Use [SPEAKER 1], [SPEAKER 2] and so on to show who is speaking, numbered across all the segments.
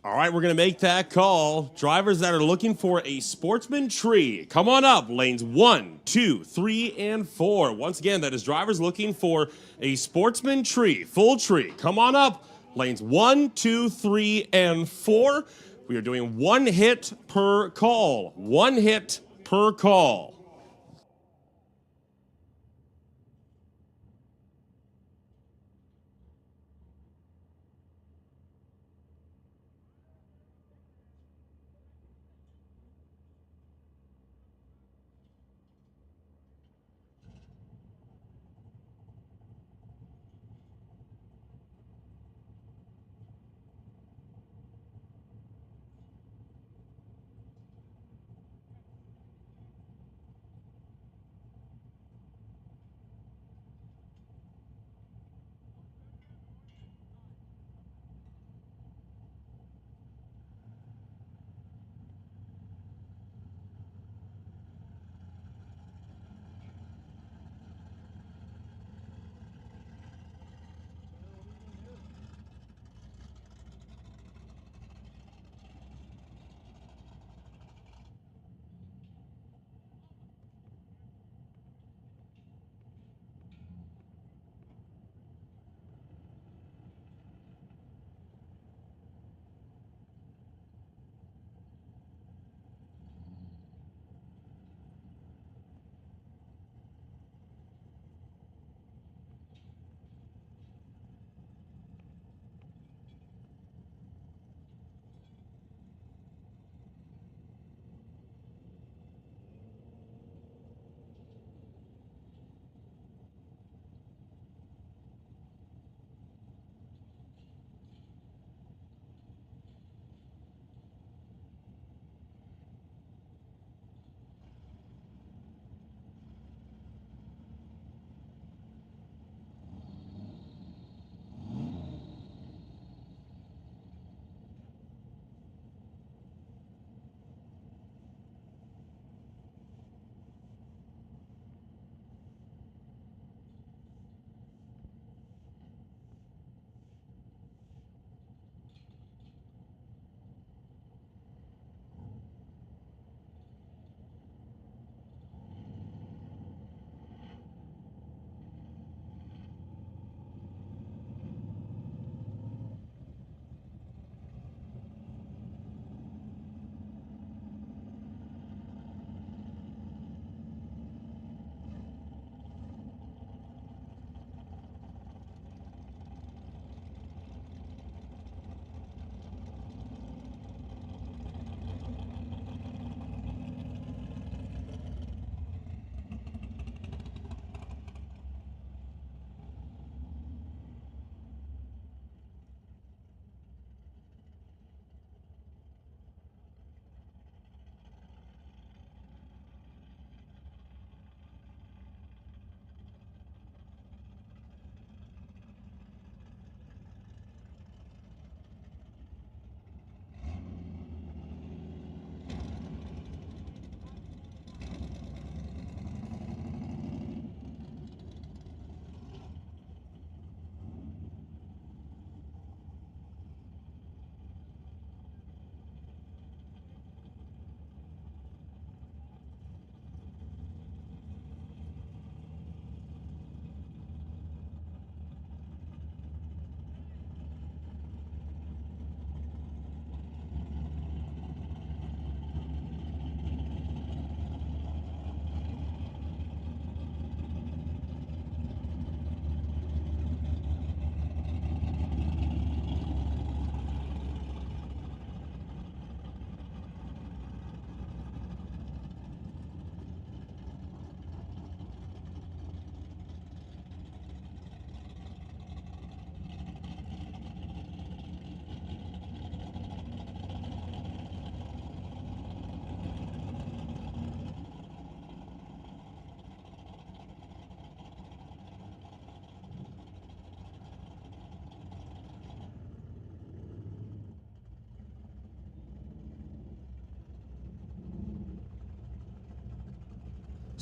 [SPEAKER 1] All right, we're going to make that call. Drivers that are looking for a Sportsman tree, come on up. Lanes 1, 2, 3, and 4. Once again, that is drivers looking for a Sportsman tree, full tree. Come on up. Lanes 1, 2, 3, and 4. We are doing 1 hit per call. 1 hit per call.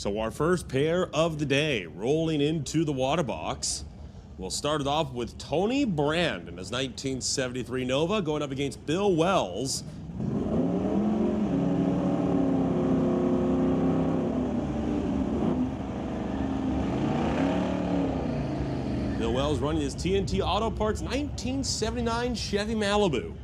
[SPEAKER 1] So our first pair of the day rolling into the water box. We'll start it off with Tony Brand in his 1973 Nova going up against Bill Wells. Bill Wells running his TNT Auto Parts 1979 Chevy Malibu.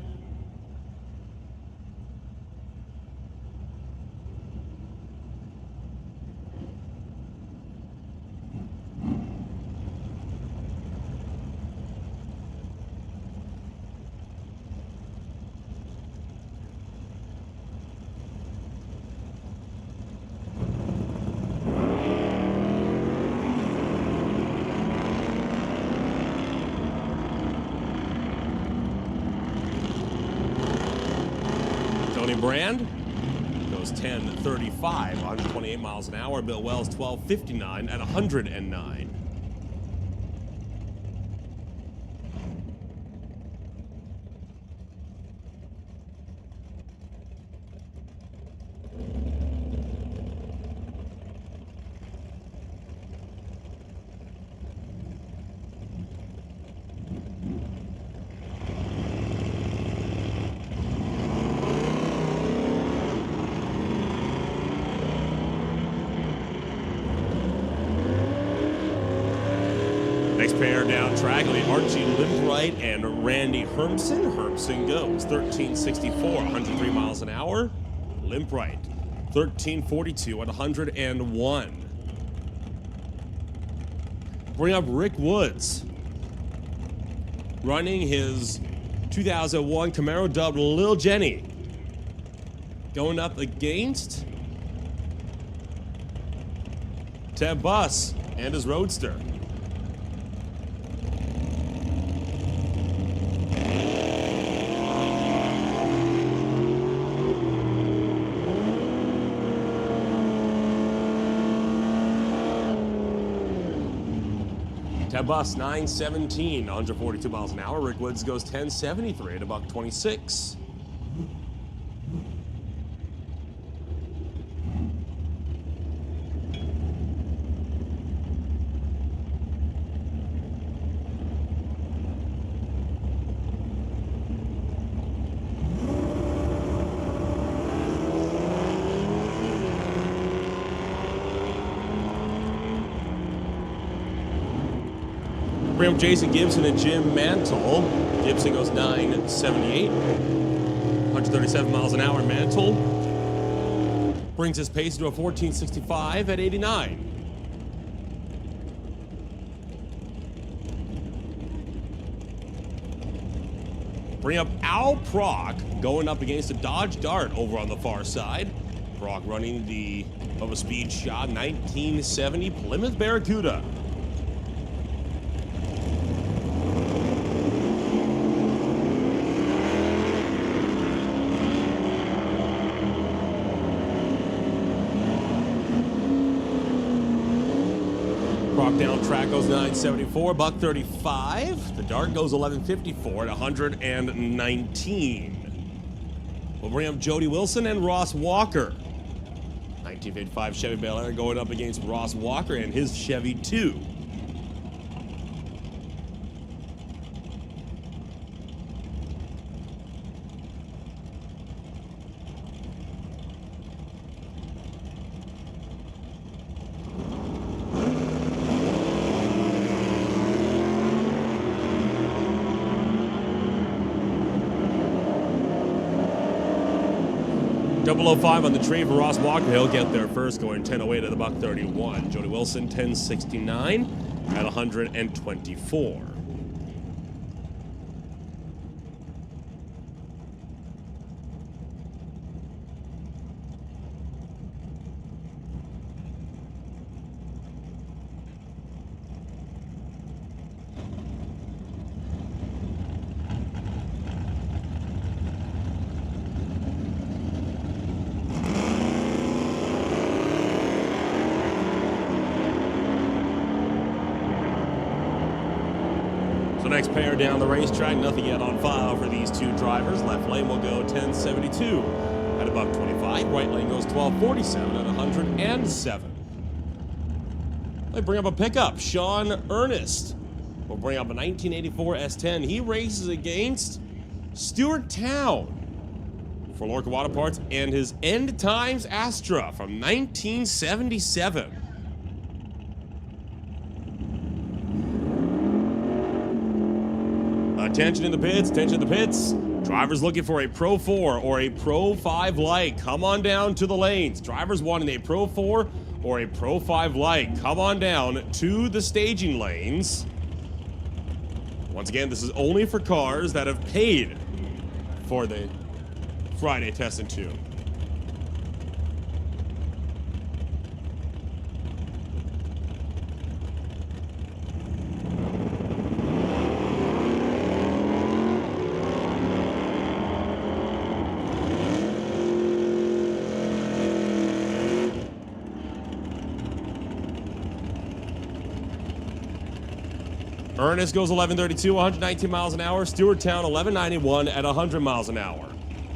[SPEAKER 1] Tony Brand goes 10.35, 128 miles an hour. Bill Wells 12.59 at 109. Next pair down track will be Archie Limbright and Randy Hermsen. Hermsen goes 13.64, 103 miles an hour. Limbright 13.42 at 101. Bring up Rick Woods, running his 2001 Camaro dubbed Lil Jenny. Going up against Ted Buss and his Roadster. Ted Buss 9.17, 142 miles an hour. Rick Woods goes 10.73 at $1.26. Bring up Jason Gibson and Jim Mantle. Gibson goes 9.78, 137 miles an hour. Mantle brings his pace to a 14.65 at 89. Bring up Al Prock going up against a Dodge Dart over on the far side. Prock running the of a speed shot 1970 Plymouth Barracuda. Prock down track goes 9.74, $1.35. The Dart goes 11.54 at 119. We'll bring up Jody Wilson and Ross Walker. 1955 Chevy Bel Air going up against Ross Walker and his Chevy 2. .005 on the tree for Ross Walker. He'll get there first, going 10.08 at $1.31. Jody Wilson 10.69 at 124. So next pair down the racetrack, nothing yet on file for these two drivers. Left lane will go 10.72 at $1.25. Right lane goes 12.47 at 107. They bring up a pickup. Sean Ernest We'll bring up a 1984 S10. He races against Stuart Town for Lorca Water Parts and his End Times Astra from 1977. Attention in the pits, attention in the pits. Drivers looking for a Pro 4 or a Pro 5 light. Come on down to the lanes. Drivers wanting a Pro 4 or a Pro 5 light. Come on down to the staging lanes. Once again, this is only for cars that have paid for the Friday Test and Tune. Ernest goes 1132, 119 miles an hour. Stewarttown 1191 at 100 miles an hour.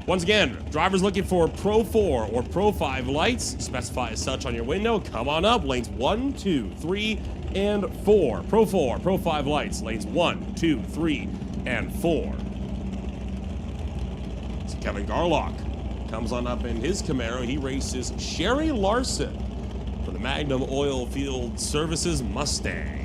[SPEAKER 1] Once again, drivers looking for Pro 4 or Pro 5 lights. Specify as such on your window. Come on up. Lanes 1, 2, 3, and 4. Pro 4, Pro 5 lights. Lanes 1, 2, 3, and 4. So Kevin Garlock comes on up in his Camaro. He races Sherry Larson for the Magnum Oil Field Services Mustang.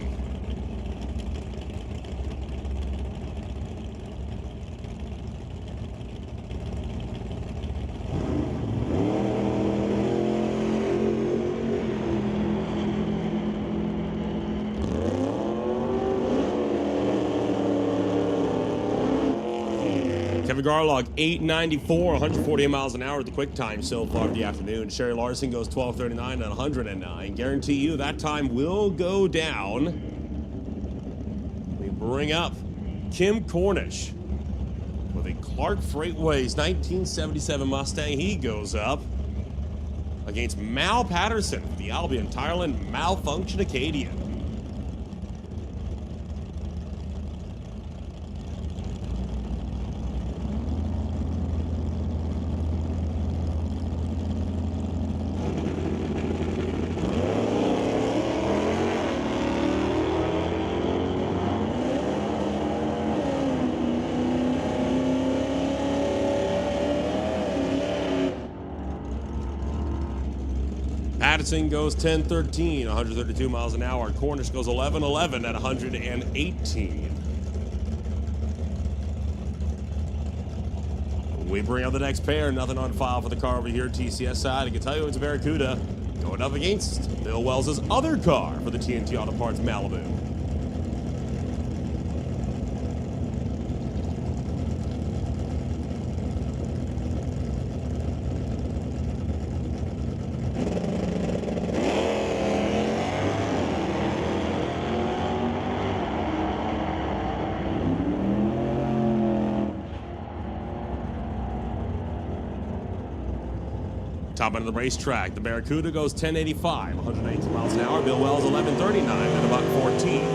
[SPEAKER 1] Kevin Garlock, 894, 148 miles an hour at the quick time so far of the afternoon. Sherry Larson goes 1239 at 109. Guarantee you that time will go down. We bring up Kim Cornish with a Clark Freightways 1977 Mustang. He goes up against Mal Patterson, the Albion Tireland Malfunction Acadian. Patterson goes 1013, 132 miles an hour. Cornish goes 1111 at 118. We bring up the next pair. Nothing on file for the car over here, TCS side. I can tell you it's a Barracuda going up against Bill Wells' other car for the TNT Auto Parts Malibu. Top end of the racetrack, the Barracuda goes 1085, 118 miles an hour. Bill Wells 1139 at about 14.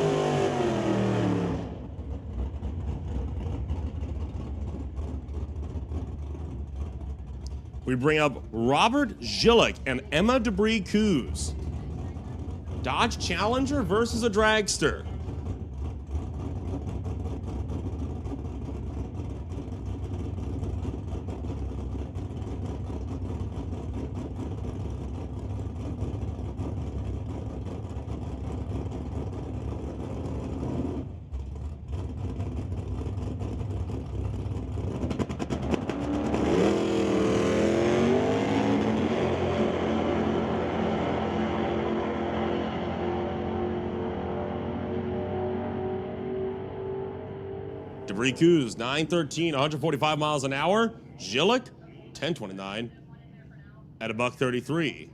[SPEAKER 1] We bring up Robert Gillick and Emma Debris Coos. Dodge Challenger versus a dragster. Debris Coos, 913, 145 miles an hour. Gillick, 1029 at $133.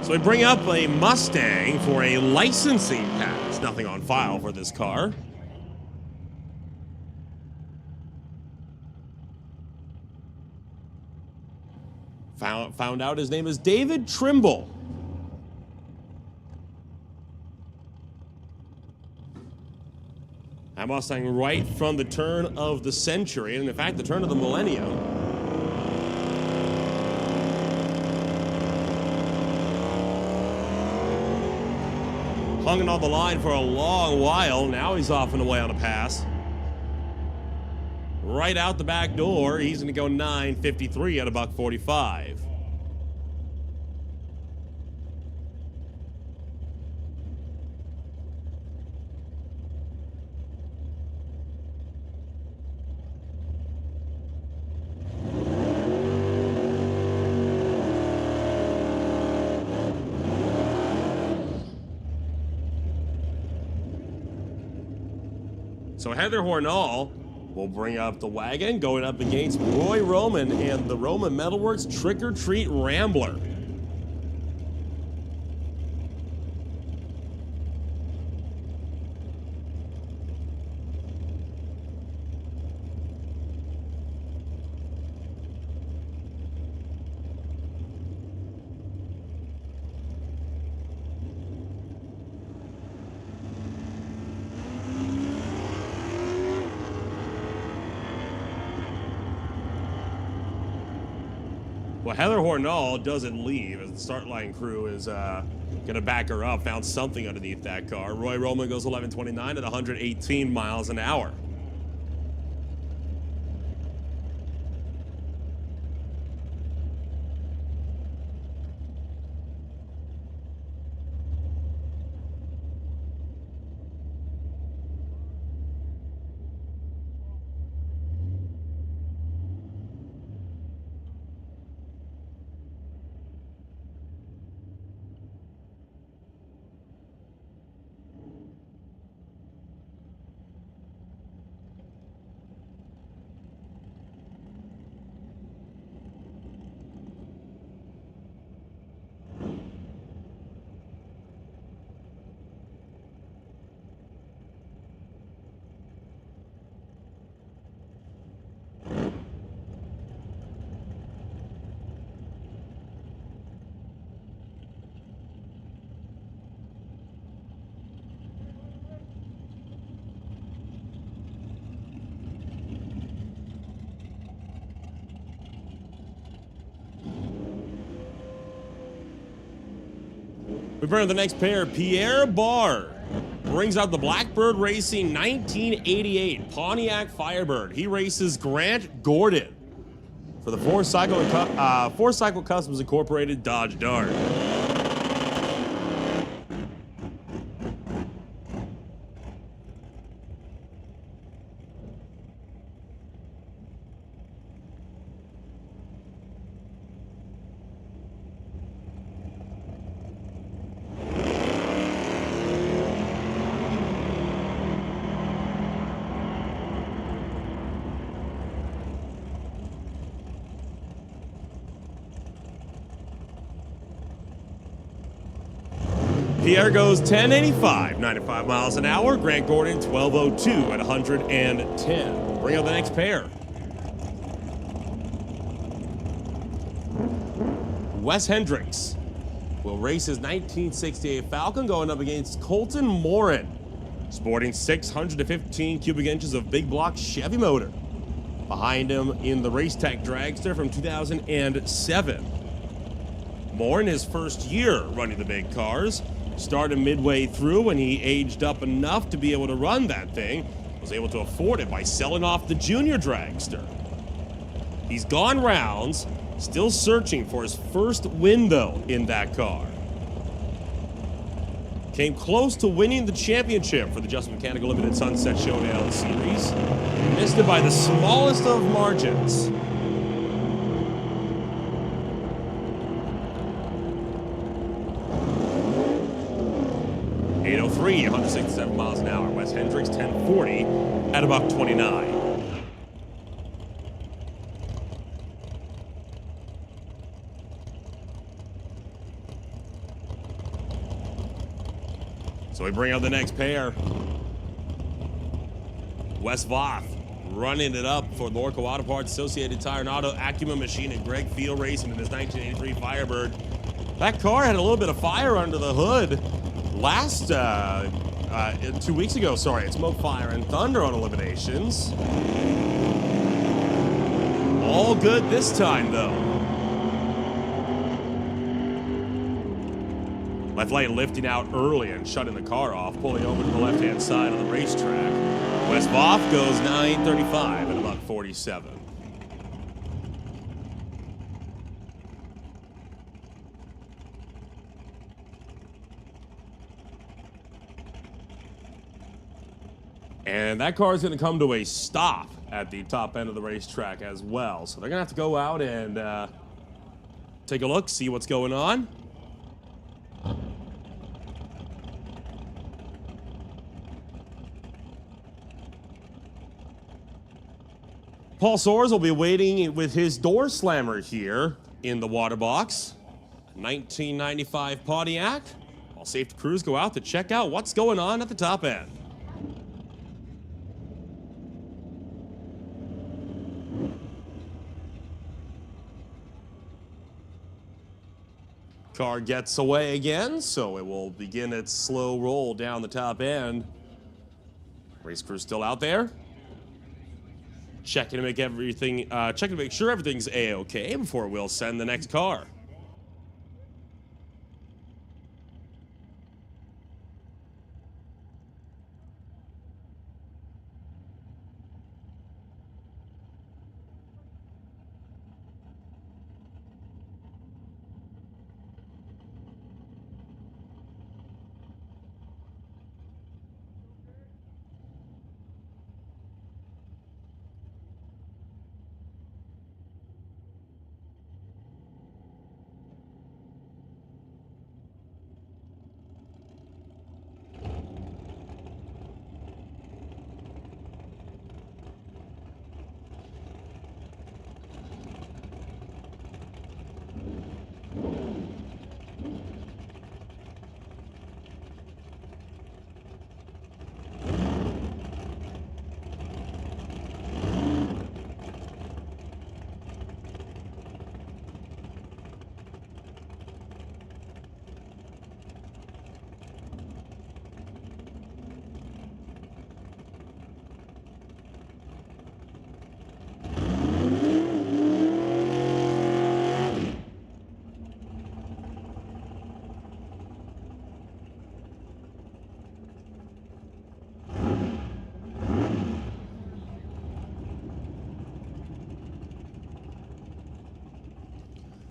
[SPEAKER 1] So we bring up a Mustang for a licensing pass. Nothing on file for this car. Found out his name is David Trimble. That Mustang right from the turn of the century, and in fact, the turn of the millennium. Hung it on the line for a long while. Now he's off and away on a pass. Right out the back door. He's going to go 9.53 at $1.45. So Heather Hornall will bring up the wagon, going up against Roy Roman and the Roman Metalworks Trick or Treat Rambler. Well, Heather Hornall doesn't leave as the start line crew is going to back her up. Found something underneath that car. Roy Roman goes 11.29 at 118 miles an hour. We bring up the next pair. Pierre Barr brings out the Blackbird Racing 1988 Pontiac Firebird. He races Grant Gordon for the Four Cycle Customs Incorporated Dodge Dart. Pierre goes 10.85, 95 miles an hour. Grant Gordon 12.02 at 110. Bring up the next pair. Wes Hendricks will race his 1968 Falcon going up against Colton Morin, sporting 615 cubic inches of big block Chevy motor. Behind him in the Race Tech Dragster from 2007. Morin, his first year running the big cars, started midway through when he aged up enough to be able to run that thing, was able to afford it by selling off the junior dragster. He's gone rounds, still searching for his first win though in that car. Came close to winning the championship for the Just Mechanical Limited Sunset Showdown Series. Missed it by the smallest of margins. .803, 167 miles an hour. Wes Hendricks 1040 at about 29. So we bring out the next pair. Wes Voth running it up for Lorco Auto Parts, Associated Tire and Auto, Acuma Machine, and Greg Field Racing in this 1983 Firebird. That car had a little bit of fire under the hood last 2 weeks ago. Sorry, it smoked fire and thunder on eliminations. All good this time, though. Left lane lifting out early and shutting the car off, pulling over to the left-hand side of the racetrack. Wes Voth goes 9:35 at about 47. And that car is going to come to a stop at the top end of the racetrack as well. So they're going to have to go out and take a look, see what's going on. Paul Soares will be waiting with his door slammer here in the water box. 1995 Pontiac. All safety crews go out to check out what's going on at the top end. Car gets away again, so it will begin its slow roll down the top end. Race crew still out there. Checking to make everything, checking to make sure everything's A-okay before we'll send the next car.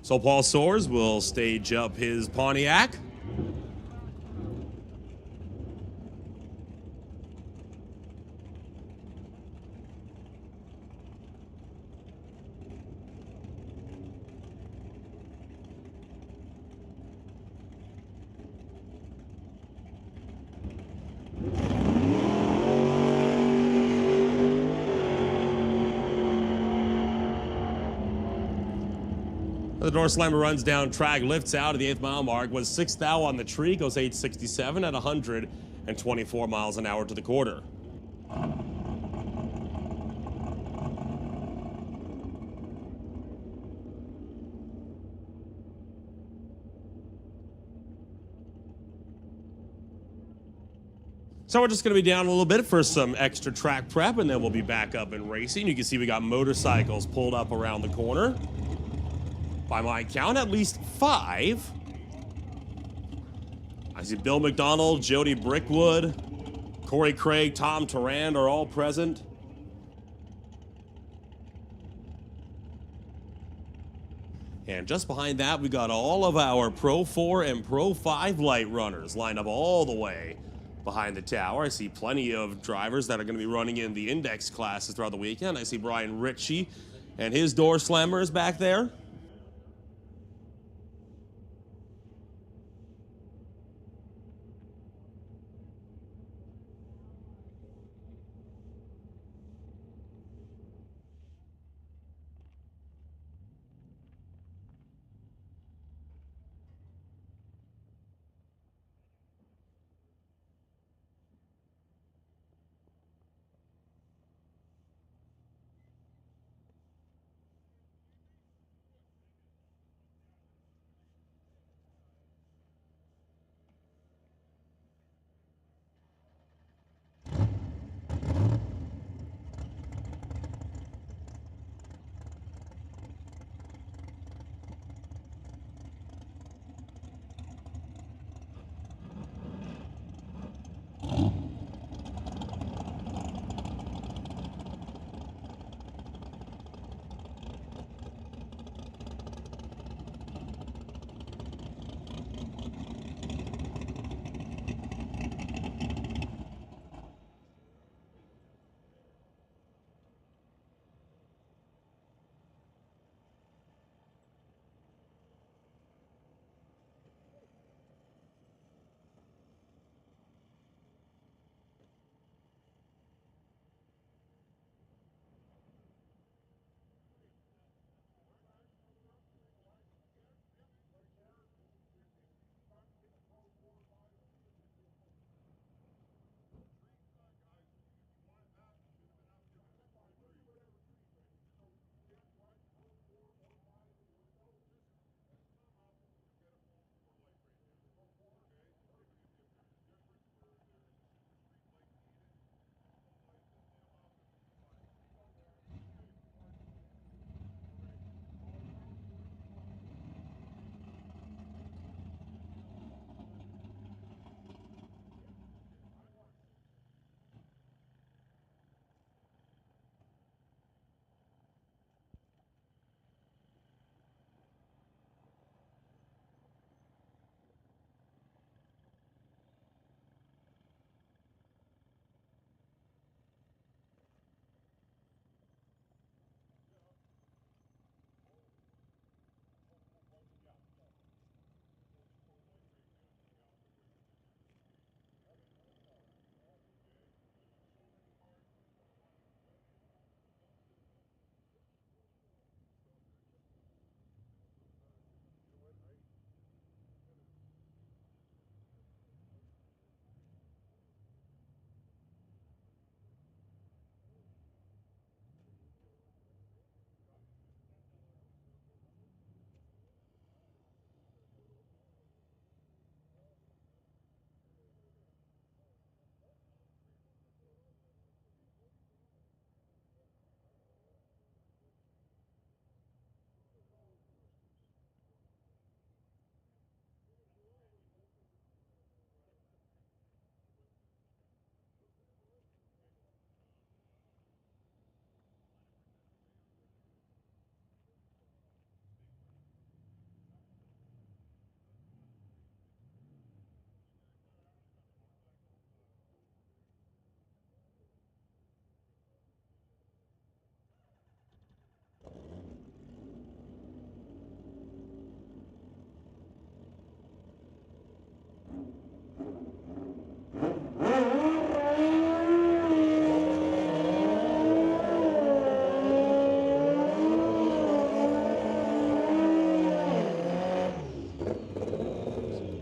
[SPEAKER 1] So Paul Soares will stage up his Pontiac. The door slammer runs down track, lifts out at the 8th mile mark, was 6th thou on the tree, goes 867 at 124 miles an hour to the quarter. So we're just going to be down a little bit for some extra track prep, and then we'll be back up and racing. You can see we got motorcycles pulled up around the corner. By my count, at least 5. I see Bill McDonald, Jody Brickwood, Corey Craig, Tom Tarand are all present. And just behind that, we got all of our Pro 4 and Pro 5 light runners lined up all the way behind the tower. I see plenty of drivers that are going to be running in the index classes throughout the weekend. I see Brian Ritchie and his door slammer is back there.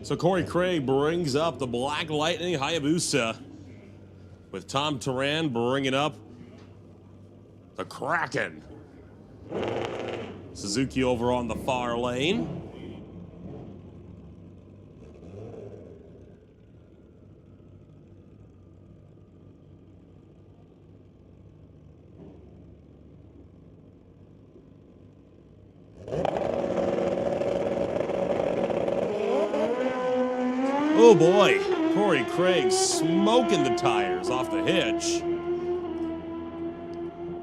[SPEAKER 1] So Corey Craig brings up the Black Lightning Hayabusa, with Tom Turan bringing up the Kraken. Suzuki over on the far lane. Oh boy, Corey Craig smoking the tires off the hitch.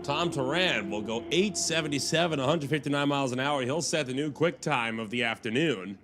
[SPEAKER 1] Tom Turan will go 877, 159 miles an hour. He'll set the new quick time of the afternoon.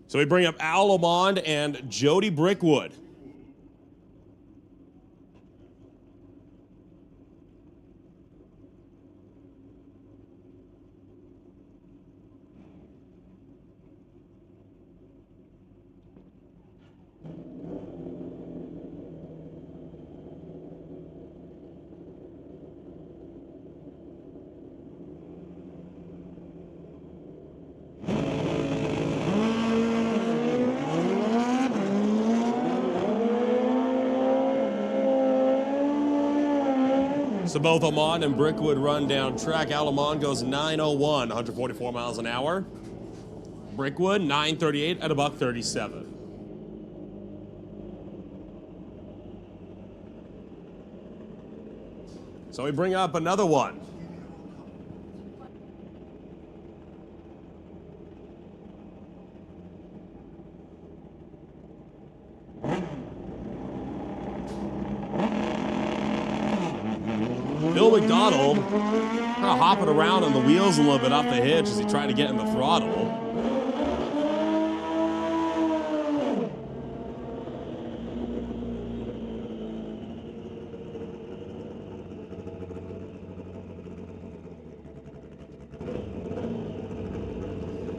[SPEAKER 1] So we bring up Al Lamond and Jody Brickwood. So both Almond and Brickwood run down track. Al Lamond goes 9:01, 144 miles an hour. Brickwood 9:38 at $137. So we bring up another one. Bill McDonald kind of hopping around on the wheels a little bit off the hitch as he tried to get in the throttle.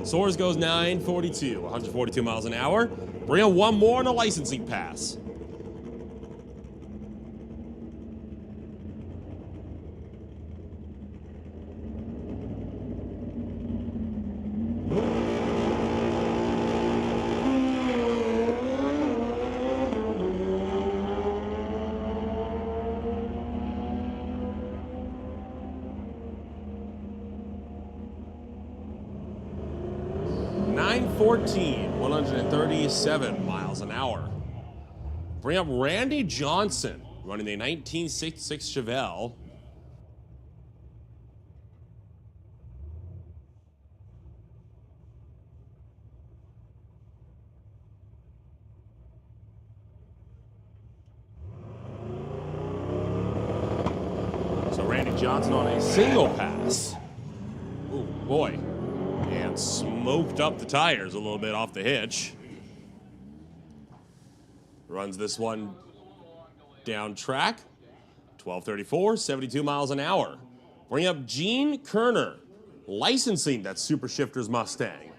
[SPEAKER 1] Soares goes 9:42, 142 miles an hour. Bring on one more on a licensing pass. .914, 137 miles an hour. Bring up Randy Johnson, running a 1966 Chevelle. So Randy Johnson on a single pass. Oh boy. And smoked up the tires a little bit off the hitch. Runs this one down track. 12:34, 72 miles an hour. Bring up Gene Kerner, licensing that Super Shifters Mustang.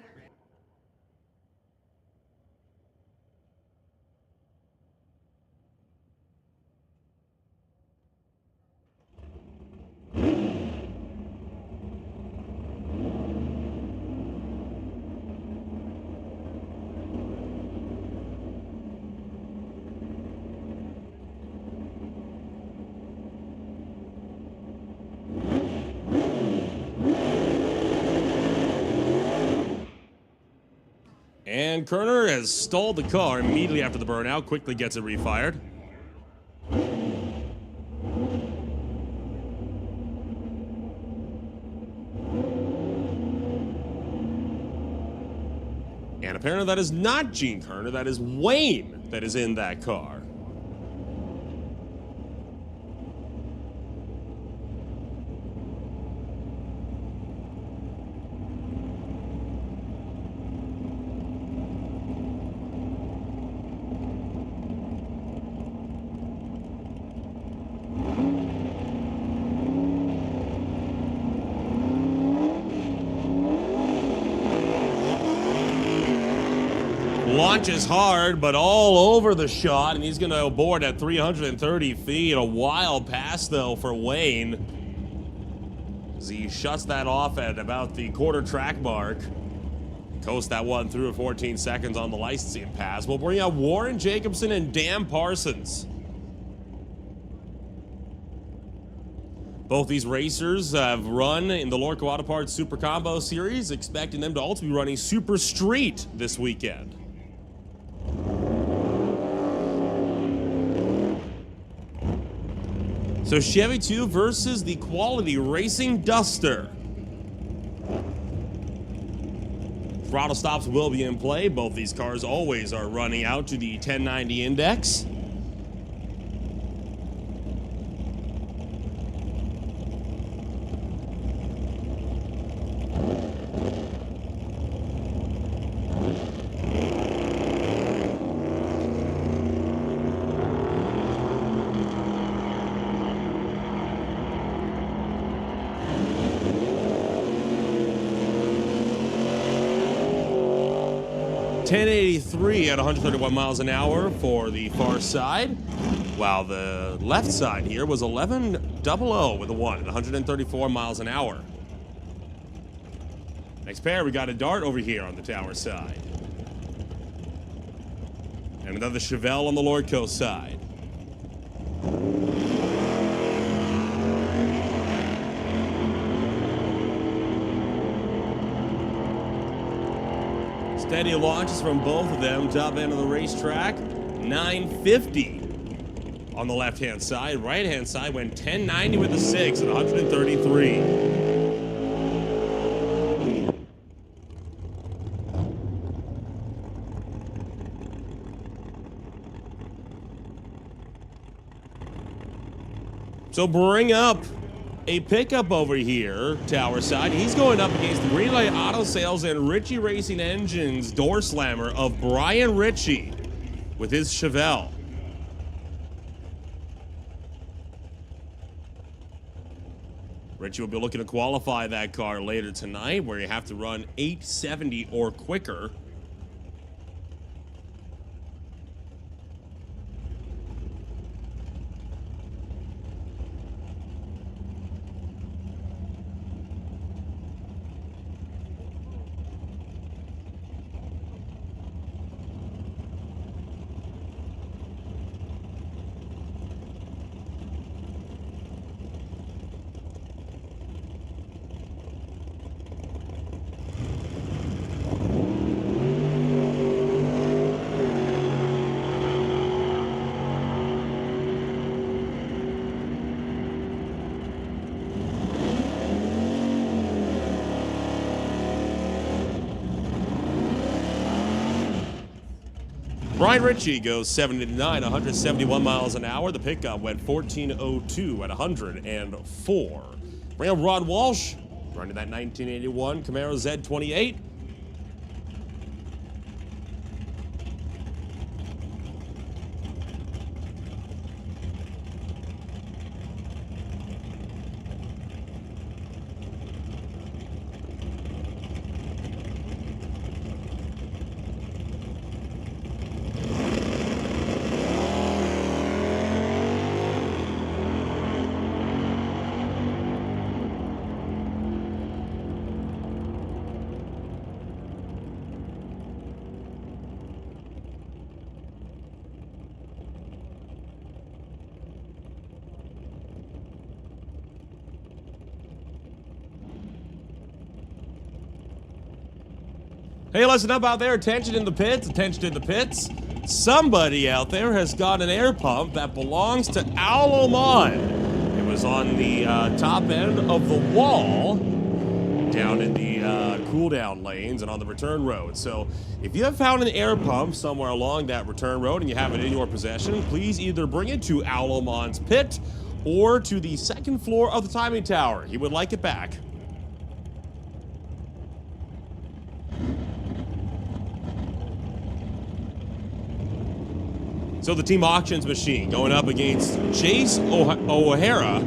[SPEAKER 1] And Kerner has stalled the car immediately after the burnout, quickly gets it refired. And apparently that is not Gene Kerner, that is Wayne that is in that car. Launches hard, but all over the shot, and he's going to board at 330 feet. A wild pass, though, for Wayne, as he shuts that off at about the quarter track mark. Coast that one through at 14 seconds on the licensing pass. We'll bring out Warren Jacobson and Dan Parsons. Both these racers have run in the Lorco Auto Parts Super Combo Series, expecting them to also be running Super Street this weekend. So Chevy 2 versus the Quality Racing Duster. Throttle stops will be in play. Both these cars always are running out to the 1090 index. .1083 at 131 miles an hour for the far side, while the left side here was 1100 with a 1 at 134 miles an hour. Next pair, we got a Dart over here on the tower side. And another Chevelle on the Lordco side. Steady launches from both of them. Top end of the racetrack, 950 on the left-hand side. Right-hand side went 1090 with the 6 at 133. So bring up a pickup over here, tower side. He's going up against Relay Auto Sales and Ritchie Racing Engines door slammer of Brian Ritchie with his Chevelle. Ritchie will be looking to qualify that car later tonight, where you have to run 870 or quicker. Brian Ritchie goes 79, 171 miles an hour. The pickup went 1402 at 104. Bring up Rod Walsh, running that 1981 Camaro Z28. Hey, listen up out there. Attention in the pits. Attention in the pits. Somebody out there has got an air pump that belongs to Al Oman. It was on the top end of the wall down in the cool-down lanes and on the return road. So if you have found an air pump somewhere along that return road and you have it in your possession, please either bring it to Al Oman's pit or to the second floor of the timing tower. He would like it back. So the team auctions machine going up against Chase O'Hara.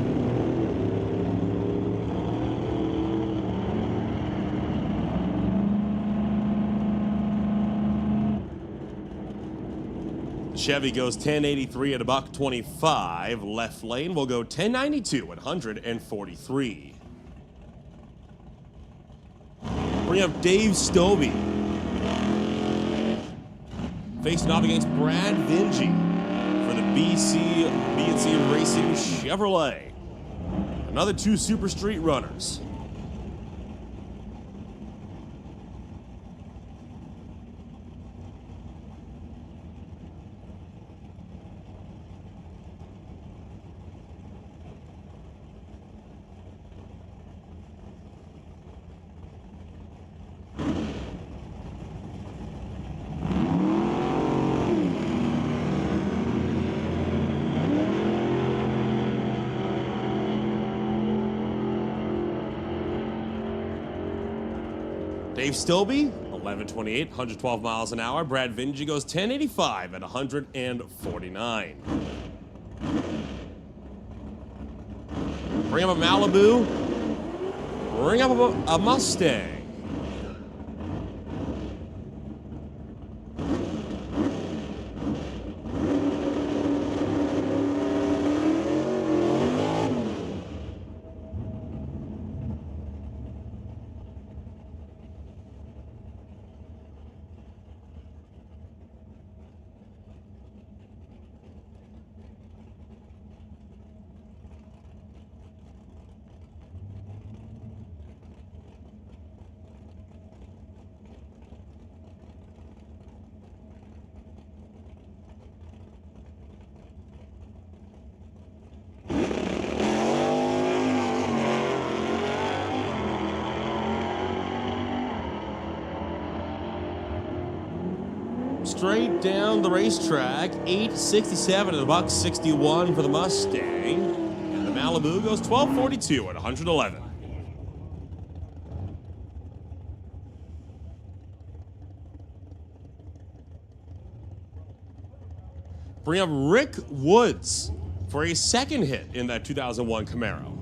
[SPEAKER 1] The Chevy goes 1083 at $125. Left lane will go 1092 at 143. Bring up Dave Stobie, facing off against Brad Vinci for the B&C Racing Chevrolet. Another two Super Street runners. Dave Stobie, 1128, 112 miles an hour. Brad Vinci goes 1085 at 149. Bring up a Malibu. Bring up a Mustang. Straight down the racetrack, 867 at $161 for the Mustang. And the Malibu goes 1242 at 111. Bring up Rick Woods for a second hit in that 2001 Camaro.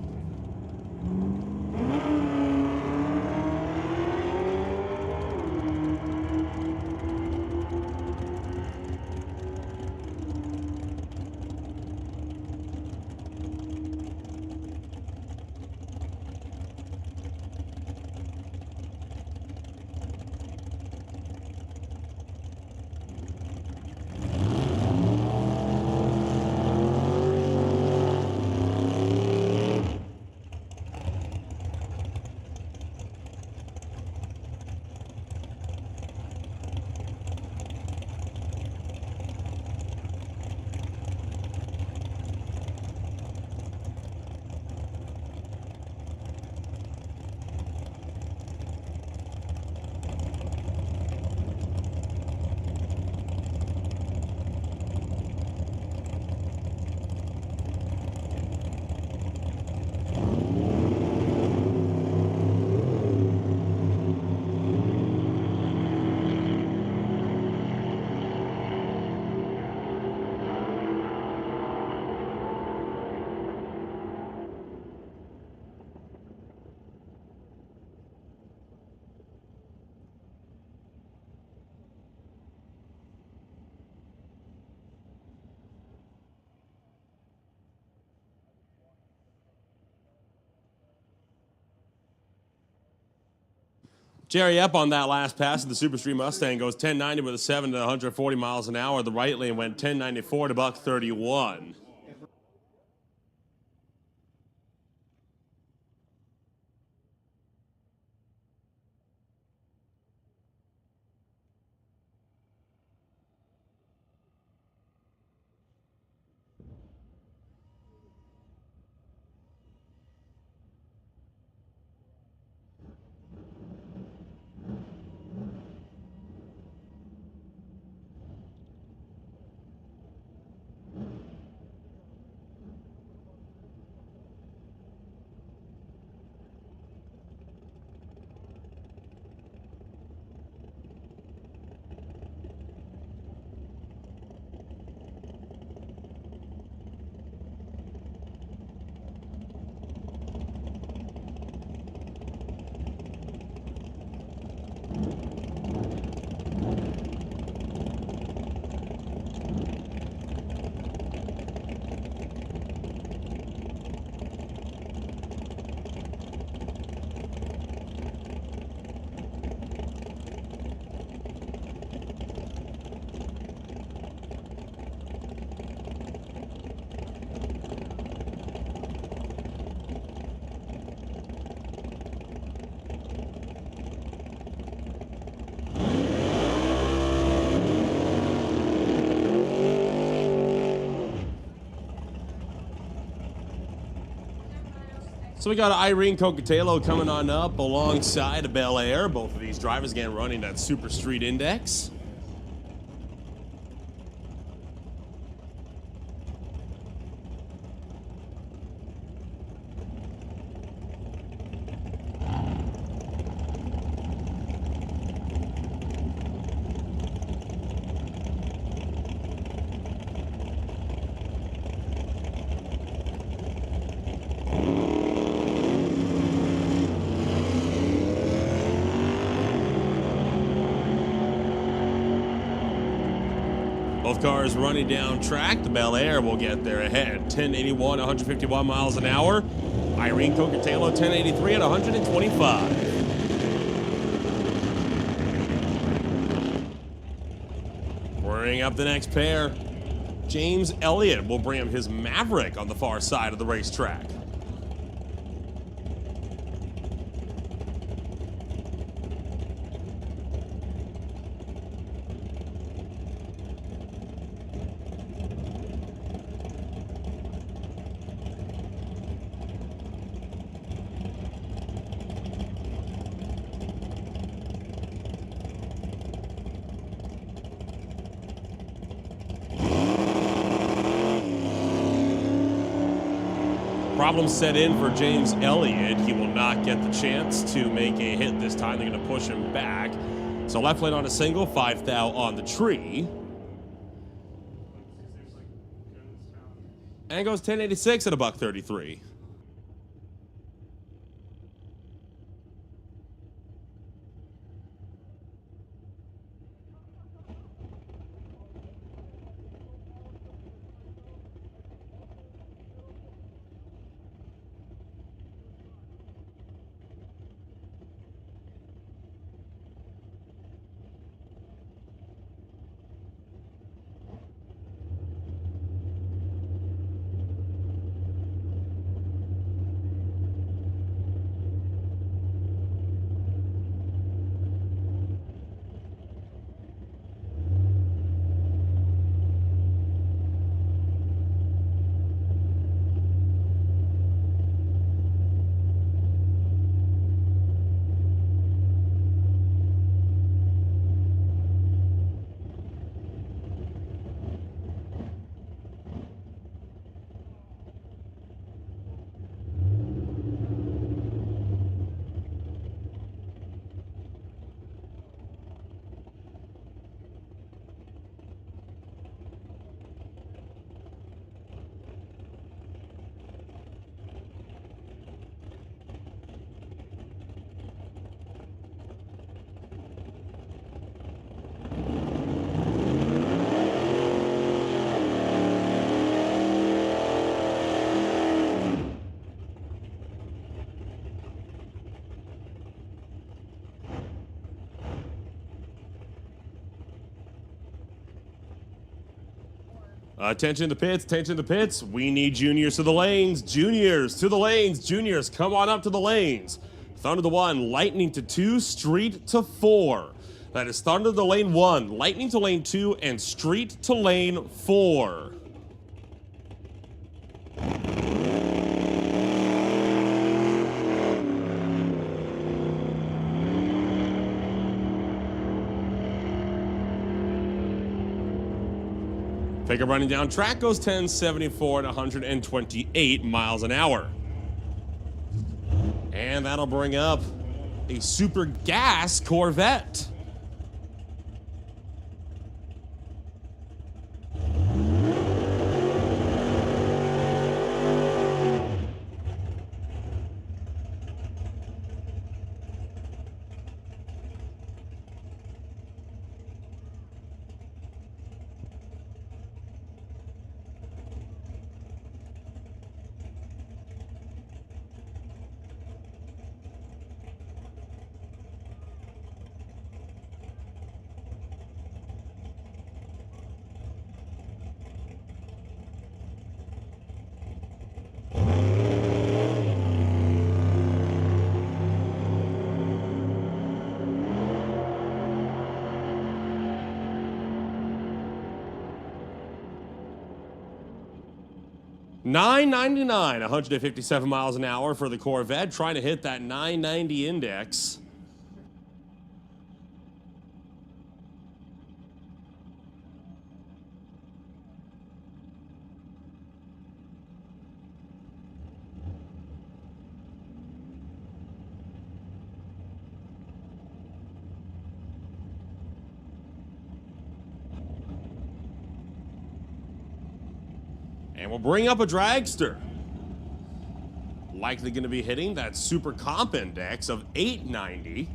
[SPEAKER 1] Jerry up on that last pass of the Super Street Mustang goes 1090 with a 7 to 140 miles an hour. The right lane went 1094 to $131. So we got Irene Cocatello coming on up alongside Bel Air. Both of these drivers again running that Super Street Index. Both cars running down track. The Bel Air will get there ahead. 1081, 151 miles an hour. Irene Cocatello, 1083 at 125. Bring up the next pair. James Elliott will bring him his Maverick on the far side of the racetrack. Problems set in for James Elliott. He will not get the chance to make a hit this time. They're going to push him back. So left lane on a single, 5 thou on the tree. And goes 1086 at a $1.33. Attention to the pits, attention to the pits. We need juniors to the lanes, juniors to the lanes, juniors, come on up to the lanes. Thunder to 1, Lightning to 2, Street to 4. That is Thunder to lane 1, Lightning to lane 2, and Street to lane 4. Figure running down track goes 1074 at 128 miles an hour. And that'll bring up a super gas Corvette. 999, 157 miles an hour for the Corvette, trying to hit that 990 index. And we'll bring up a dragster. Likely going to be hitting that super comp index of 890.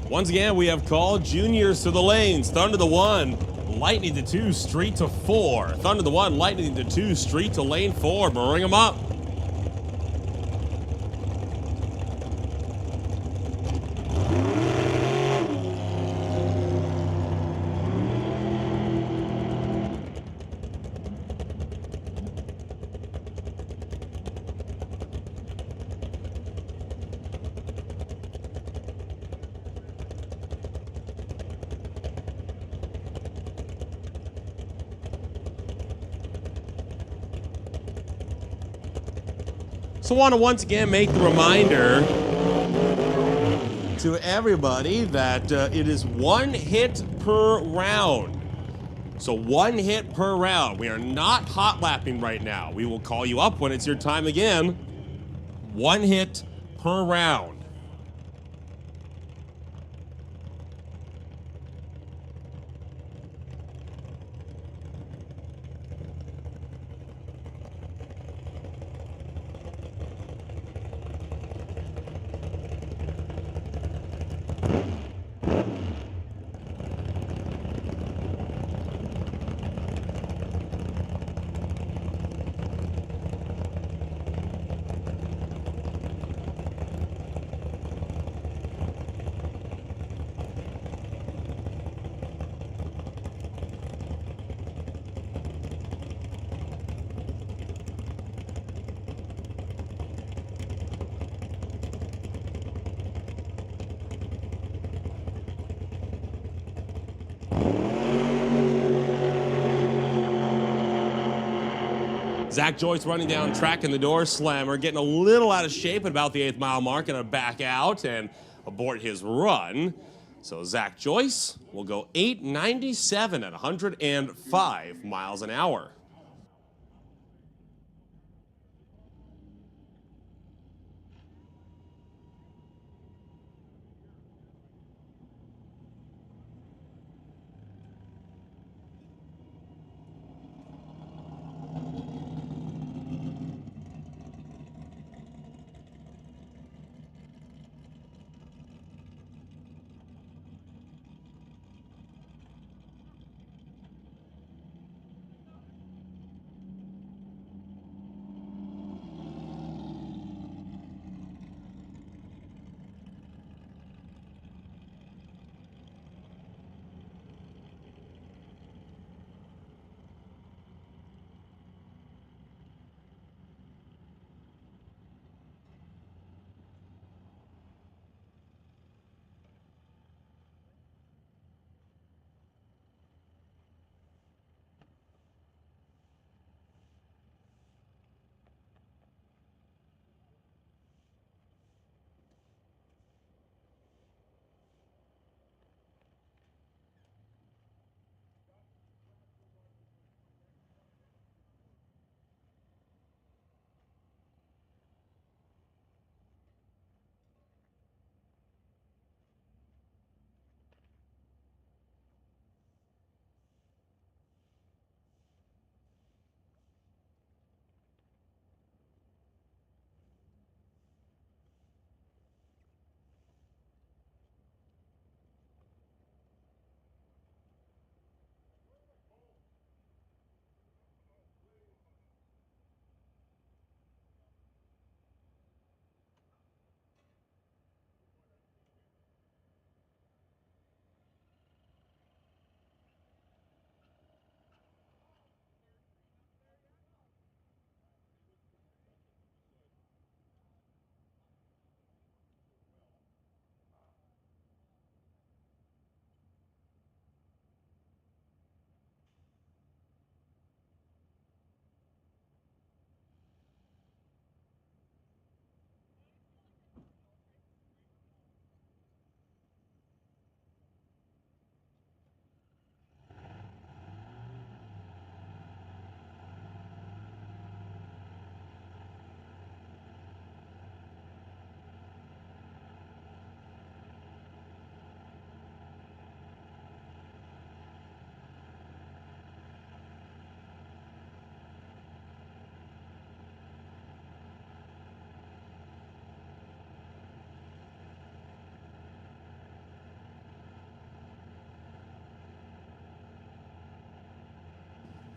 [SPEAKER 1] Once again, we have called juniors to the lanes. Thunder the 1, Lightning the 2, Street to 4. Thunder the 1, Lightning the 2, Street to lane 4. Bring them up. So I want to once again make the reminder to everybody that it is 1 hit per round. So 1 hit per round. We are not hot lapping right now. We will call you up when it's your time again. 1 hit per round. Zach Joyce running down track in the door slammer, getting a little out of shape at about the 8th mile mark, and back out and abort his run. So Zach Joyce will go 897 at 105 miles an hour.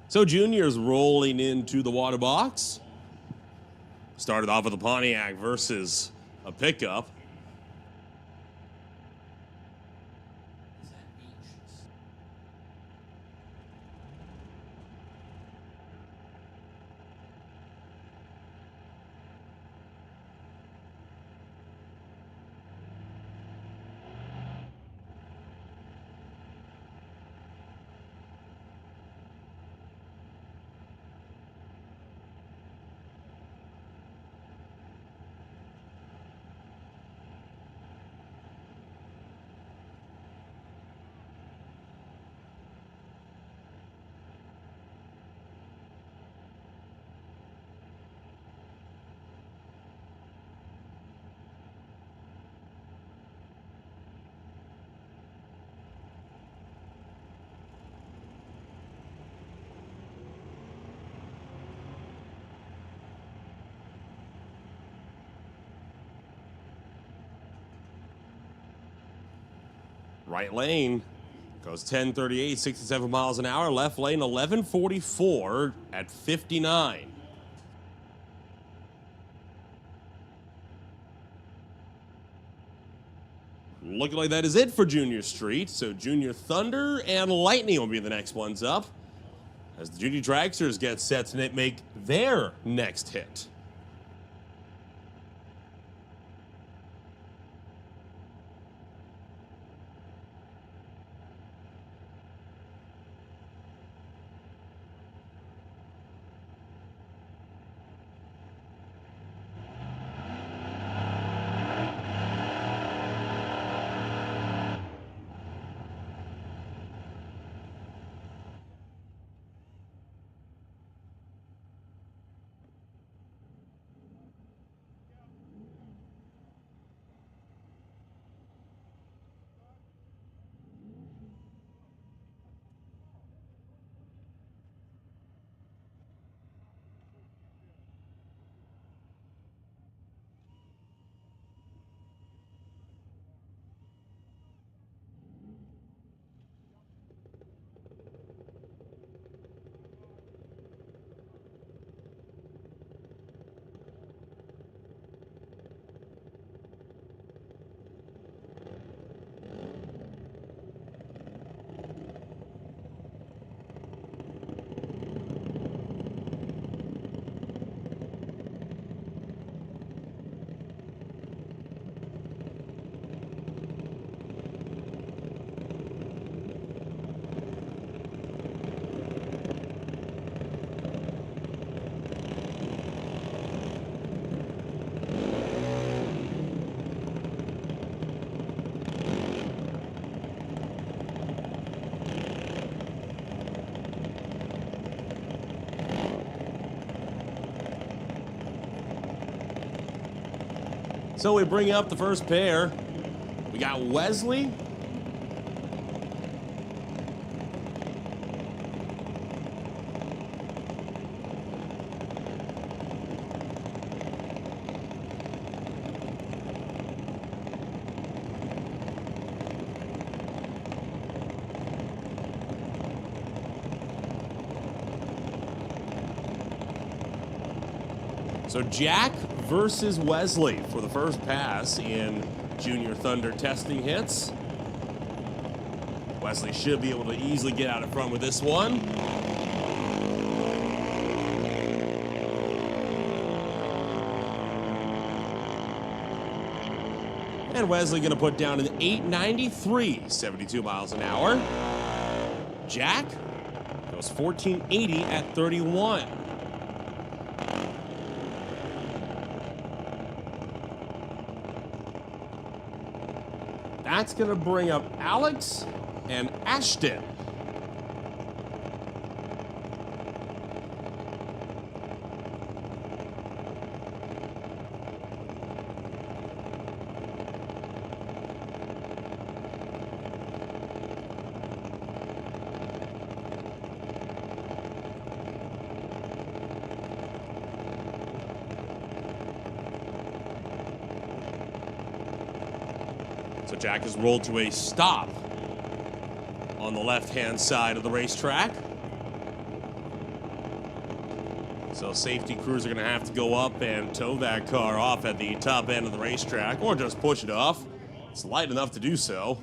[SPEAKER 1] So juniors rolling into the water box. Started off with a Pontiac versus a pickup. Right lane goes 10:38, 67 miles an hour. Left lane 11:44 at 59. Looking like that is it for Junior Street. So Junior Thunder and Lightning will be the next ones up as the Junior Dragsters get set to make their next hit. So we bring up the first pair. We got Wesley. So Jack versus Wesley for the first pass in Junior Thunder testing hits. Wesley should be able to easily get out in front with this one. And Wesley going to put down an 893, 72 miles an hour. Jack goes 1480 at 31. That's going to bring up Alex and Ashton. So Jack has rolled to a stop on the left-hand side of the racetrack. So safety crews are going to have to go up and tow that car off at the top end of the racetrack, or just push it off. It's light enough to do so.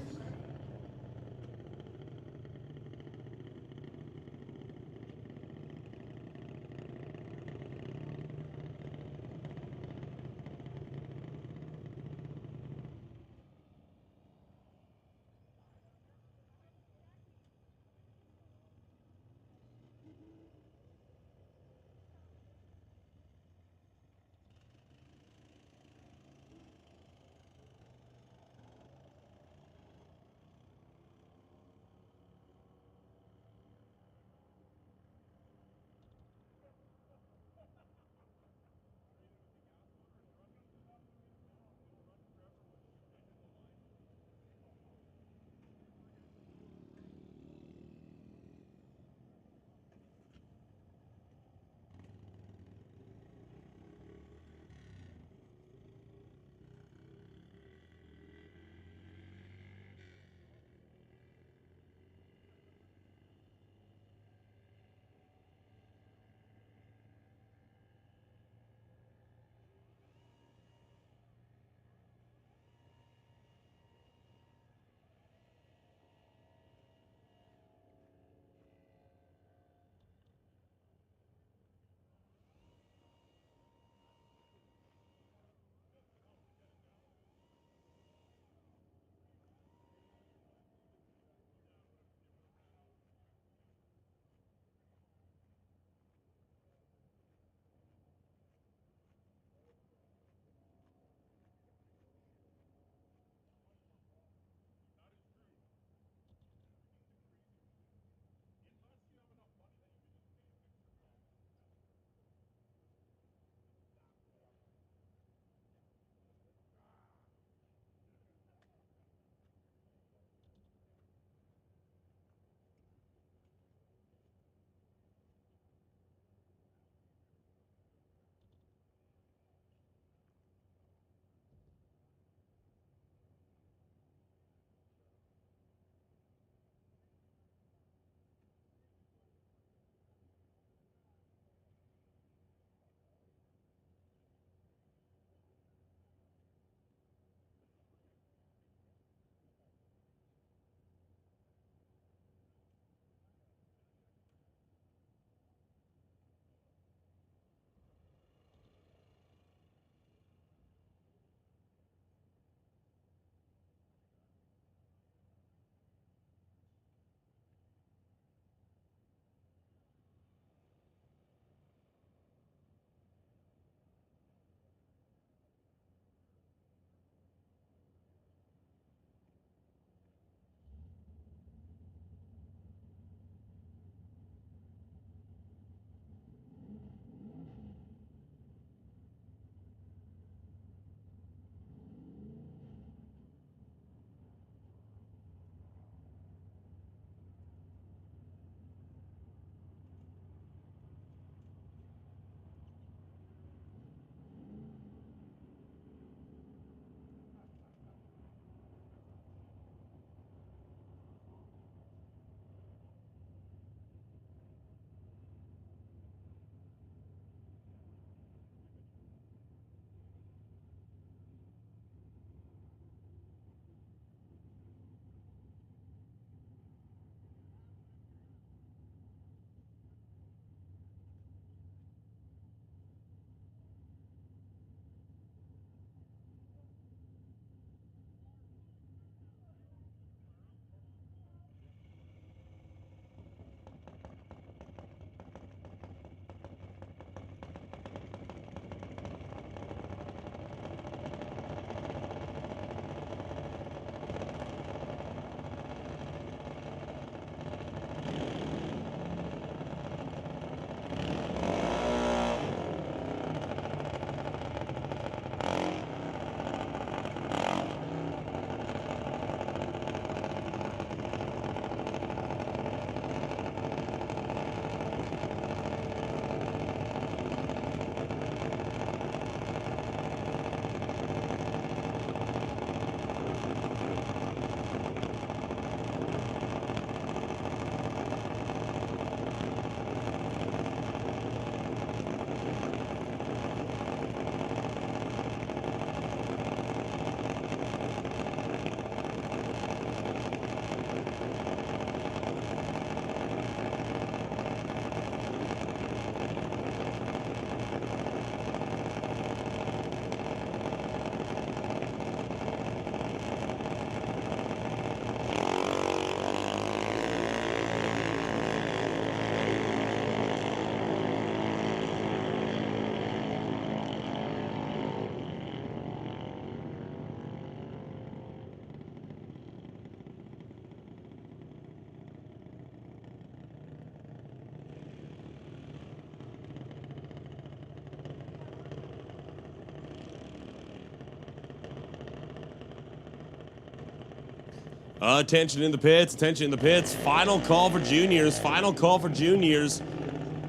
[SPEAKER 1] Attention in the pits, attention in the pits. Final call for juniors, final call for juniors.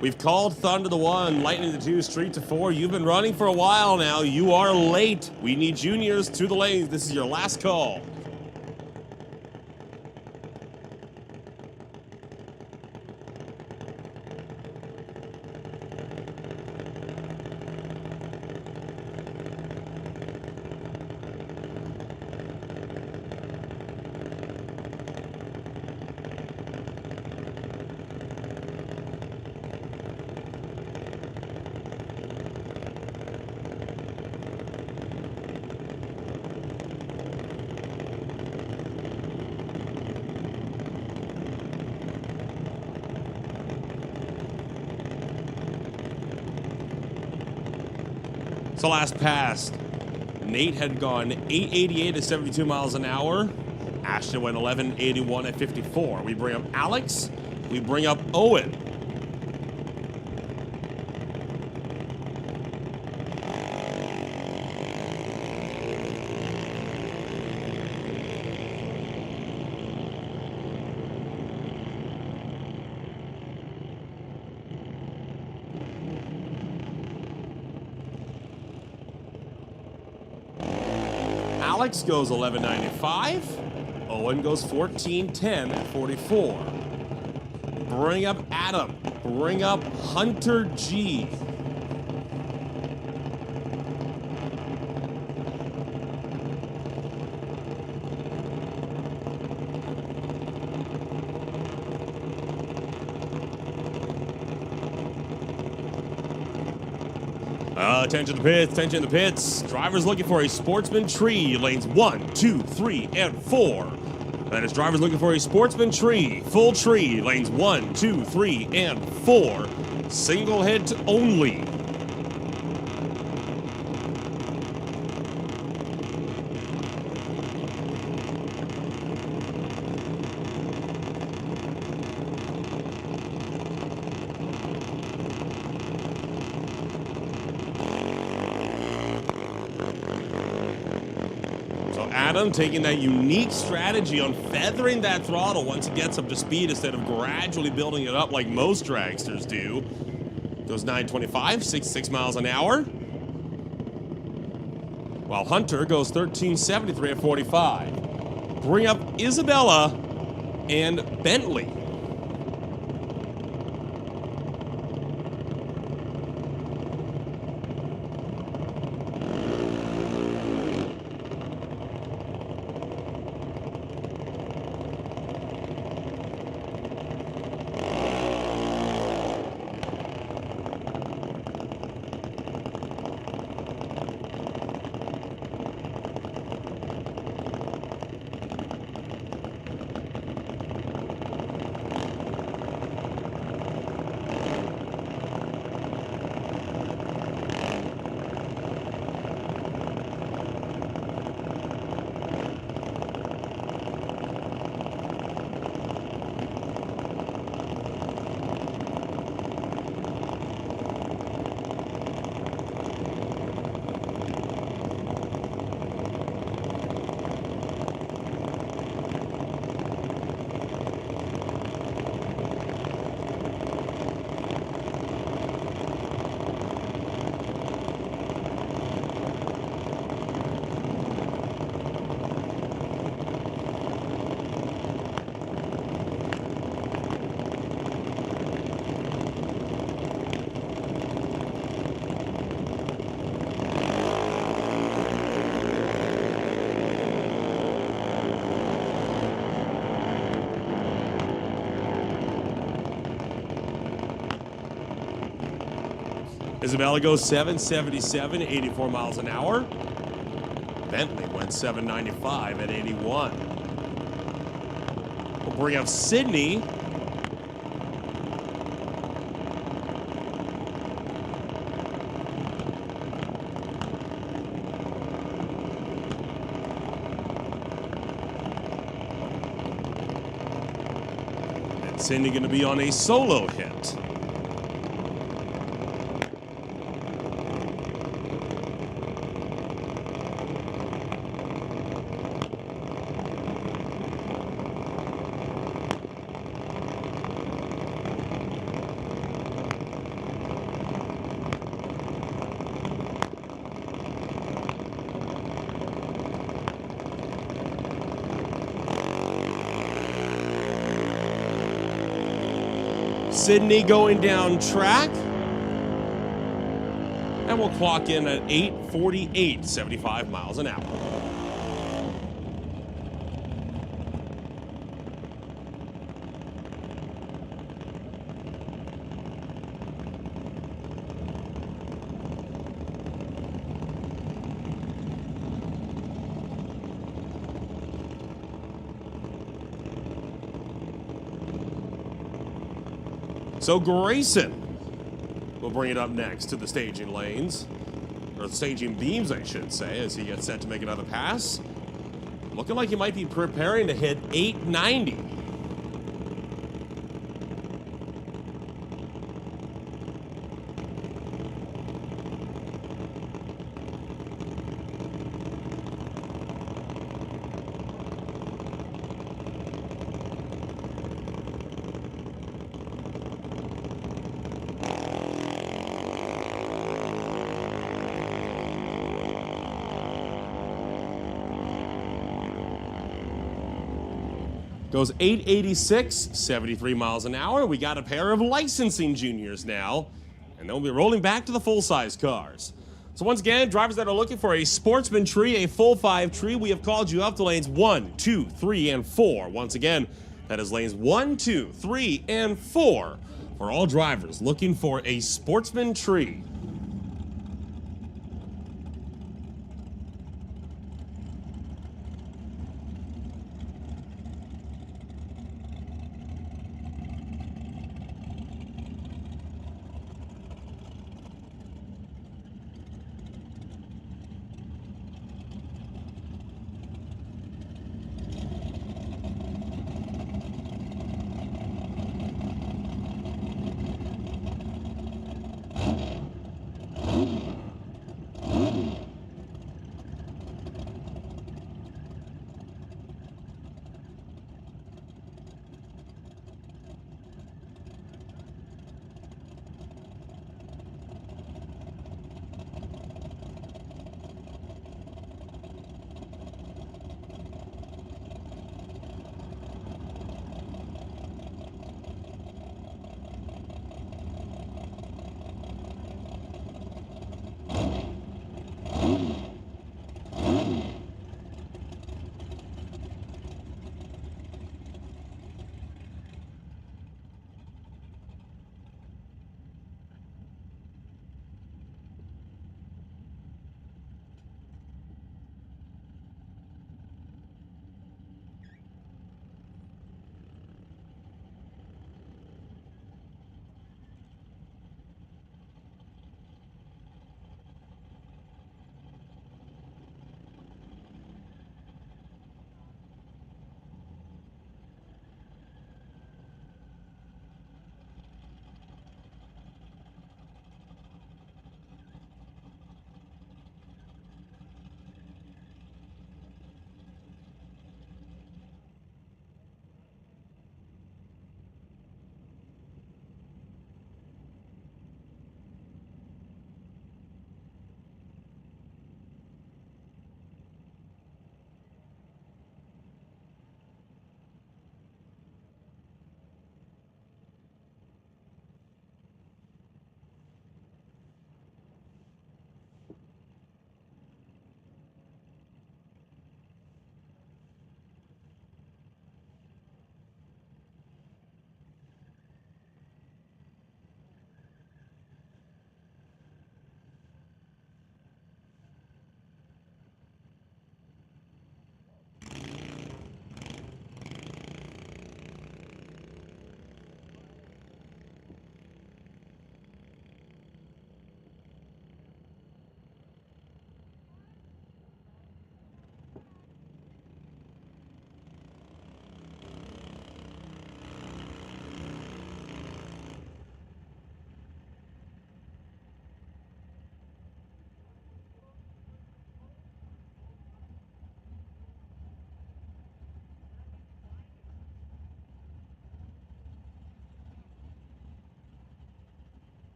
[SPEAKER 1] We've called Thunder to 1, Lightning to 2, Street to 4. You've been running for a while now. You are late. We need juniors to the lanes. This is your last call. So last pass, Nate had gone 888 at 72 miles an hour. Ashton went 1181 at 54. We bring up Alex. We bring up Owen. Alex goes 1195. Owen goes 1410 at 44. Bring up Adam. Bring up Hunter G. Attention to the pits, attention to the pits. Drivers looking for a Sportsman tree. Lanes 1, 2, 3, and 4. That is drivers looking for a Sportsman tree. Full tree. Lanes 1, 2, 3, and 4. Single hit only. Adam taking that unique strategy on feathering that throttle once it gets up to speed instead of gradually building it up like most dragsters do. Goes 925, 66 miles an hour. While Hunter goes 1373 at 45. Bring up Isabella and Bentley. Isabella goes 777, 84 miles an hour. Bentley went 795 at 81. We'll bring up Sydney. And Sydney going to be on a solo hit. Sydney going down track. And we'll clock in at 8:48, 75 miles an hour. So Grayson will bring it up next to the staging lanes, or the staging beams, I should say, as he gets set to make another pass. Looking like he might be preparing to hit 890. Goes 886, 73 miles an hour. We got a pair of licensing juniors now, and they'll be rolling back to the full-size cars. So once again, drivers that are looking for a Sportsman tree, a full 5 tree, we have called you up to lanes 1, 2, 3, and 4. Once again, that is lanes 1, 2, 3, and 4 for all drivers looking for a Sportsman tree.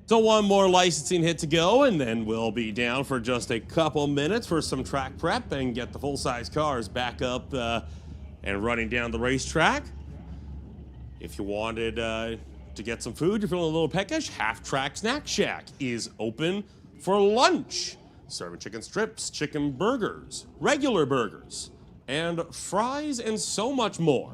[SPEAKER 1] So one more licensing hit to go, and then we'll be down for just a couple minutes for some track prep and get the full-size cars back up and running down the racetrack. If you wanted to get some food, you're feeling a little peckish, Half Track Snack Shack is open for lunch. Serving chicken strips, chicken burgers, regular burgers, and fries, and so much more.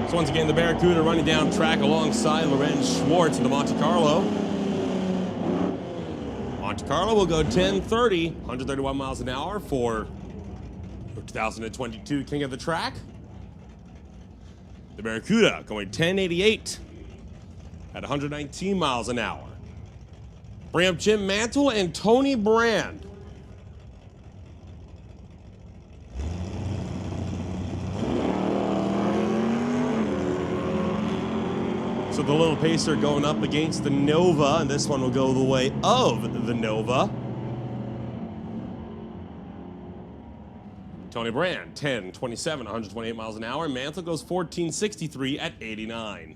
[SPEAKER 1] So once again, the Barracuda running down track alongside Lorenz Schwartz in the Monte Carlo. Monte Carlo will go 10:30, 131 miles an hour for 2022 King of the Track. The Barracuda going 10:88 at 119 miles an hour. Bring up Jim Mantle and Tony Brand. So the little pacer going up against the Nova, and this one will go the way of the Nova. Tony Brand, 10:27, 128 miles an hour. Mantle goes 14:63 at 89.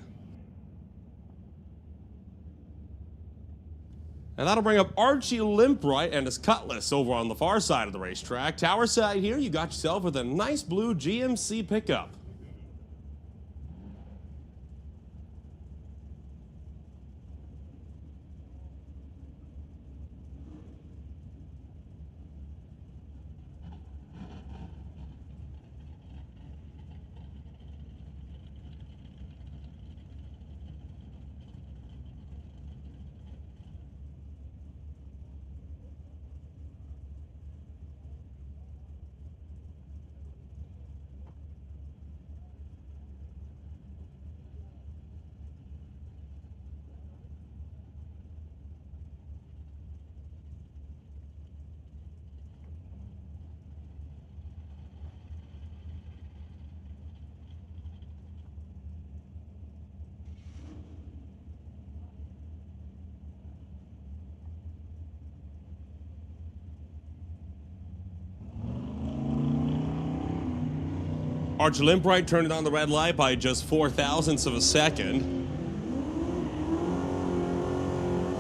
[SPEAKER 1] And that'll bring up Archie Limpright and his Cutlass over on the far side of the racetrack. Tower side here, you got yourself with a nice blue GMC pickup. Archie Limpright turned it on the red light by just 0.04 of a second.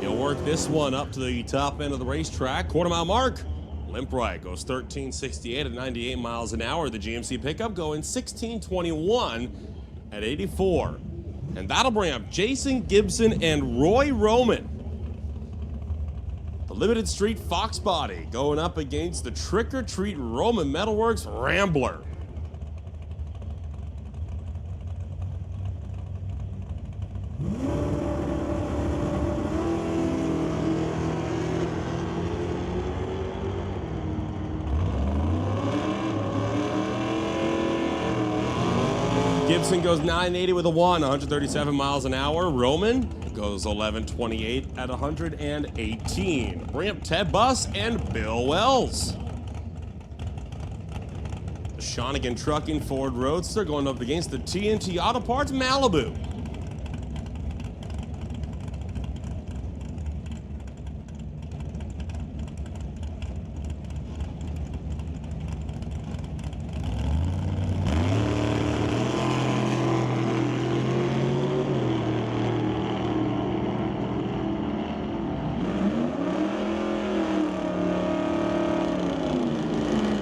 [SPEAKER 1] He'll work this one up to the top end of the racetrack. Quarter-mile mark. Limpright goes 13:68 at 98 miles an hour. The GMC pickup going 16:21 at 84. And that'll bring up Jason Gibson and Roy Roman. The Limited Street Fox Body going up against the Trick or Treat Roman Metalworks Rambler. Gibson goes 980 with a 137 miles an hour. Roman goes 1128 at 118. Bring up Ted Buss and Bill Wells. The Shawnigan Trucking Ford Roadster going up against the TNT Auto Parts Malibu.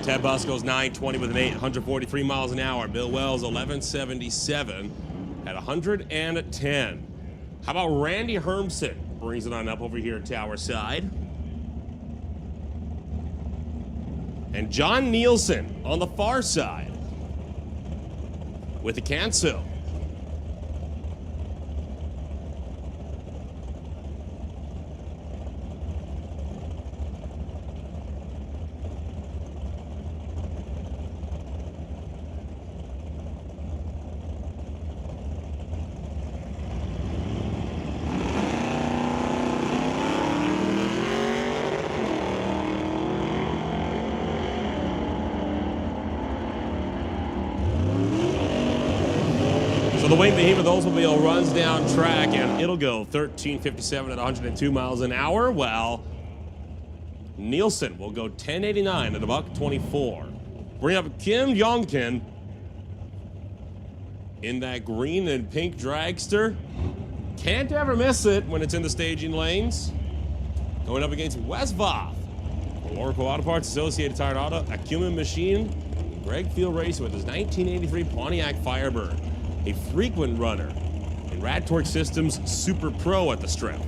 [SPEAKER 1] Ted Buss goes 920 with an 143 miles an hour. Bill Wells 1177 at 110. How about Randy Hermsen brings it on up over here at Tower Side. And John Nielsen on the far side with the Canso. The Wayne Behemoth Oldsmobile runs down track, and it'll go 13:57 at 102 miles an hour, while Nielsen will go 10:89 at $124. Bring up Kim Yongkin in that green and pink dragster. Can't ever miss it when it's in the staging lanes. Going up against Wes Voth, Oracle Auto Parts, Associated Tire Auto, Acumen Machine, Greg Field Racing with his 1983 Pontiac Firebird. A frequent runner in Rad Torque Systems Super Pro at the strip.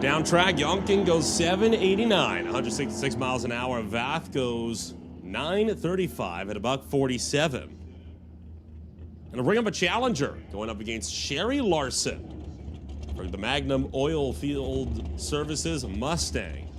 [SPEAKER 1] Down track, Yonkin goes 789, 166 miles an hour. Vath goes 935 at $147. And we'll bring up a challenger going up against Sherry Larson for the Magnum Oil Field Services Mustang.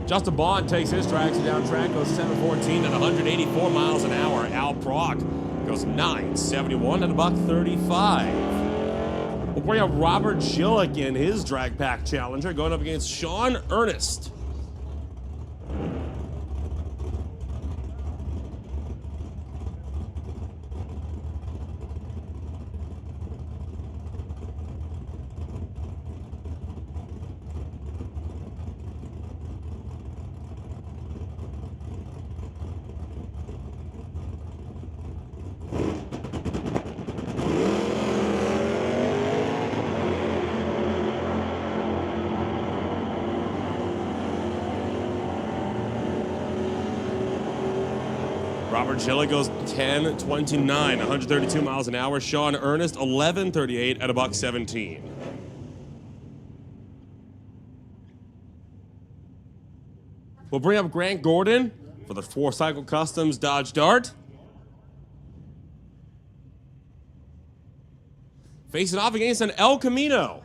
[SPEAKER 1] Justin Bond takes his traction down track, goes 714 at 184 miles an hour. Al Proc goes 971 at $135. We'll bring up Robert Schillick in his drag pack challenger, going up against Sean Ernest. Robert Schillick goes 10:29, 132 miles an hour. Sean Ernest 11:38 at $117. We'll bring up Grant Gordon for the 4-Cycle Customs Dodge Dart. Facing off against an El Camino.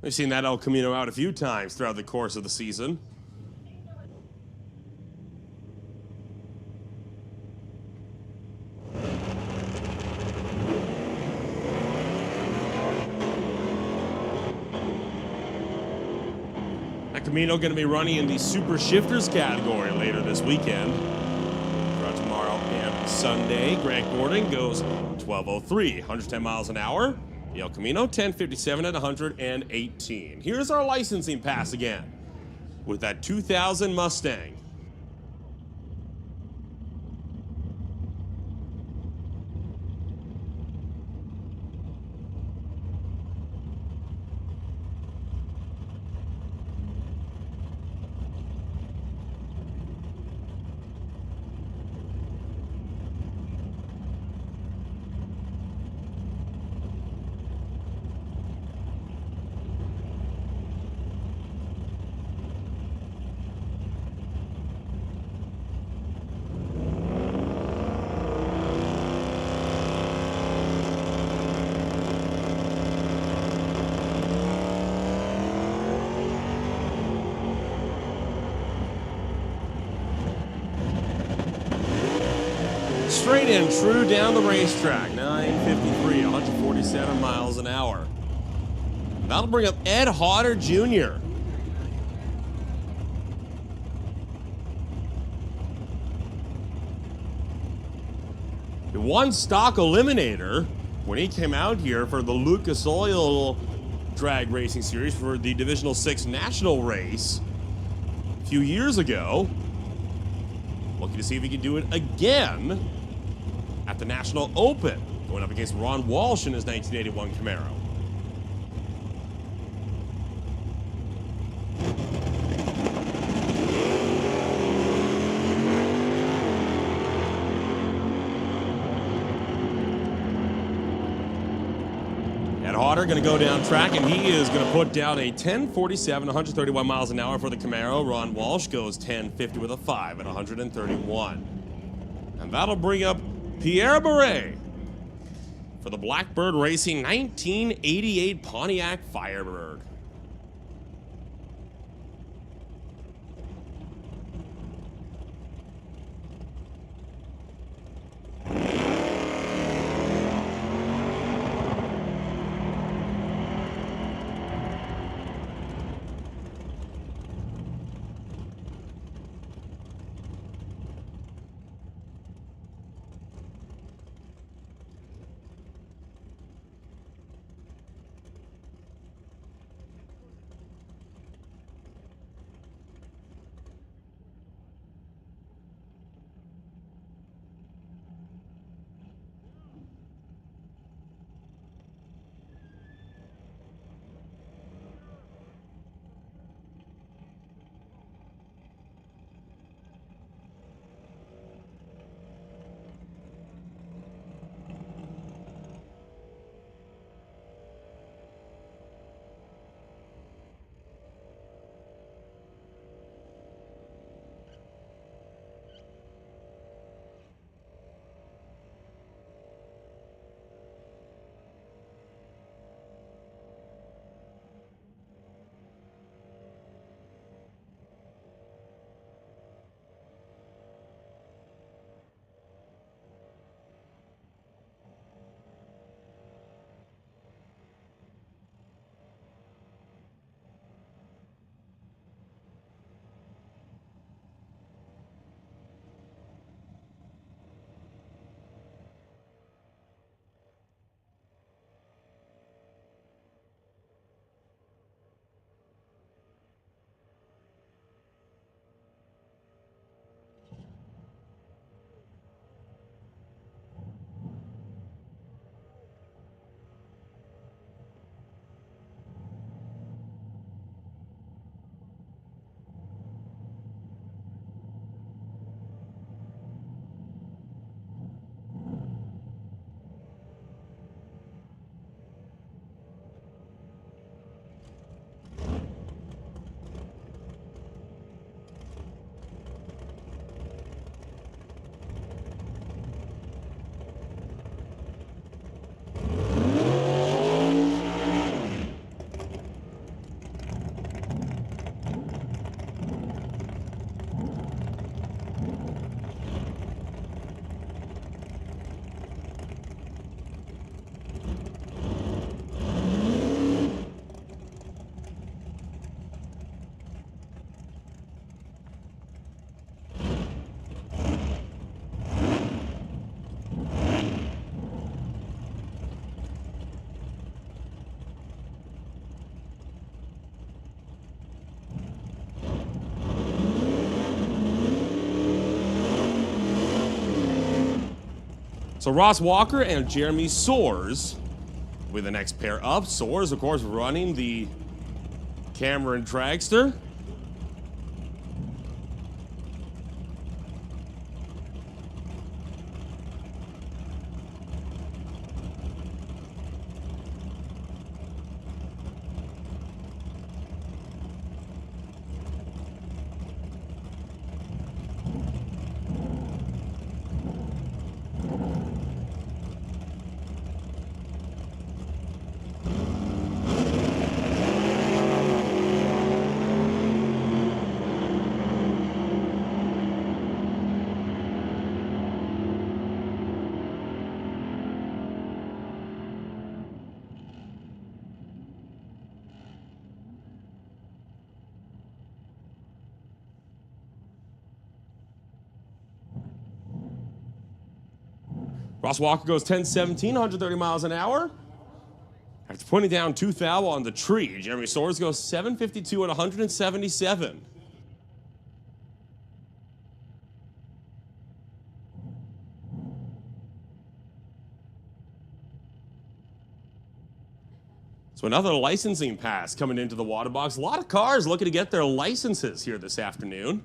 [SPEAKER 1] We've seen that El Camino out a few times throughout the course of the season. Camino going to be running in the Super Shifters category later this weekend. Throughout tomorrow and Sunday, Grant Gordon goes 12:03, 110 miles an hour. The El Camino 10:57 at 118. Here's our licensing pass again with that 2000 Mustang. straight and true down the racetrack. 9:53, 147 miles an hour. That'll bring up Ed Hodder Jr. He won stock eliminator when he came out here for the Lucas Oil Drag Racing Series for the Divisional 6 National Race a few years ago. Looking to see if he can do it again at the National Open, going up against Ron Walsh in his 1981 Camaro. Ed Hodder going to go down track, and he is going to put down a 10:47, 131 miles an hour for the Camaro. Ron Walsh goes 10:50 with a 5 at 131. And that'll bring up Pierre Beret for the Blackbird Racing 1988 Pontiac Firebird. So Ross Walker and Jeremy Soares with the next pair up. Soares, of course, running the Cameron Dragster. Ross Walker goes 10-17, 130 miles an hour. After putting down 2 thou on the tree, Jeremy Soares goes 752 at 177. So another licensing pass coming into the water box. A lot of cars looking to get their licenses here this afternoon.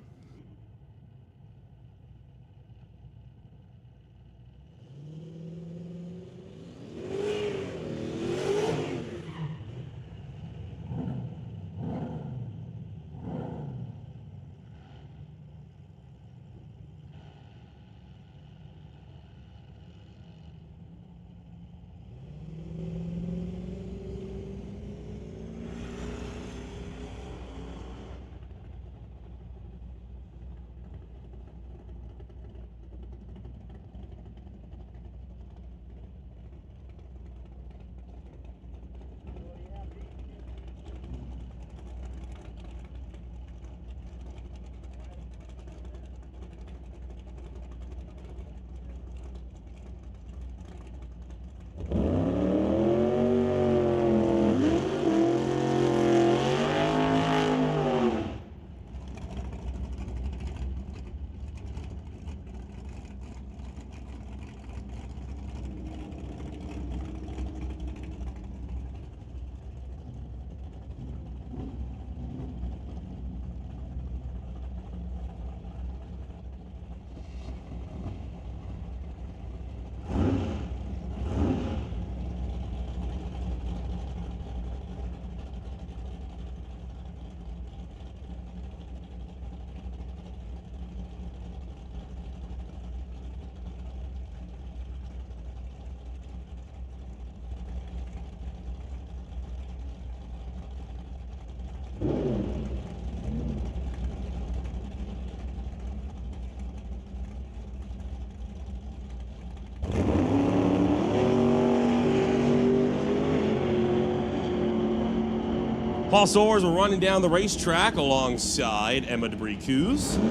[SPEAKER 1] Paul Soares will running down the racetrack alongside Emma Debris-Coos. And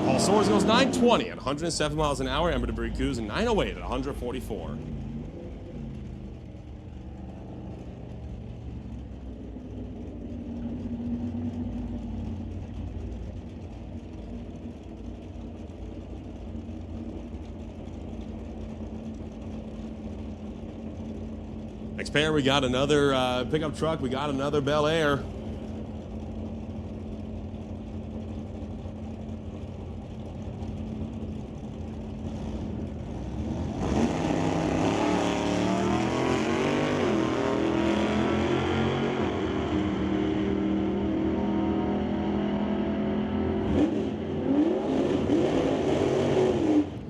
[SPEAKER 1] Paul Soares goes 920 at 107 miles an hour. Emma Debris-Coos and 908 at 144. Next pair, we got another pickup truck. We got another Bel Air.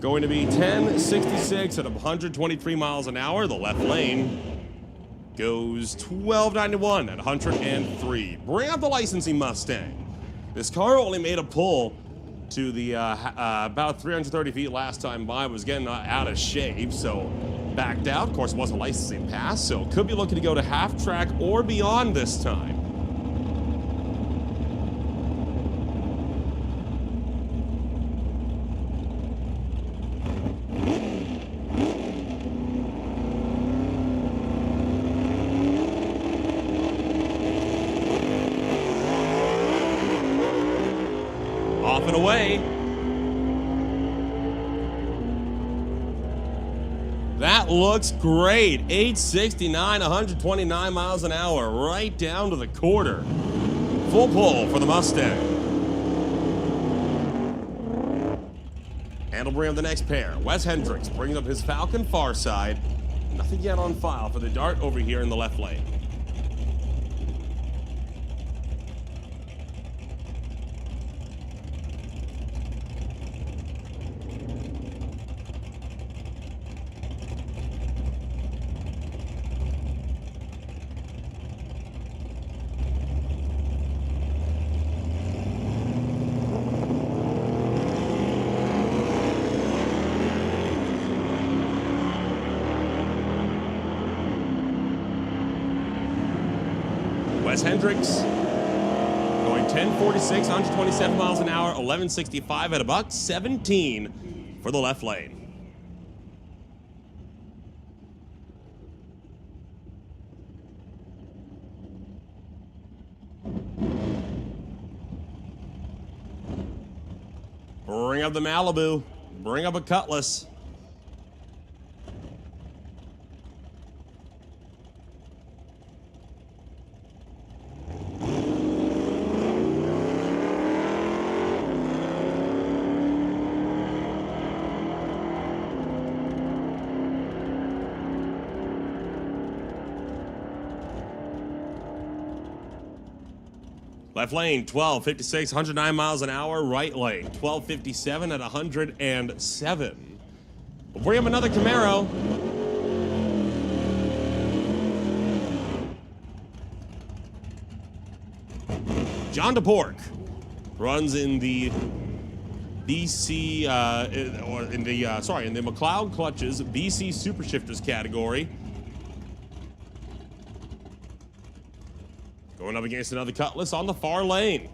[SPEAKER 1] Going to be 1066 at 123 miles an hour. The left lane goes 1291 at 103. Bring out the licensing Mustang. This car only made a pull to the about 330 feet last time by. Was getting out of shape, so backed out. Of course, it wasn't a licensing pass, so could be looking to go to half track or beyond this time. Off and away. That looks great. 869, 129 miles an hour, right down to the quarter. Full pull for the Mustang. And we'll bring up the next pair. Wes Hendricks brings up his Falcon far side. Nothing yet on file for the Dart over here in the left lane. Wes Hendricks going 1046, 127 miles an hour, 1165 at $1.17 for the left lane. Bring up the Malibu. Bring up a Cutlass. Left lane, 1256, 109 miles an hour. Right lane, 1257 at 107. We'll bring up another Camaro. John DePork runs in the BC, in the McLeod Clutches BC Super Shifters category. Going up against another Cutlass on the far lane.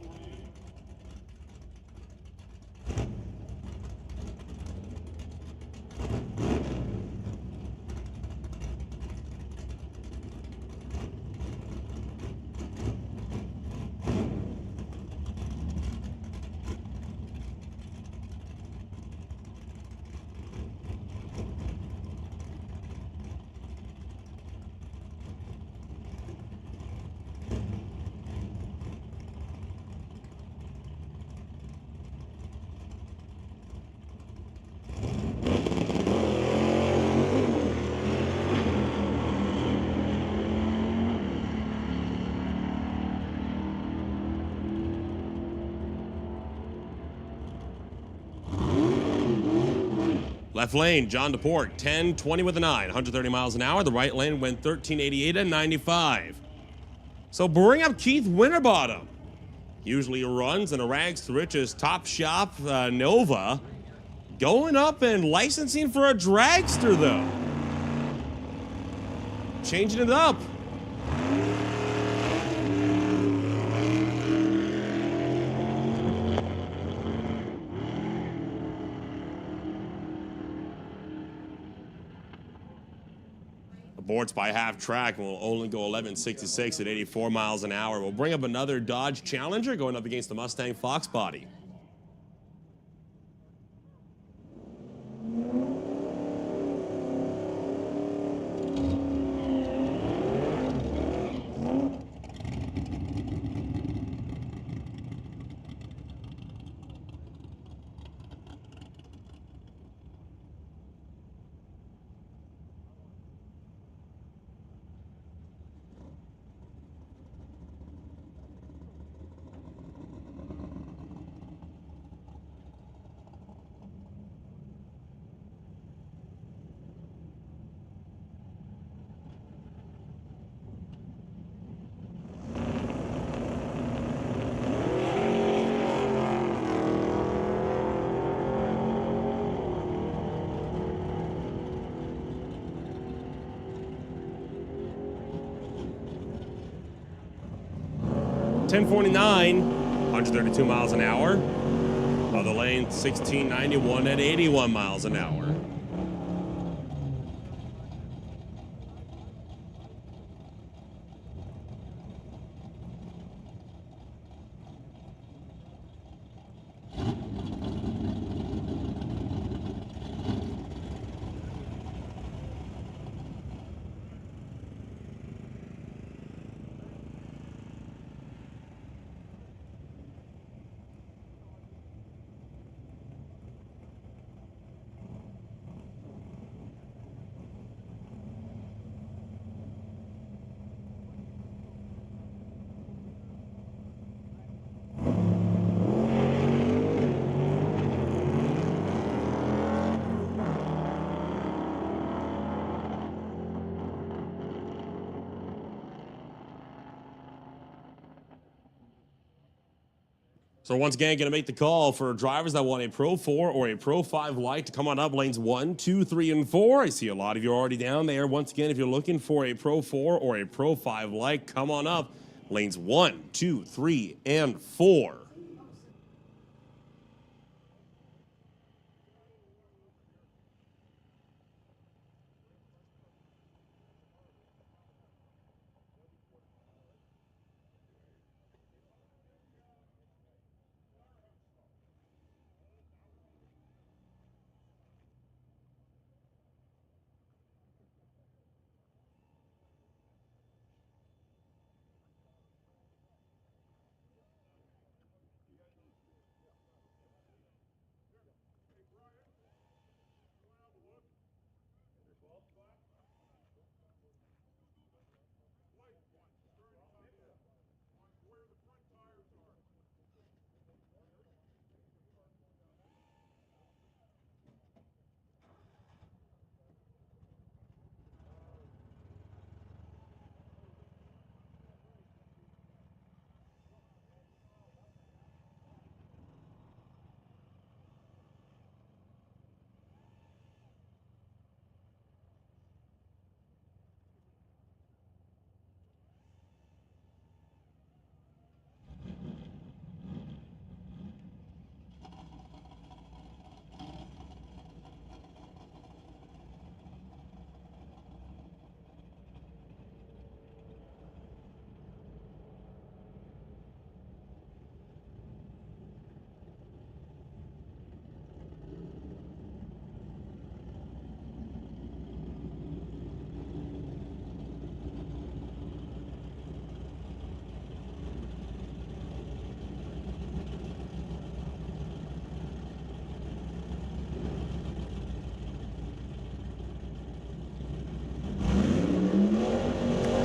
[SPEAKER 1] Left lane, John DePork, 1020 with a 9, 130 miles an hour. The right lane went 1388 and 95. So bring up Keith Winterbottom. Usually runs in a rags to riches top shop Nova. Going up and licensing for a dragster though. Changing it up. Boards by half track will only go 1166 at 84 miles an hour. We'll bring up another Dodge Challenger going up against the Mustang Fox Body. .1049, 132 miles an hour. Other lane, 1691 at 81 miles an hour. So once again, going to make the call for drivers that want a Pro 4 or a Pro 5 light to come on up lanes 1, 2, 3, and 4. I see a lot of you already down there. Once again, if you're looking for a Pro 4 or a Pro 5 light, come on up lanes 1, 2, 3, and 4.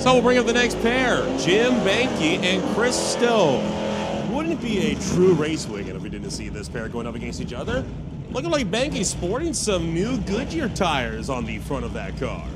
[SPEAKER 1] So we'll bring up the next pair, Jim Banky and Chris Stone. Wouldn't it be a true race weekend if we didn't see this pair going up against each other? Looking like Banky sporting some new Goodyear tires on the front of that car.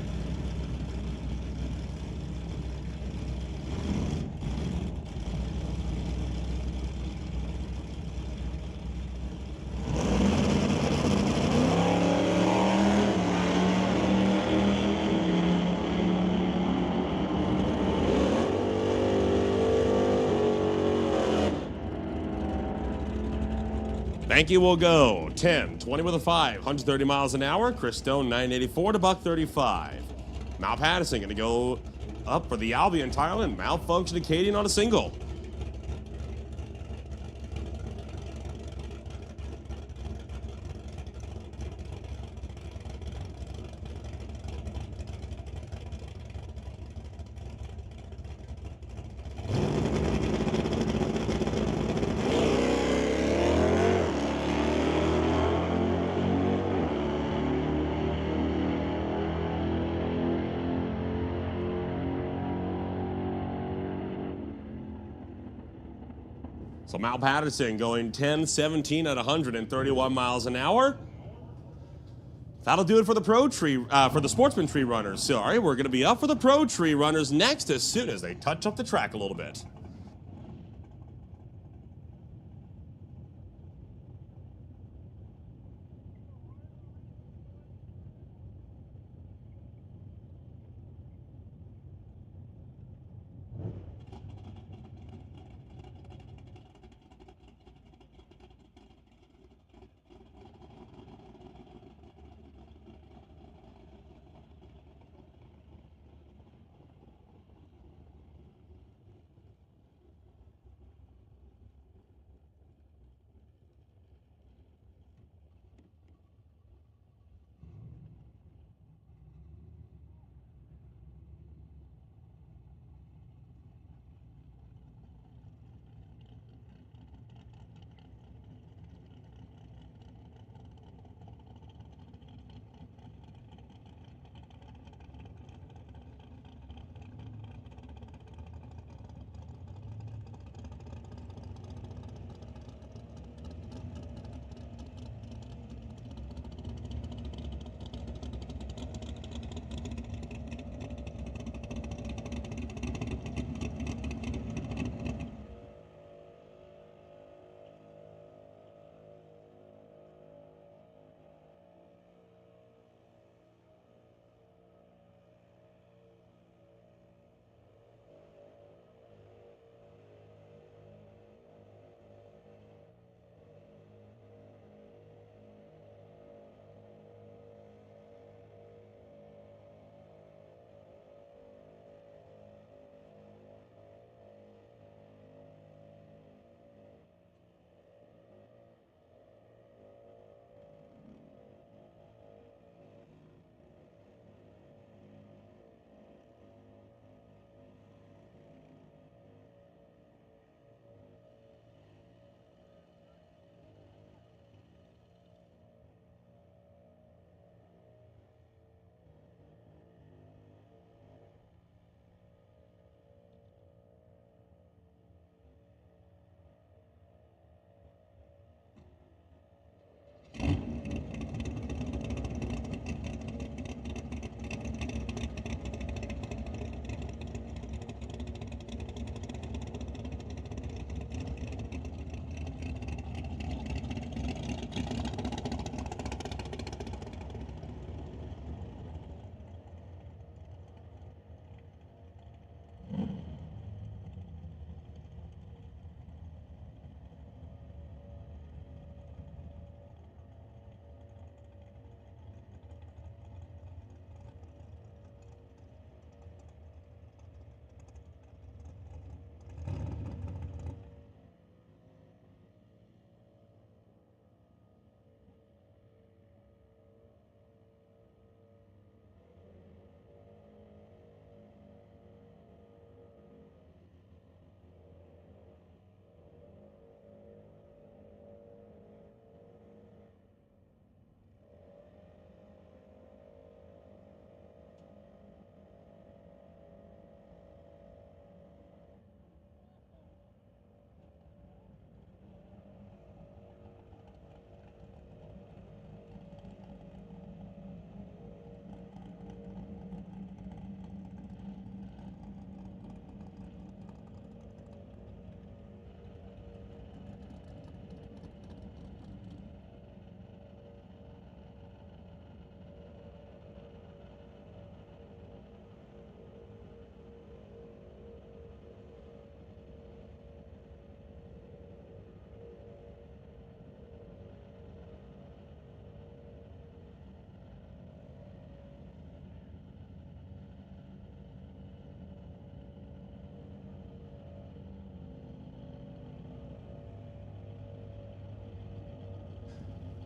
[SPEAKER 1] Banky will go 10, 20 with a 5, 130 miles an hour. Chris Stone 984 to $135. Mal Patterson going to go up for the Albion title and malfunction Acadian on a single. So Mal Patterson going 10-17 at 131 miles an hour. That'll do it for the for the Sportsman Tree runners. Sorry, we're going to be up for the Pro Tree runners next as soon as they touch up the track a little bit.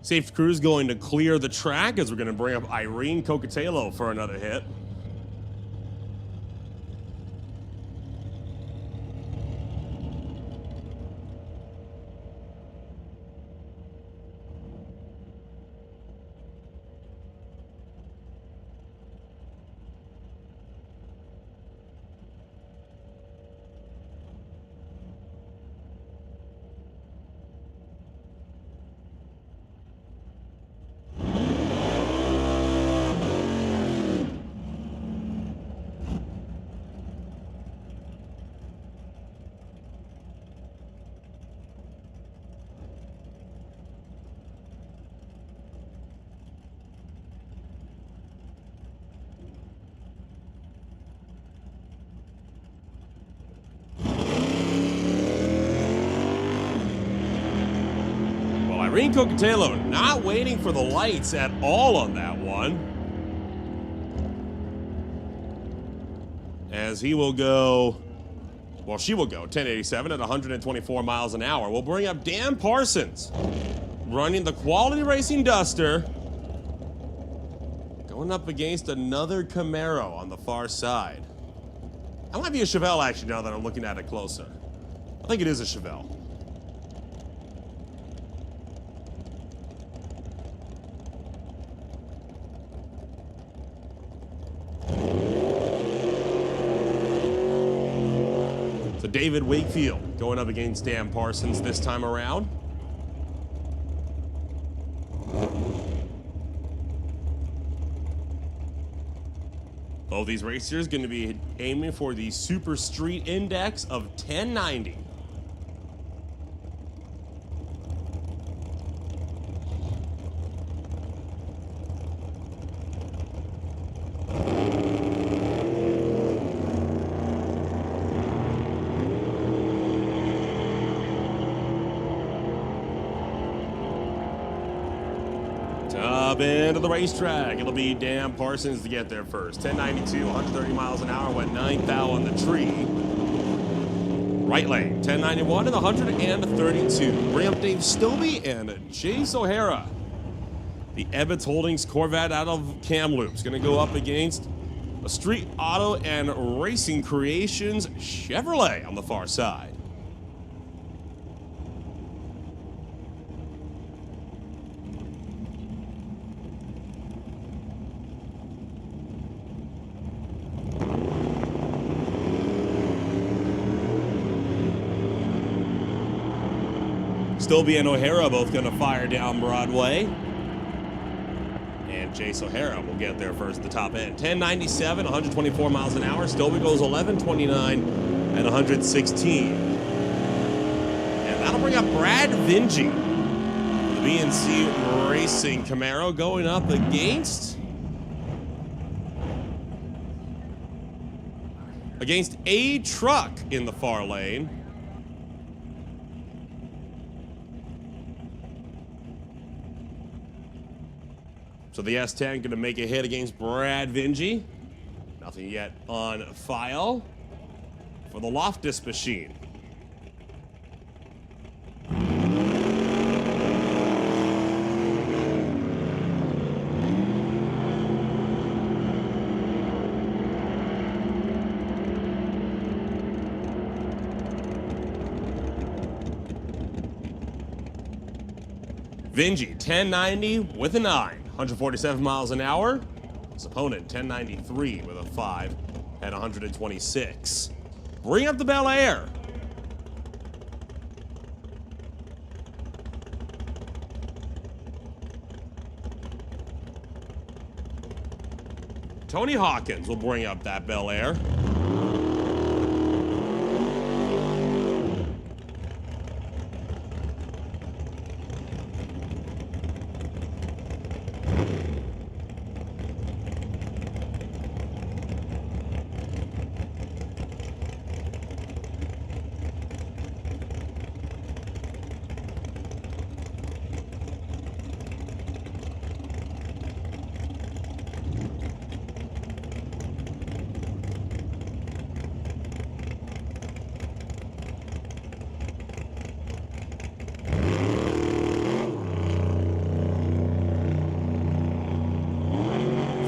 [SPEAKER 1] Safety crew is going to clear the track as we're going to bring up Irene Cocatello for another hit. Irene Cocatello not waiting for the lights at all on that one. As he will go, well, she will go 1087 at 124 miles an hour. We'll bring up Dan Parsons, running the Quality Racing Duster, going up against another Camaro on the far side. That might be a Chevelle, actually, now that I'm looking at it closer. I think it is a Chevelle. So David Wakefield going up against Dan Parsons this time around. Both these racers going to be aiming for the Super Street Index of 1090. Up into the racetrack. It'll be Dan Parsons to get there first. 1092, 130 miles an hour, went 9th out on the tree. Right lane, 1091 and 132. Bring up Dave Stobie and Jace O'Hara. The Ebbets Holdings Corvette out of Kamloops going to go up against a Street Auto and Racing Creations Chevrolet on the far side. Stobie and O'Hara both going to fire down Broadway. And Jace O'Hara will get there first at the top end. 1097, 124 miles an hour. Stobie goes 1129 and 116. And that'll bring up Brad Vingy. The BNC Racing Camaro going up against a truck in the far lane. So the S10 going to make a hit against Brad Vingy. Nothing yet on file for the Loftus machine. Vingy, 1090 with a 9. 147 miles an hour. His opponent, 1093 with a 5 at 126. Bring up the Bel Air. Tony Hawkins will bring up that Bel Air.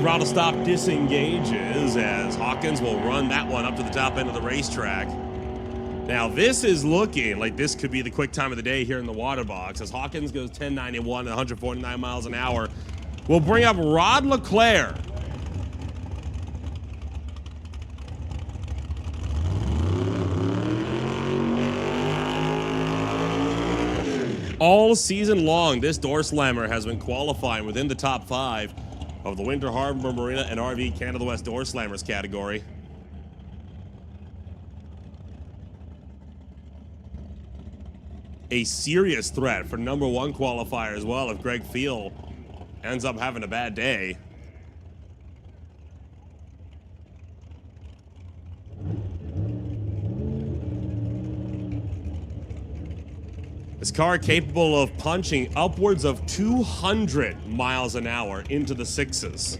[SPEAKER 1] throttle stop disengages as Hawkins will run that one up to the top end of the racetrack. Now, this is looking like this could be the quick time of the day here in the water box as Hawkins goes 10.91 at 149 miles an hour. We'll bring up Rod Leclerc. All season long, this door slammer has been qualifying within the top 5 of the Winter Harbor Marina and RV Canada West door slammers category. A serious threat for #1 qualifier as well if Greg Field ends up having a bad day. This car capable of punching upwards of 200 miles an hour into the 6s.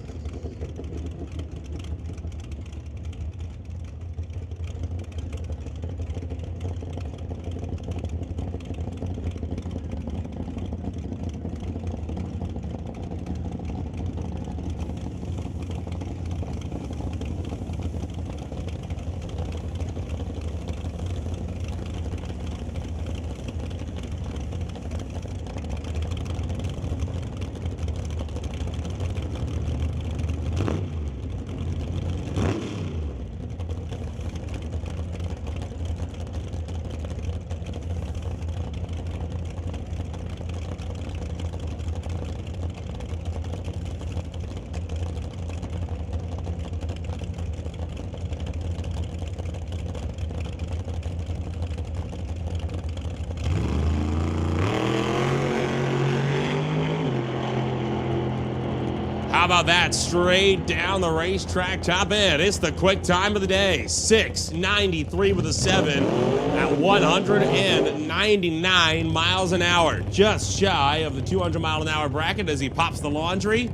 [SPEAKER 1] How about that? Straight down the racetrack top end. It's the quick time of the day. 6:93 with a 7 at 199 miles an hour. Just shy of the 200 mile an hour bracket as he pops the laundry.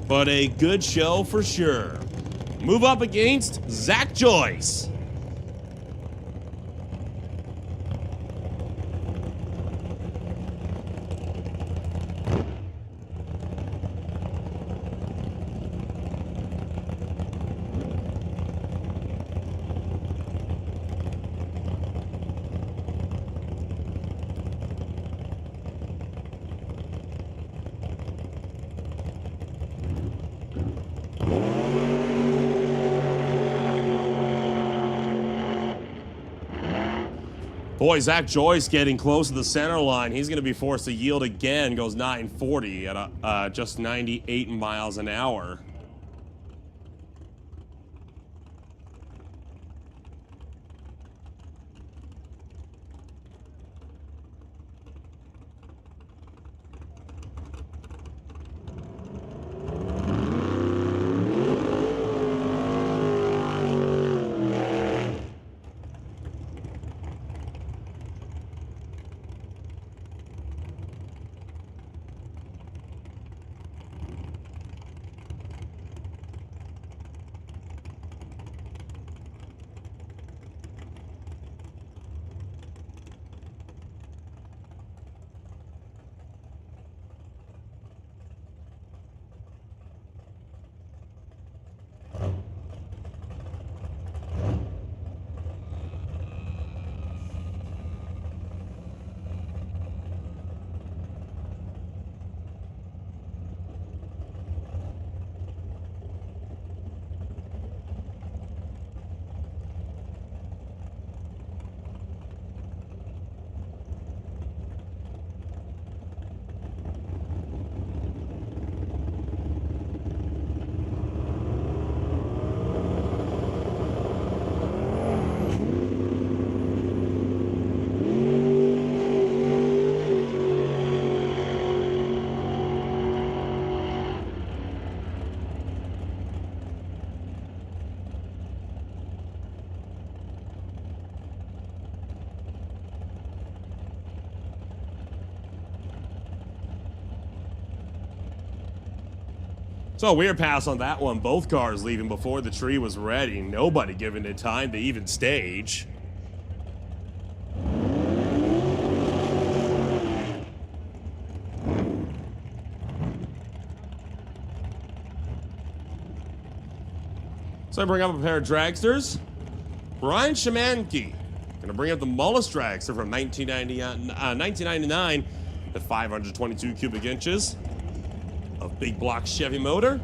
[SPEAKER 1] But a good show for sure. Move up against Zach Joyce. Boy, Zach Joyce getting close to the center line. He's going to be forced to yield again. Goes 940 at just 98 miles an hour. So a weird pass on that one. Both cars leaving before the tree was ready. Nobody giving it time to even stage. So I bring up a pair of dragsters. Brian Shamanke. Going to bring up the Mullis dragster from 1999 at 522 cubic inches of big block Chevy motor.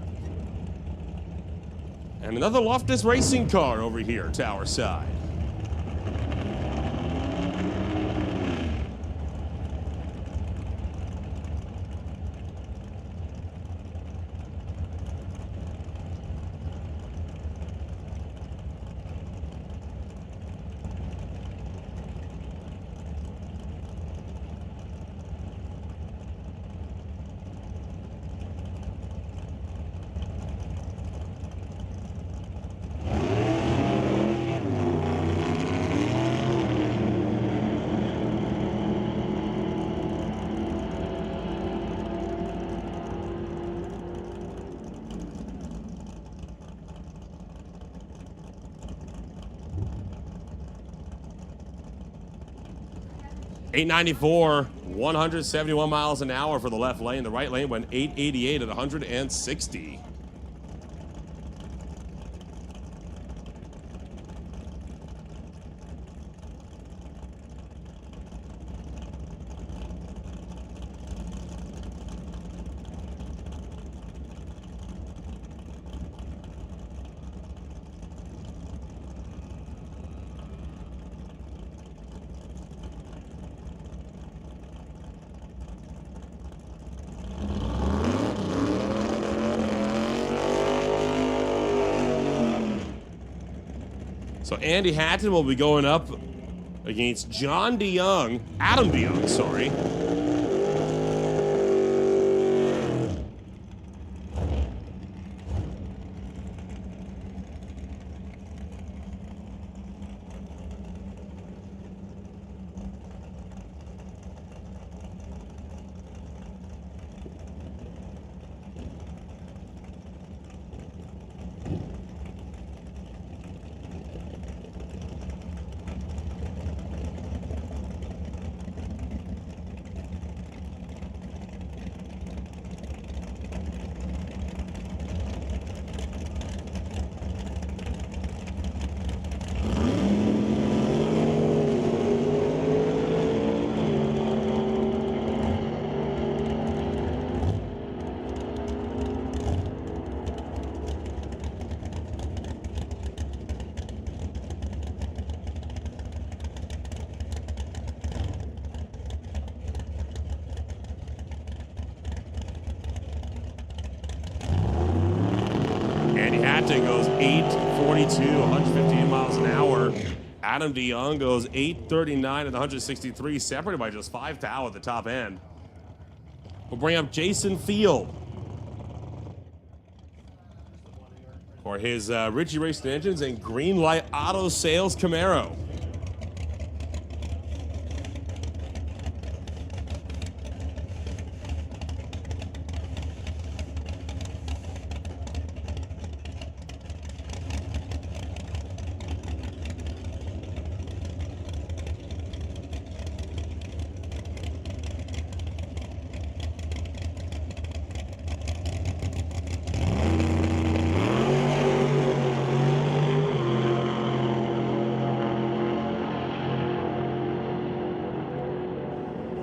[SPEAKER 1] And another Loftus racing car over here, tower side. .894, 171 miles an hour for the left lane. The right lane went 888 at 160. So Andy Hatton will be going up against Adam DeYoung, sorry. Hatton goes 842, 158 miles an hour. Adam DeYoung goes 839 at 163, separated by just 5 thou at the top end. We'll bring up Jason Field for his Ritchie Racing Engines and Greenlight Auto Sales Camaro.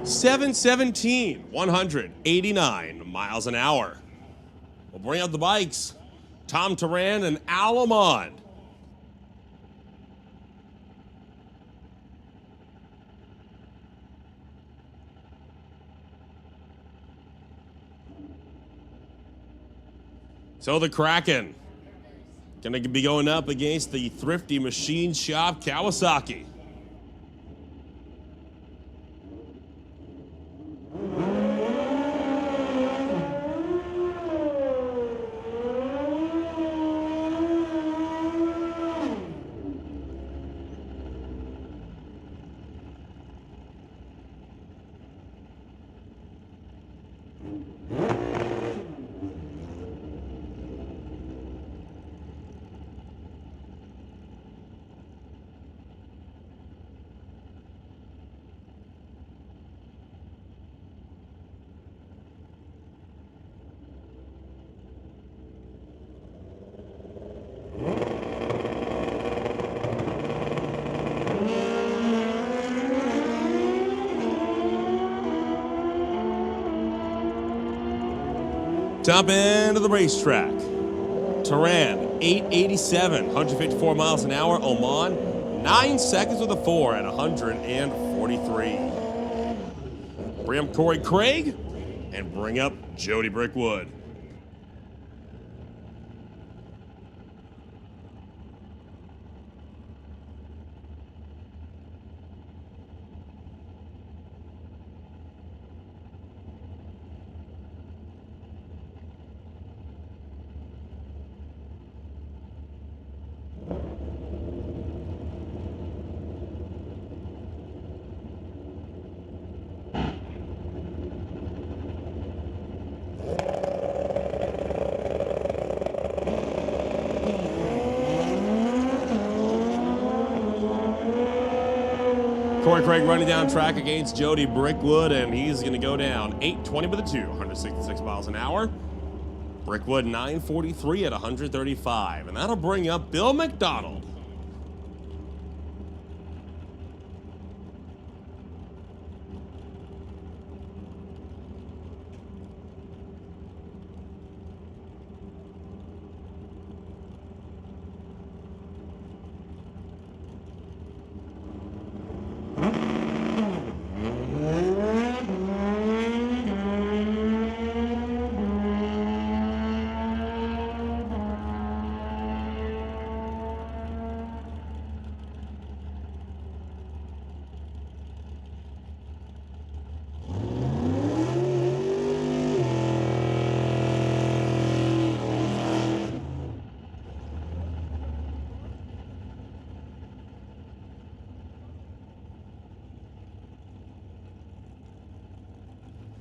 [SPEAKER 1] .717, 189 miles an hour. We'll bring out the bikes. Tom Turan and Al Lamond. So the Kraken going to be going up against the Thrifty Machine Shop Kawasaki. Top end of the racetrack. Tehran, 887, 154 miles an hour. Oman, 9 seconds with a 4 at 143. Bring up Corey Craig and bring up Jody Brickwood. Corey Craig running down track against Jody Brickwood, and he's going to go down 8:20 with a 2, 166 miles an hour. Brickwood 9:43 at 135, and that'll bring up Bill McDonald.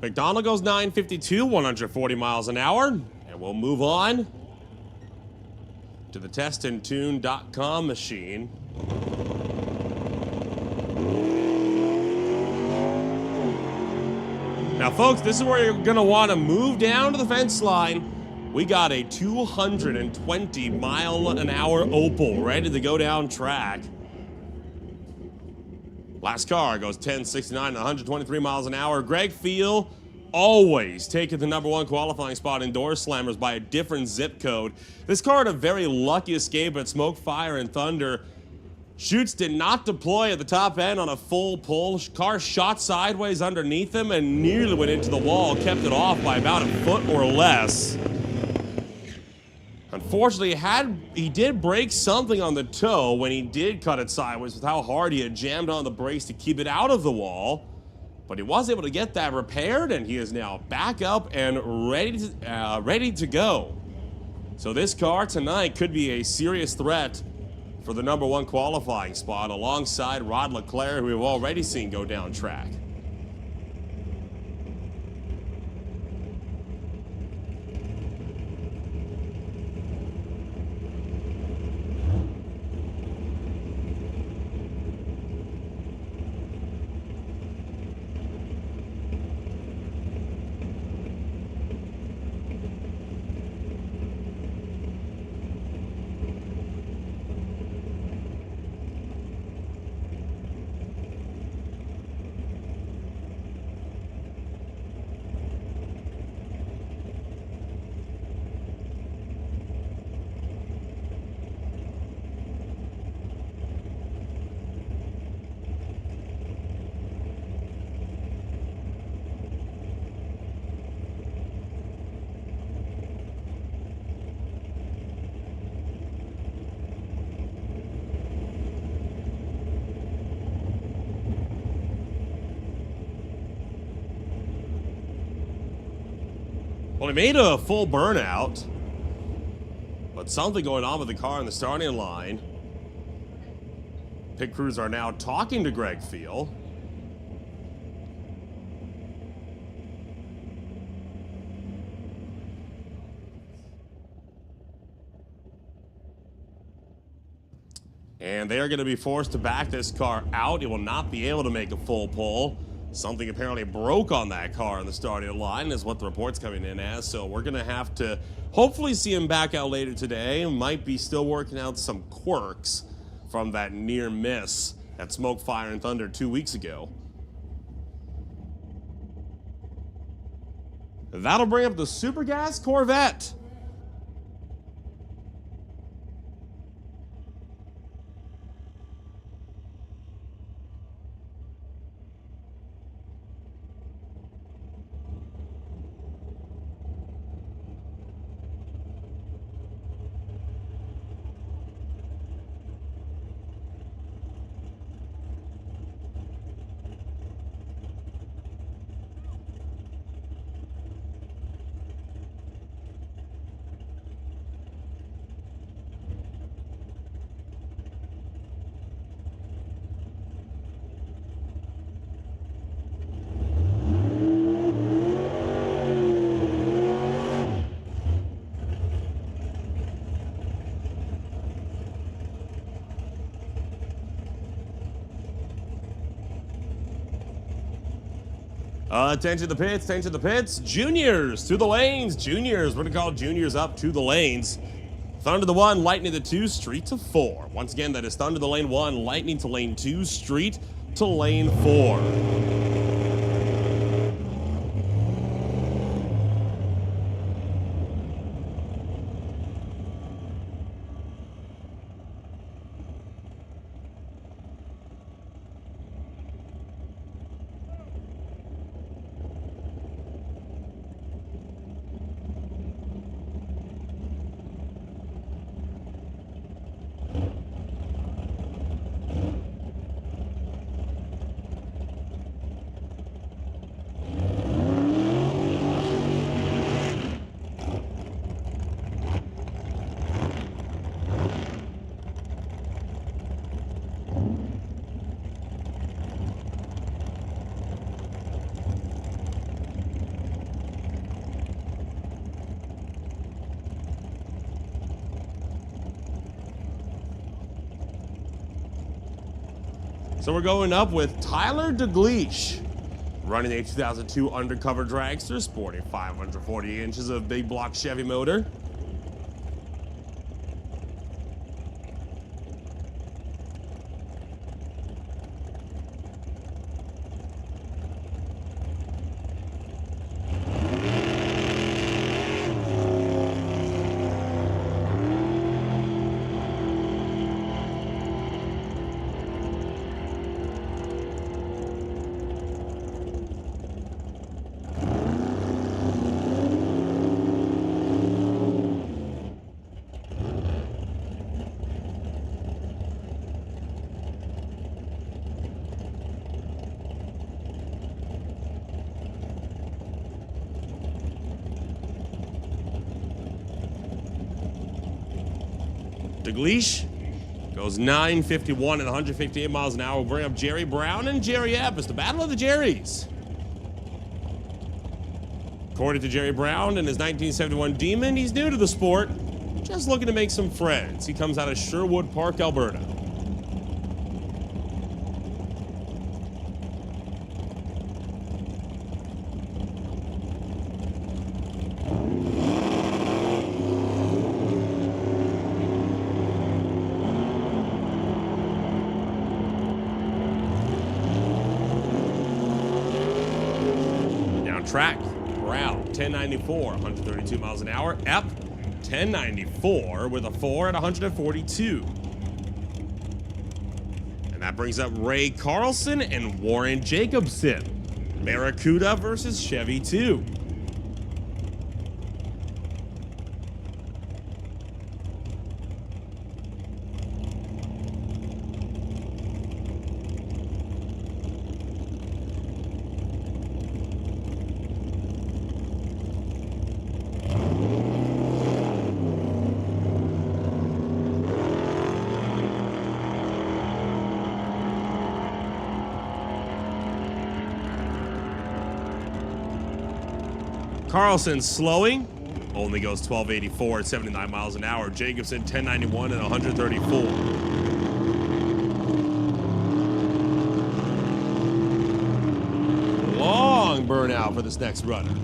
[SPEAKER 1] McDonald goes 9:52, 140 miles an hour, and we'll move on to the testandtune.com machine. Now, folks, this is where you're going to want to move down to the fence line. We got a 220 mile an hour Opel ready to go down track. Last car goes 10:69 at 123 miles an hour. Greg Field always taking the #1 qualifying spot in Door Slammers by a different zip code. This car had a very lucky escape at Smoke, Fire, and Thunder. Chutes did not deploy at the top end on a full pull. Car shot sideways underneath him and nearly went into the wall, kept it off by about a foot or less. Unfortunately, he did break something on the toe when he did cut it sideways with how hard he had jammed on the brakes to keep it out of the wall. But he was able to get that repaired, and he is now back up and ready to go. So this car tonight could be a serious threat for the #1 qualifying spot alongside Rod Leclerc, who we've already seen go down track. Well, he made a full burnout, but something going on with the car in the starting line. Pit crews are now talking to Greg Field. And they are going to be forced to back this car out. It will not be able to make a full pull. Something apparently broke on that car in the starting line is what the report's coming in as. So we're going to have to hopefully see him back out later today. Might be still working out some quirks from that near miss at Smoke, Fire, and Thunder 2 weeks ago. That'll bring up the Super Gas Corvette. Attention to the pits. Juniors to the lanes. Juniors, we're going to call juniors up to the lanes. Thunder to 1, Lightning to 2, Street to 4. Once again, that is Thunder to lane 1, Lightning to lane 2, Street to lane 4. So we're going up with Tyler DeGleesh, running a 2002 undercover dragster, sporting 540 inches of big block Chevy motor. DeGleesh goes 951 at 158 miles an hour. We'll bring up Jerry Brown and Jerry Epp. It's the battle of the Jerrys. According to Jerry Brown and his 1971 Demon, he's new to the sport, just looking to make some friends. He comes out of Sherwood Park, Alberta. Track, Brown, 1094, 132 miles an hour. Epp, 1094 with a 4 at 142. And that brings up Ray Carlson and Warren Jacobson. Barracuda versus Chevy 2. Carlson slowing, only goes 1284 at 79 miles an hour. Jacobson 1091 at 134. Long burnout for this next runner.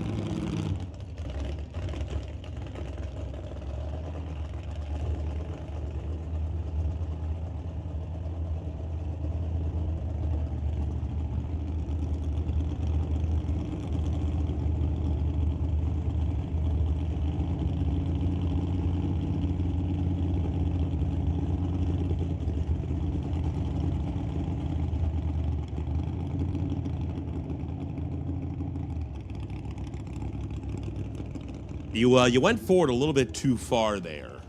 [SPEAKER 1] You went forward a little bit too far there.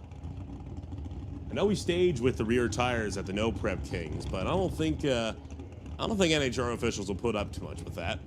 [SPEAKER 1] I know we staged with the rear tires at the No Prep Kings, but I don't think NHRA officials will put up too much with that.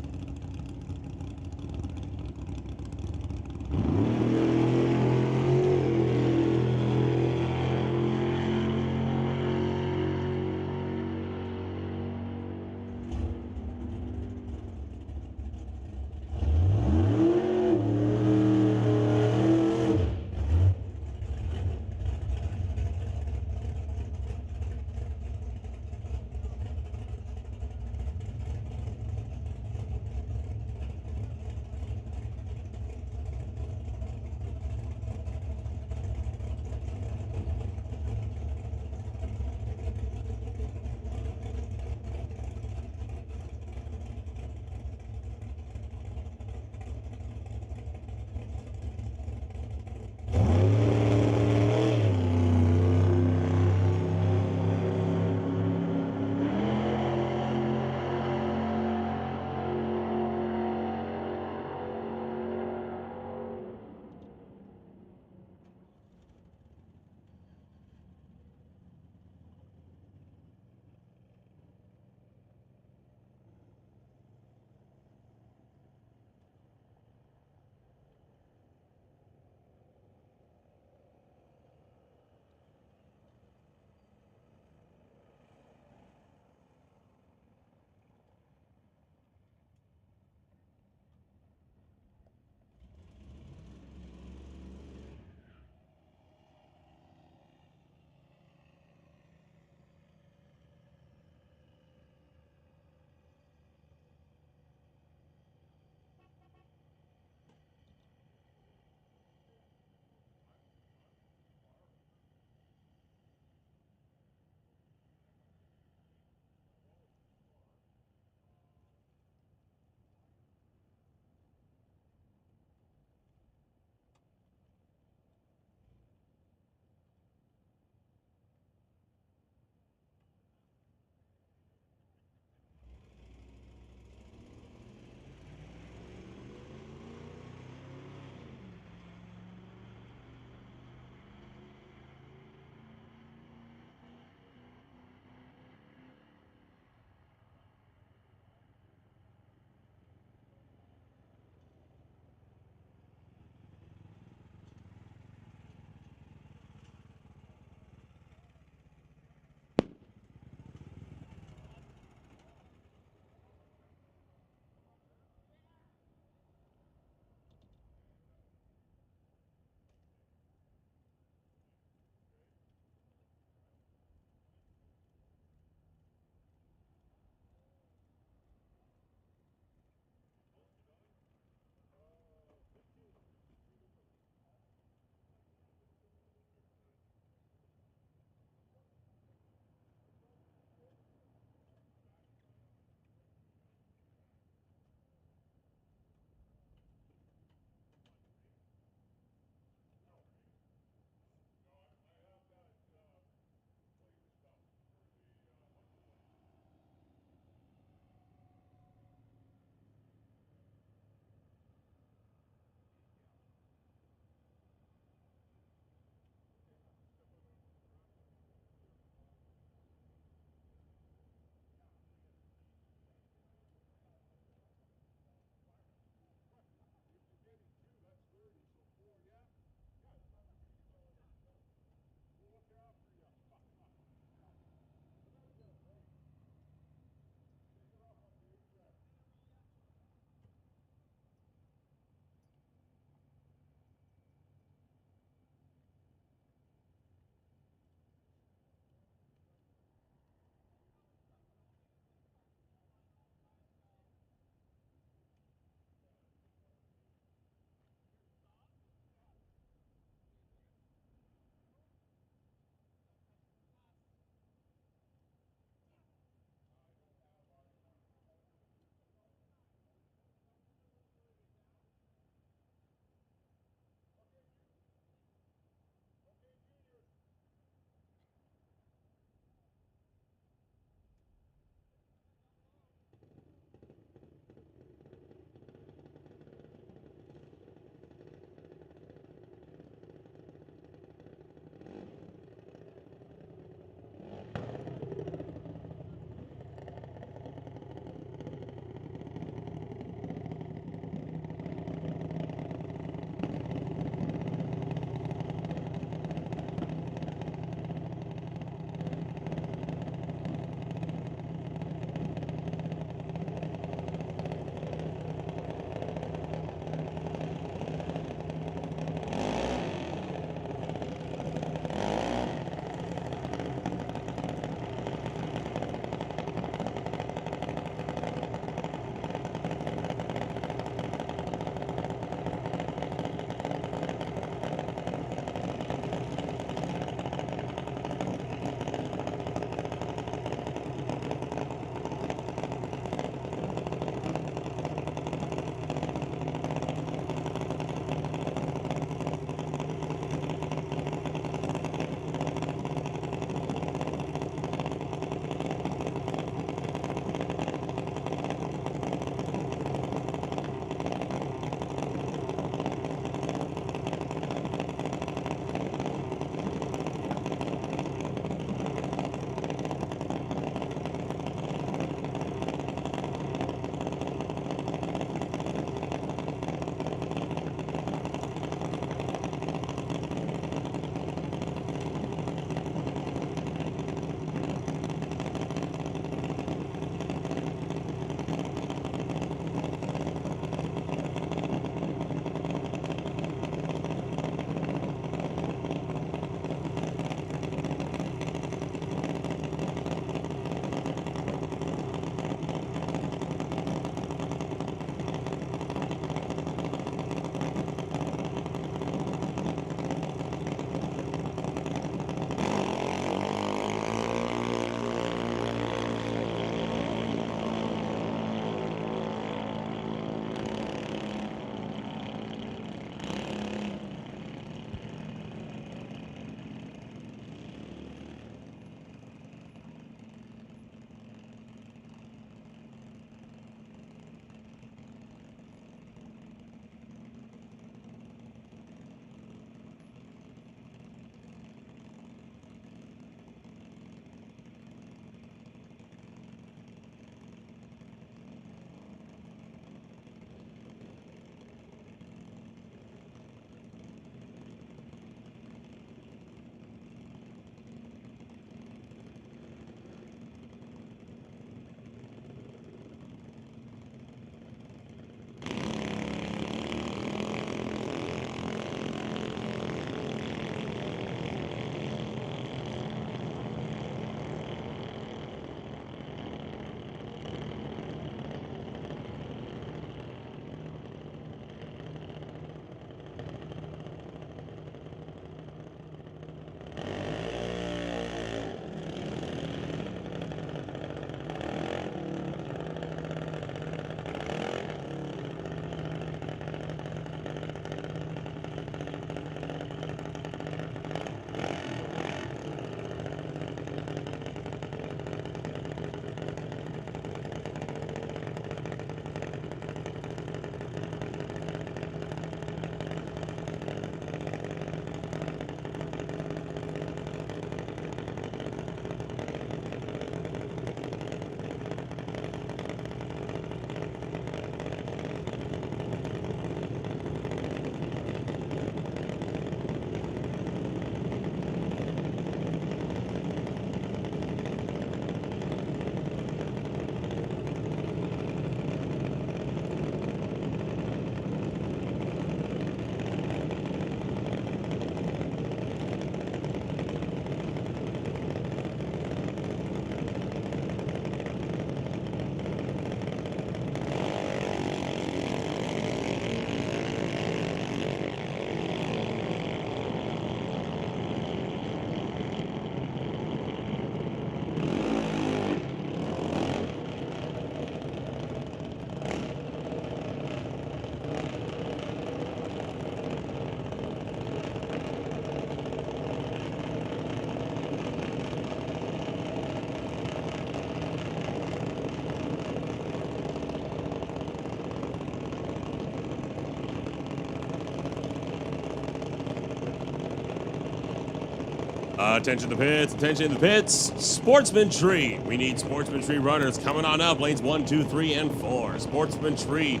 [SPEAKER 1] Attention the pits, attention the pits. Sportsman tree. We need sportsman tree runners coming on up. Lanes 1, 2, 3, and 4. Sportsman tree.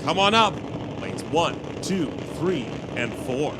[SPEAKER 1] Come on up. Lanes 1, 2, 3, and 4.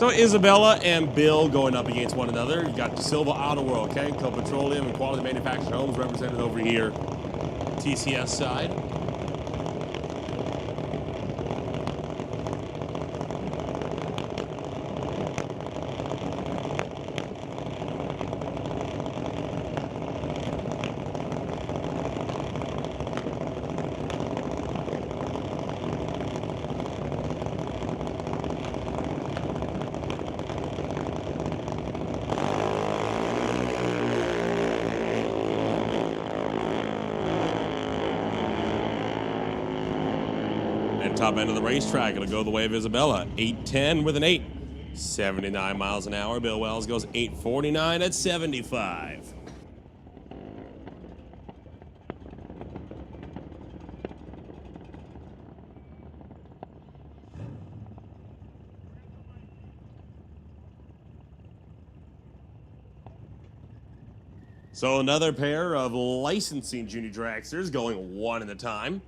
[SPEAKER 1] So Isabella and Bill going up against one another. You got DeSilva Auto World, Kenco Petroleum, and Quality Manufactured Homes represented over here. TCS side. And top end of the racetrack, it'll go the way of Isabella. 8:10 with an 8. 79 miles an hour. Bill Wells goes 8:49 at 75. So another pair of licensing junior dragsters going one at a time.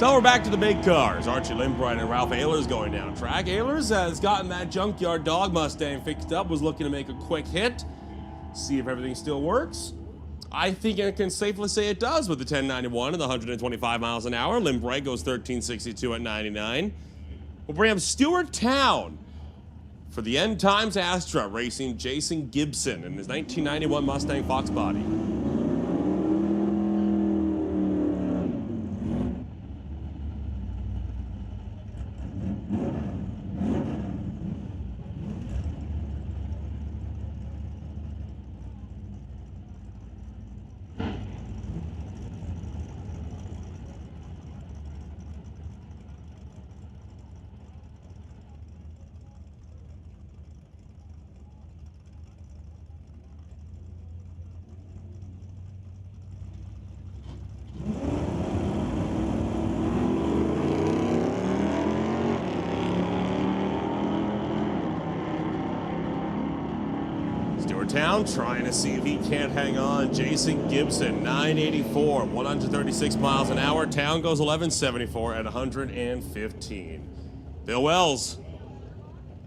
[SPEAKER 1] So we're back to the big cars. Archie Limbright and Ralph Ehlers going down track. Ehlers has gotten that junkyard dog Mustang fixed up, was looking to make a quick hit, see if everything still works. I think I can safely say it does with the 1091 and the 125 miles an hour. Limbright goes 1362 at 99. We'll bring up Stewart Town for the End Times Astra, racing Jason Gibson in his 1991 Mustang Fox body. Town trying to see if he can't hang on. Jason Gibson, 984, 136 miles an hour. Town goes 1174 at 115. Bill Wells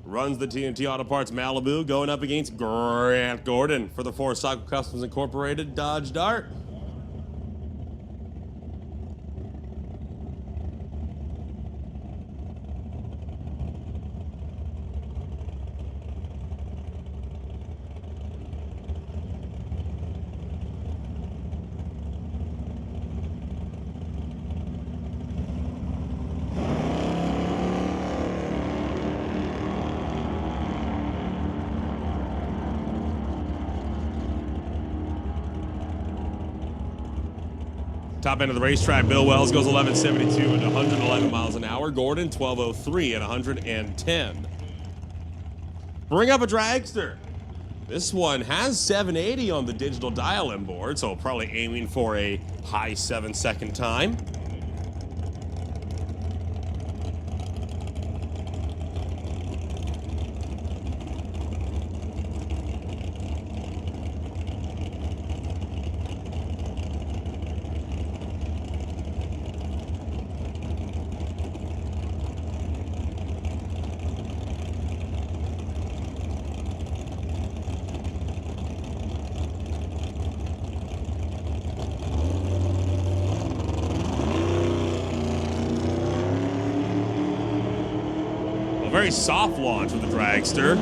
[SPEAKER 1] runs the TNT Auto Parts Malibu, going up against Grant Gordon for the Ford Cycle Customs Incorporated Dodge Dart. Top end of the racetrack, Bill Wells goes 1172 at 111 miles an hour. Gordon, 1203 at 110. Bring up a dragster. This one has 780 on the digital dial-in board, so probably aiming for a high 7-second time. Very soft launch with the dragster.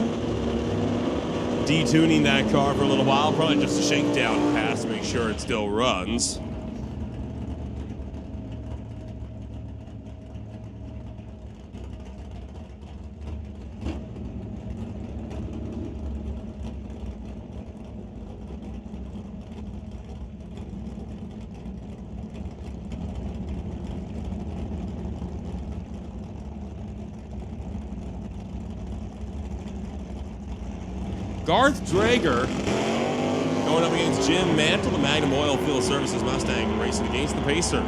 [SPEAKER 1] Detuning that car for a little while, probably just a shakedown pass to make sure it still runs. Garth Drager going up against Jim Mantle, the Magnum Oil Field Services Mustang, racing against the Pacer.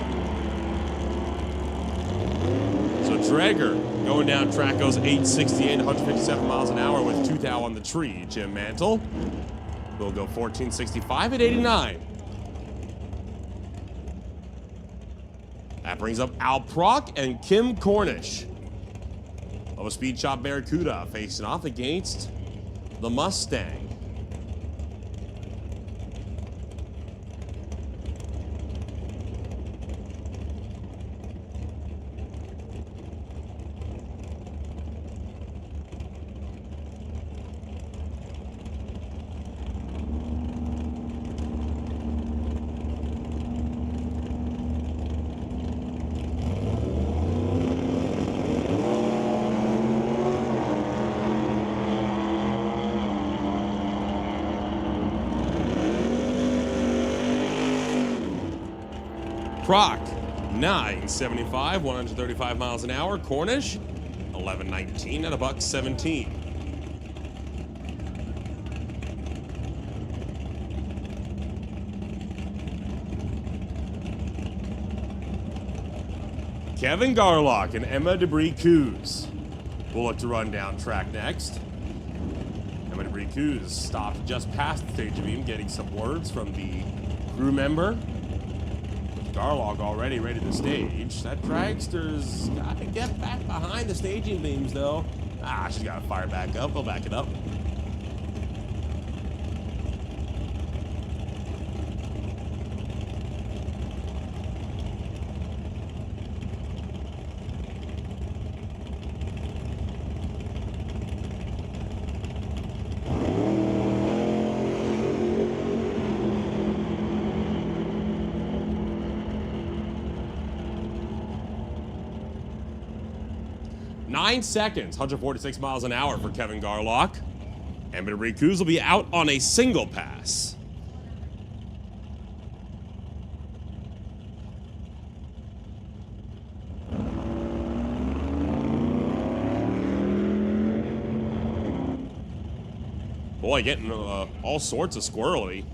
[SPEAKER 1] So Drager going down track goes 868, 157 miles an hour with 2 thou on the tree. Jim Mantle will go 1465 at 89. That brings up Al Prock and Kim Cornish of a Speed Shop Barracuda facing off against the Mustang. Proc, 975, 135 miles an hour. Cornish, 1119 at $1.17. Kevin Garlock and Emma Debris-Coos will look to run down track next. Emma Debris-Coos stopped just past the stage of him, getting some words from the crew member. Garlock already ready to stage. That dragster's got to get back behind the staging beams, though. Ah, she's got to fire back up. We'll back it up. Nine seconds, 146 miles an hour for Kevin Garlock. And Midday Cruz will be out on a single pass. Boy, getting all sorts of squirrely.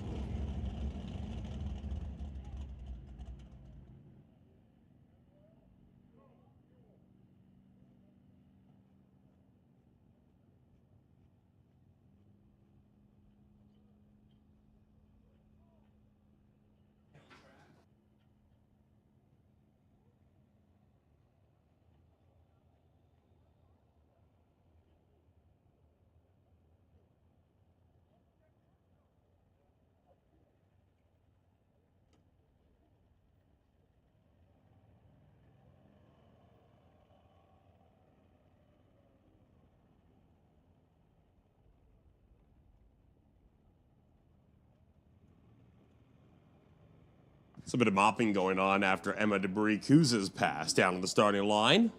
[SPEAKER 1] It's a bit of mopping going on after Emma Debris Cruz's pass down to the starting line.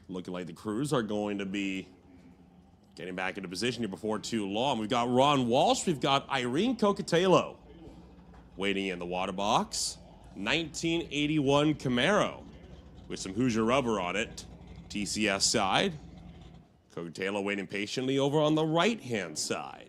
[SPEAKER 1] Looking like the crews are going to be getting back into position here before too long. We've got Ron Walsh. We've got Irene Cocatello waiting in the water box. 1981 Camaro with some Hoosier rubber on it. TCS side. Cocatello waiting patiently over on the right-hand side.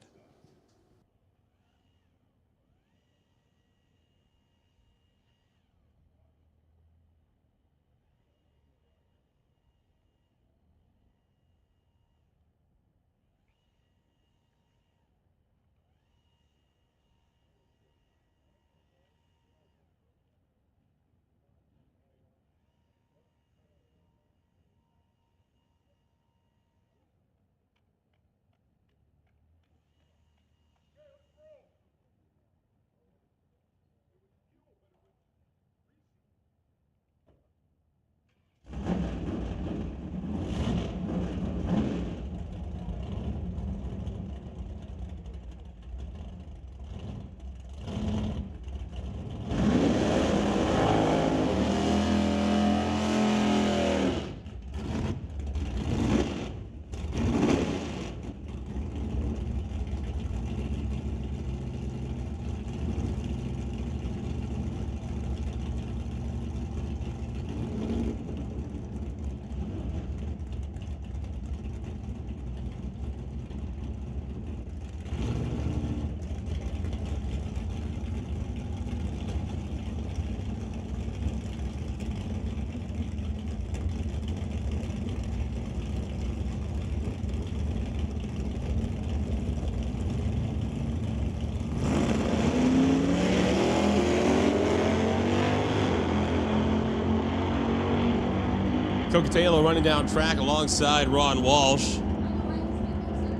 [SPEAKER 1] Cocatello running down track alongside Ron Walsh.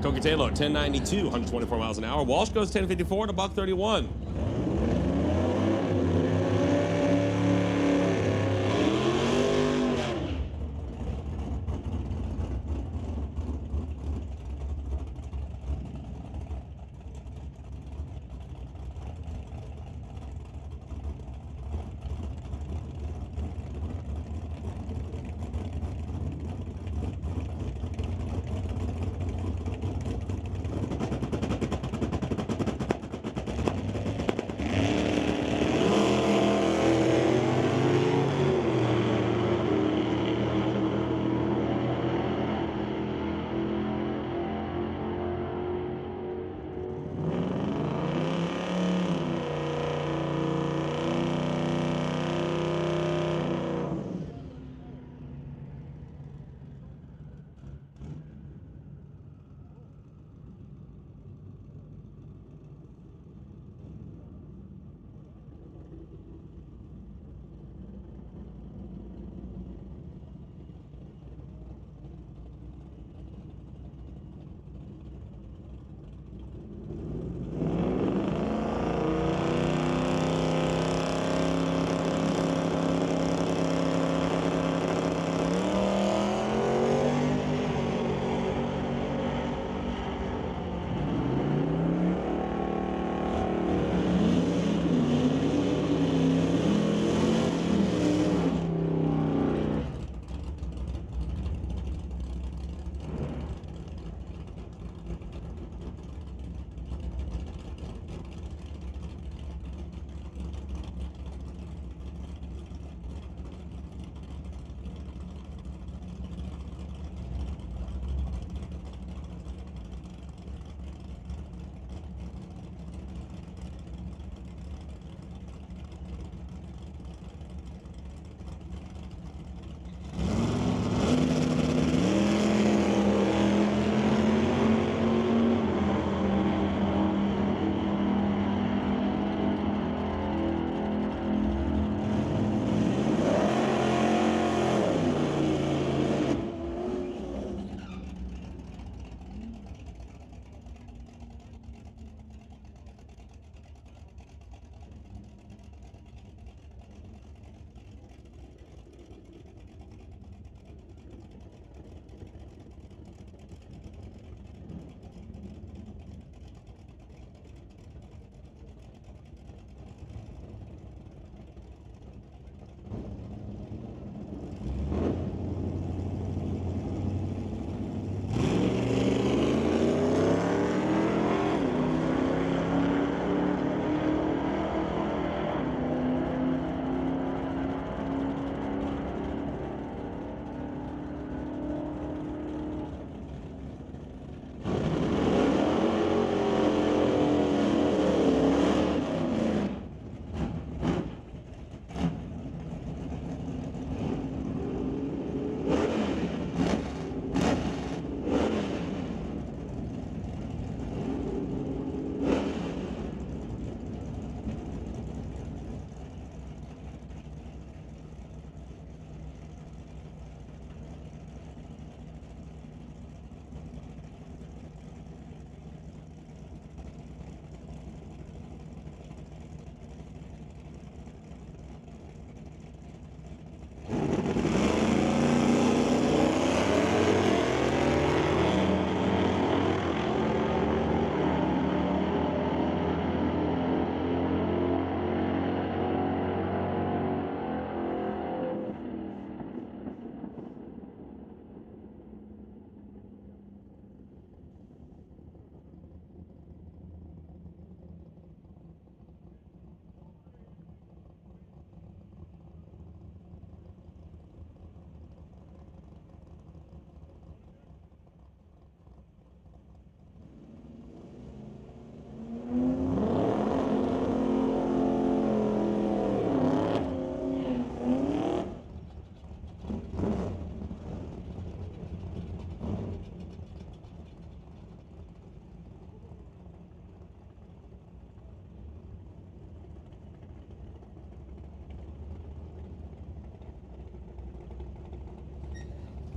[SPEAKER 1] Cocatello 1092, 124 miles an hour. Walsh goes 1054 to $131.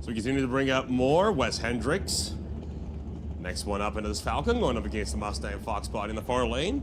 [SPEAKER 1] So we continue to bring up more. Wes Hendricks. Next one up into this Falcon, going up against the Mustang Fox body in the far lane.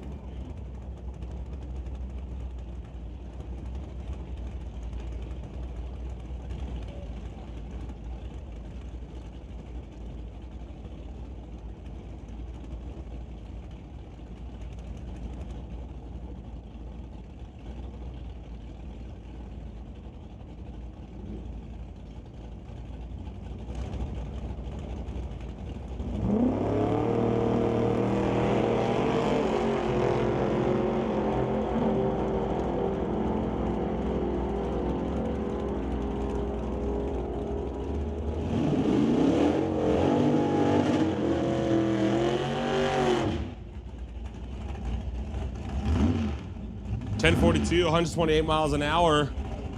[SPEAKER 1] .1042, 128 miles an hour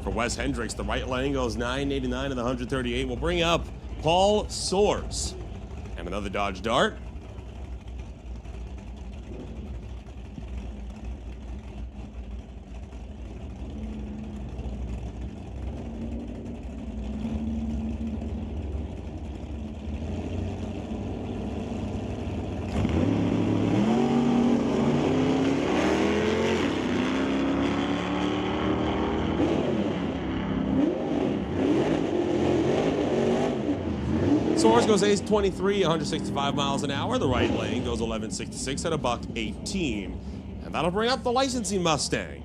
[SPEAKER 1] for Wes Hendricks. The right lane goes 989 to the 138. We'll bring up Paul Soares and another Dodge Dart. Soares goes ace 23, 165 miles an hour. The right lane goes 1166 at a $1.18. And that'll bring up the licensing Mustang.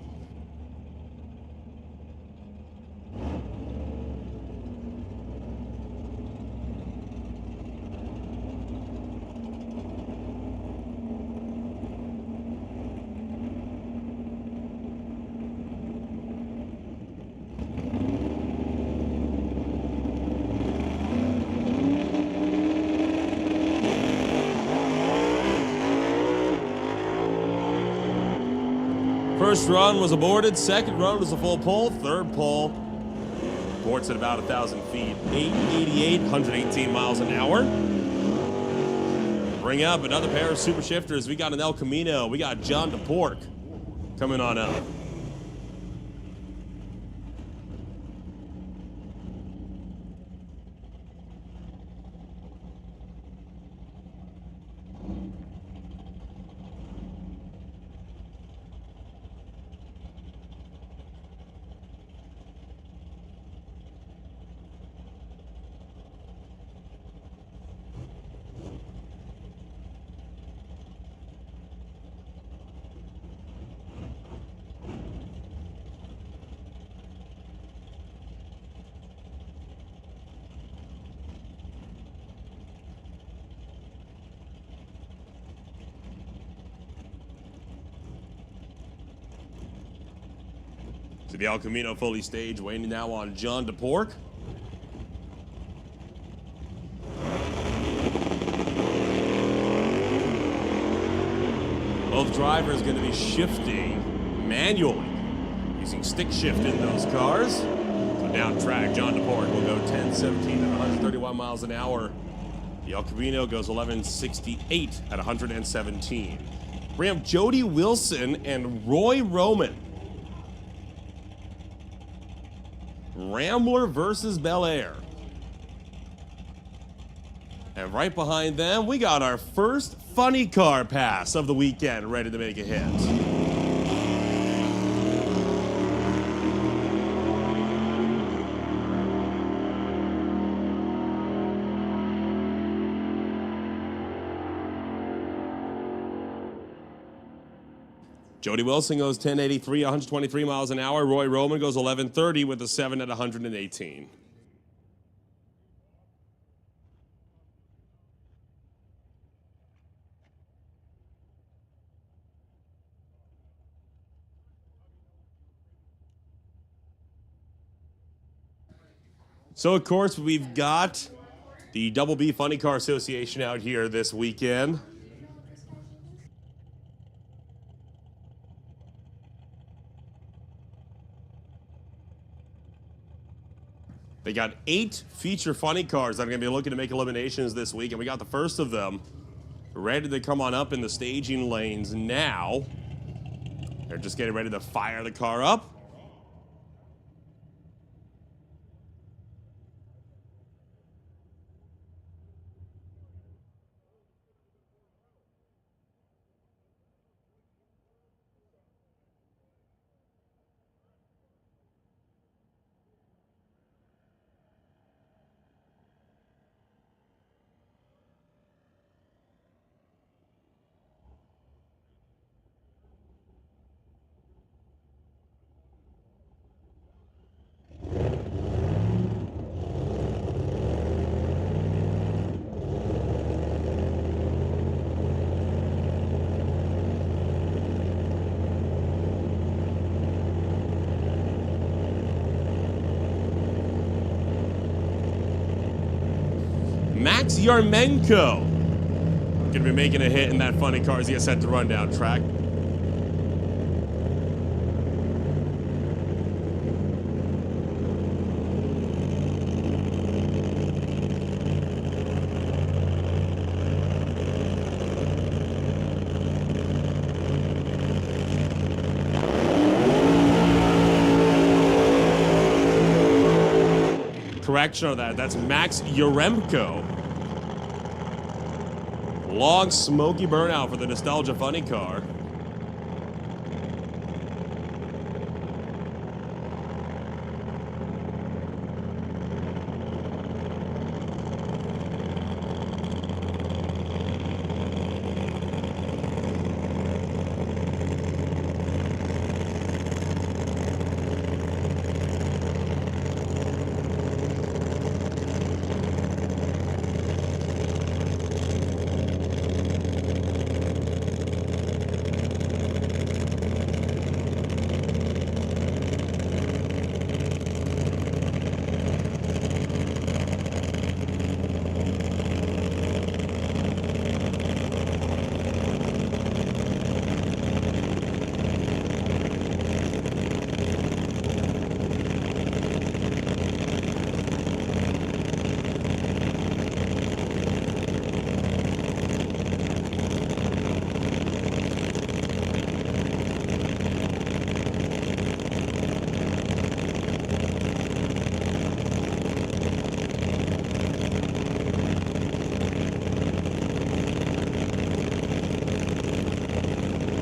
[SPEAKER 1] First run was aborted. Second run was a full pull. Third pull, ports at about 1,000 feet. 888, 118 miles an hour. Bring up another pair of super shifters. We got an El Camino. We got John DePork coming on up. So the El Camino fully staged, waiting now on John DePork. Both drivers going to be shifting manually, using stick shift in those cars. So down track, John DePork will go 1017 at 131 miles an hour. The El Camino goes 1168 at 117. We have Jody Wilson and Roy Roman. Rambler versus Bel Air. And right behind them, we got our first funny car pass of the weekend ready to make a hit. Jody Wilson goes 1083, 123 miles an hour. Roy Roman goes 1130 with a 7 at 118. So, of course, we've got the Double B Funny Car Association out here this weekend. They got 8 feature funny cars that are going to be looking to make eliminations this week, and we got the first of them ready to come on up in the staging lanes now. They're just getting ready to fire the car up. Max Yarmenko. Gonna be making a hit in that funny car as he gets set to run down track. Correction of that. That's Max Yaremko. Long smoky burnout for the Nostalgia Funny car.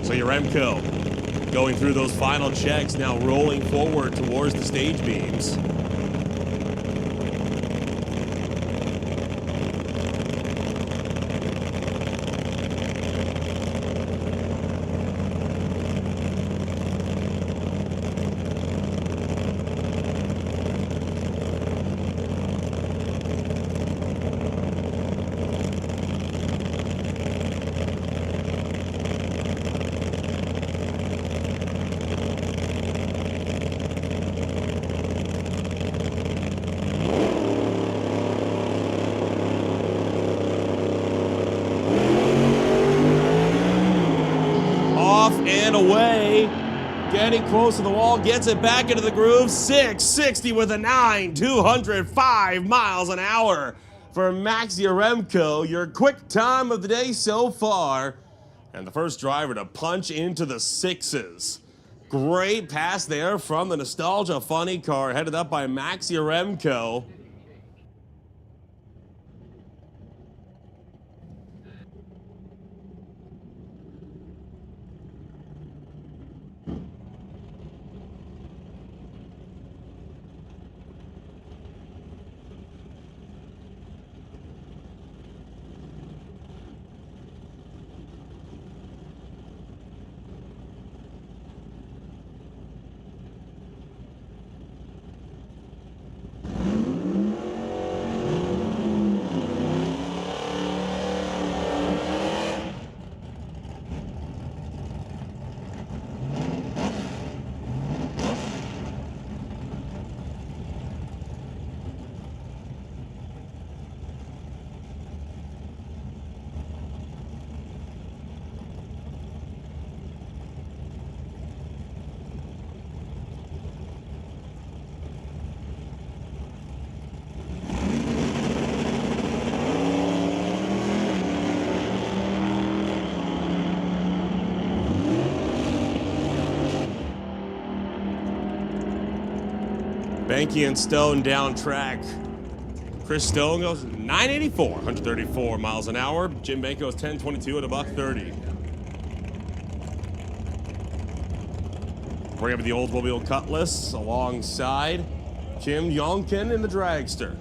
[SPEAKER 1] So Yaremko going through those final checks, now rolling forward towards the stage beams. And away, getting close to the wall, gets it back into the groove. 660 with a 9, 205 miles an hour for Max Yaremko. Your quick time of the day so far, and the first driver to punch into the sixes. Great pass there from the Nostalgia Funny car, headed up by Max Yaremko. Banky and Stone down track. Chris Stone goes 984, 134 miles an hour. Jim Bank goes 1022 at a $130. Bring up the Oldsmobile Cutlass alongside Kim Yonkin in the Dragster.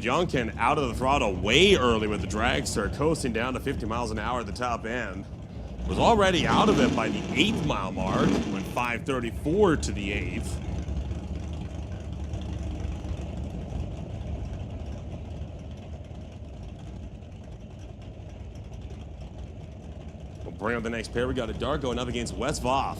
[SPEAKER 1] Junkin out of the throttle way early with the dragster, coasting down to 50 miles an hour at the top end. Was already out of it by the 8th mile mark, went 534 to the 8th. We'll bring up the next pair. We got a Dart going up against Wes Voth.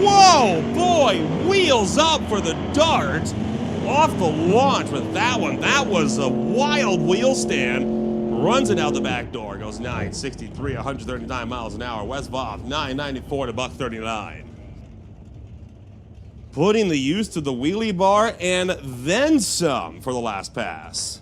[SPEAKER 1] Whoa, boy, wheels up for the Dart. Off the launch with that one. That was a wild wheel stand. Runs it out the back door. Goes 963, 139 miles an hour. Wes Voth, 994 to $139. Putting the use to the wheelie bar and then some for the last pass.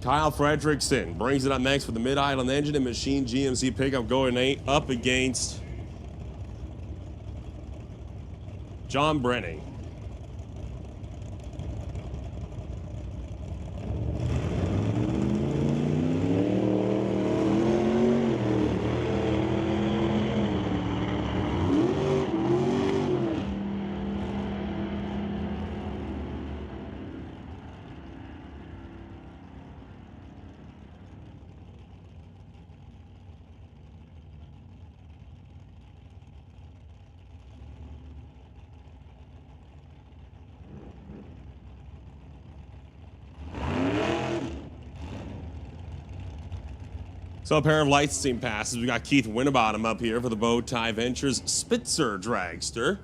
[SPEAKER 1] Kyle Fredrickson brings it up next for the Mid-Island Engine and Machine GMC pickup, going up against John Brenning. So a pair of licensing passes. We got Keith Winterbottom up here for the Bowtie Ventures Spitzer Dragster.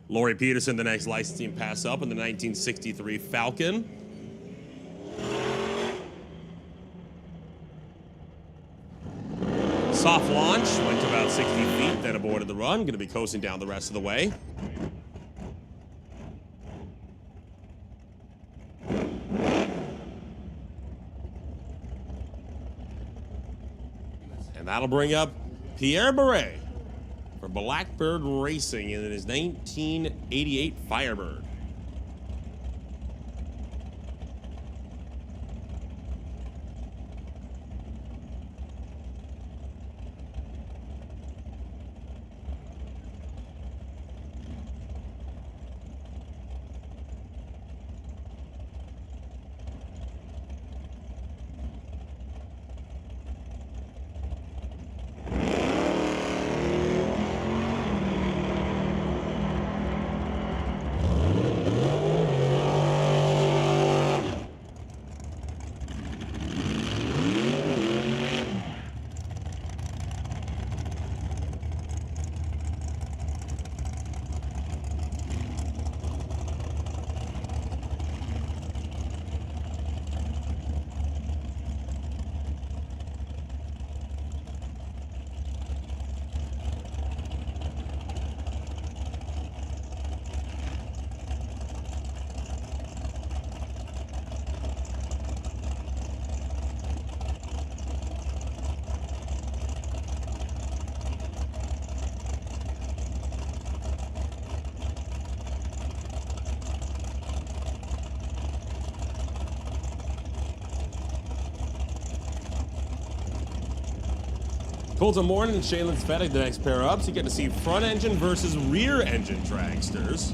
[SPEAKER 1] Lori Peterson, the next licensing pass up in the 1963 Falcon. Soft launch, went to about 60 feet, then aborted the run. Going to be coasting down the rest of the way. And that'll bring up Pierre Beret for Blackbird Racing in his 1988 Firebird. Colton Moore and Shaylin Fettig, the next pair up. So you get to see front engine versus rear engine dragsters.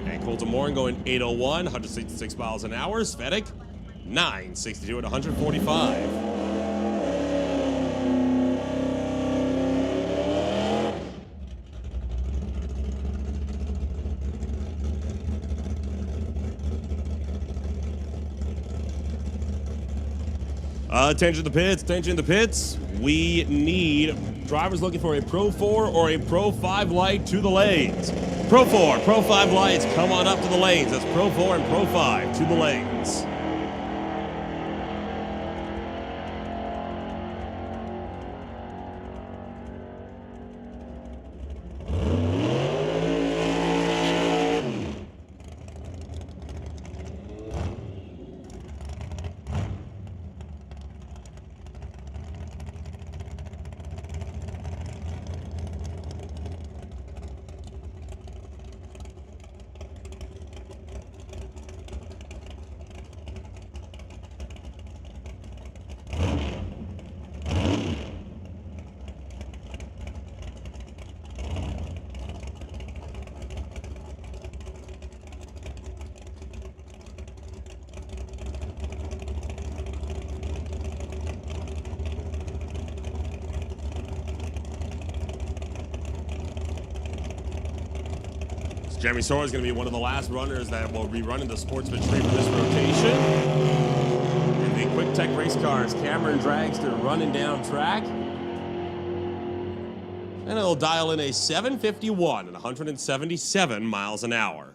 [SPEAKER 1] And Colton Moore going 801, 166 miles an hour. Fettig, 962 at 145. Attention to the pits. We need drivers looking for a Pro 4 or a Pro 5 light to the lanes. Pro 4, Pro 5 lights, come on up to the lanes. That's Pro 4 and Pro 5 to the lanes. Jeremy Sora is going to be one of the last runners that will be running the Sportsman tree for this rotation. And the Quick Tech race cars, Cameron Dragster running down track. And it'll dial in a 751 at 177 miles an hour.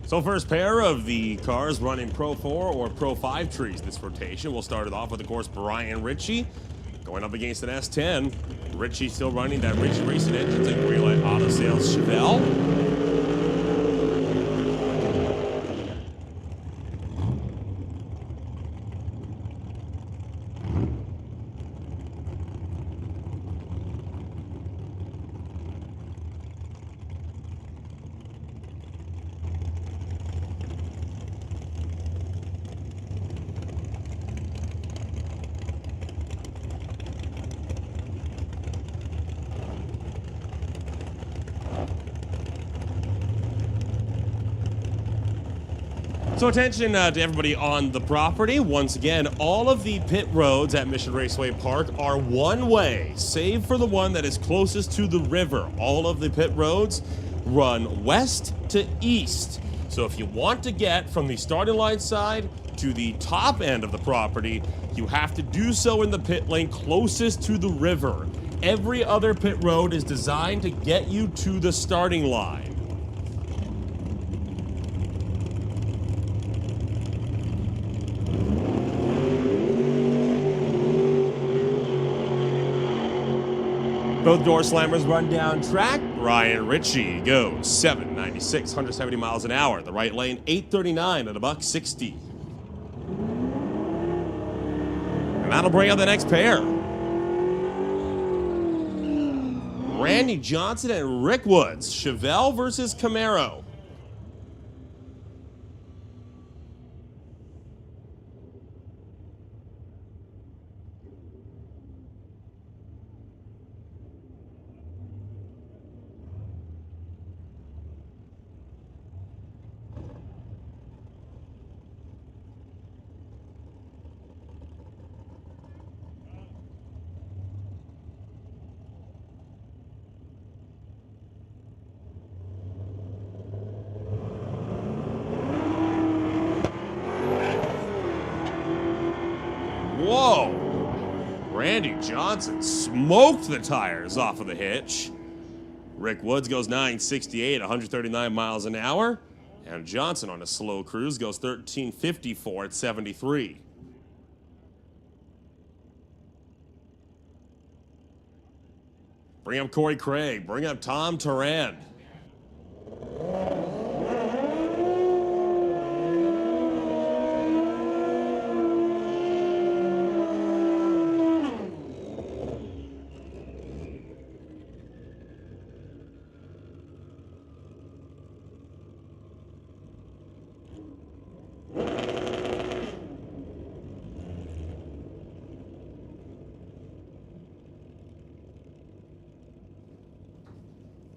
[SPEAKER 1] So first pair of the cars running Pro 4 or Pro 5 trees this rotation. We'll start it off with, of course, Brian Ritchie going up against an S10. Ritchie still running that Ritchie Racing Engines and Greenlight Auto Sales Chevelle. So attention to everybody on the property. Once again, all of the pit roads at Mission Raceway Park are one way, save for the one that is closest to the river. All of the pit roads run west to east. So if you want to get from the starting line side to the top end of the property, you have to do so in the pit lane closest to the river. Every other pit road is designed to get you to the starting line. Both door slammers run down track. Brian Ritchie goes 796, 170 miles an hour. The right lane, 839 at $160. And that'll bring up the next pair. Randy Johnson and Rick Woods. Chevelle versus Camaro. Whoa! Randy Johnson smoked the tires off of the hitch. Rick Woods goes 968, 139 miles an hour. And Johnson on a slow cruise goes 1354 at 73. Bring up Corey Craig. Bring up Tom Turan.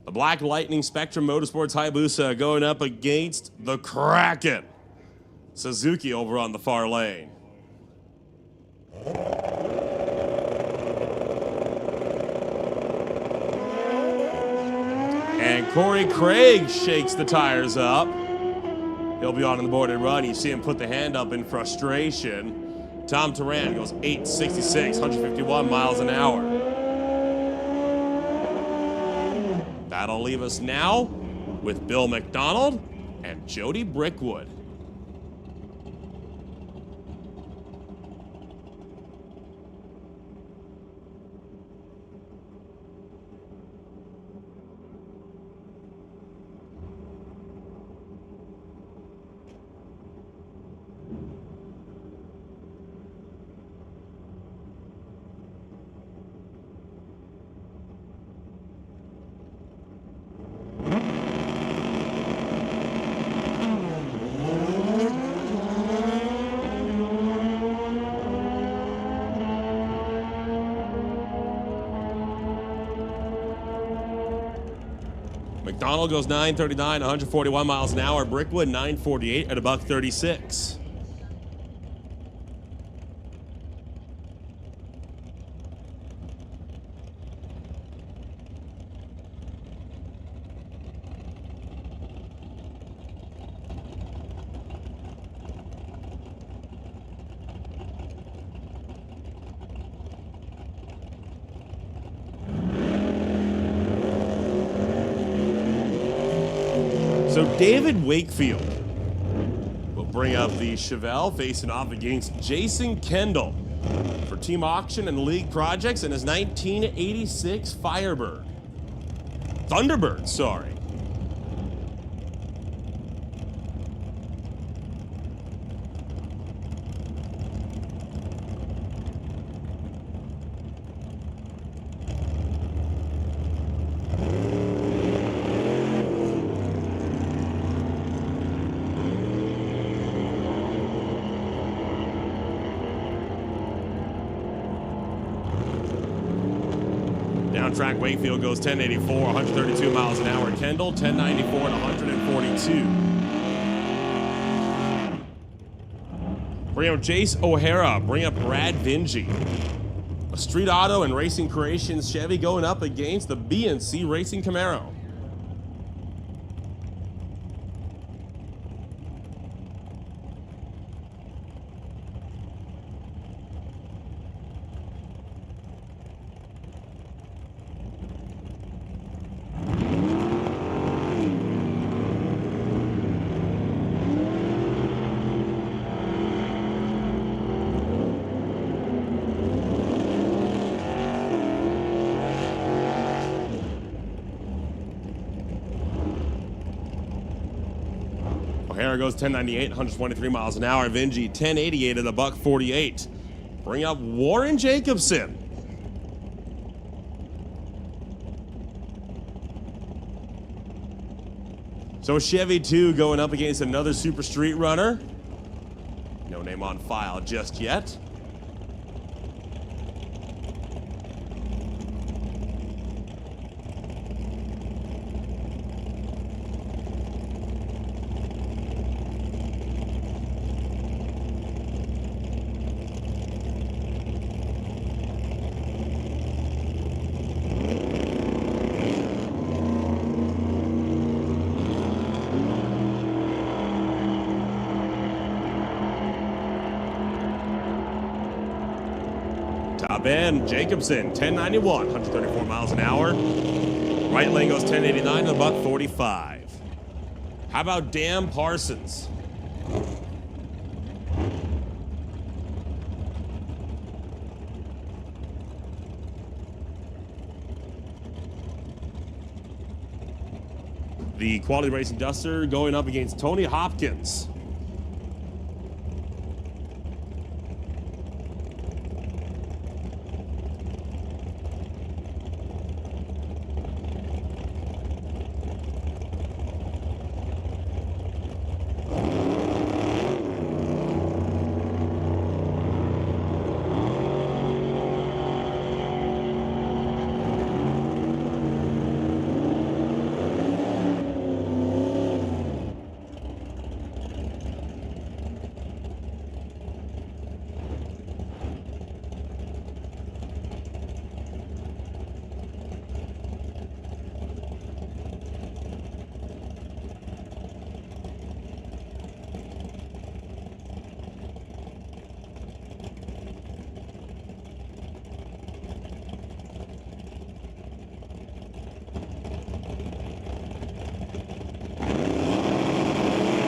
[SPEAKER 1] The Black Lightning Spectrum Motorsports Hayabusa going up against the Kraken. Suzuki over on the far lane. And Corey Craig shakes the tires up. He'll be on the board and run. You see him put the hand up in frustration. Tom Turan goes 866, 151 miles an hour. That'll leave us now with Bill McDonald and Jody Brickwood. McDonald goes 939, 141 miles an hour. Brickwood 948 at $136. So David Wakefield Bring up the Chevelle facing off against Jason Kendall for Team Auction and League Projects and his 1986 Firebird. Thunderbird, sorry. Down track, Wakefield goes 1084, 132 miles an hour. Kendall, 1094 and 142. Bring up Jace O'Hara. Bring up Brad Vinci. A Street Auto and Racing Creations Chevy going up against the BNC Racing Camaro. O'Hara goes 1098, 123 miles an hour. Vinci 1088 at $148. Bring up Warren Jacobson. So Chevy 2 going up against another Super Street Runner. No name on file just yet. Top end, Jacobson, 1091, 134 miles an hour. Right lane goes 1089 to $145. How about Dan Parsons? The Quality Racing Duster going up against Tony Hopkins.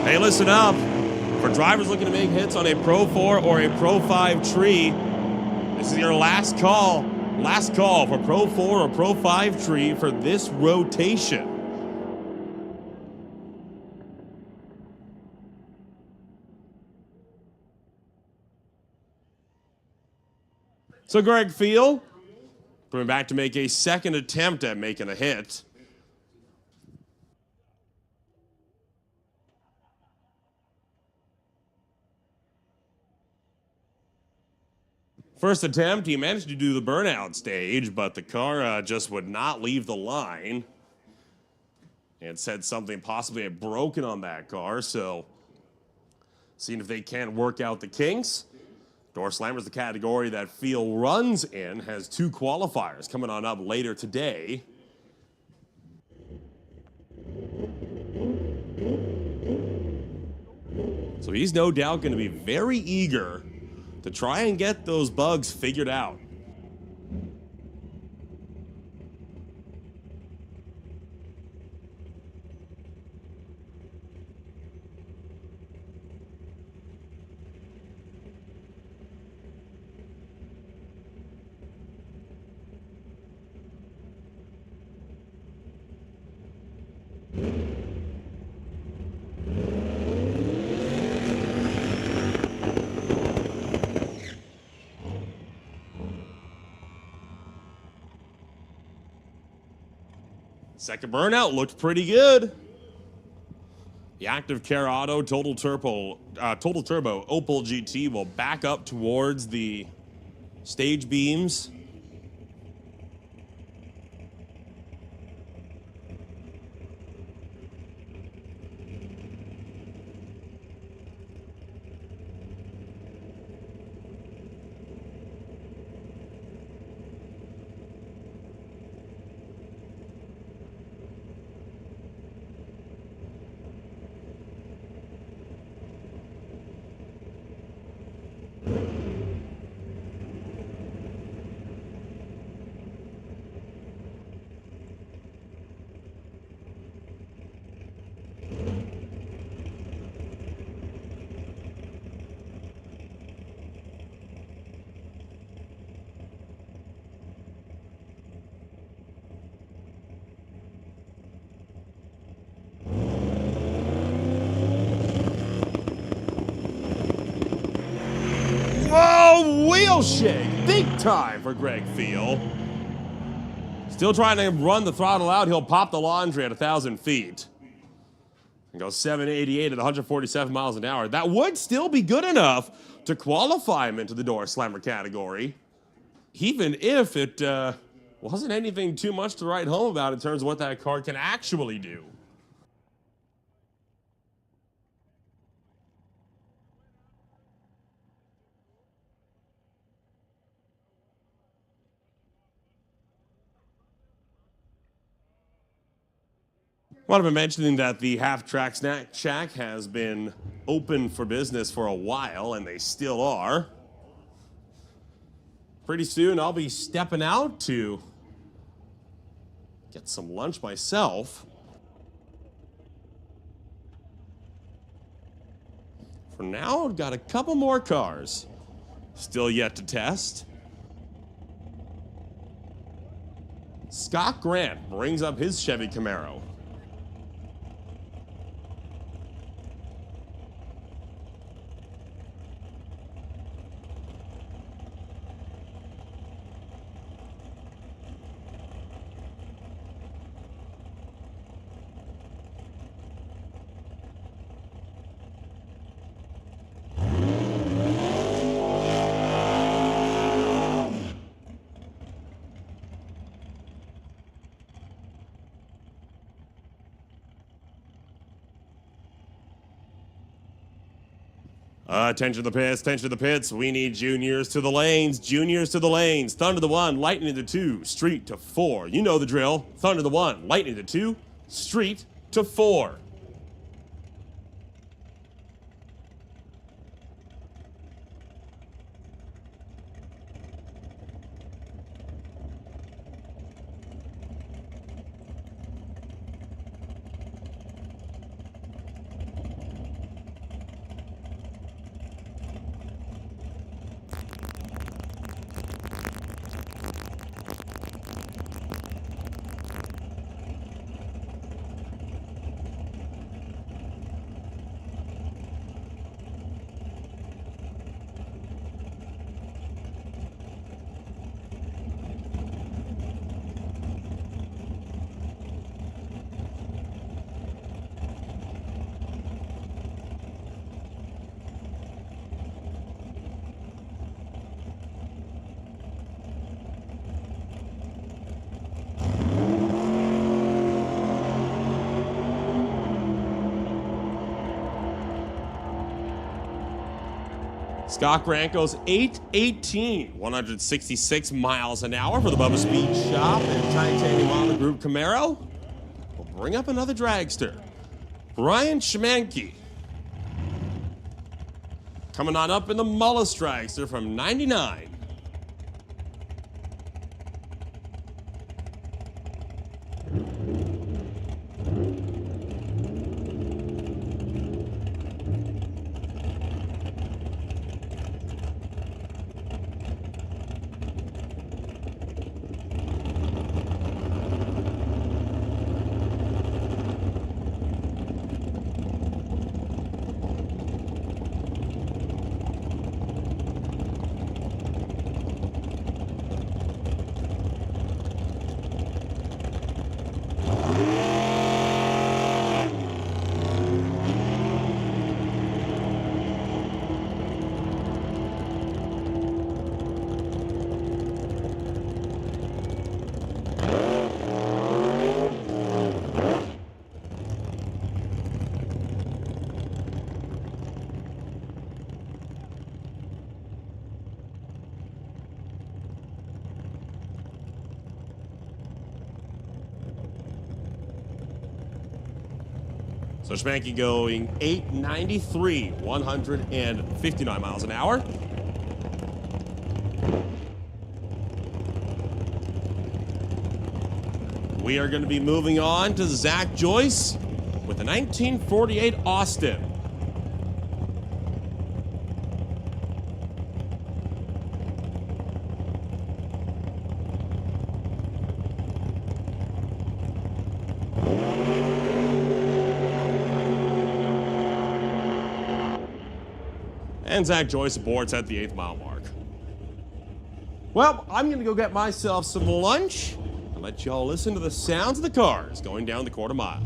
[SPEAKER 1] Hey, listen up. For drivers looking to make hits on a Pro 4 or a Pro 5 tree, this is your last call. Last call for Pro 4 or Pro 5 tree for this rotation. So Greg Field coming back to make a second attempt at making a hit. First attempt, he managed to do the burnout stage, but the car just would not leave the line. And said something possibly had broken on that car, so seeing if they can work out the kinks. Door Slammer's the category that Field runs in, has 2 qualifiers coming on up later today. So he's no doubt going to be very eager to try and get those bugs figured out. Second burnout looked pretty good. The Active Care Auto Total Turbo Opel GT will back up towards the stage beams. Whoa, wheel shake. Big time for Greg Field. Still trying to run the throttle out. He'll pop the laundry at 1,000 feet. And go 788 at 147 miles an hour. That would still be good enough to qualify him into the door slammer category. Even if it wasn't anything too much to write home about in terms of what that car can actually do. Well, I've been mentioning that the half-track snack shack has been open for business for a while, and they still are. Pretty soon, I'll be stepping out to get some lunch myself. For now, I've got a couple more cars still yet to test. Scott Grant brings up his Chevy Camaro. Attention to the pits, attention to the pits. We need juniors to the lanes, juniors to the lanes. Thunder to 1, Lightning to 2, Street to 4. You know the drill. Thunder to 1, Lightning to 2, Street to 4. Scott Grant goes 818, 166 miles an hour for the Bubba Speed Shop and Titanium Auto Group Camaro. We'll bring up another dragster. Brian Schmanke. Coming on up in the Mullis dragster from 99. So Schmanky going 893, 159 miles an hour. We are going to be moving on to Zach Joyce with the 1948 Austin. And Zach Joyce aborts at the 8th mile mark. Well, I'm going to go get myself some lunch and let y'all listen to the sounds of the cars going down the quarter mile.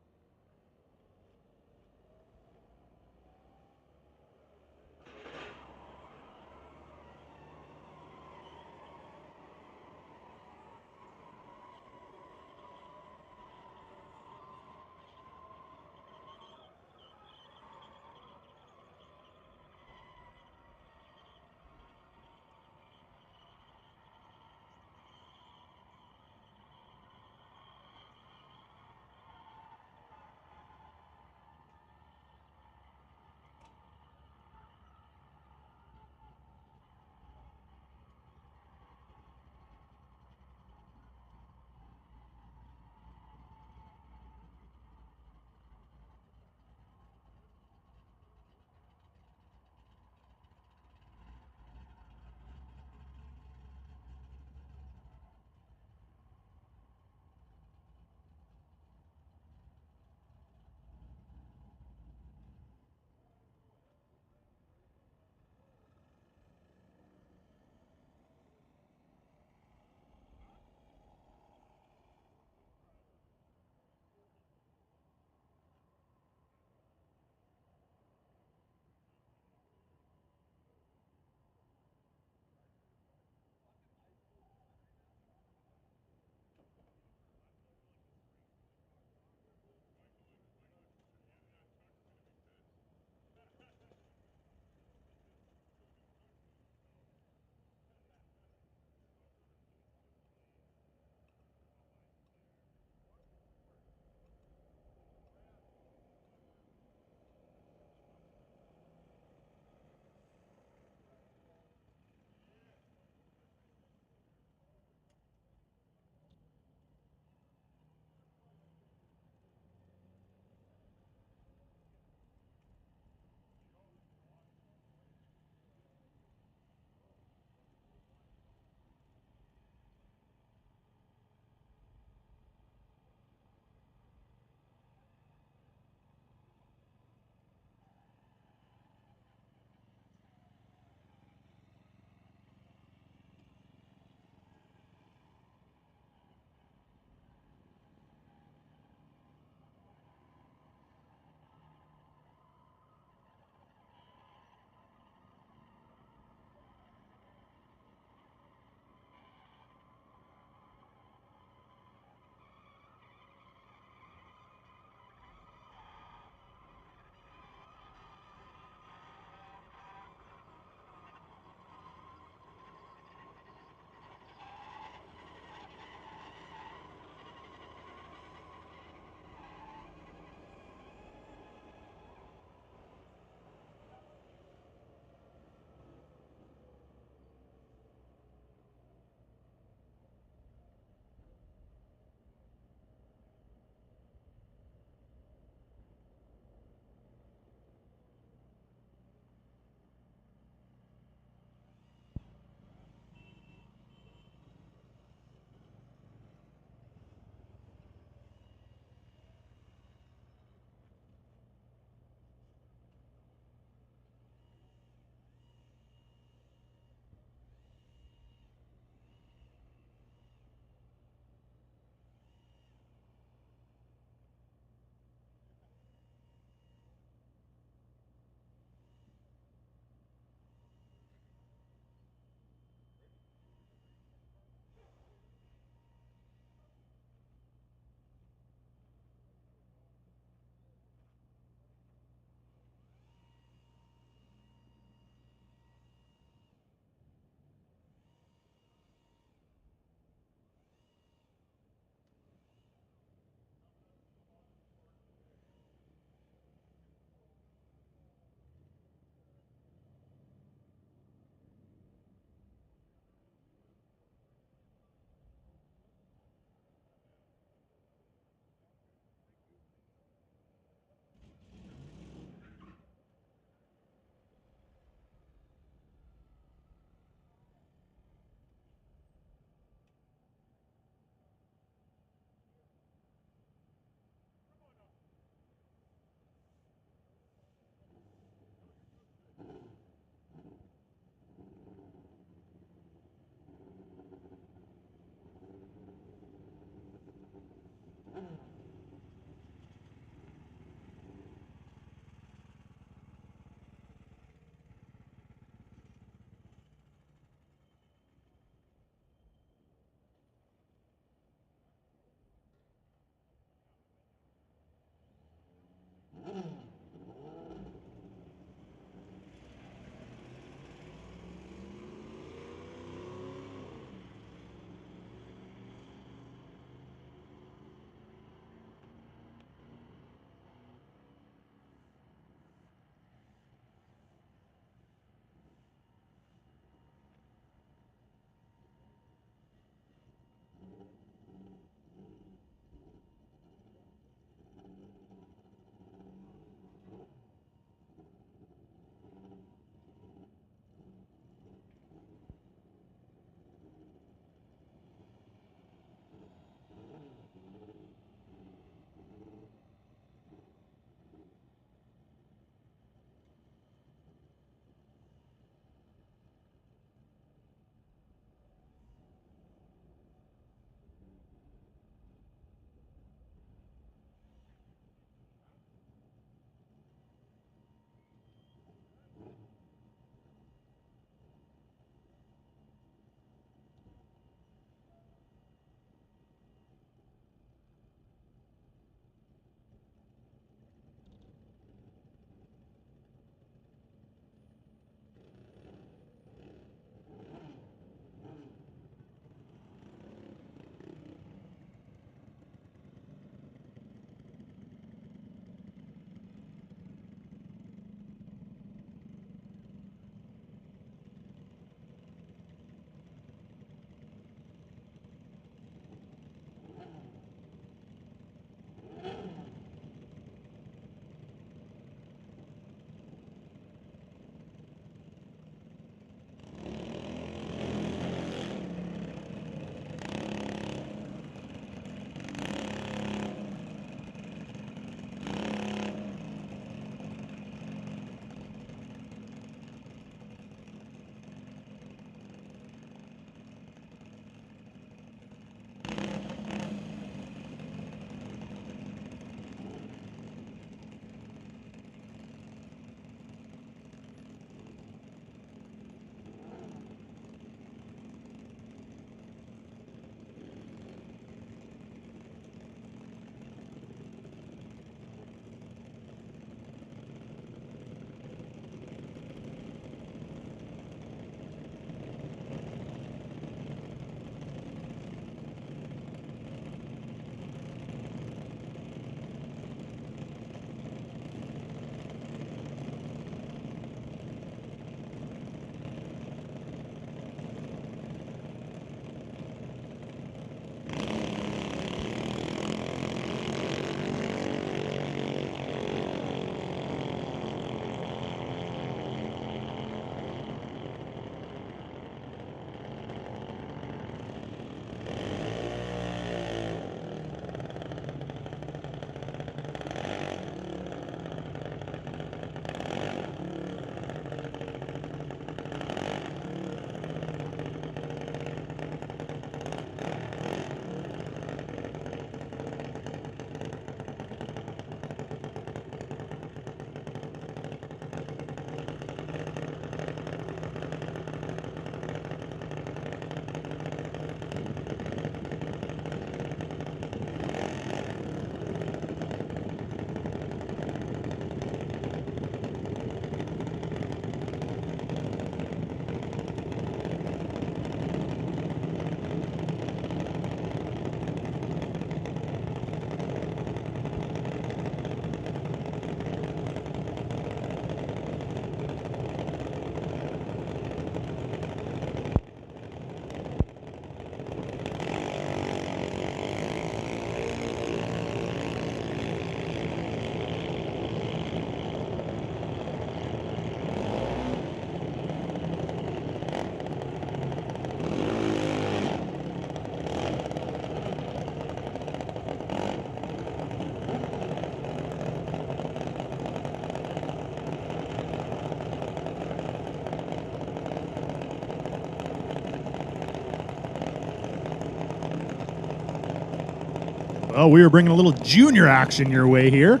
[SPEAKER 2] Oh, we are bringing a little junior action your way here.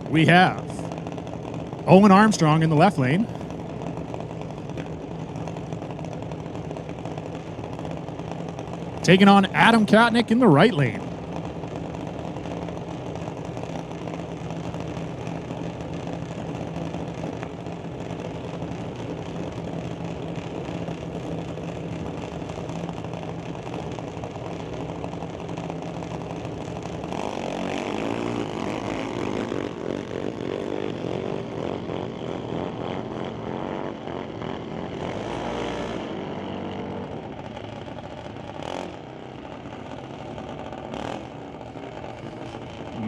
[SPEAKER 2] We have Owen Armstrong in the left lane. Taking on Adam Katnick in the right lane.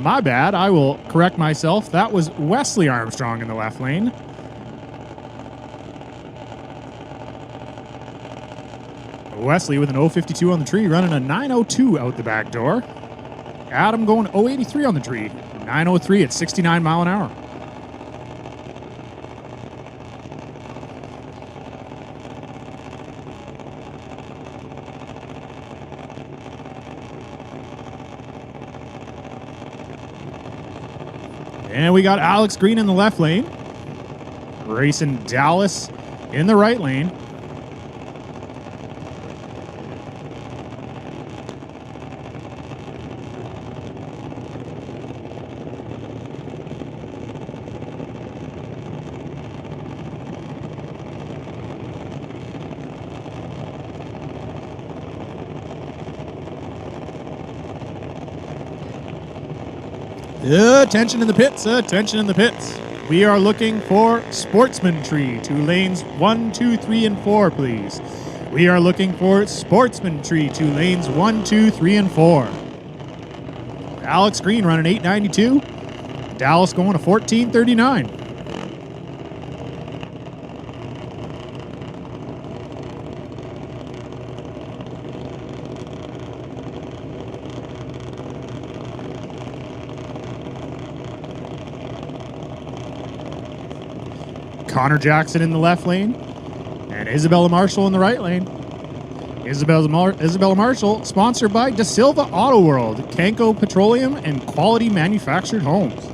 [SPEAKER 2] My bad, I will correct myself. That was Wesley Armstrong in the left lane. Wesley with an 052 on the tree, running a 902 out the back door. Adam going 083 on the tree, 903 at 69 mile an hour. And we got Alex Green in the left lane. Racing Dallas in the right lane. Attention in the pits, attention in the pits. We are looking for Sportsman Tree to lanes 1, 2, 3, and 4, please. We are looking for Sportsman Tree to lanes 1, 2, 3, and 4. Alex Green running 892. Dallas going to 1439. Connor Jackson in the left lane, and Isabella Marshall in the right lane. Isabella Marshall, sponsored by De Silva Auto World, Canco Petroleum, and Quality Manufactured Homes.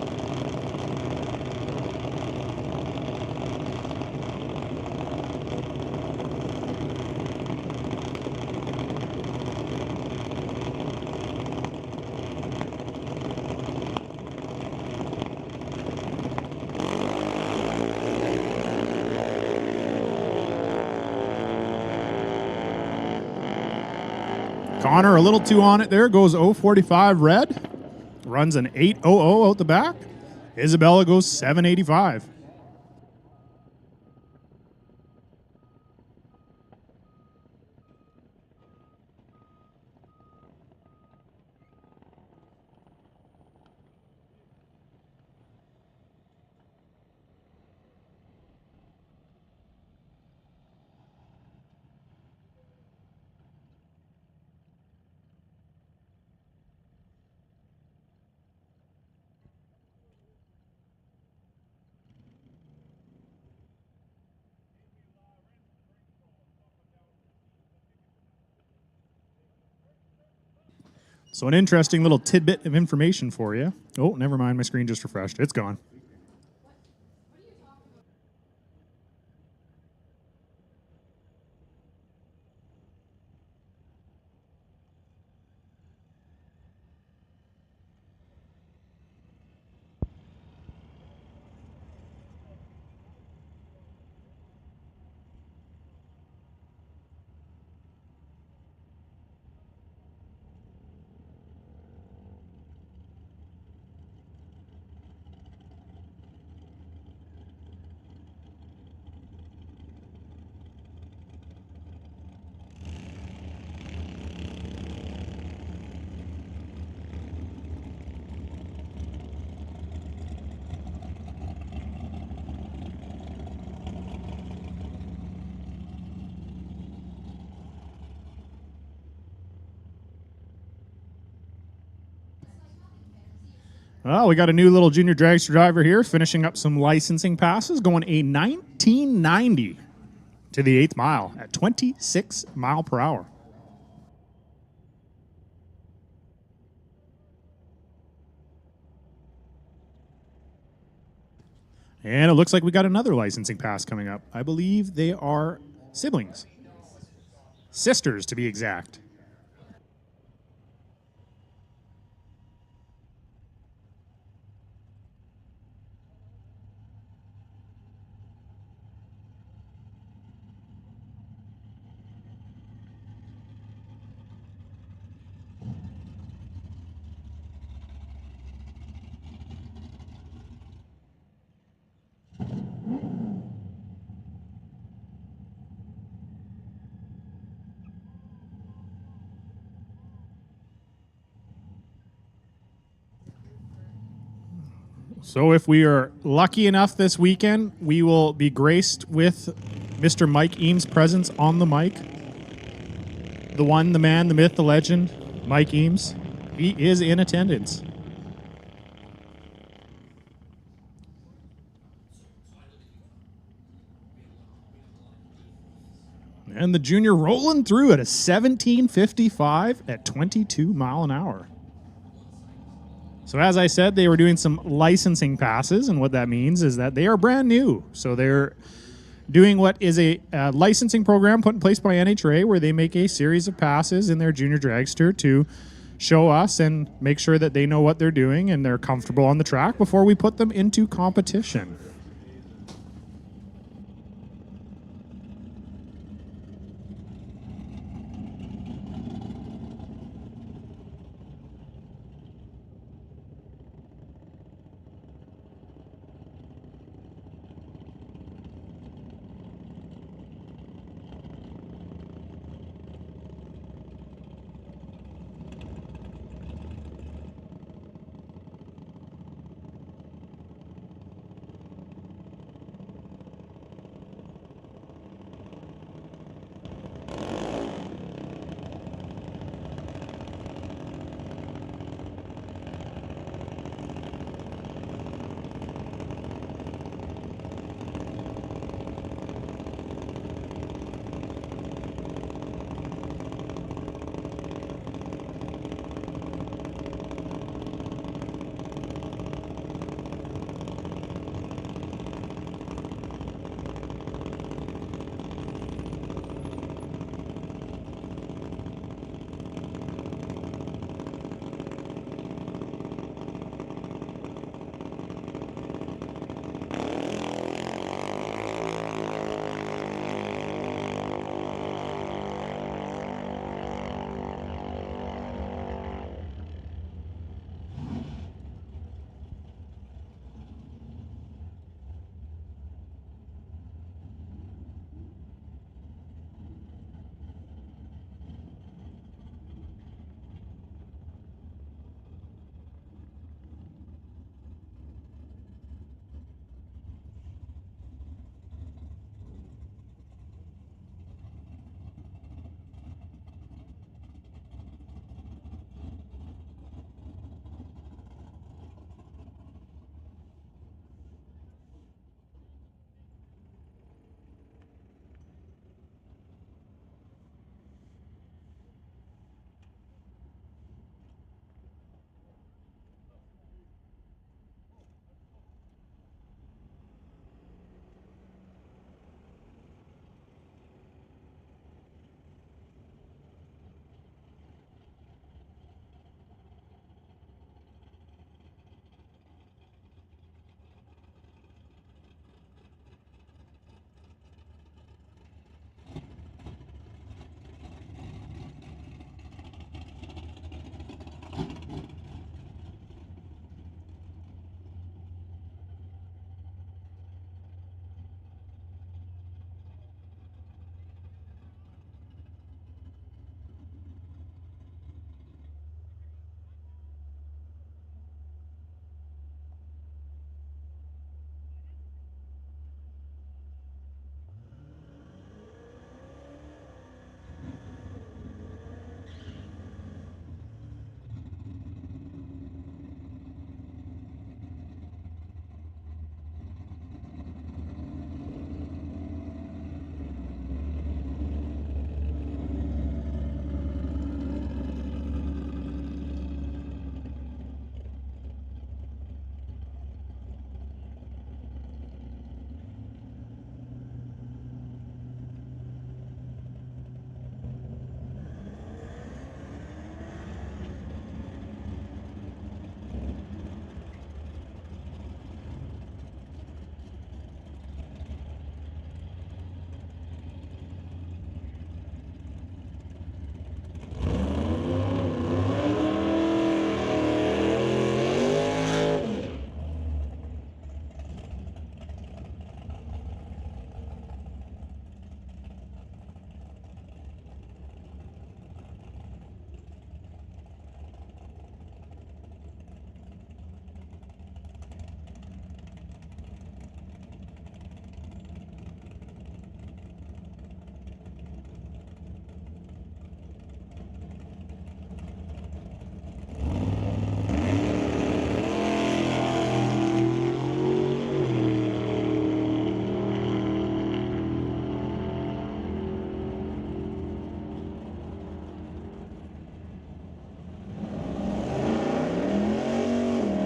[SPEAKER 2] Connor a little too on it there, goes 045 red, runs an 800 out the back. Isabella goes 785. So an interesting little tidbit of information for you. Oh, never mind. My screen just refreshed. It's gone. Well, we got a new little junior dragster driver here, finishing up some licensing passes, going a 1990 to the 8th mile at 26 mile per hour. And it looks like we got another licensing pass coming up. I believe they are siblings. Sisters, to be exact. So if we are lucky enough this weekend, we will be graced with Mr. Mike Eames' presence on the mic. The one, the man, the myth, the legend, Mike Eames. He is in attendance. And the junior rolling through at a 17:55 at 22 mile an hour. So as I said, they were doing some licensing passes, and what that means is that they are brand new. So they're doing what is a licensing program put in place by NHRA, where they make a series of passes in their junior dragster to show us and make sure that they know what they're doing and they're comfortable on the track before we put them into competition.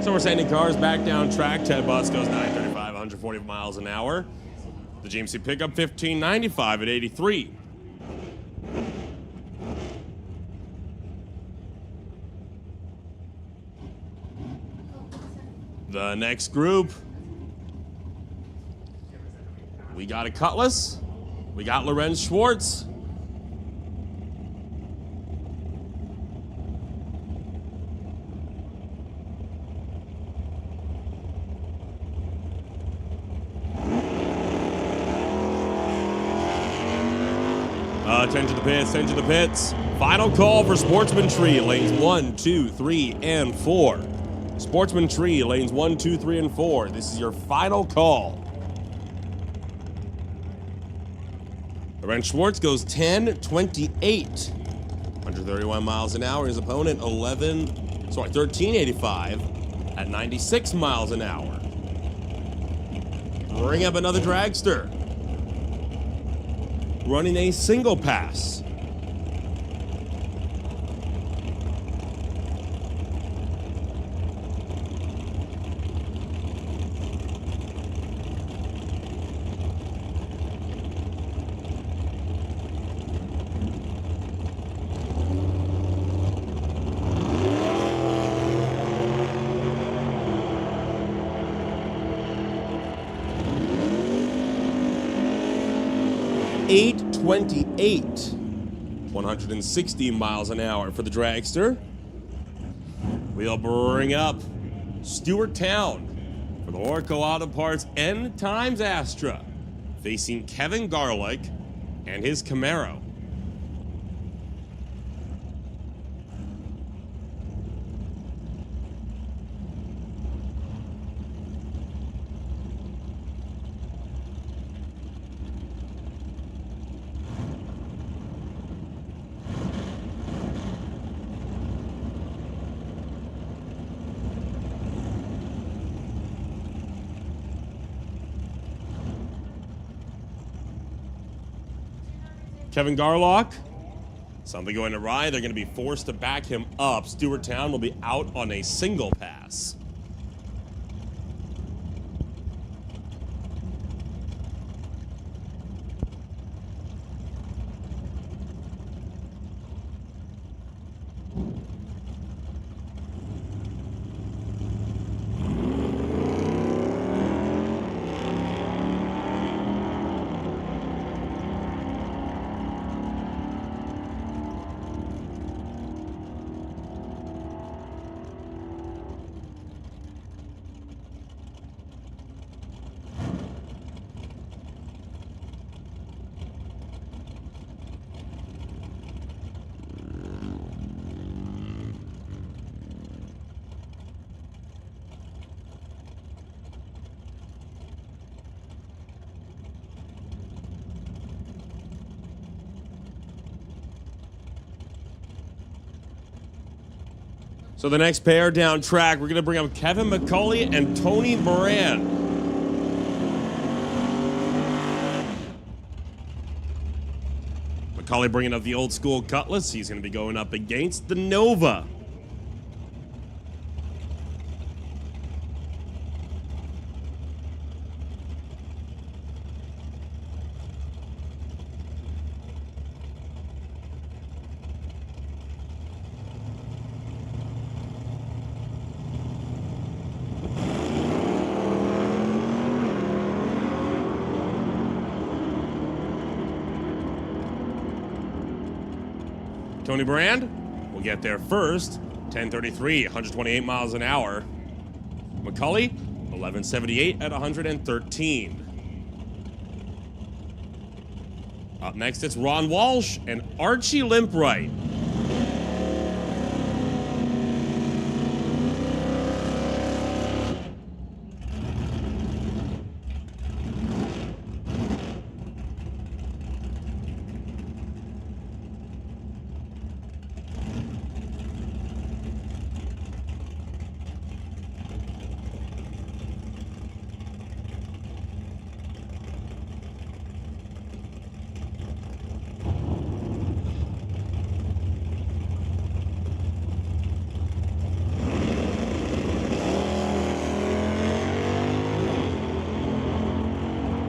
[SPEAKER 1] So we're sending cars back down track. Ted Bus goes 935, 140 miles an hour. The GMC pickup 1595 at 83. The next group, we got a Cutlass, we got Lorenz Schwartz. Attention to the pits. Final call for Sportsman Tree, lanes 1, 2, 3, and 4. Sportsman Tree, lanes 1, 2, 3, and 4. This is your final call. Lorenz Schwartz goes 10.28. 131 miles an hour. His opponent 13.85 at 96 miles an hour. Bring up another dragster. Running a single pass. .28, 160 miles an hour for the dragster. We'll bring up Stewart Town for the Orco Auto Parts N times Astra, facing Kevin Garlick and his Camaro. Kevin Garlock, something going awry. They're going to be forced to back him up. Stewart Town will be out on a single pass. So the next pair down track, we're going to bring up Kevin McCauley and Tony Moran. McCauley bringing up the old school Cutlass. He's going to be going up against the Nova. Tony Brand will get there first, 10:33, 128 miles an hour. McCauley, 11:78 at 113. Up next, it's Ron Walsh and Archie Limpright.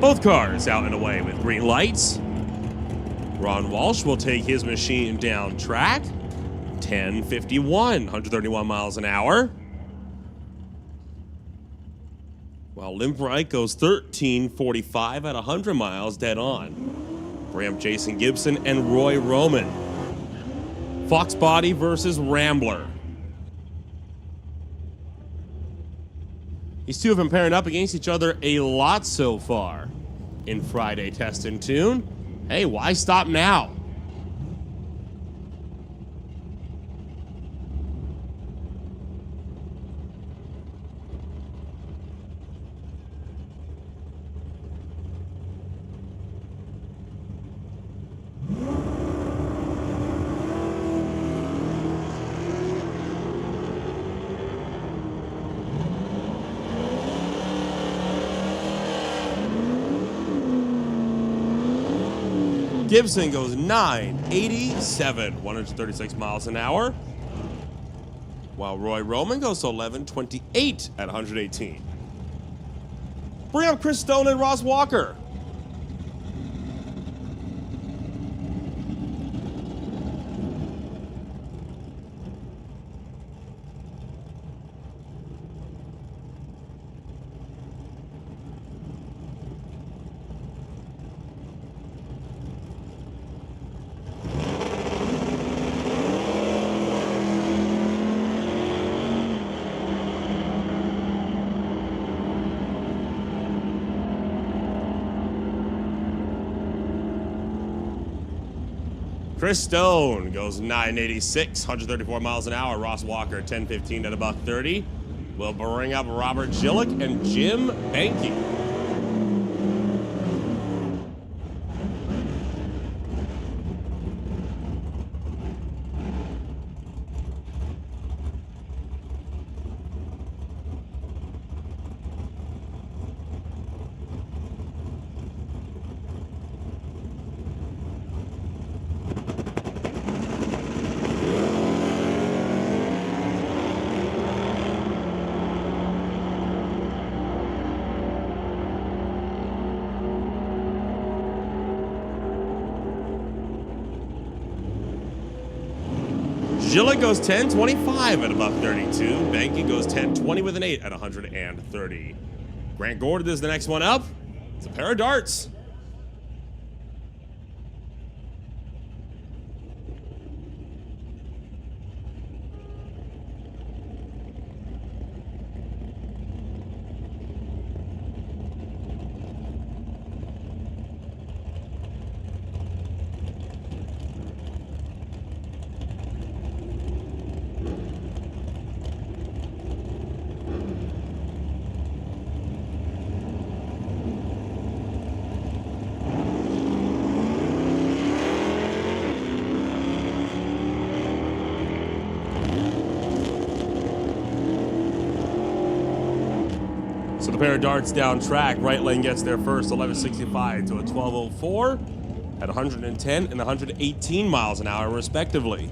[SPEAKER 1] Both cars out and away with green lights. Ron Walsh will take his machine down track. 10:51, 131 miles an hour. While Limbright goes 13:45 at 100 miles dead on. Ramp Jason Gibson and Roy Roman. Fox Body versus Rambler. These two have been pairing up against each other a lot so far in Friday Test and Tune. Hey, why stop now? Gibson goes 9:87, 136 miles an hour. While Roy Roman goes to 11:28 at 118. Bring up Chris Stone and Ross Walker. Chris Stone goes 9:86, 134 miles an hour. Ross Walker, 10:15 at about 30. We'll bring up Robert Gillick and Jim Banky. Gillick goes 10:25 at about 32. Banky goes 10:20 with an 8 at 130. Grant Gordon is the next one up. It's a pair of darts. So the pair of darts down track. Right lane gets there first, 11:65 to a 12:04 at 110 and 118 miles an hour, respectively.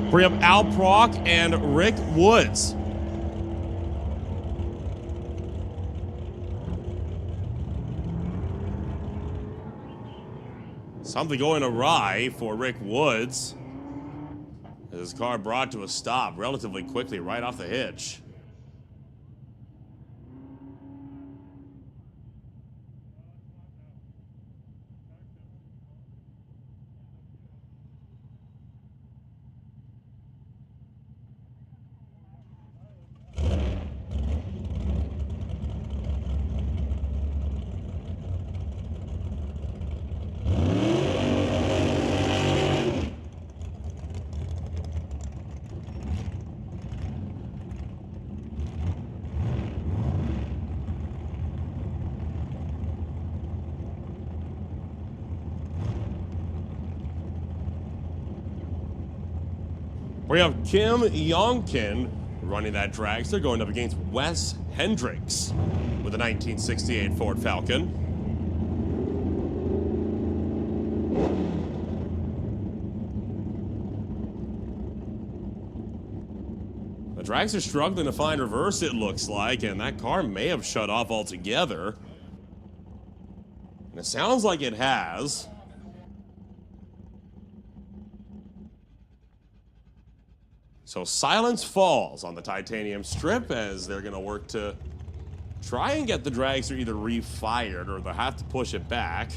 [SPEAKER 1] Bring up Al Prock and Rick Woods. Something going awry for Rick Woods. His car brought to a stop relatively quickly right off the hitch. bring up Kim Yonkin running that dragster, going up against Wes Hendricks with a 1968 Ford Falcon. The dragster struggling to find reverse, it looks like, and that car may have shut off altogether. And it sounds like it has. So silence falls on the titanium strip as they're going to work to try and get the dragster either refired or they'll have to push it back.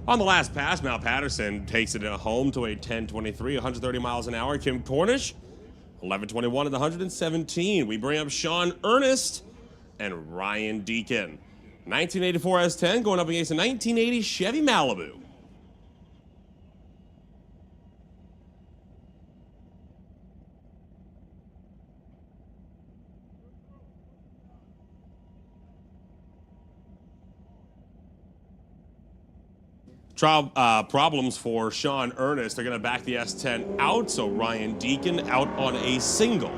[SPEAKER 1] On the last pass, Mal Patterson takes it home to a 10:23, 130 miles an hour. Kim Cornish, 11:21 and 117. We bring up Sean Ernest and Ryan Deacon. 1984 S10 going up against a 1980 Chevy Malibu. Trial problems for Sean Ernest. They're going to back the S10 out, so Ryan Deacon out on a single.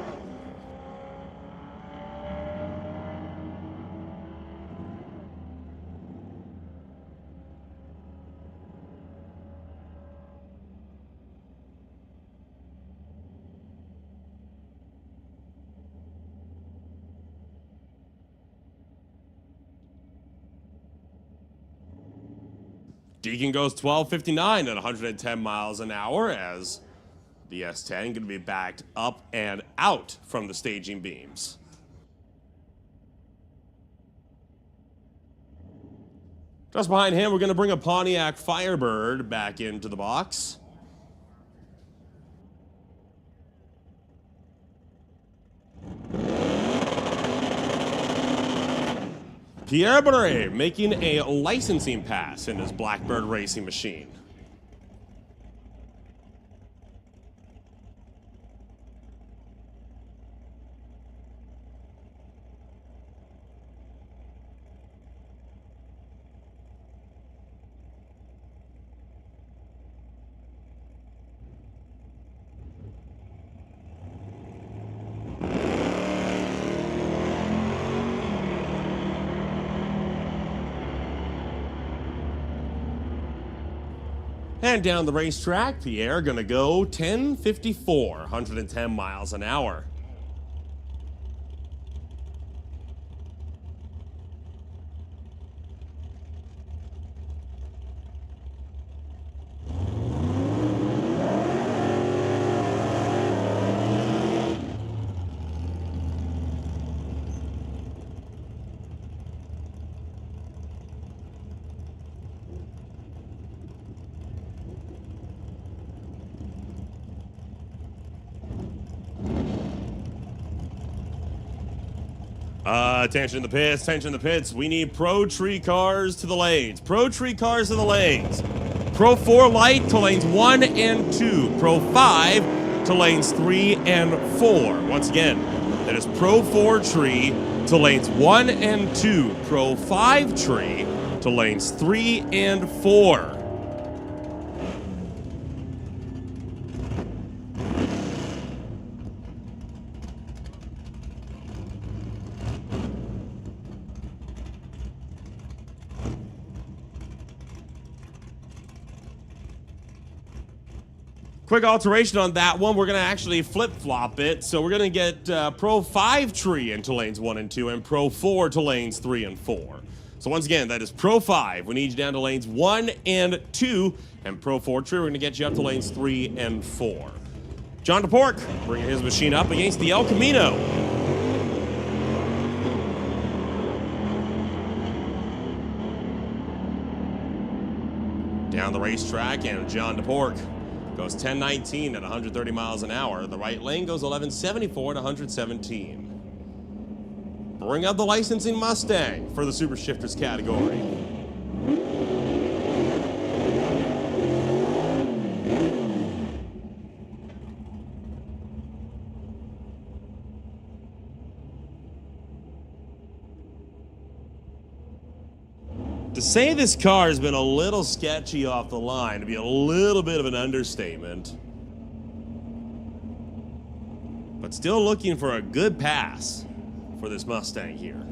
[SPEAKER 1] Deacon goes 12:59 at 110 miles an hour as the S10 going to be backed up and out from the staging beams. Just behind him, we're going to bring a Pontiac Firebird back into the box. Pierre Beret making a licensing pass in his Blackbird racing machine. And down the racetrack, Pierre gonna go 10:54, 110 miles an hour. Attention in the pits, attention in the pits. We need Pro Tree cars to the lanes. Pro Tree cars to the lanes. Pro 4 light to lanes 1 and 2. Pro 5 to lanes 3 and 4. Once again, that is Pro 4 tree to lanes 1 and 2. Pro 5 tree to lanes 3 and 4. Quick alteration on that one. We're going to actually flip-flop it. So we're going to get Pro 5 tree into lanes 1 and 2 and Pro 4 to lanes 3 and 4. So once again, that is Pro 5. We need you down to lanes 1 and 2. And Pro 4 tree, we're going to get you up to lanes 3 and 4. John DePork bringing his machine up against the El Camino. Down the racetrack, and John DePork goes 10:19 at 130 miles an hour. The right lane goes 11:74 at 117. Bring up the licensing Mustang for the Super Shifters category. To say this car has been a little sketchy off the line, to be a little bit of an understatement. But still looking for a good pass for this Mustang here.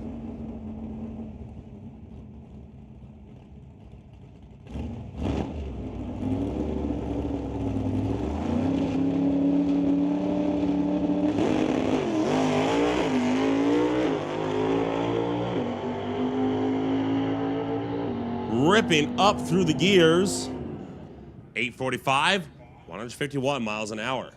[SPEAKER 1] Ripping up through the gears. 845, 151 miles an hour.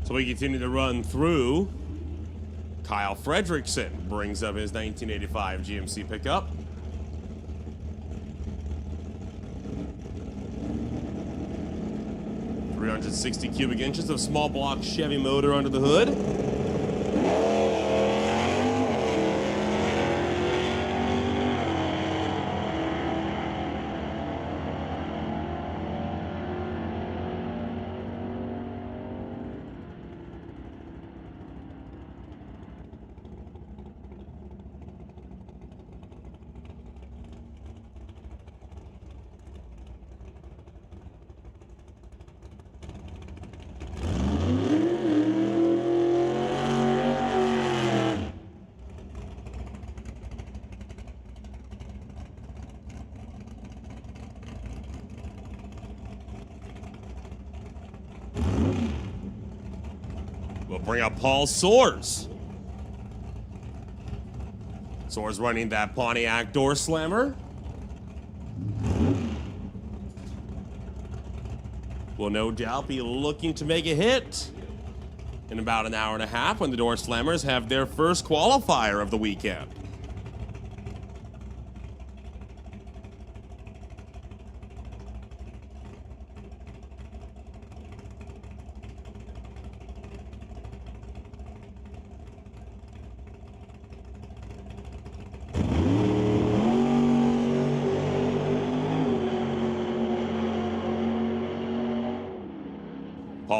[SPEAKER 1] So we continue to run through. Kyle Fredrickson brings up his 1985 GMC pickup. .360 cubic inches of small block Chevy motor under the hood. We'll bring up Paul Soares. Soares running that Pontiac door slammer. Will no doubt be looking to make a hit in about an hour and a half when the door slammers have their first qualifier of the weekend.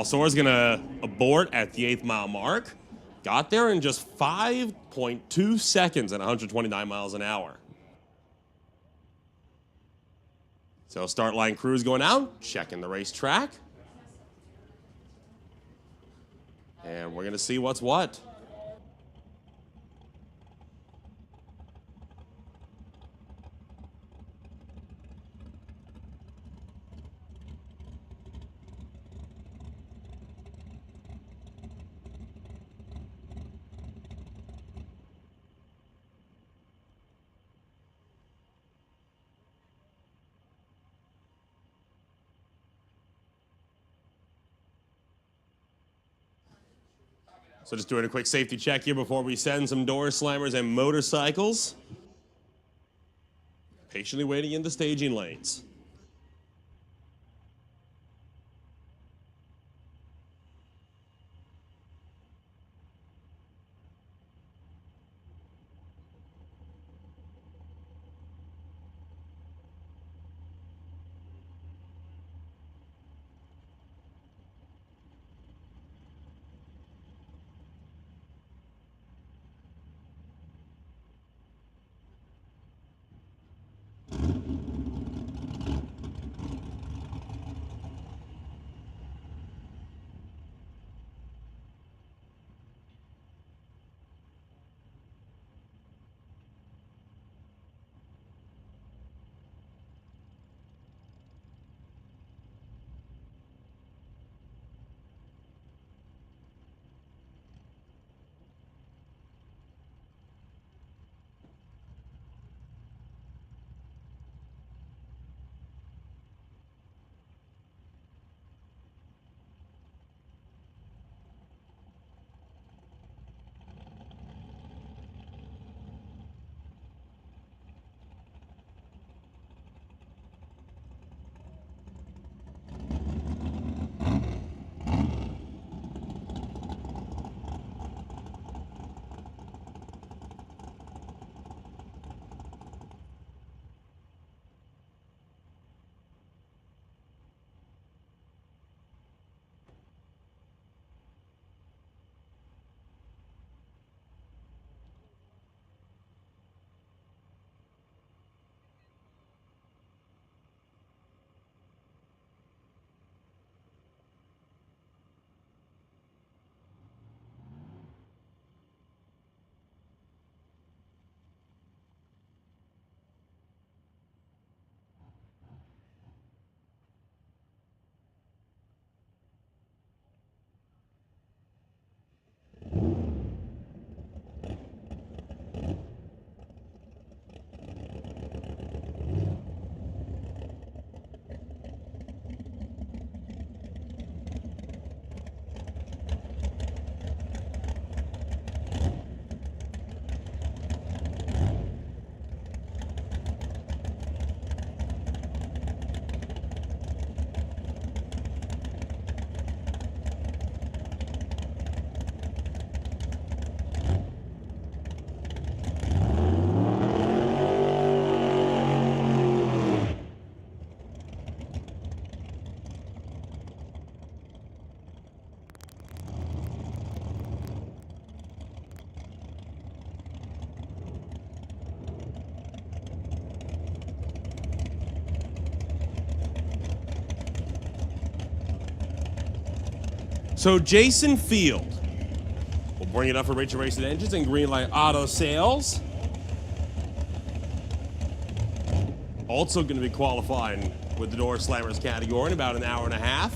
[SPEAKER 1] Paul Soares gonna abort at the 8th mile mark. Got there in just 5.2 seconds at 129 miles an hour. So start line crews going out, checking the racetrack. And we're gonna see what's what. So just doing a quick safety check here before we send some door slammers and motorcycles. Patiently waiting in the staging lanes. So Jason Field will bring it up for Rachel Racing Engines and Greenlight Auto Sales. Also going to be qualifying with the Door Slammers category in about an hour and a half.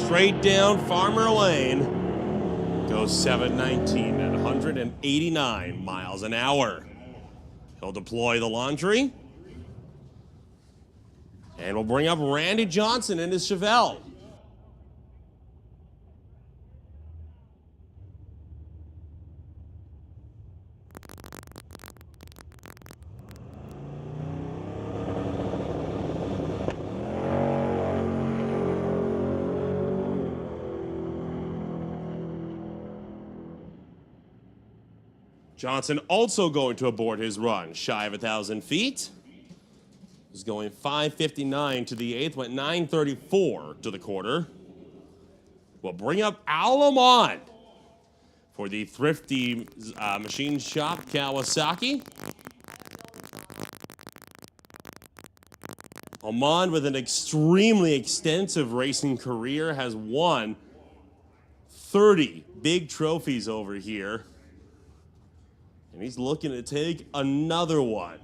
[SPEAKER 1] Straight down Farmer Lane goes 719 at 189 miles an hour. He'll deploy the laundry. And we'll bring up Randy Johnson in his Chevelle. Johnson also going to abort his run, shy of 1,000 feet. He's going 5:59 to the 8th, went 9:34 to the quarter. We'll bring up Al Lamont for the Thrifty Machine Shop Kawasaki. Amon, with an extremely extensive racing career, has won 30 big trophies over here. And he's looking to take another one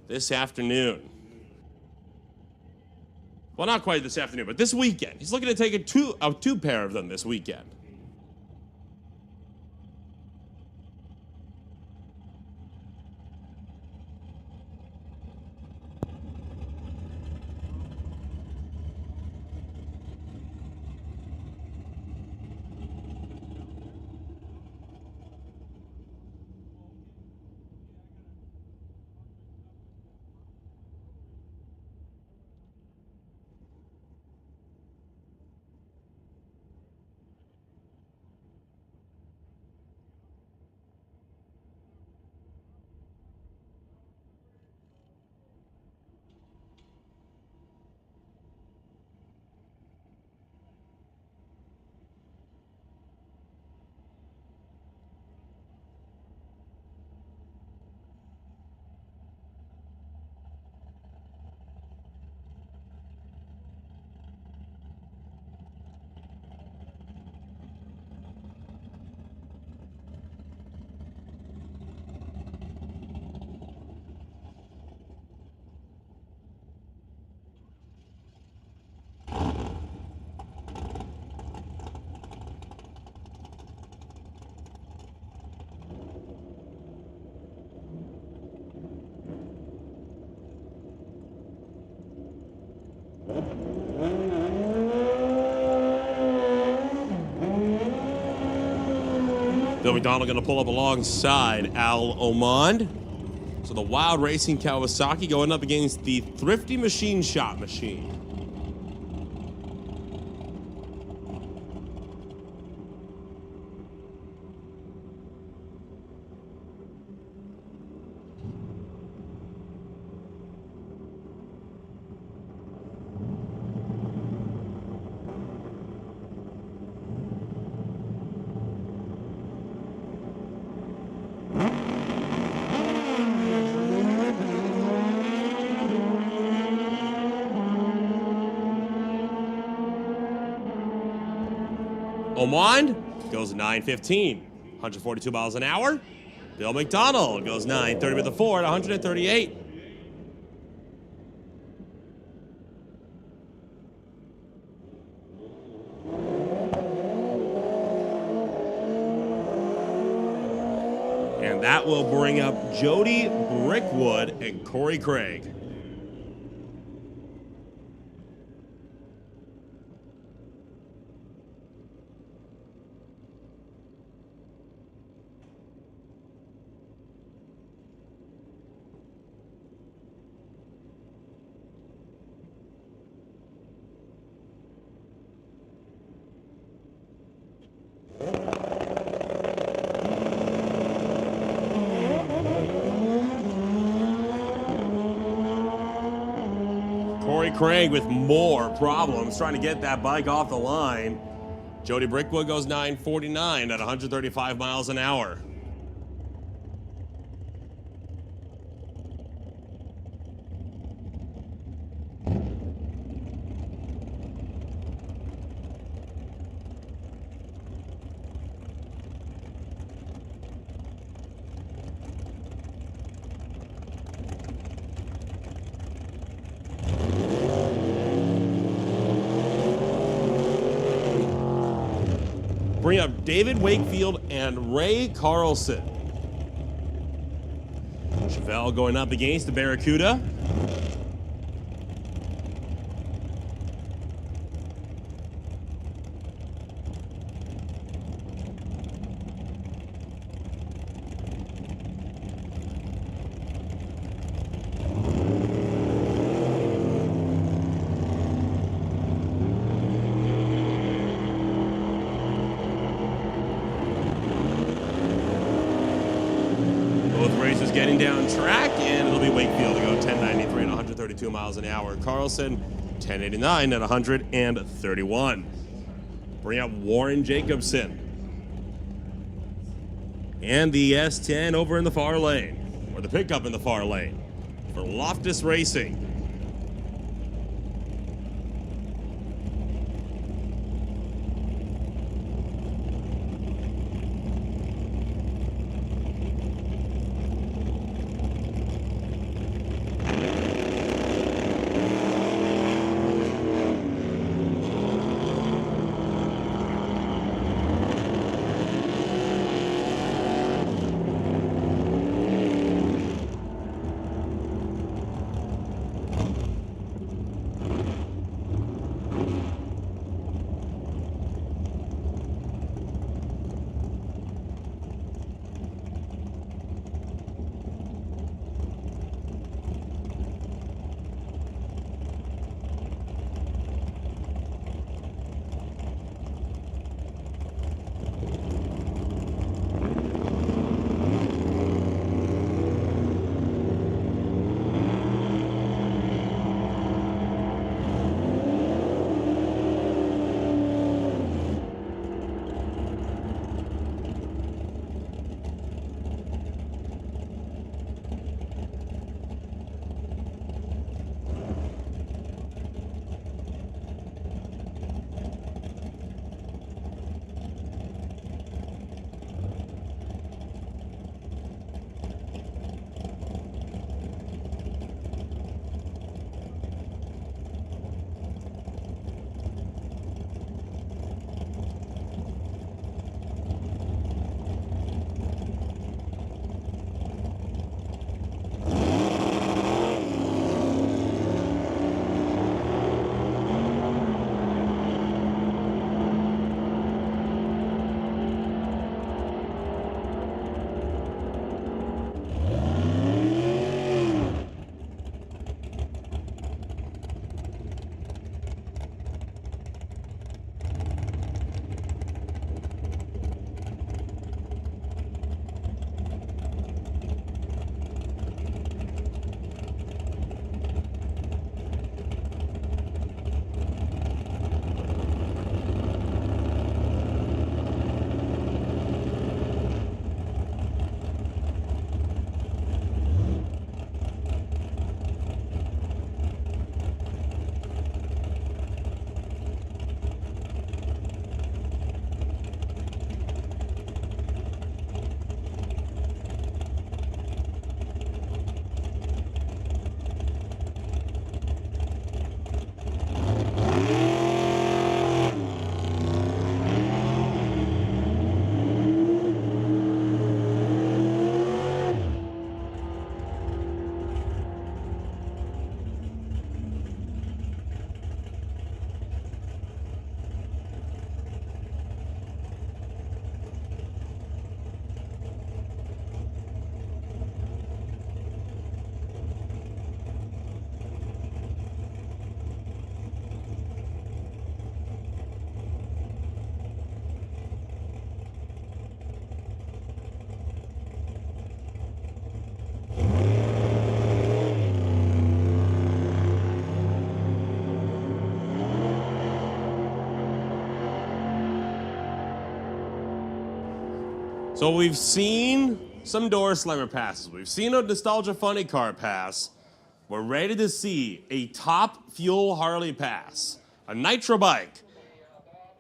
[SPEAKER 1] this afternoon. Well, not quite this afternoon, but this weekend. He's looking to take a two pair of them this weekend. Bill McDonald going to pull up alongside Al Omond. So the Wild Racing Kawasaki going up against the Thrifty Machine Shop machine. Omond goes 9:15, 142 miles an hour. Bill McDonald goes 9:30 with the Ford, 138. And that will bring up Jody Brickwood and Corey Craig. Craig with more problems trying to get that bike off the line. Jody Brickwood goes 9:49 at 135 miles an hour. Bring up David Wakefield and Ray Carlson. Chevelle going up against the Barracuda. Both races getting down track, and it'll be Wakefield to go 1093 at 132 miles an hour. Carlson 1089 at 131. Bring up Warren Jacobson. And the S10 over in the far lane, or the pickup in the far lane for Loftus Racing. So we've seen some door slammer passes. We've seen a nostalgia funny car pass. We're ready to see a top fuel Harley pass. A nitro bike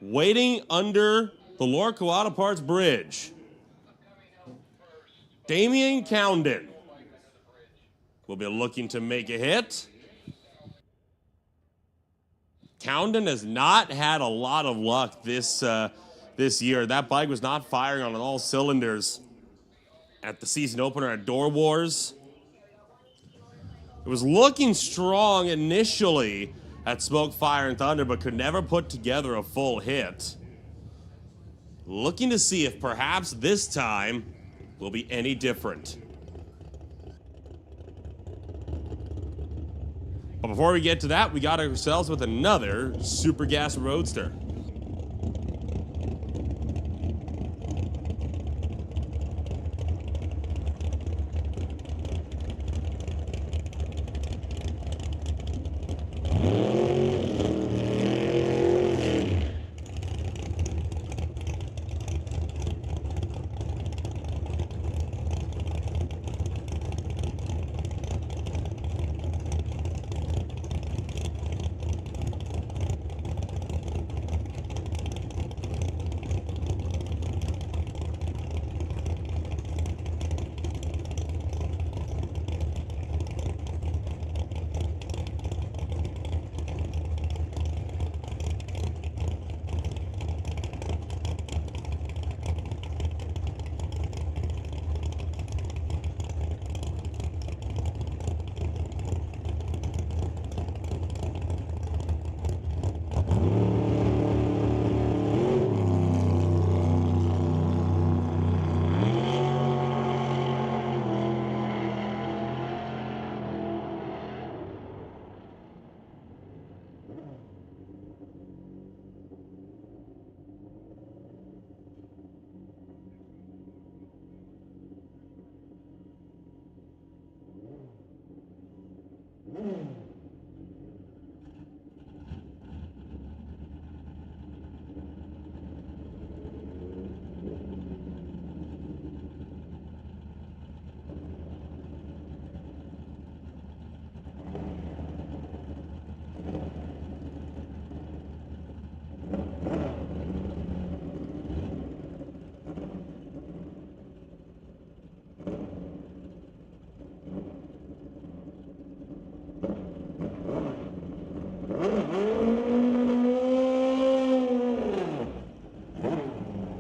[SPEAKER 1] waiting under the Lorco Auto Parts Bridge. Damian Cowden will be looking to make a hit. Cowden has not had a lot of luck this year. That bike was not firing on all cylinders at the season opener at Door Wars. It was looking strong initially at Smoke, Fire, and Thunder, but could never put together a full hit. Looking to see if perhaps this time will be any different. But before we get to that, we got ourselves with another Super Gas Roadster.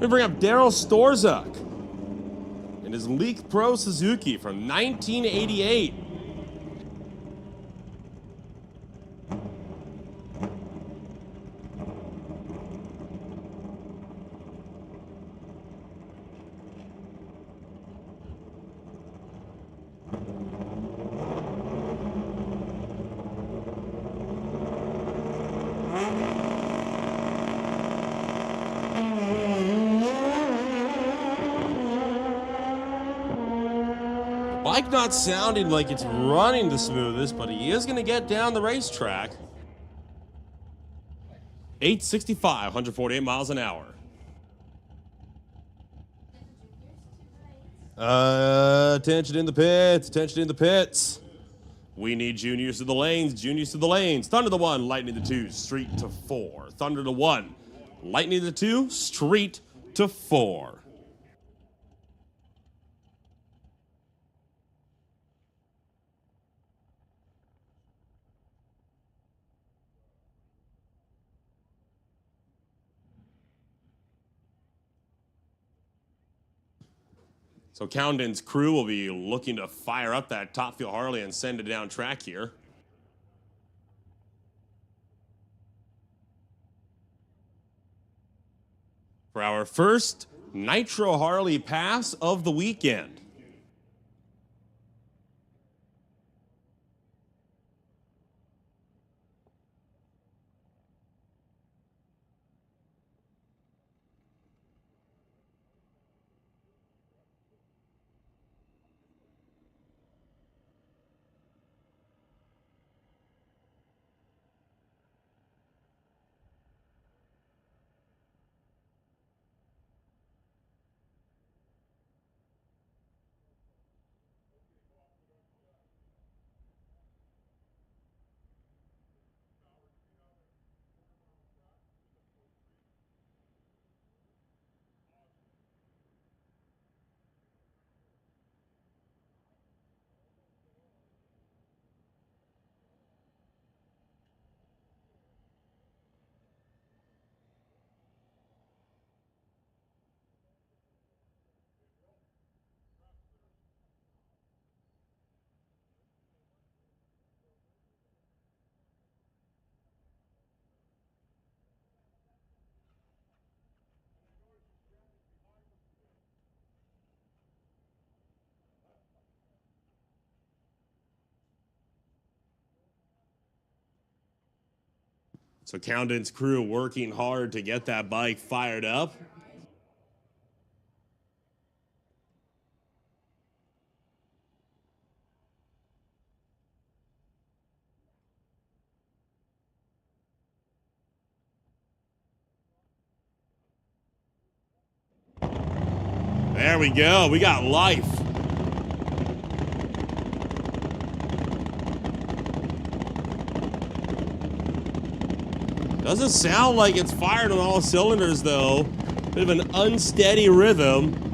[SPEAKER 1] We bring up Daryl Storzak in his Leak Pro Suzuki from 1988. Bike not sounding like it's running the smoothest, but he is going to get down the racetrack. 865, 148 miles an hour. Attention in the pits, attention in the pits. We need juniors to the lanes, juniors to the lanes. Thunder to 1, Lightning to 2, Street to 4. Thunder to 1, Lightning to 2, Street to 4. So Cowden's crew will be looking to fire up that top fuel Harley and send it down track here. For our first Nitro Harley pass of the weekend. So Countdown's crew working hard to get that bike fired up. There we go. We got life. Doesn't sound like it's fired on all cylinders, though. Bit of an unsteady rhythm.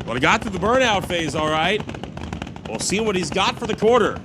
[SPEAKER 1] Well, he got through the burnout phase, all right. We'll see what he's got for the quarter.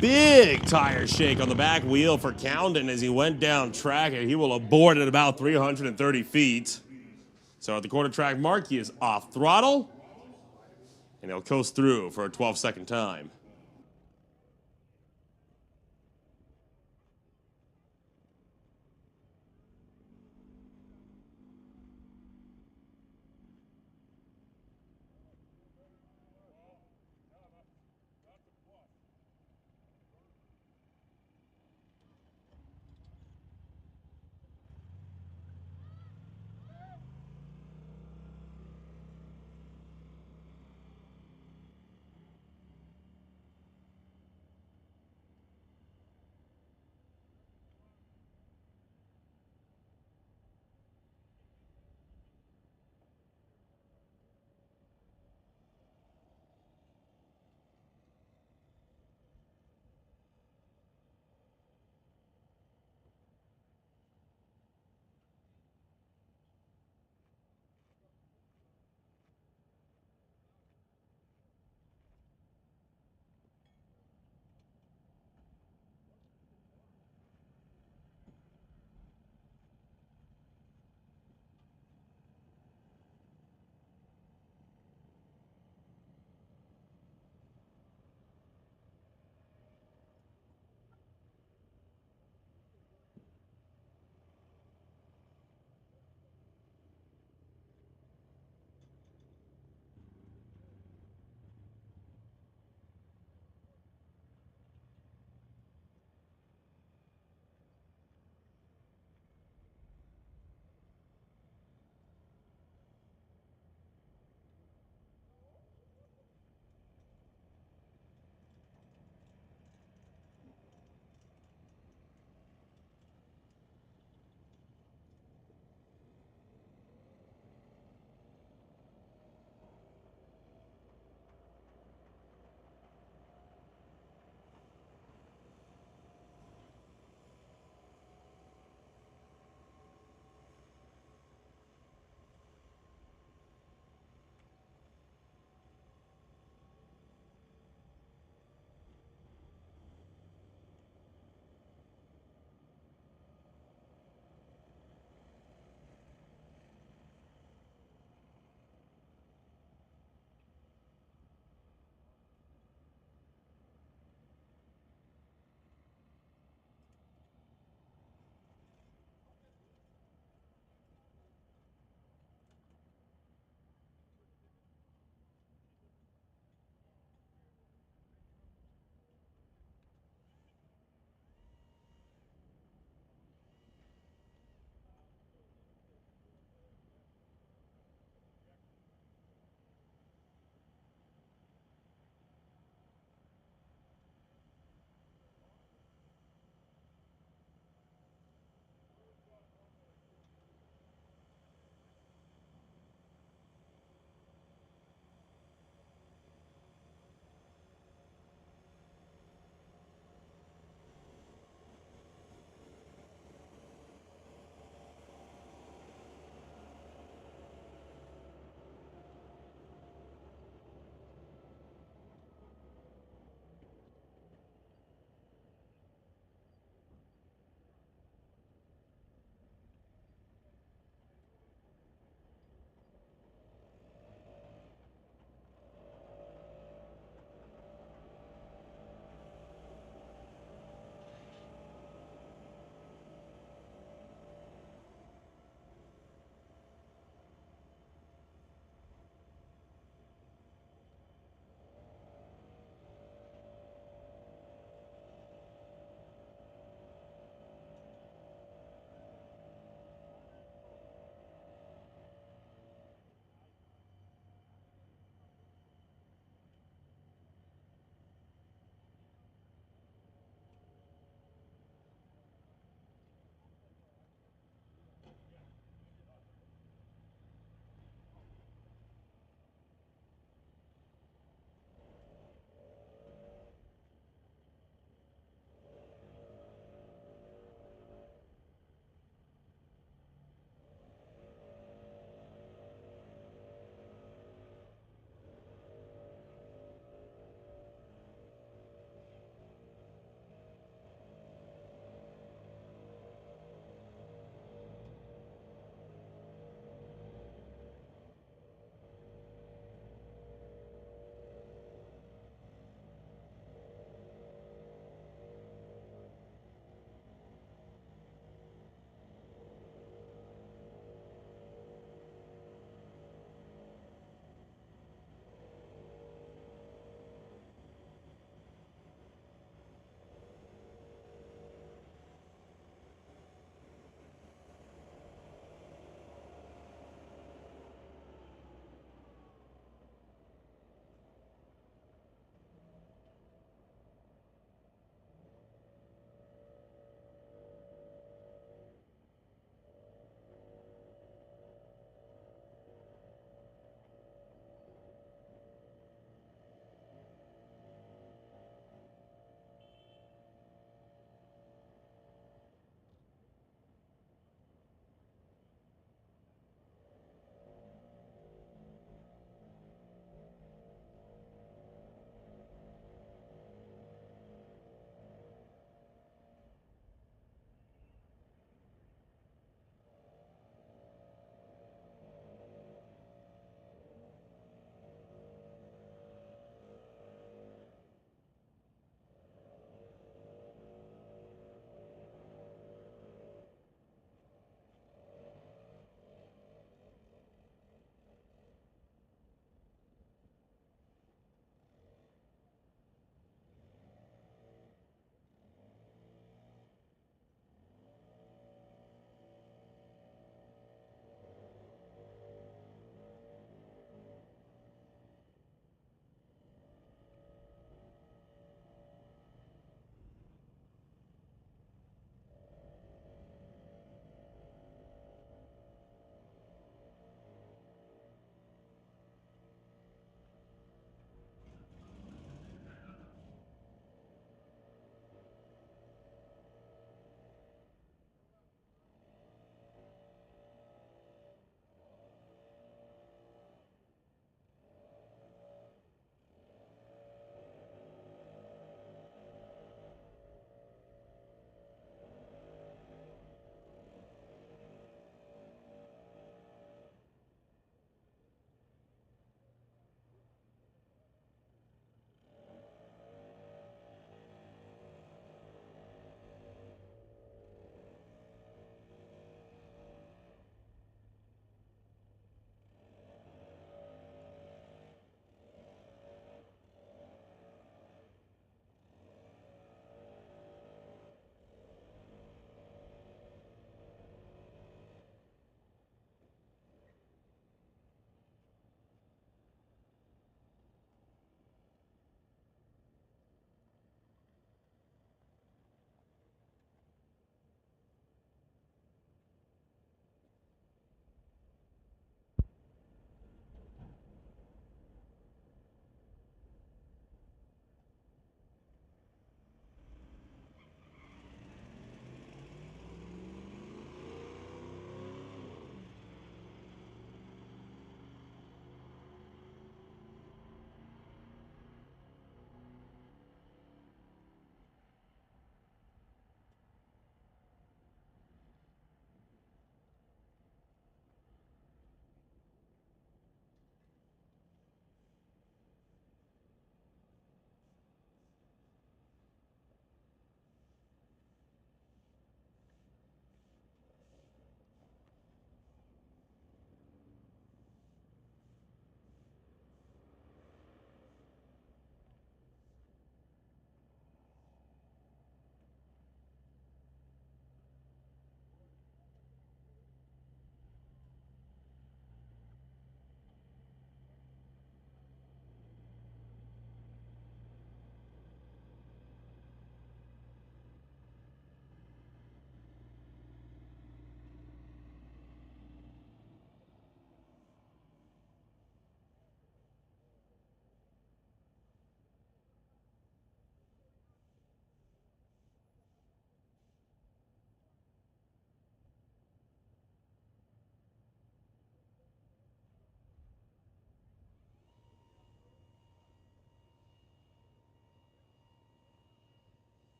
[SPEAKER 1] Big tire shake on the back wheel for Counden as he went down track, and he will abort at about 330 feet. So at the quarter track mark, he is off throttle, and he'll coast through for a 12-second time.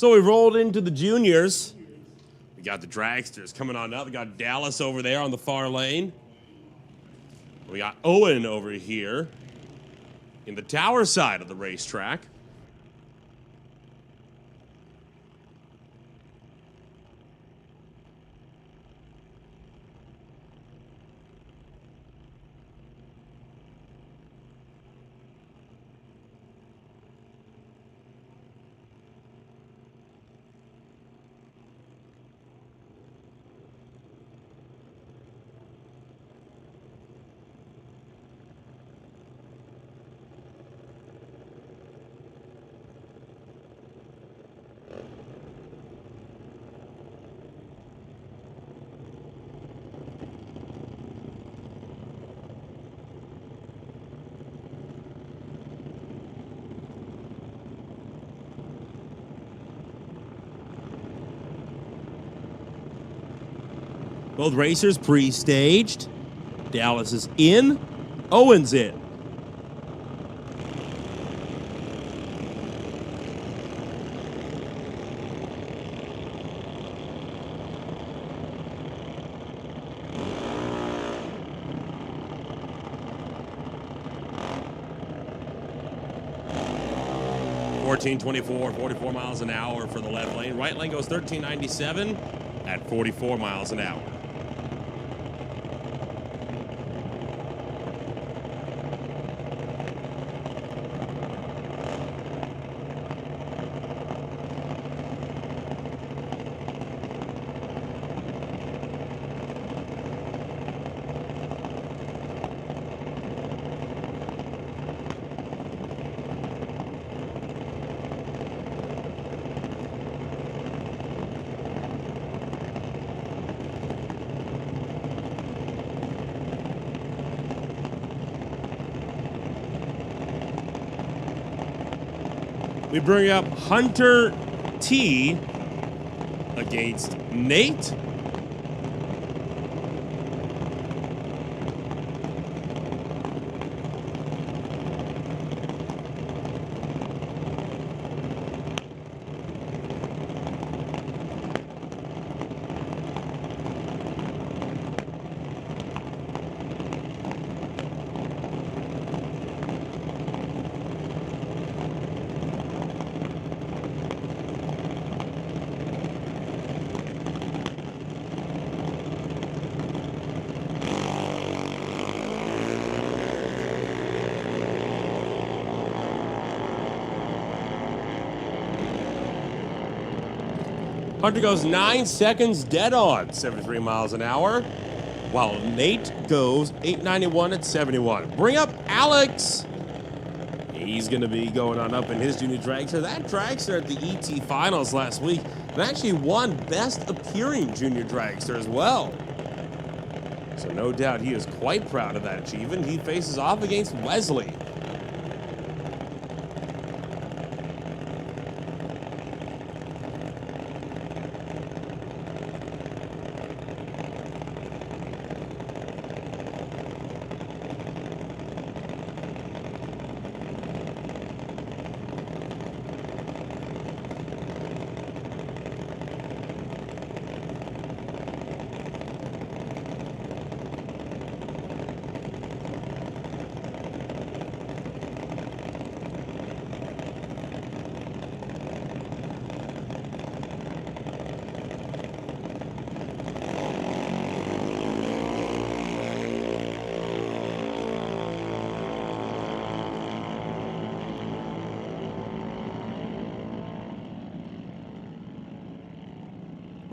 [SPEAKER 1] So we rolled into the juniors. We got the dragsters coming on up. We got Dallas over there on the far lane. We got Owen over here in the tower side of the racetrack. Both racers pre-staged. Dallas is in. Owen's in. .24, 44 miles an hour for the left lane. Right lane goes 13.97 at 44 miles an hour. We bring up Hunter T against Nate. Hunter goes 9 seconds dead on, 73 miles an hour, while Nate goes 8.91 at 71. Bring up Alex. He's going to be going on up in his junior dragster. That dragster at the ET finals last week and actually won best appearing junior dragster as well. So no doubt he is quite proud of that achievement. He faces off against Wesley.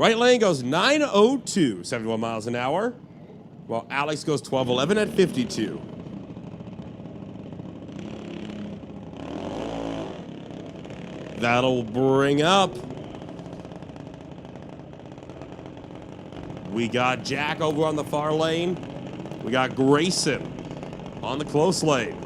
[SPEAKER 1] Right lane goes 9.02, 71 miles an hour, while Alex goes 12.11 at 52. That'll bring up. We got Jack over on the far lane. We got Grayson on the close lane.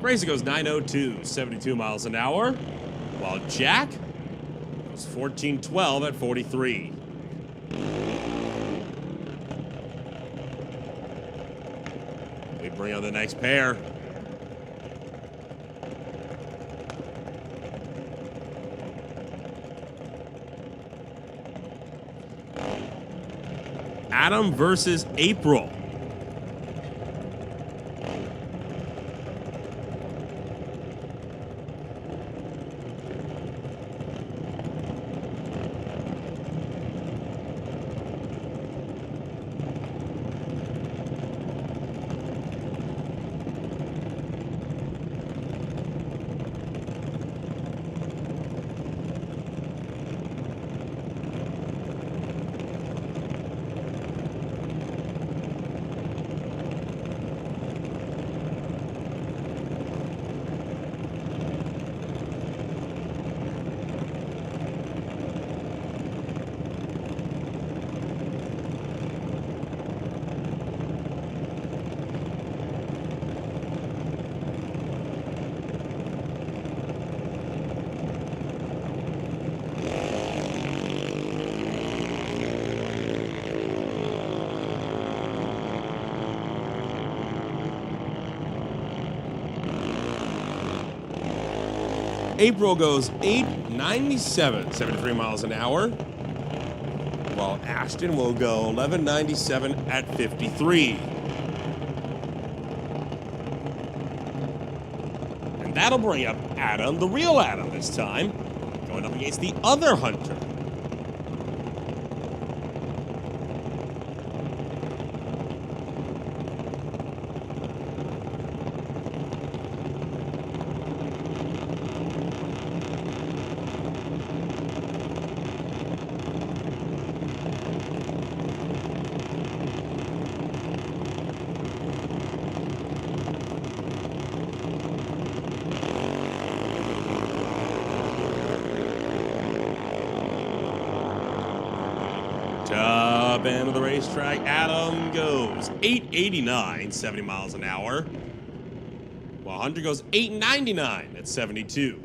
[SPEAKER 1] Gracie goes 9:02, 72 miles an hour, while Jack goes 14:12 at 43. We bring on the next pair. Adam versus April. April goes 8:97, 73 miles an hour, while Ashton will go 11:97 at 53. And that'll bring up Adam, the real Adam this time, going up against the other Hunter. Top end of the racetrack, Adam goes 8:89, 70 miles an hour, while Hunter goes 8:99 at 72.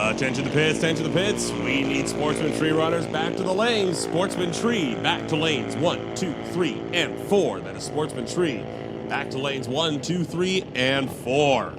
[SPEAKER 1] Attention to the pits, attention to the pits. We need Sportsman Tree runners back to the lanes. Sportsman Tree back to lanes 1, 2, 3, and 4. That is Sportsman Tree back to lanes 1, 2, 3, and 4.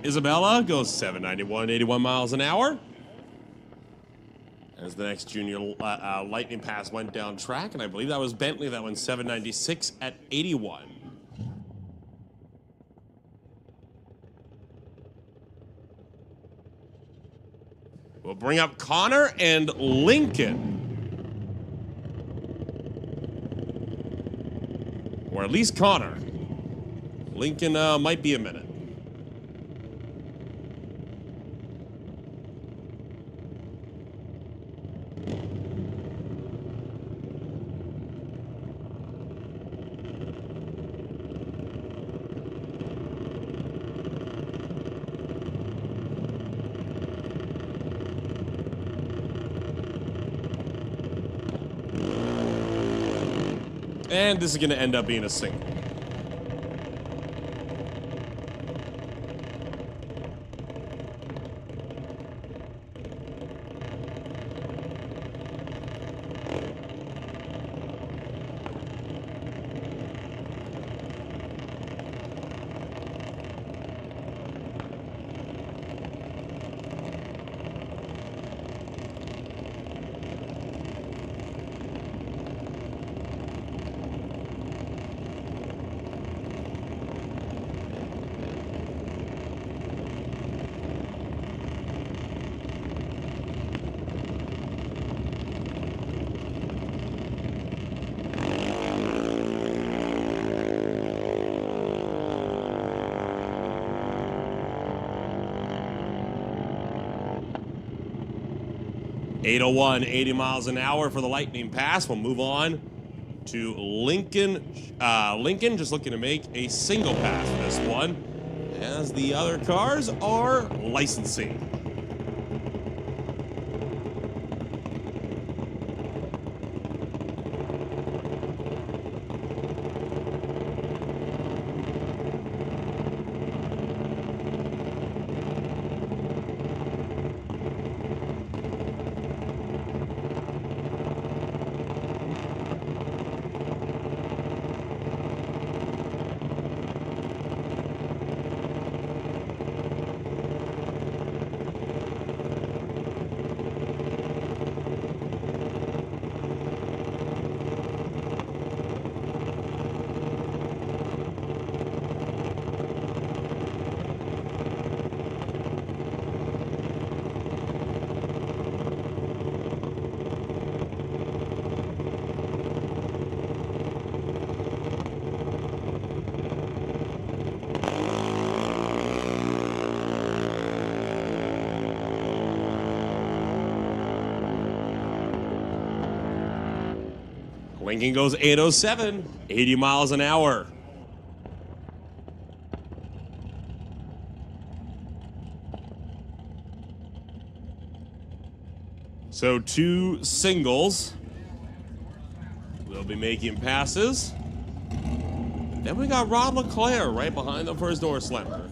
[SPEAKER 1] Isabella goes 791, 81 miles an hour. As the next junior lightning pass went down track, and I believe that was Bentley that went 796 at 81. We'll bring up Connor and Lincoln. Or at least Connor. Lincoln might be a minute. And this is going to end up being a single. .801, 80 miles an hour for the lightning pass. We'll move on to Lincoln. Lincoln just looking to make a single pass for this one, as the other cars are licensing. Lincoln goes 807, 80 miles an hour. So two singles will be making passes. Then we got Rod LeClaire right behind them for his door slammer.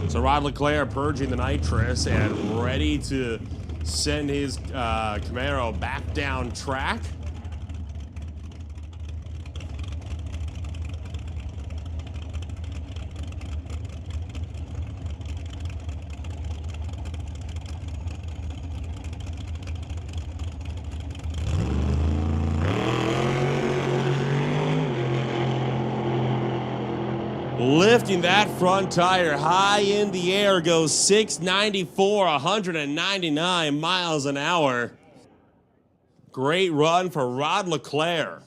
[SPEAKER 1] So Rod Leclerc purging the nitrous and ready to send his Camaro back down track. Lifting that front tire high in the air, goes 694, 199 miles an hour. Great run for Rod Leclerc.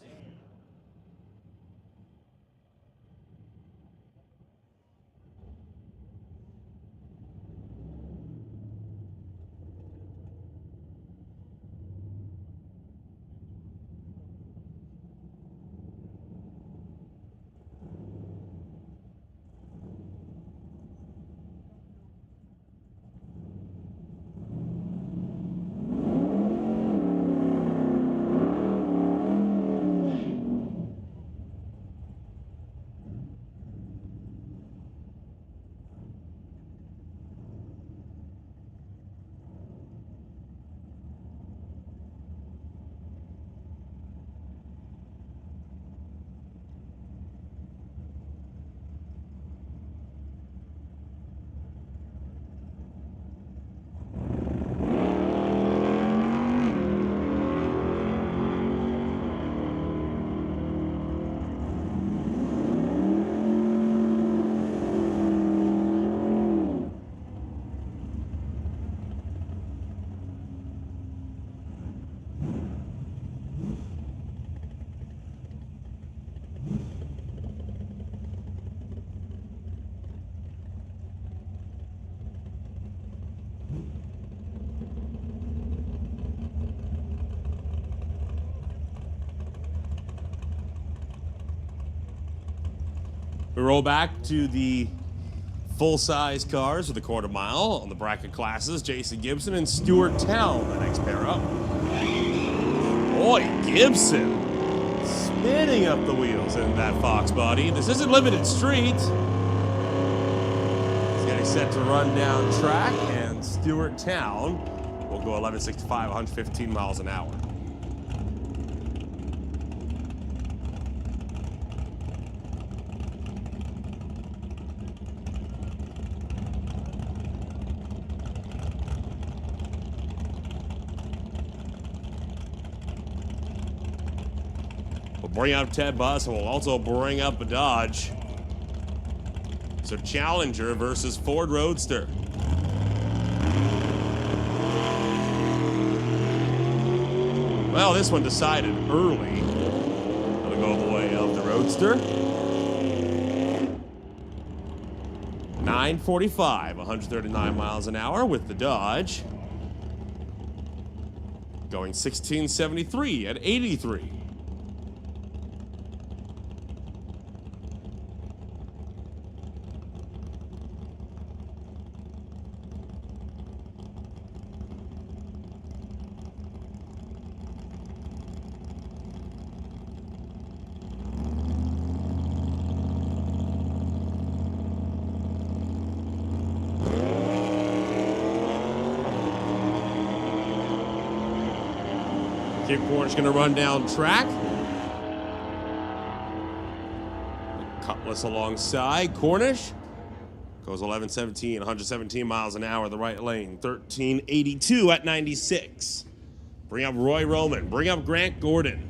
[SPEAKER 1] We roll back to the full-size cars with the quarter mile on the bracket classes. Jason Gibson and Stuart Tell, the next pair up. Boy, Gibson spinning up the wheels in that Fox body. This isn't limited street. He's getting set to run down track, and Stuart Town will go 1165, 115 miles an hour. We'll bring up Ted Bus, and we'll also bring up a Dodge. So Challenger versus Ford Roadster. Well, this one decided early. Gonna go the way of the Roadster. 945, 139 miles an hour with the Dodge. Going 1673 at 83. Kip Cornish going to run down track. Cutlass alongside. Cornish goes 1117, 117 miles an hour the right lane. 1382 at 96. Bring up Roy Roman. Bring up Grant Gordon.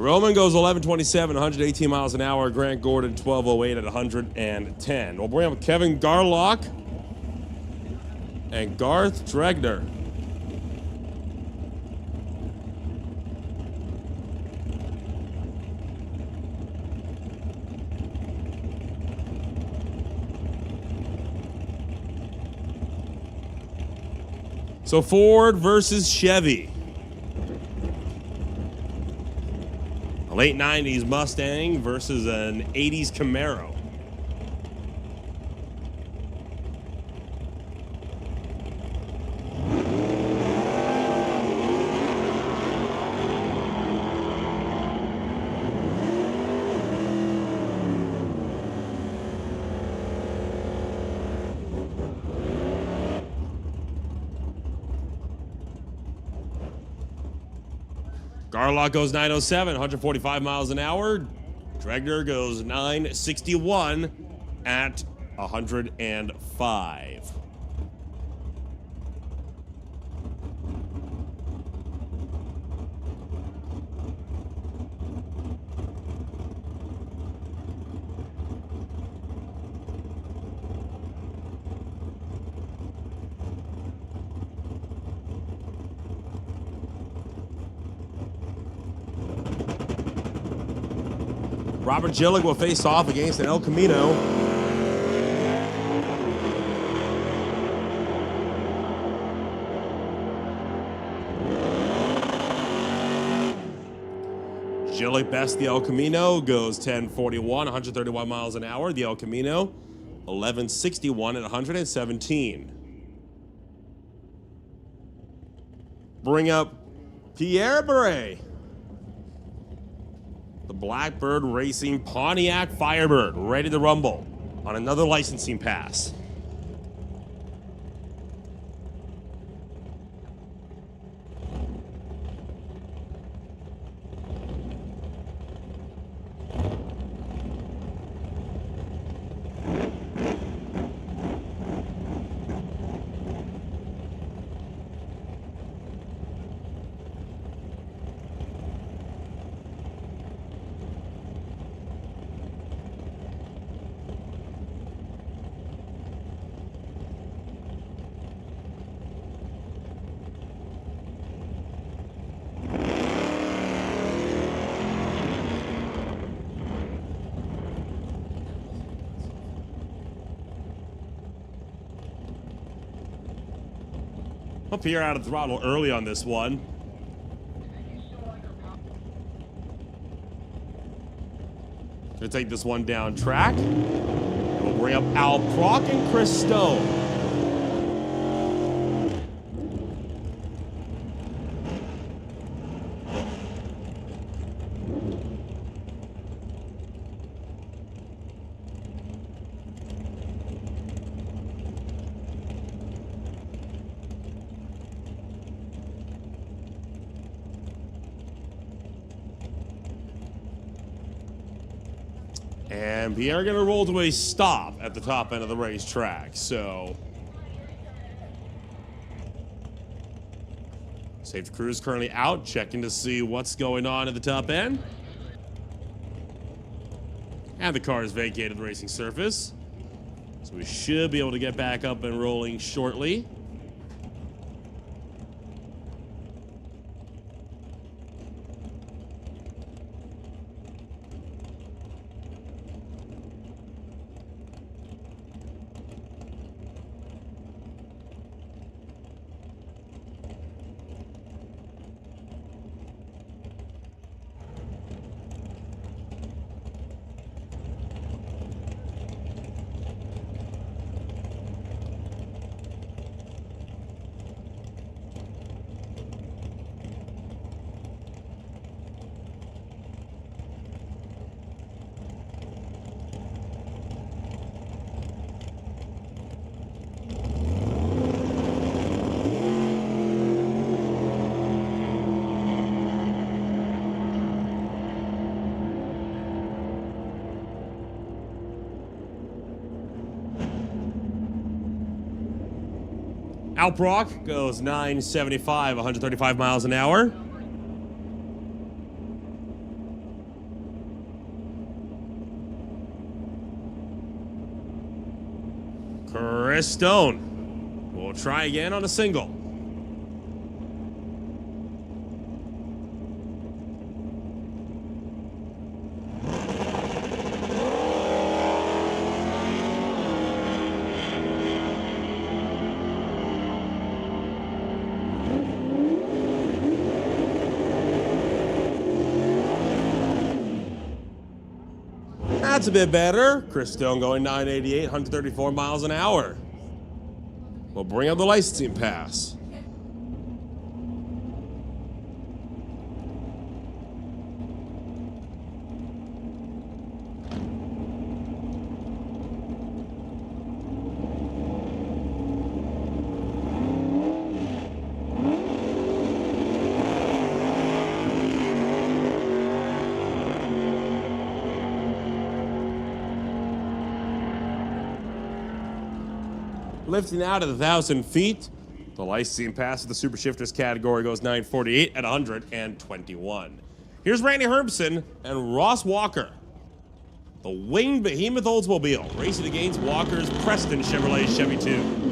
[SPEAKER 1] Roman goes 11:27, 118 miles an hour. Grant Gordon 12:08 at 110. We'll bring up Kevin Garlock and Garth Dregner. So Ford versus Chevy. A late 90s Mustang versus an 80s Camaro. Garlock goes 907, 145 miles an hour. Dregner goes 961 at 105. Robert Gillick will face off against an El Camino. Gillick best the El Camino, goes 1041, 131 miles an hour. The El Camino, 1161 at 117. Bring up Pierre Beret. The Blackbird Racing Pontiac Firebird, ready to rumble on another licensing pass. Up here out of throttle early on this one. Gonna take this one down track. And we'll bring up Al Prock and Chris Stone. And Pierre gonna roll to a stop at the top end of the racetrack. So safety crew is currently out, checking to see what's going on at the top end. And the car has vacated the racing surface. So we should be able to get back up and rolling shortly. Al Prock goes 975, 135 miles an hour. Chris Stone will try again on a single. That's a bit better. Chris Stone going 988, 134 miles an hour. We'll bring up the licensing pass. Lifting out at 1,000 feet. The licensing pass of the Super Shifters category goes 948 at 121. Here's Randy Herbson and Ross Walker. The winged behemoth Oldsmobile racing against Walker's Preston Chevrolet Chevy 2.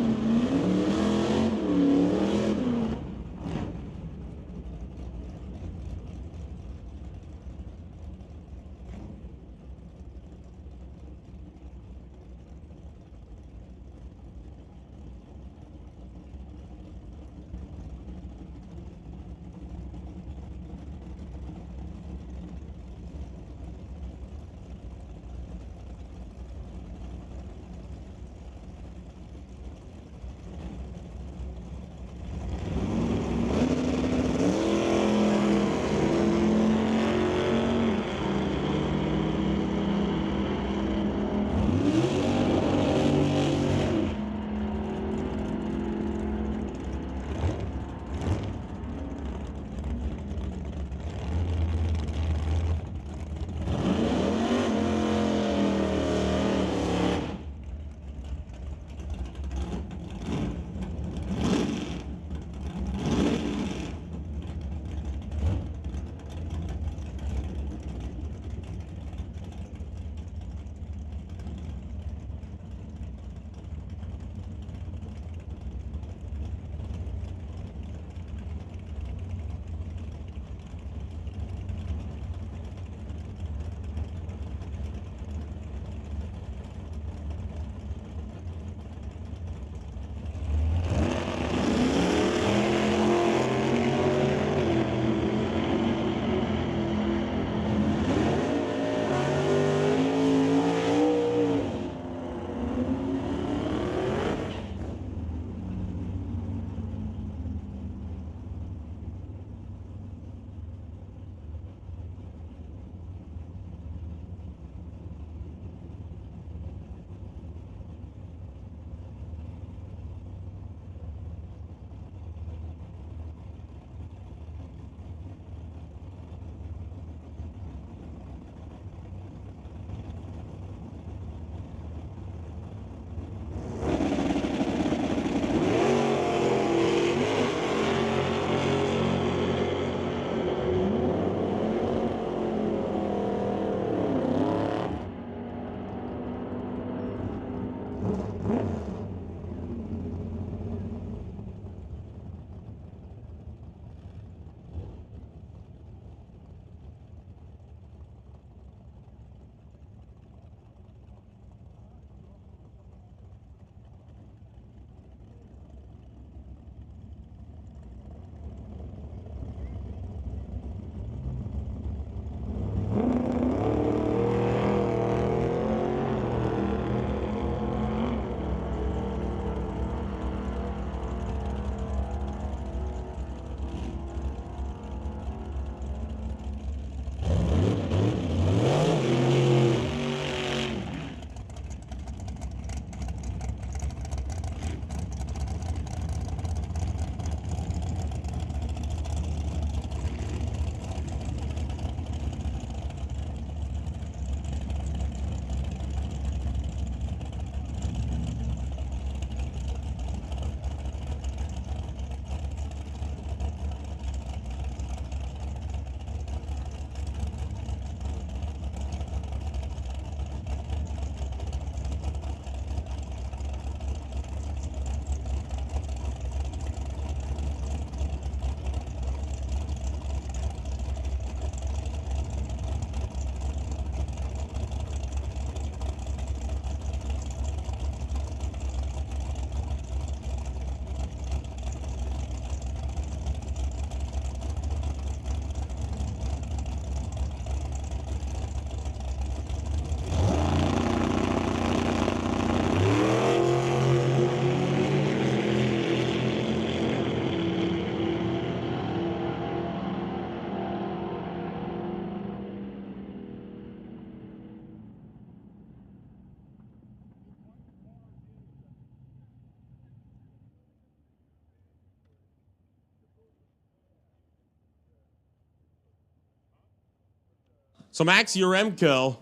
[SPEAKER 1] So Max Uremko,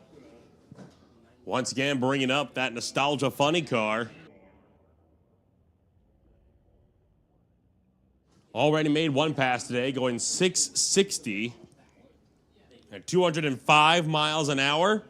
[SPEAKER 1] once again bringing up that nostalgia funny car. Already made one pass today, going 660 at 205 miles an hour.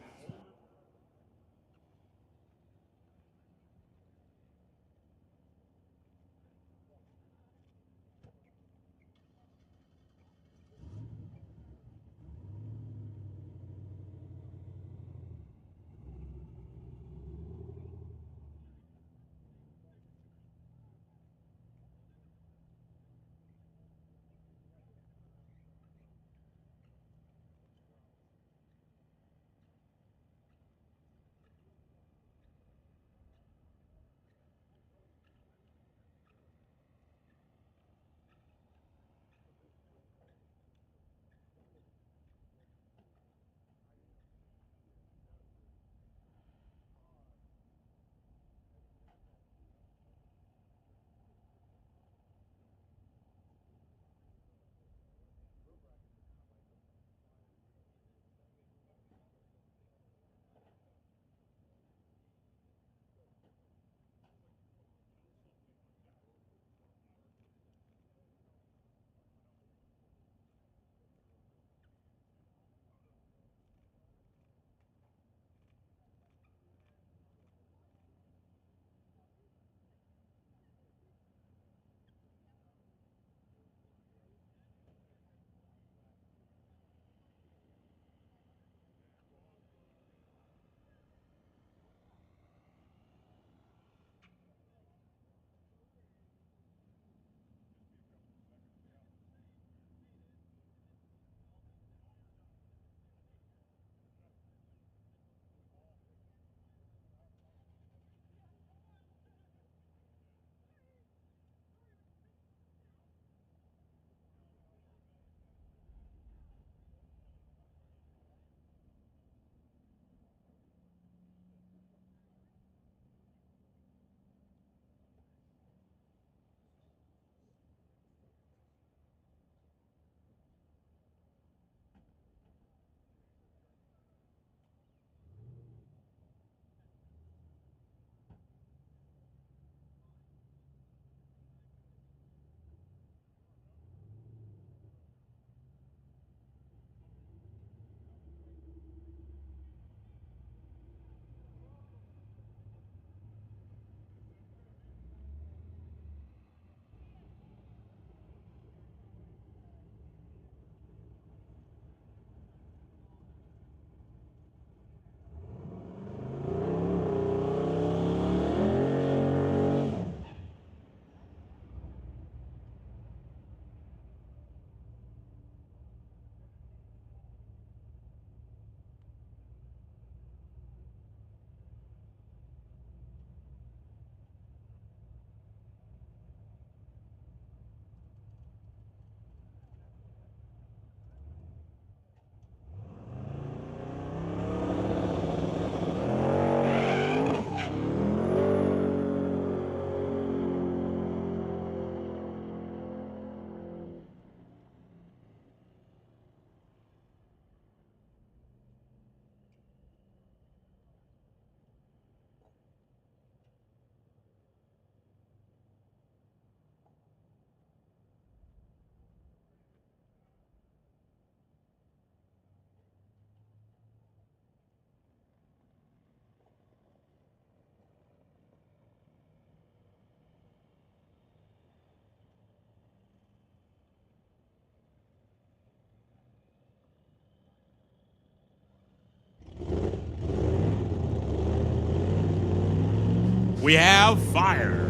[SPEAKER 1] We have fire.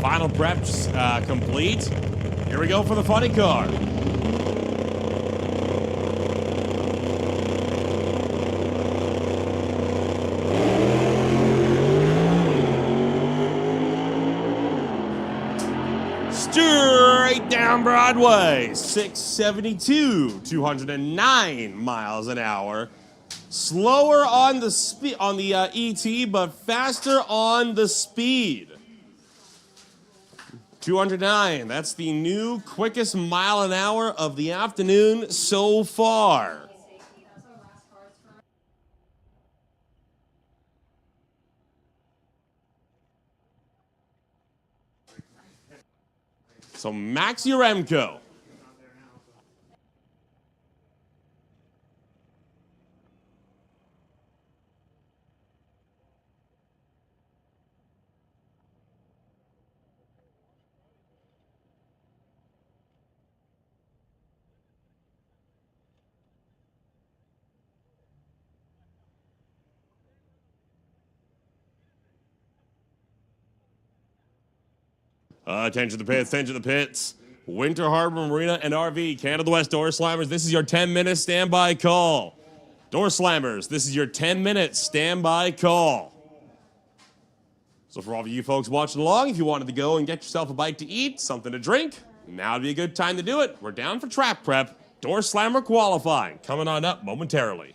[SPEAKER 1] Final preps complete. Here we go for the funny car. Straight down Broadway, 672, 209 miles an hour. Slower on the ET, but faster on the speed. 209. That's the new quickest mile an hour of the afternoon so far. So Max Yaremko. Attention to the pits, attention to the pits. Winter Harbor Marina and RV, Canada West Door Slammers, this is your 10-minute standby call. Door Slammers, this is your 10-minute standby call. So for all of you folks watching along, if you wanted to go and get yourself a bite to eat, something to drink, now would be a good time to do it. We're down for track prep. Door Slammer qualifying, coming on up momentarily.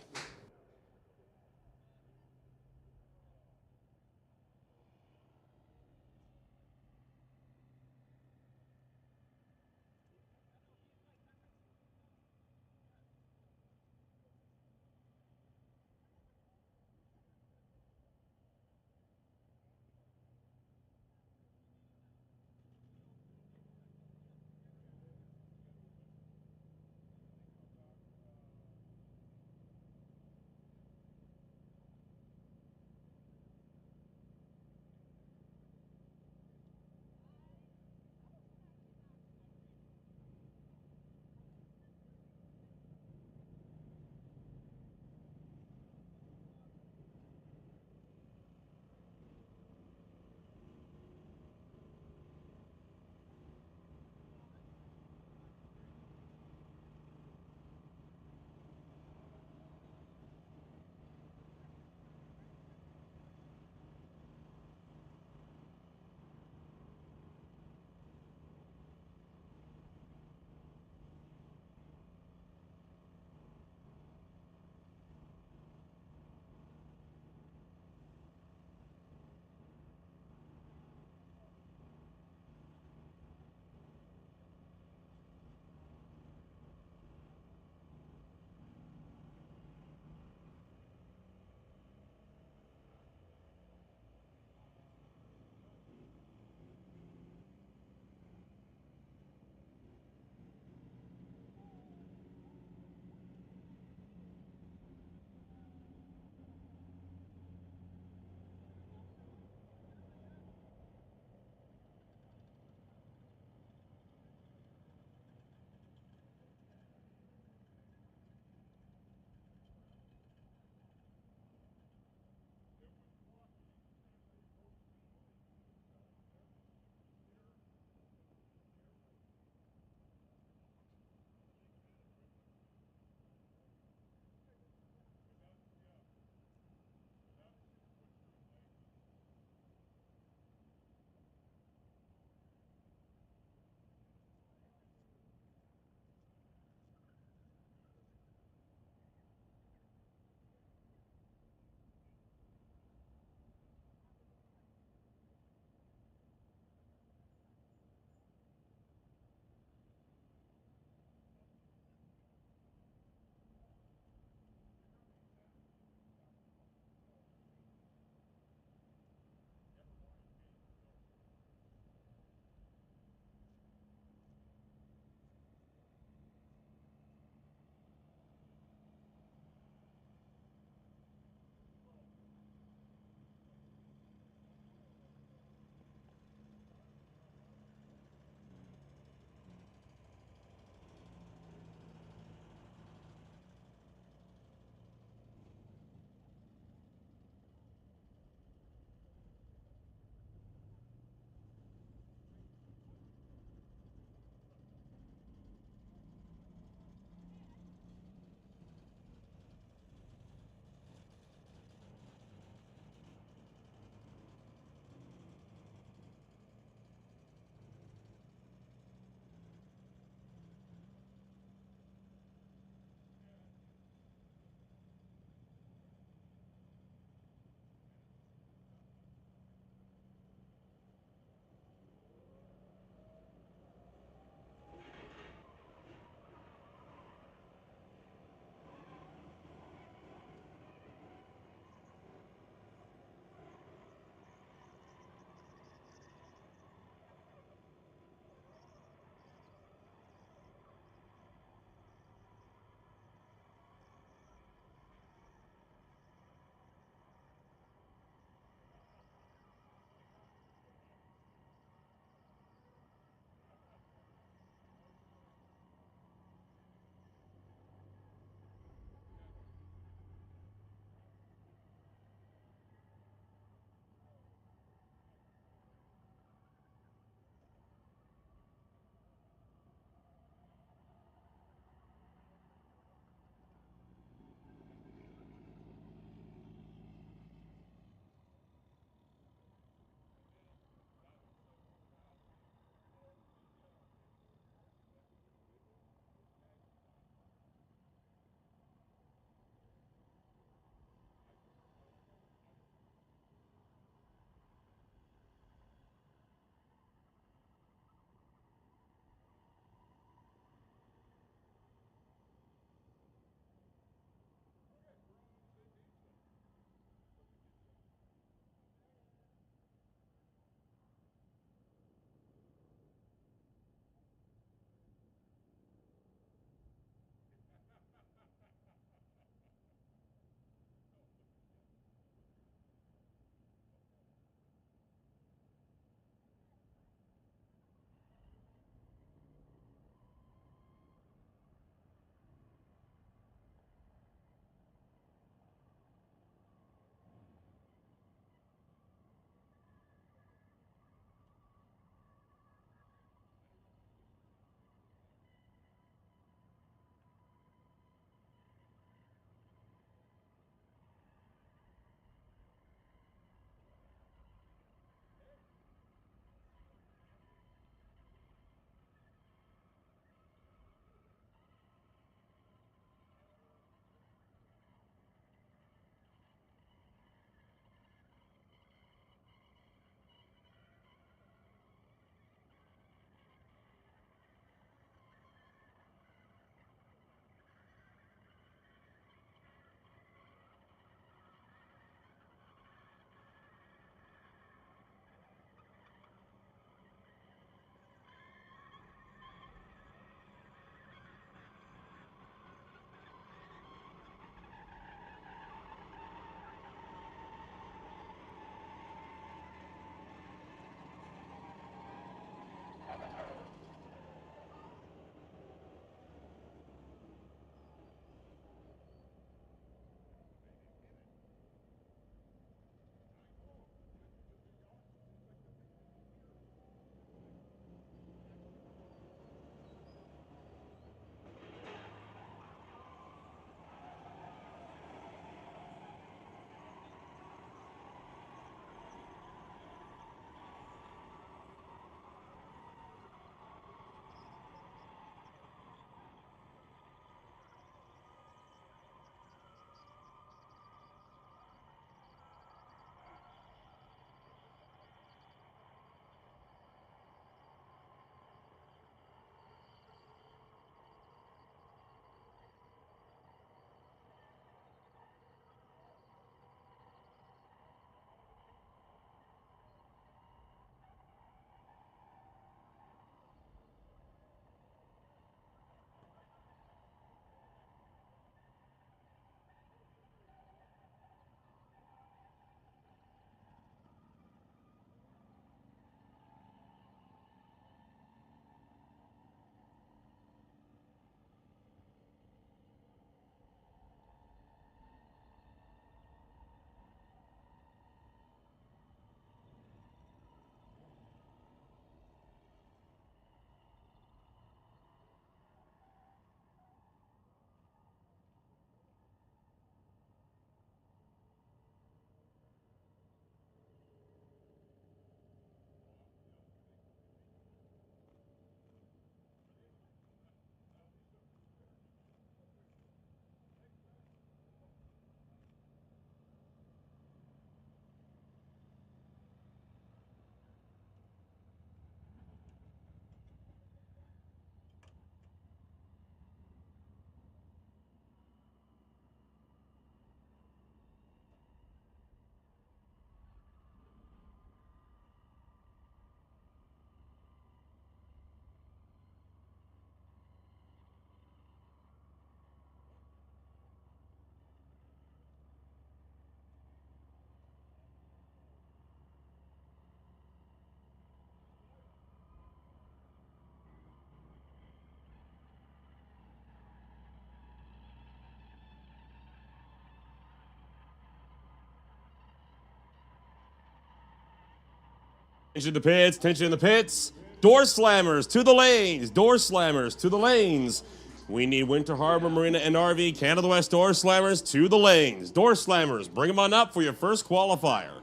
[SPEAKER 1] Tension in the pits, tension in the pits. Door slammers to the lanes, door slammers to the lanes. We need Winter Harbor Marina and RV Canada West door slammers to the lanes. Door slammers, bring them on up for your first qualifier.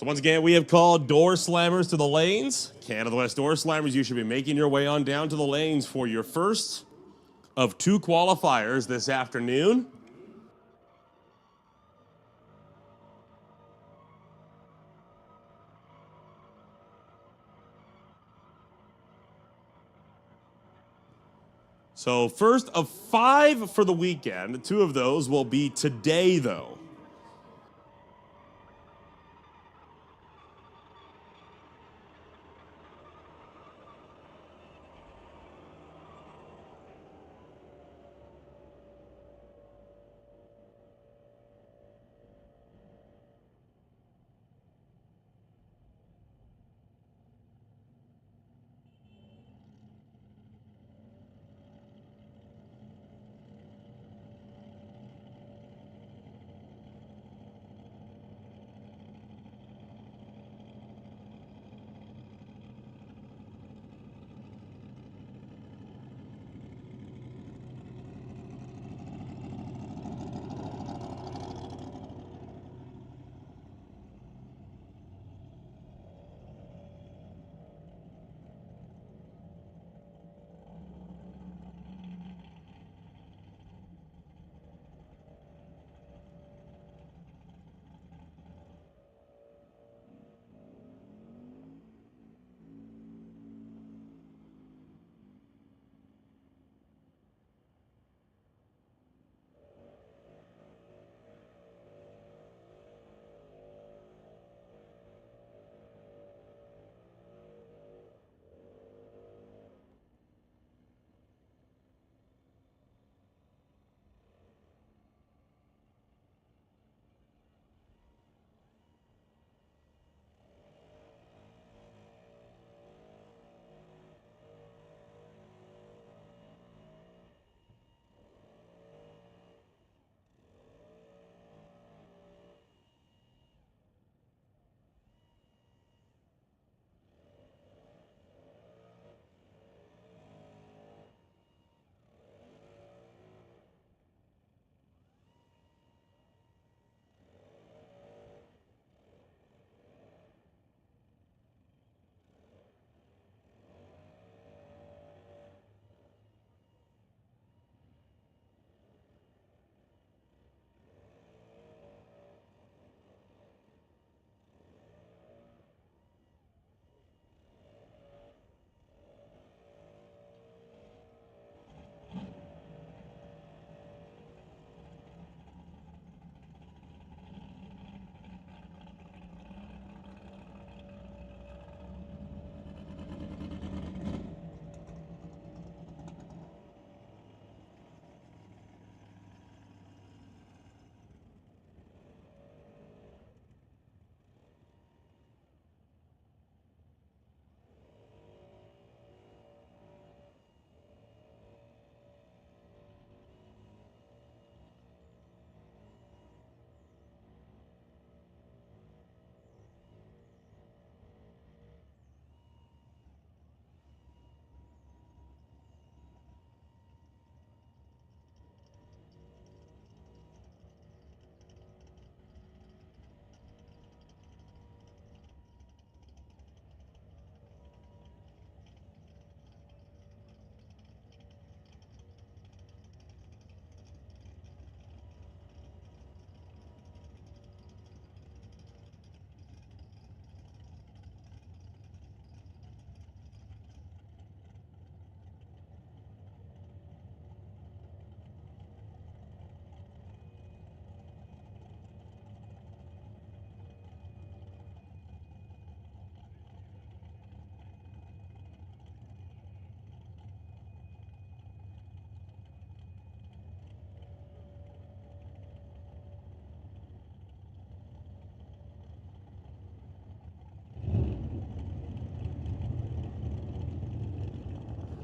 [SPEAKER 1] So once again, we have called door slammers to the lanes. Canada West door slammers, you should be making your way on down to the lanes for your first of 2 qualifiers this afternoon. So first of 5 for the weekend. 2 of those will be today, though.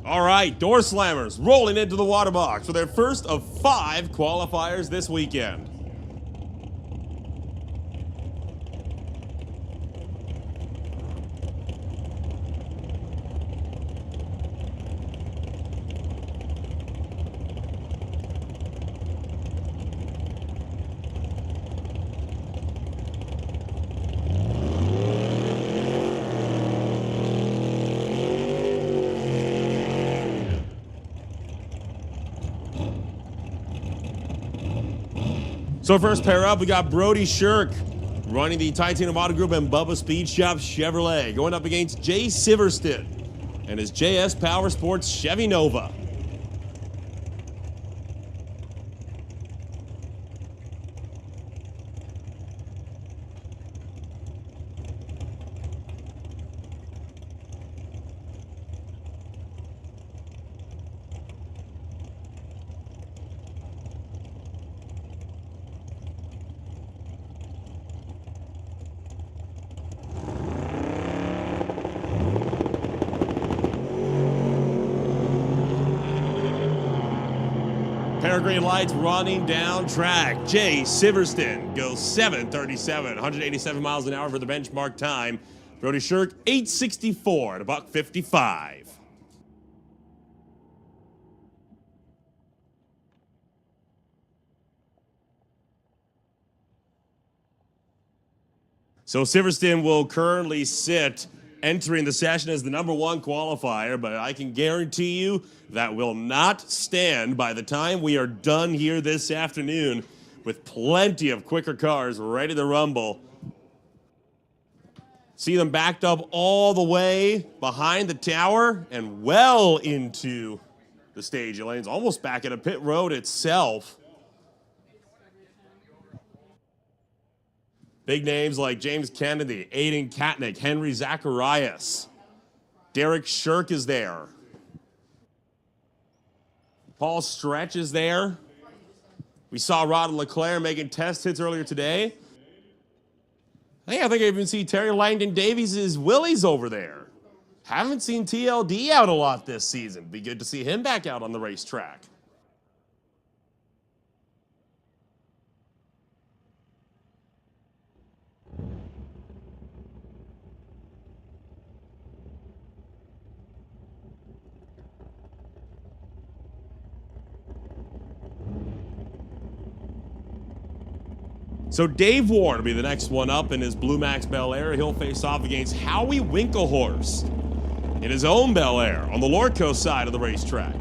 [SPEAKER 1] All right, door slammers rolling into the water box for their first of 5 qualifiers this weekend. So first pair up, we got Brody Shirk running the Titanium Auto Group and Bubba Speed Shop Chevrolet, going up against Jay Siverston and his JS Power Sports Chevy Nova. Pair of green lights running down track. Jay Siverston goes 7:37, 187 miles an hour for the benchmark time. Brody Shirk 8:64 at $1.55. So Siverston will currently sit entering the session as the #1 qualifier, but I can guarantee you that will not stand by the time we are done here this afternoon, with plenty of quicker cars ready to rumble. See them backed up all the way behind the tower and well into the stage lanes, almost back at a pit road itself. Big names like James Kennedy, Aiden Katnick, Henry Zacharias. Derek Shirk is there. Paul Stretch is there. We saw Rod Leclerc making test hits earlier today. I think I even see Terry Langdon Davies' Willies over there. Haven't seen TLD out a lot this season. Be good to see him back out on the racetrack. So Dave Warren will be the next one up in his Blue Max Bel Air. He'll face off against Howie Winklehorst in his own Bel Air on the Lordco side of the racetrack.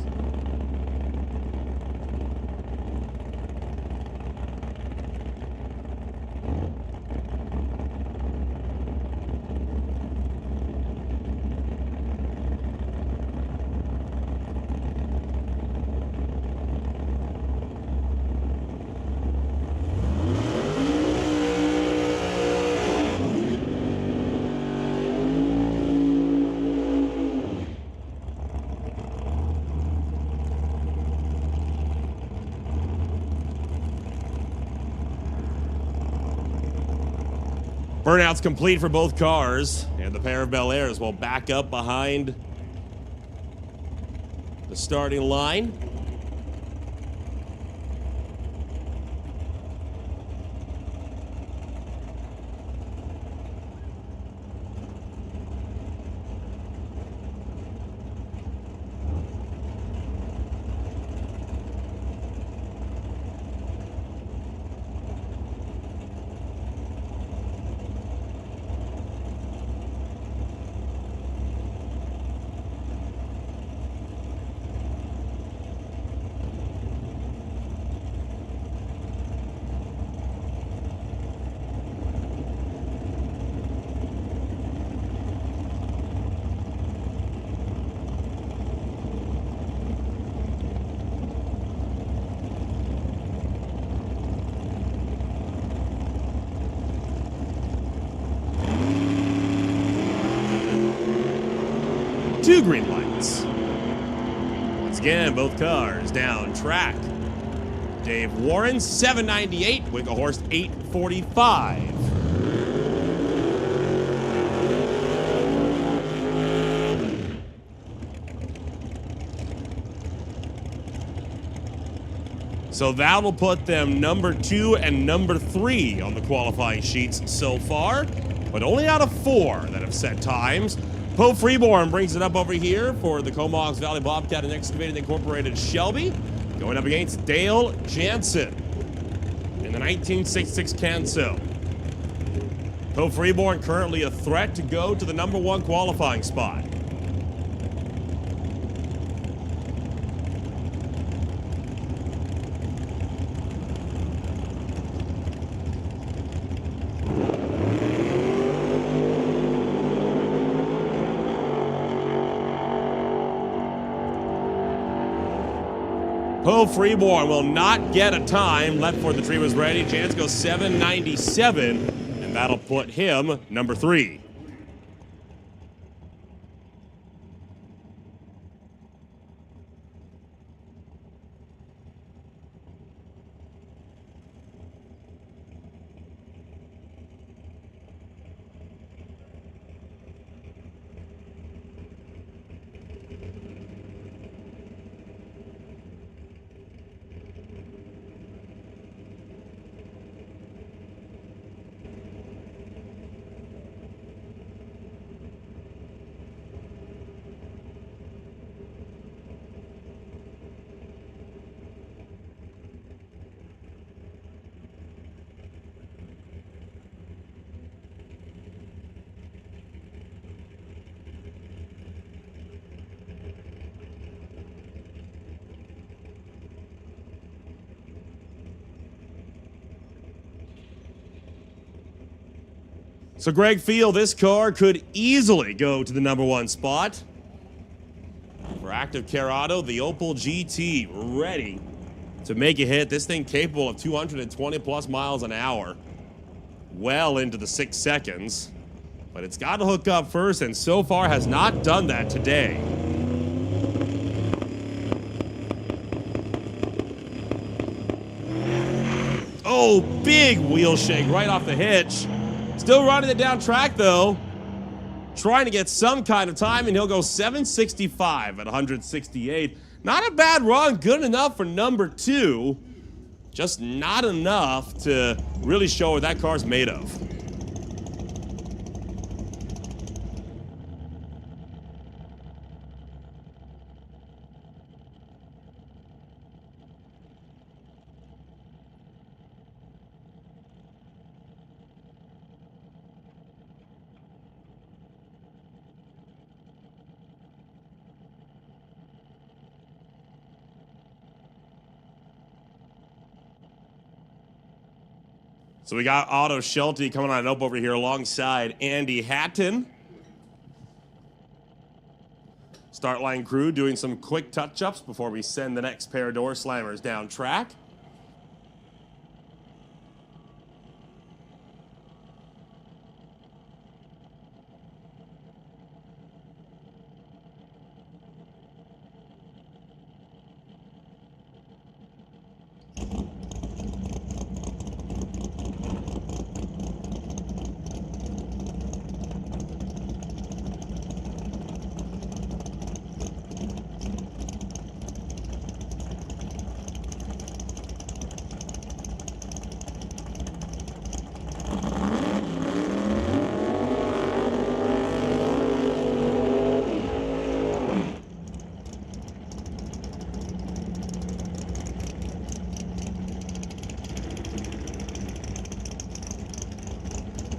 [SPEAKER 1] Burnout's complete for both cars, and the pair of Bel Airs will back up behind the starting line. Two green lights. Once again, both cars down track. Dave Warren, 798. Winklehorst, 845. So that'll put them number 2 and number 3 on the qualifying sheets so far, but only out of 4 that have set times. Poe Freeborn brings it up over here for the Comox Valley Bobcat and Excavating Incorporated Shelby, going up against Dale Jansen in the 1966 Canso. Poe Freeborn currently a threat to go to the number 1 qualifying spot. Poe Freeborn will not get a time. Left for the tree was ready. Chance goes 7:97, and that'll put him number 3. So Greg Field, this car could easily go to the number 1 spot. For Active Care Auto, the Opel GT ready to make a hit. This thing capable of 220 plus miles an hour. Well into the 6 seconds. But it's got to hook up first, and so far has not done that today. Oh, big wheel shake right off the hitch. Still running it down track, though. Trying to get some kind of time, and he'll go 7:65 at 168. Not a bad run. Good enough for number 2. Just not enough to really show what that car's made of. So we got Otto Schulte coming on up over here alongside Andy Hatton. Start line crew doing some quick touch-ups before we send the next pair of door slammers down track.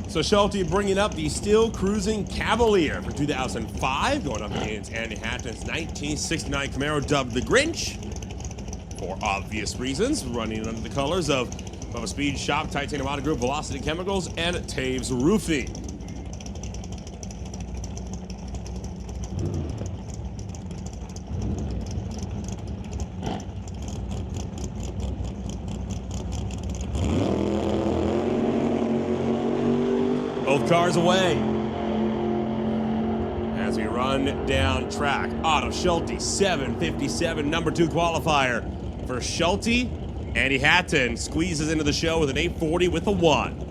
[SPEAKER 1] So Schulte bringing up the still cruising Cavalier for 2005, going up against Andy Hatton's 1969 Camaro, dubbed the Grinch, for obvious reasons, running under the colors of Bubba Speed Shop, Titanium Auto Group, Velocity Chemicals, and Taves Roofing. Both cars away. As we run down track, Otto Schulte, 7:57, number 2 qualifier. For Schulte, Andy Hatton squeezes into the show with an 8:40 with a 1.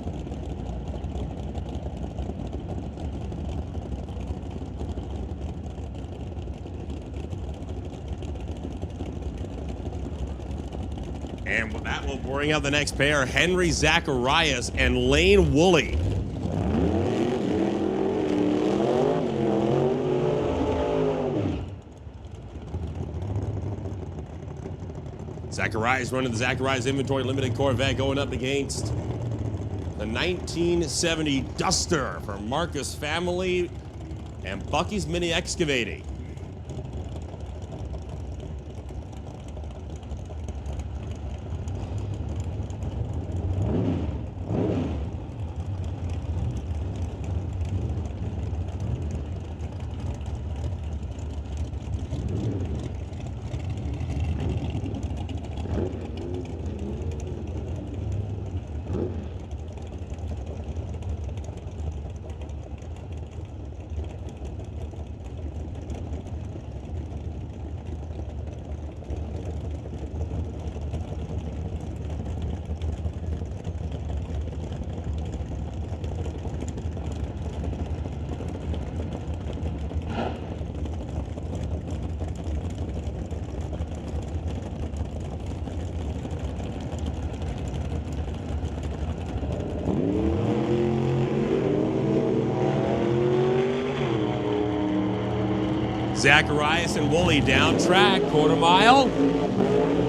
[SPEAKER 1] And And that will bring out the next pair, Henry Zacharias and Lane Woolley. Zacharias running the Zacharias Inventory Limited Corvette going up against the 1970 Duster from Marcus Family and Bucky's Mini Excavating. Zacharias and Woolley down track, quarter mile.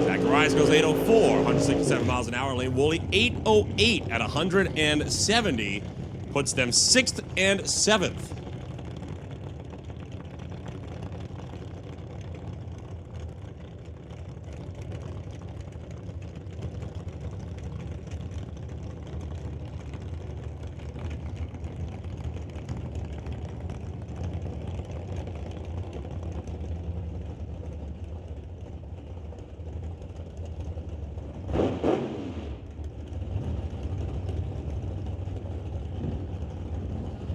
[SPEAKER 1] Zacharias goes 8:04, 167 miles an hour. Lane Woolley 8:08 at 170, puts them 6th and 7th.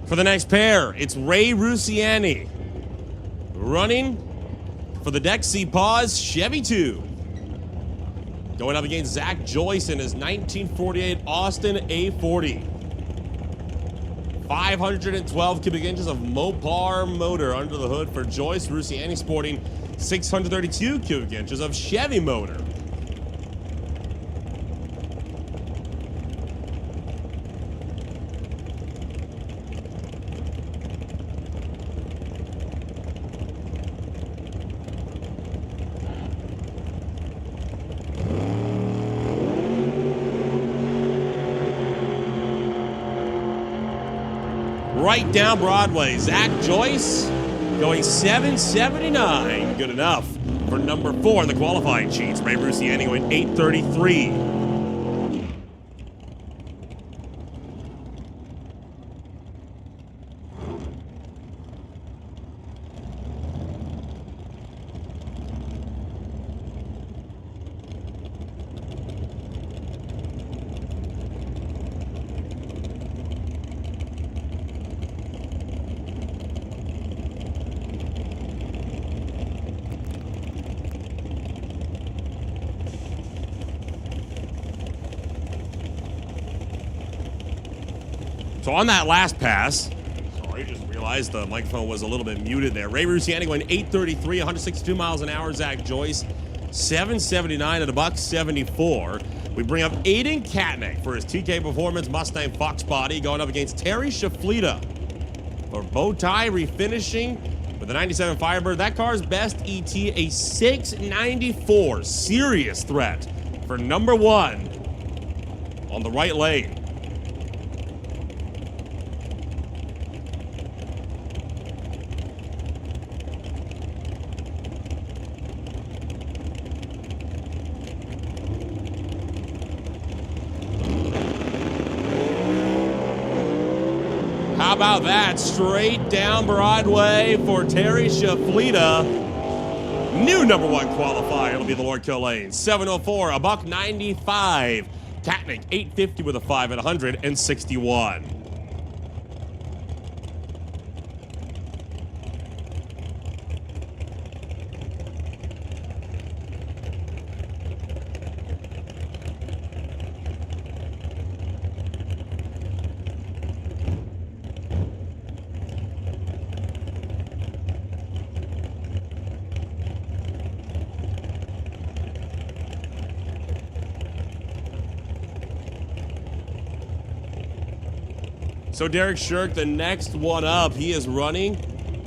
[SPEAKER 1] For the next pair, it's Ray Rusiani running for the Deck C Paws Chevy 2. Going up against Zach Joyce in his 1948 Austin A40. 512 cubic inches of Mopar motor under the hood for Joyce. Rusiani sporting 632 cubic inches of Chevy motor. Right down Broadway, Zach Joyce going 779. Good enough for number 4 in the qualifying sheets. Ray Rusiani going 833. So on that last pass, sorry, just realized the microphone was a little bit muted there. Ray Rusiani going 833, 162 miles an hour. Zach Joyce, 779 at $1.74. We bring up Aiden Katnick for his TK Performance Mustang Fox Body, going up against Terry Shaflita for Bowtie refinishing with the 97 Firebird. That car's best ET, a 694. Serious threat for number 1 on the right lane. How about that? Straight down Broadway for Terry Shaflita. New number 1 qualifier. It'll be the Lord Kill Lane. 704, $1.95. Katnick, 850 with a 5 at 161. So Derek Shirk, the next one up, he is running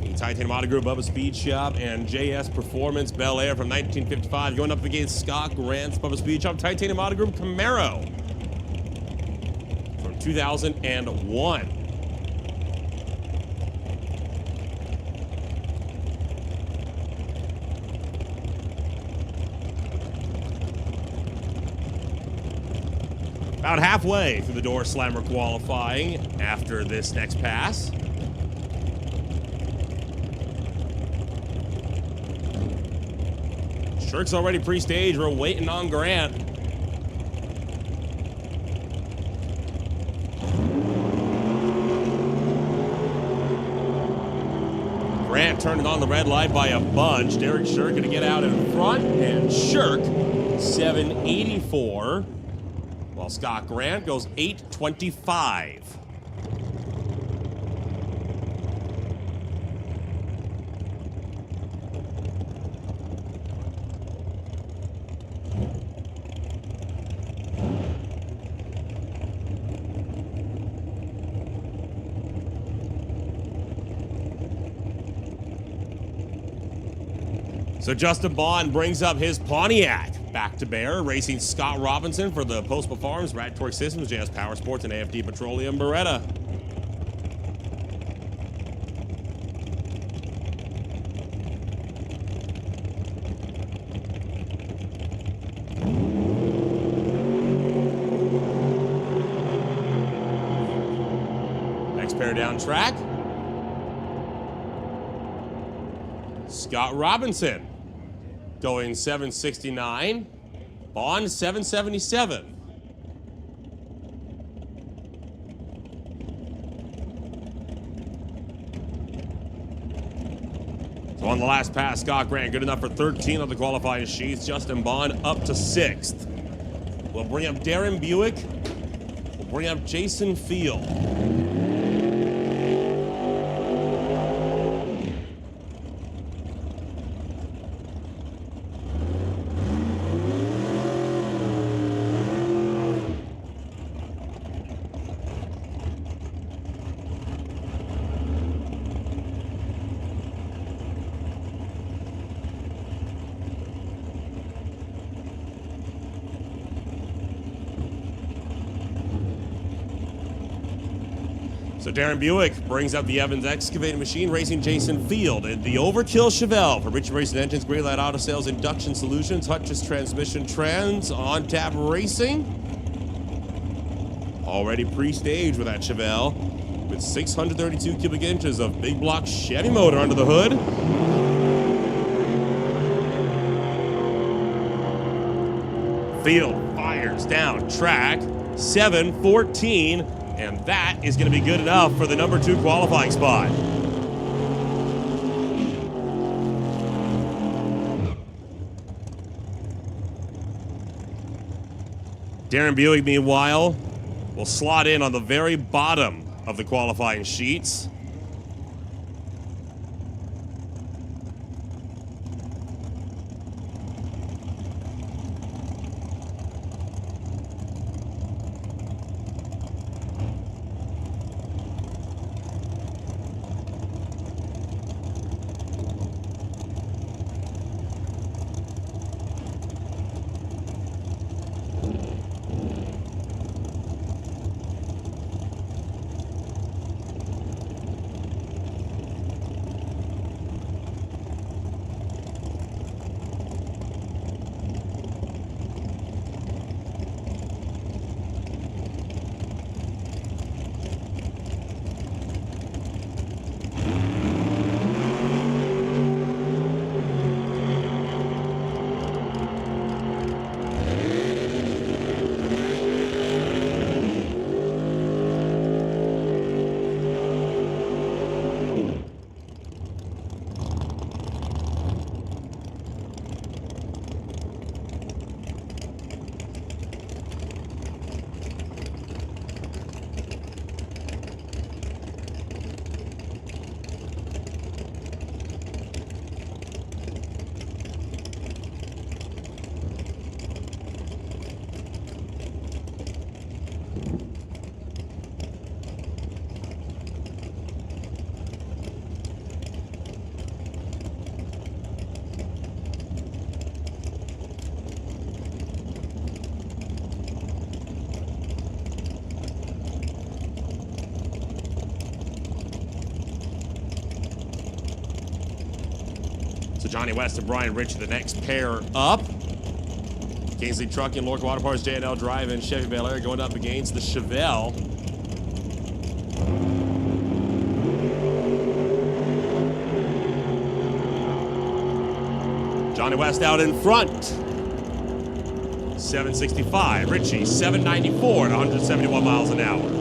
[SPEAKER 1] a Titanium Auto Group Bubba Speed Shop and JS Performance Bel Air from 1955, going up against Scott Grant's Bubba Speed Shop Titanium Auto Group Camaro from 2001. About halfway through the door slammer qualifying after this next pass. Shirk's already pre-stage. We're waiting on Grant. Grant turning on the red light by a bunch. Derek Shirk going to get out in front, and Shirk 784. While Scott Grant goes 825. So Justin Bond brings up his Pontiac back to bear, racing Scott Robinson for the Postma Farms, Rat Torque Systems, JS Power Sports, and AFD Petroleum Beretta. Next pair down track. Scott Robinson going 769, Bond 777. So on the last pass, Scott Grant good enough for 13 on the qualifying sheets. Justin Bond up to 6th. We'll bring up Darren Buick. We'll bring up Jason Field. So Darren Buick brings up the Evans excavating machine, racing Jason Field. And the Overkill Chevelle for Richard Racing Engines, Great Light Auto Sales, Induction Solutions, Hutch's Transmission Trends, On Tap Racing. Already pre-staged with that Chevelle, with 632 cubic inches of big block Chevy motor under the hood. Field fires down track, 714. And that is going to be good enough for the number 2 qualifying spot. Darren Buick, meanwhile, will slot in on the very bottom of the qualifying sheets. So Johnny West and Brian Ritchie, the next pair up. Kingsley Trucking, Lorca Water Parts, J&L Drive-In, Chevy Bel Air going up against the Chevelle. Johnny West out in front. 765. Ritchie, 794 at 171 miles an hour.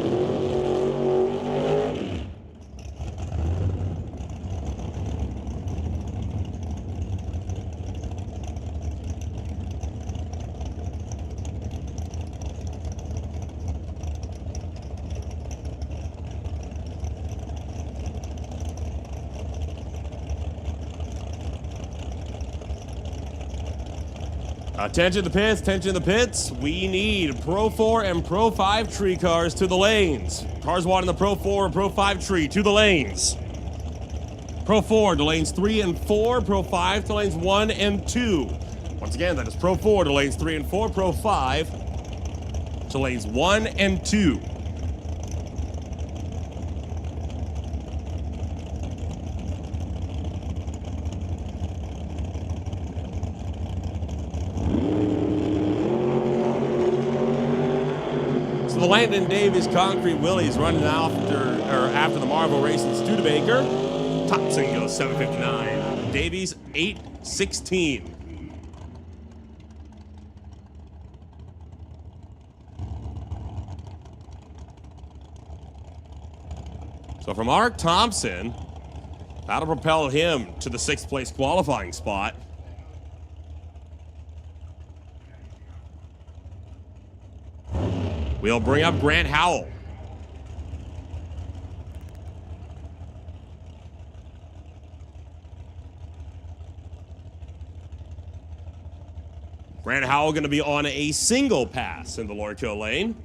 [SPEAKER 1] Attention to the pits, attention to the pits. We need Pro 4 and Pro 5 tree cars to the lanes. Cars wanting the Pro 4 and Pro 5 tree to the lanes. Pro 4 to lanes 3 and 4, Pro 5 to lanes 1 and 2. Once again, that is Pro 4 to lanes 3 and 4, Pro 5 to lanes 1 and 2. The Landon Davies Concrete Willys running after the Marvel Racing Studebaker. Thompson goes 7:59. Davies 8:16. So for Mark Thompson, that'll propel him to the 6th place qualifying spot. We'll bring up Grant Howell. Grant Howell going to be on a single pass in the Lorca lane.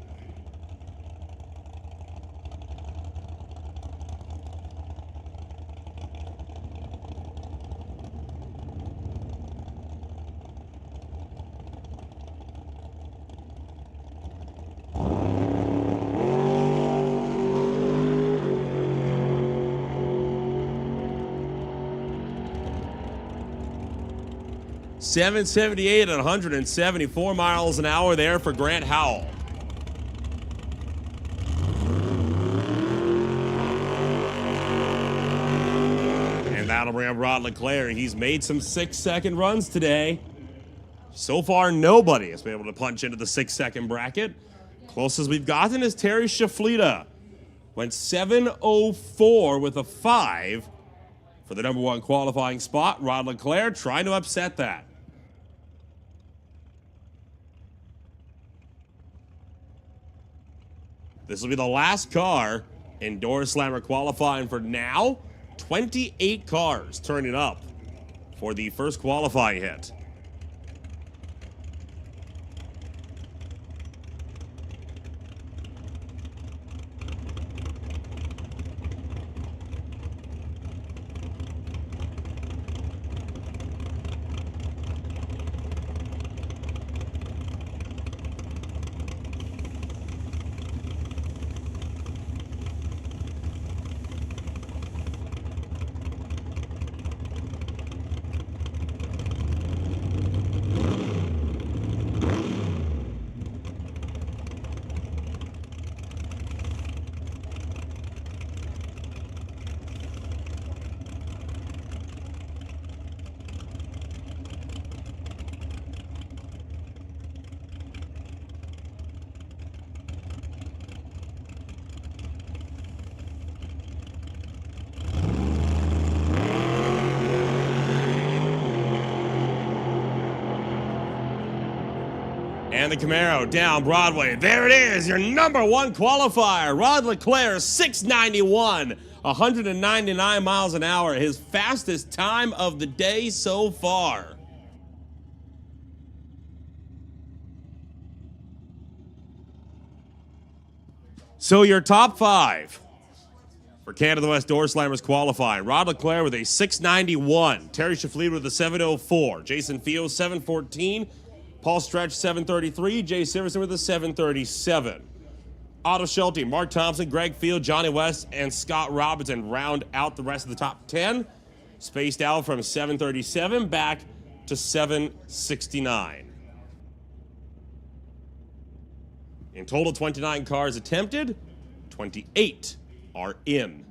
[SPEAKER 1] .778 at 174 miles an hour there for Grant Howell. And that'll bring up Rod Leclerc. He's made some 6-second runs today. So far, nobody has been able to punch into the 6-second bracket. Closest we've gotten is Terry Shaflita. Went 7:04 with a 5 for the #1 qualifying spot. Rod Leclerc trying to upset that. This will be the last car in Door Slammer qualifying for now. 28 cars turning up for the first qualifying hit. And the Camaro down Broadway. There it is, your #1 qualifier. Rod Leclerc, 691, 199 miles an hour. His fastest time of the day so far. So your top 5 for Canada West Door Slammers qualifying. Rod Leclerc with a 691. Terry Shaflita with a 704. Jason Fio, 714. Paul Stretch, 733. Jay Siverson with a 737. Otto Schulte, Mark Thompson, Greg Field, Johnny West, and Scott Robinson round out the rest of the top 10. spaced out from 737 back to 769. In total, 29 cars attempted, 28 are in.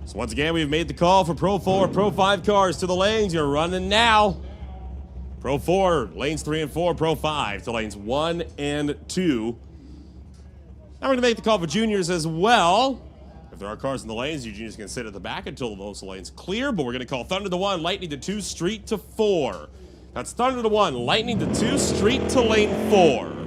[SPEAKER 1] So once again, we've made the call for Pro 4, Pro 5 cars to the lanes. You're running now. Pro 4, lanes 3 and 4, Pro 5 to lanes 1 and 2. Now we're going to make the call for juniors as well. If there are cars in the lanes, you juniors can sit at the back until those lanes clear, but we're going to call Thunder to 1, Lightning to 2, Street to 4. That's Thunder to 1, Lightning to 2, Street to lane 4.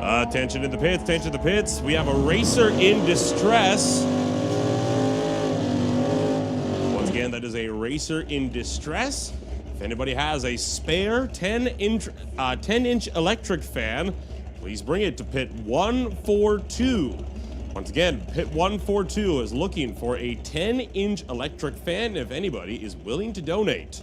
[SPEAKER 1] Attention in the pits, attention in the pits. We have a racer in distress. Once again, that is a racer in distress. If anybody has a spare 10-inch electric fan, please bring it to pit 142. Once again, pit 142 is looking for a 10-inch electric fan if anybody is willing to donate.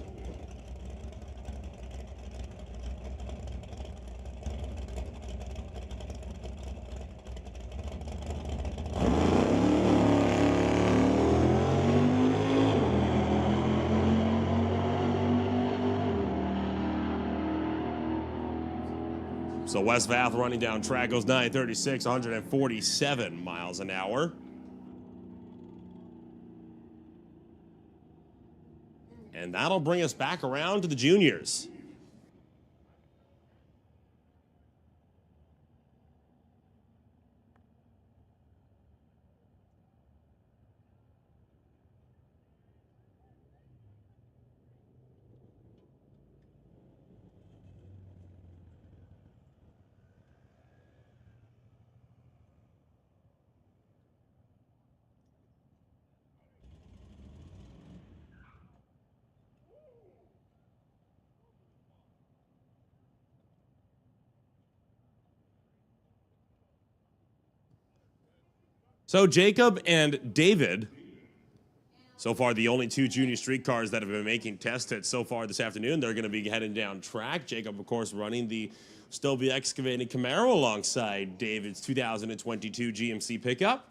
[SPEAKER 1] So West Bath running down track goes 936, 147 miles an hour. And that'll bring us back around to the juniors. So Jacob and David, so far the only two junior street cars that have been making test hits so far this afternoon, they're going to be heading down track. Jacob, of course, running the Stovey excavated Camaro alongside David's 2022 GMC pickup.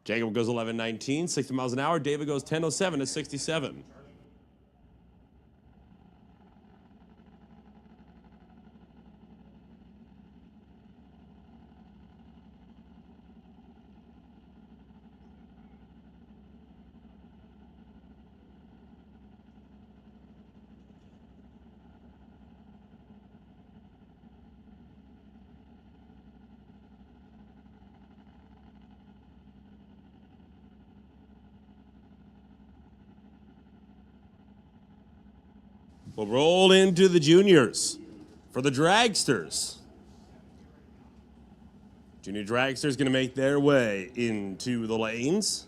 [SPEAKER 1] Jacob goes 11:19, 60 miles an hour. David goes 10:07 at 67. We'll roll into the juniors for the dragsters. Junior dragsters going to make their way into the lanes.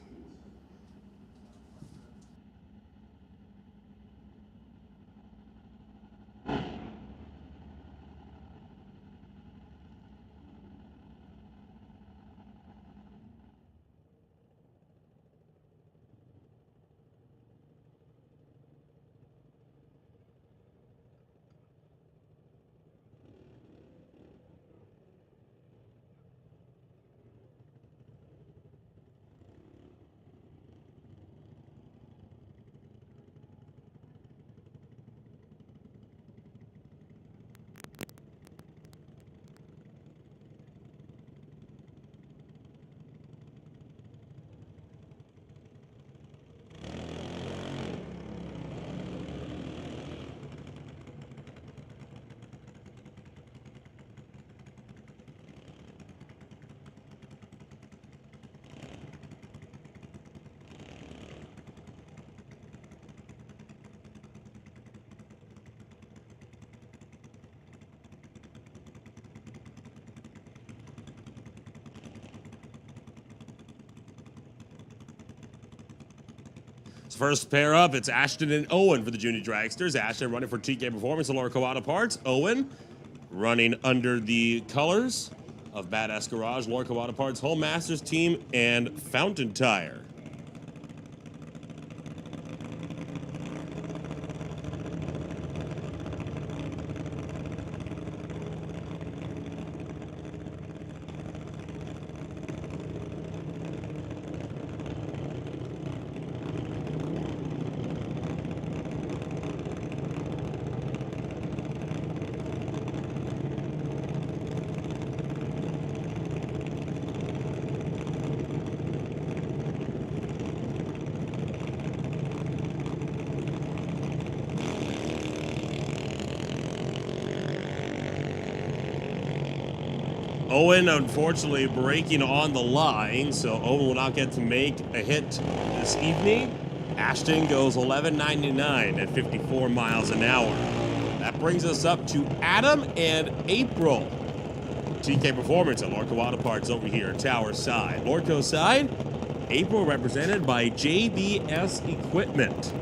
[SPEAKER 1] First pair up, it's Ashton and Owen for the junior dragsters. Ashton running for TK Performance and Laura Kawada Parts. Owen running under the colors of Badass Garage, Laura Kawada Parts, Home Masters Team, and Fountain Tire. Owen, unfortunately, braking on the line, so Owen will not get to make a hit this evening. Ashton goes 11.99 at 54 miles an hour. That brings us up to Adam and April. TK Performance at Lordco Auto Parts over here, Tower side. Lordco side, April represented by JBS Equipment.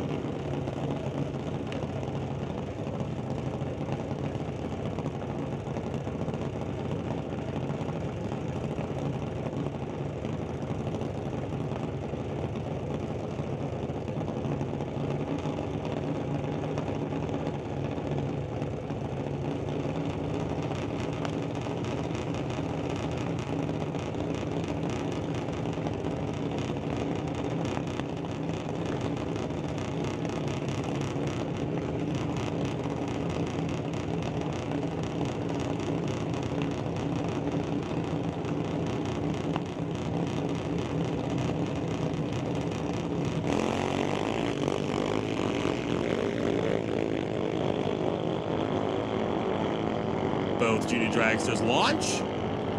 [SPEAKER 1] Both junior dragsters launch.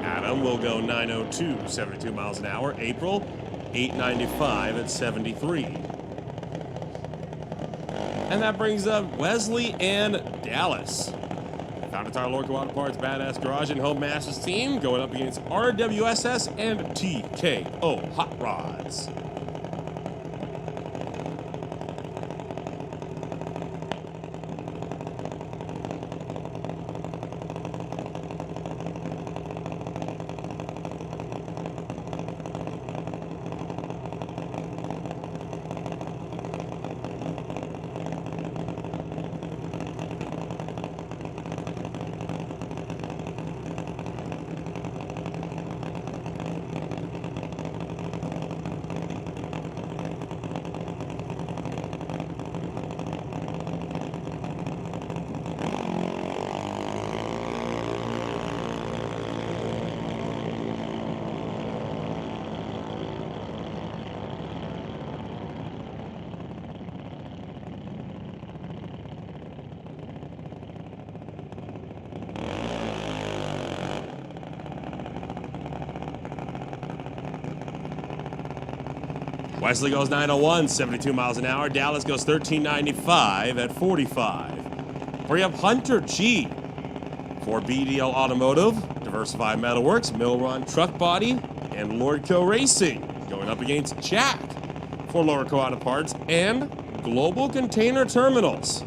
[SPEAKER 1] Adam will go 9:02, 72 miles an hour. April, 8:95 at 73. And that brings up Wesley and Dallas. Found Tire Lordco Auto Parts, Badass Garage, and Home Masters team going up against RWSS and TKO Hot Rods. Wesley goes 9:01, 72 miles an hour. Dallas goes 13.95 at 45. We have Hunter G for BDL Automotive, Diversified Metalworks, Milron Truck Body, and Lordco Racing. Going up against Jack for Lordco Auto Parts and Global Container Terminals.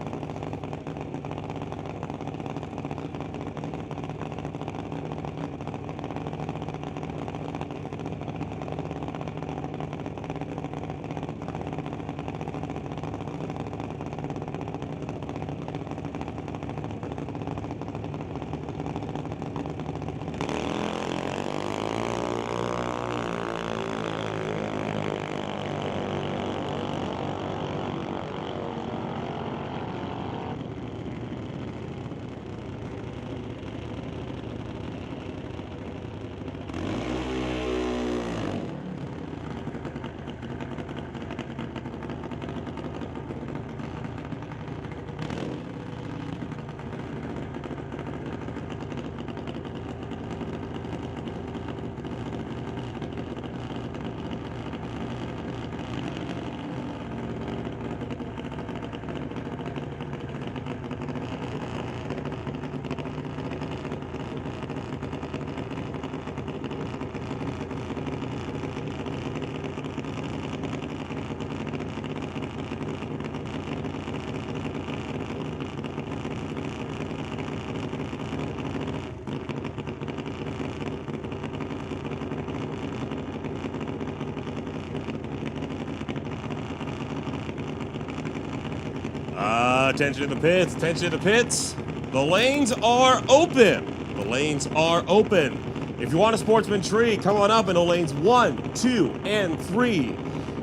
[SPEAKER 1] Attention to the pits, attention to the pits. The lanes are open. The lanes are open. If you want a Sportsman tree, come on up into lanes 1, 2, and 3.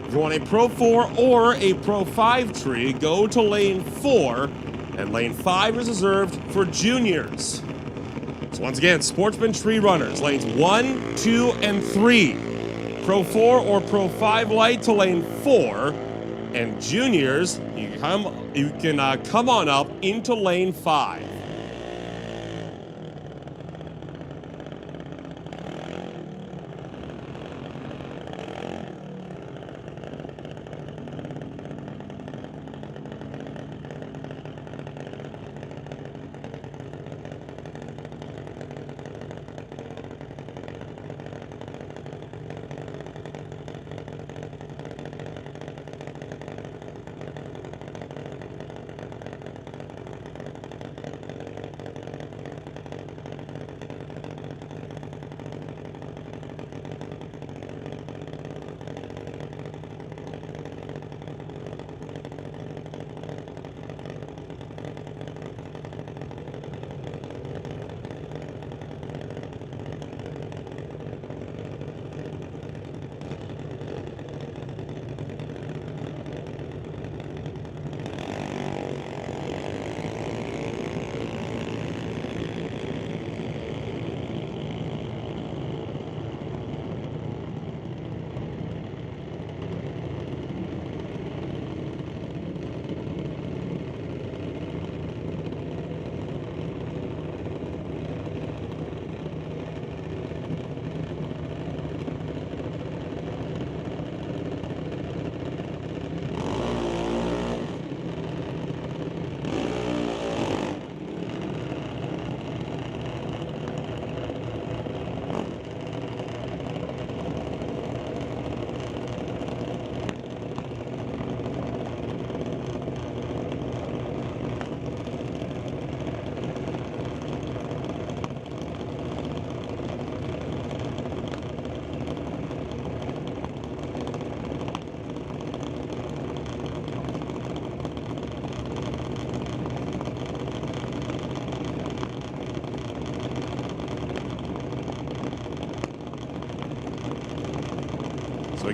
[SPEAKER 1] If you want a Pro 4 or a Pro 5 tree, go to lane 4, and lane 5 is reserved for juniors. So once again, Sportsman tree runners, lanes 1, 2, and 3. Pro 4 or Pro 5 light to lane 4, and juniors, you can come on up into lane 5.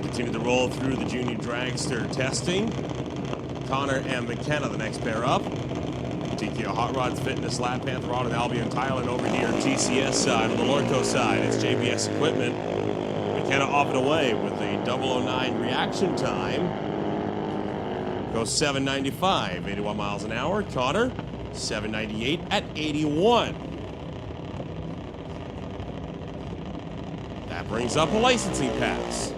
[SPEAKER 1] we continue to roll through the junior dragster testing. Connor and McKenna, the next pair up. TKO Hot Rods Fitness, Lab Panther Rod and Albion Thailand over here, TCS side. On the Lorco side, it's JBS Equipment. McKenna off and away with a 009 reaction time. Goes 795, 81 miles an hour. Connor, 798 at 81. That brings up a licensing pass.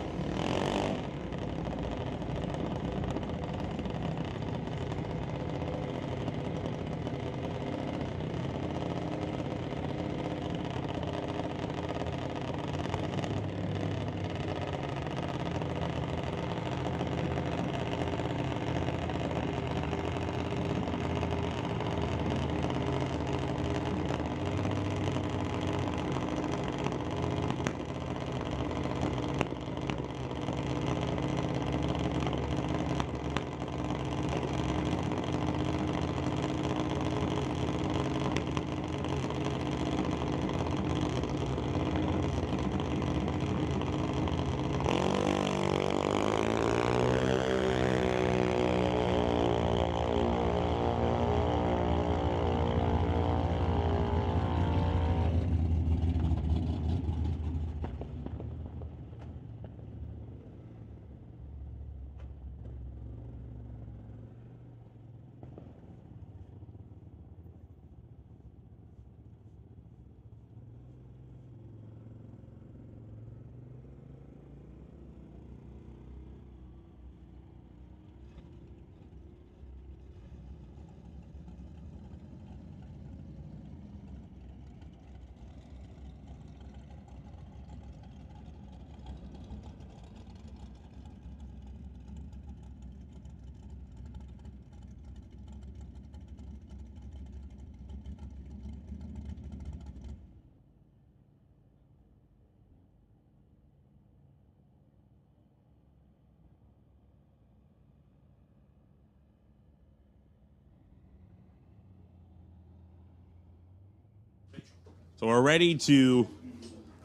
[SPEAKER 1] So we're ready to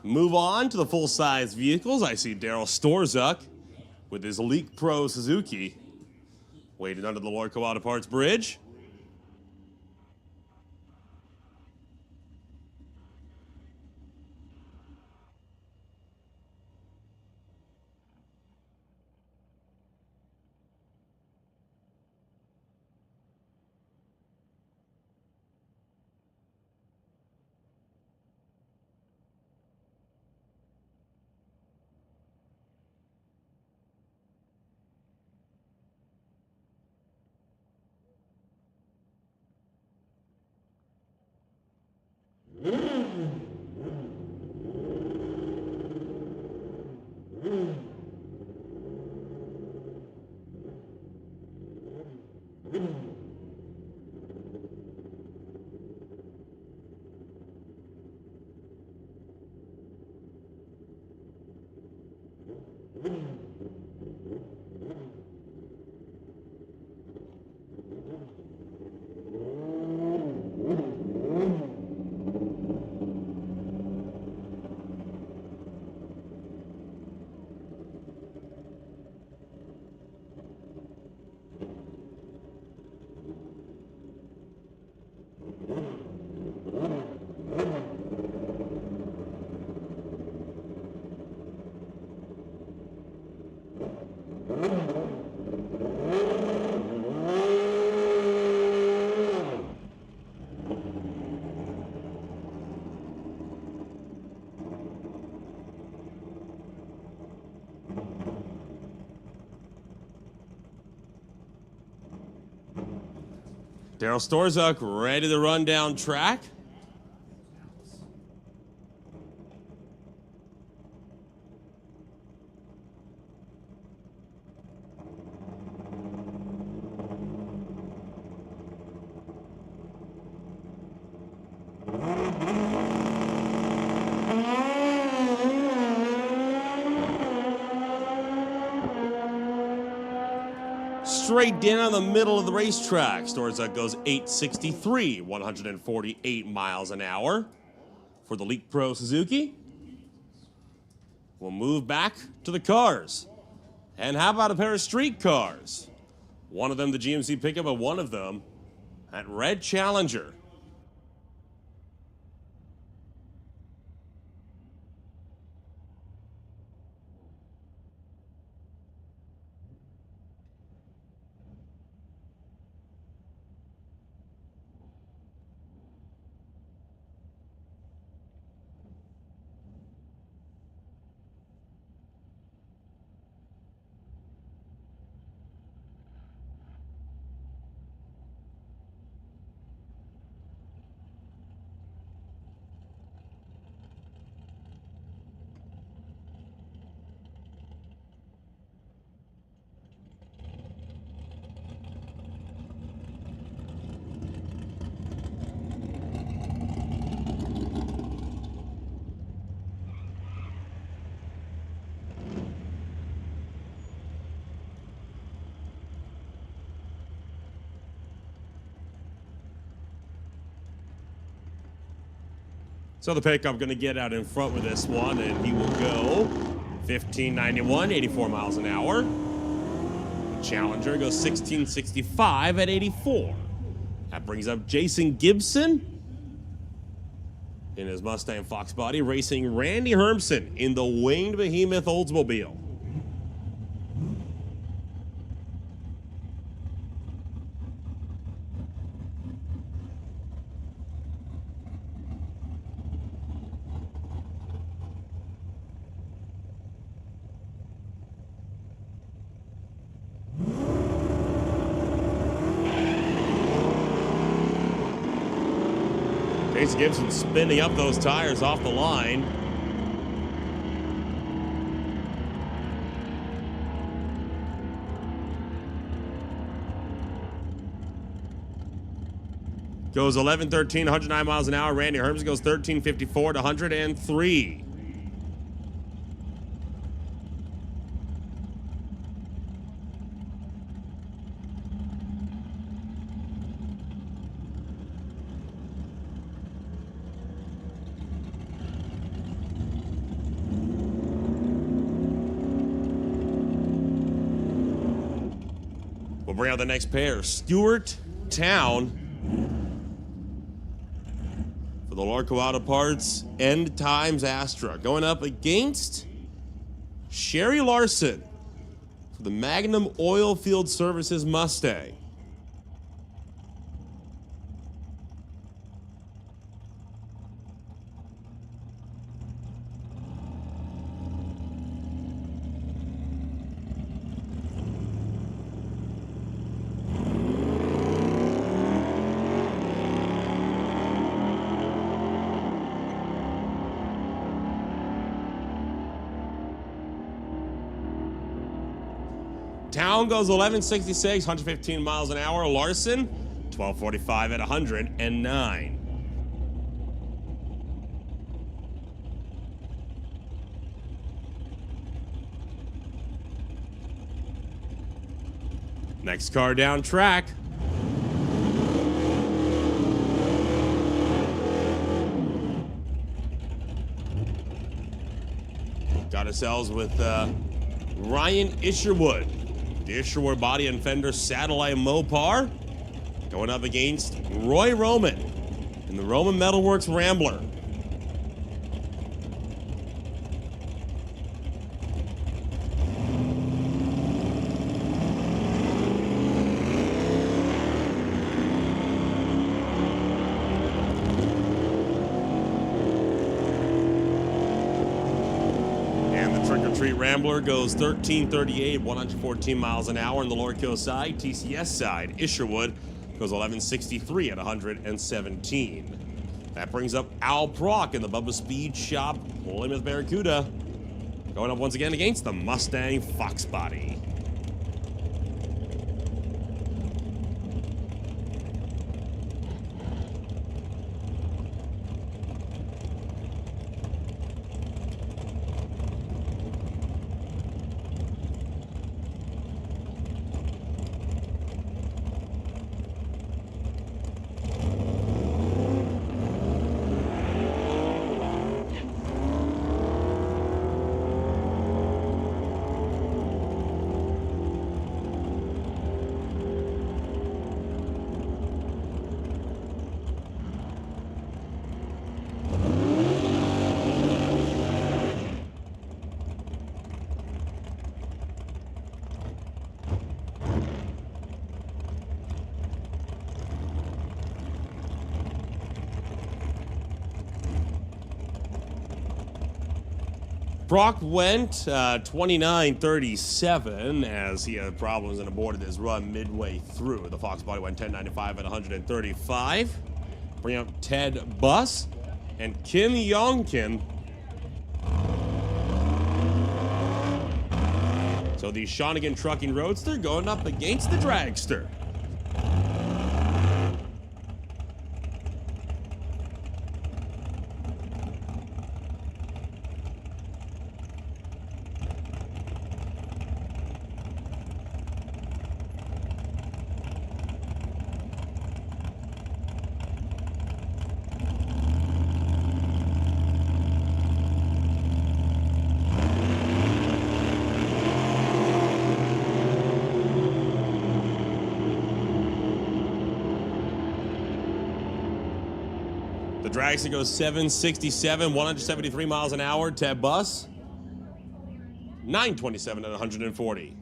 [SPEAKER 1] move on to the full-size vehicles. I see Daryl Storzuk with his Elite Pro Suzuki waiting under the Lorco Auto Parts Bridge. Daryl Storzuk ready to run down track. Straight down the middle of the racetrack. Storzuk goes 863, 148 miles an hour for the Elite Pro Suzuki. We'll move back to the cars. And how about a pair of street cars? One of them the GMC pickup, and one of them at Red Challenger. So the pickup going to get out in front with this one, and he will go 1591, 84 miles an hour. Challenger goes 1665 at 84. That brings up Jason Gibson in his Mustang Fox body, racing Randy Hermson in the winged behemoth Oldsmobile. Jason Gibson spinning up those tires off the line. Goes 11:13, 109 miles an hour. Randy Hermson goes 13:54 to 103. We'll bring out the next pair. Stewart Town for the Larco Auto Parts End Times Astra. Going up against Sherry Larson for the Magnum Oil Field Services Mustang. Town goes 1166, 115 miles an hour. Larson, 1245 at 109. Next car down track. Got ourselves with Ryan Isherwood. The Isherwood body and fender satellite Mopar going up against Roy Roman in the Roman Metalworks Rambler. Trick-or-treat Rambler goes 1338, 114 miles an hour on the Lorco side. TCS side, Isherwood goes 1163 at 117. That brings up Al Prock in the Bubba Speed Shop Plymouth Barracuda. Going up once again against the Mustang Fox body. Brock went 29.37 as he had problems and aborted his run midway through. The Fox body went 10.95 at 135. Bring up Ted Buss and Kim Yongkin. So the Shawnigan Trucking Roadster going up against the Dragster. The Dragster goes 767, 173 miles an hour. Ted Buss, 927 at 140.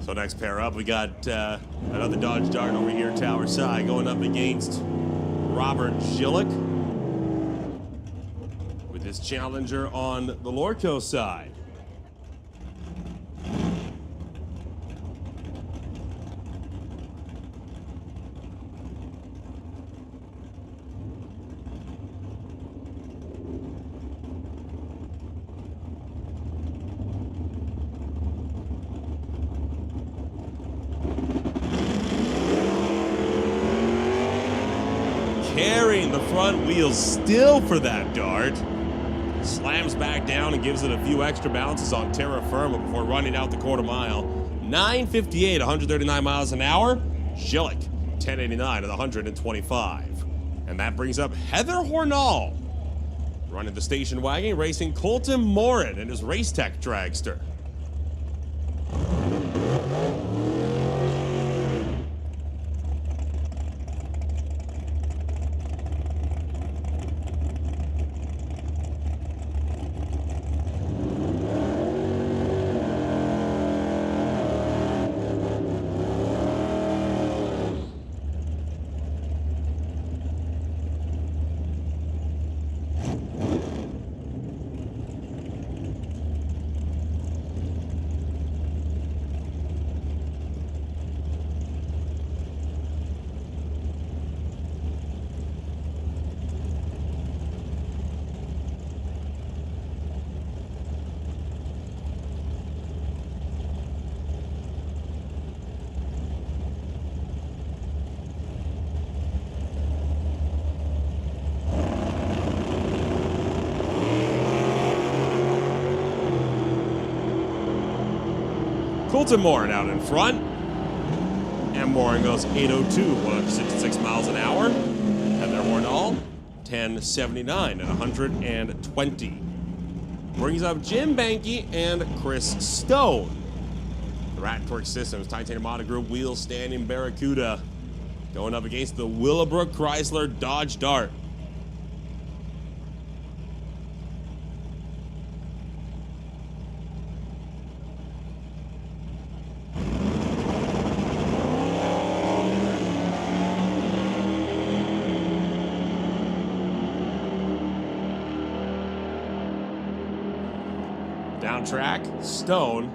[SPEAKER 1] So next pair up, we got another Dodge Dart over here, Tower side, going up against Robert Gillick with his Challenger on the Lorco side. Carrying the front wheels still for that Dart. Slams back down and gives it a few extra bounces on terra firma before running out the quarter mile. 9:58, 139 miles an hour. Gillick, 10:89 at 125. And that brings up Heather Hornall, running the station wagon, racing Colton Morin and his Race Tech Dragster. Colton Morin out in front. And Morin goes 802, 166 miles an hour. Heather Hornall, 1079 at 120. Brings up Jim Banky and Chris Stone. The Rat Torque Systems Titanium Auto Group wheel standing Barracuda going up against the Willowbrook Chrysler Dodge Dart. Down track, Stone,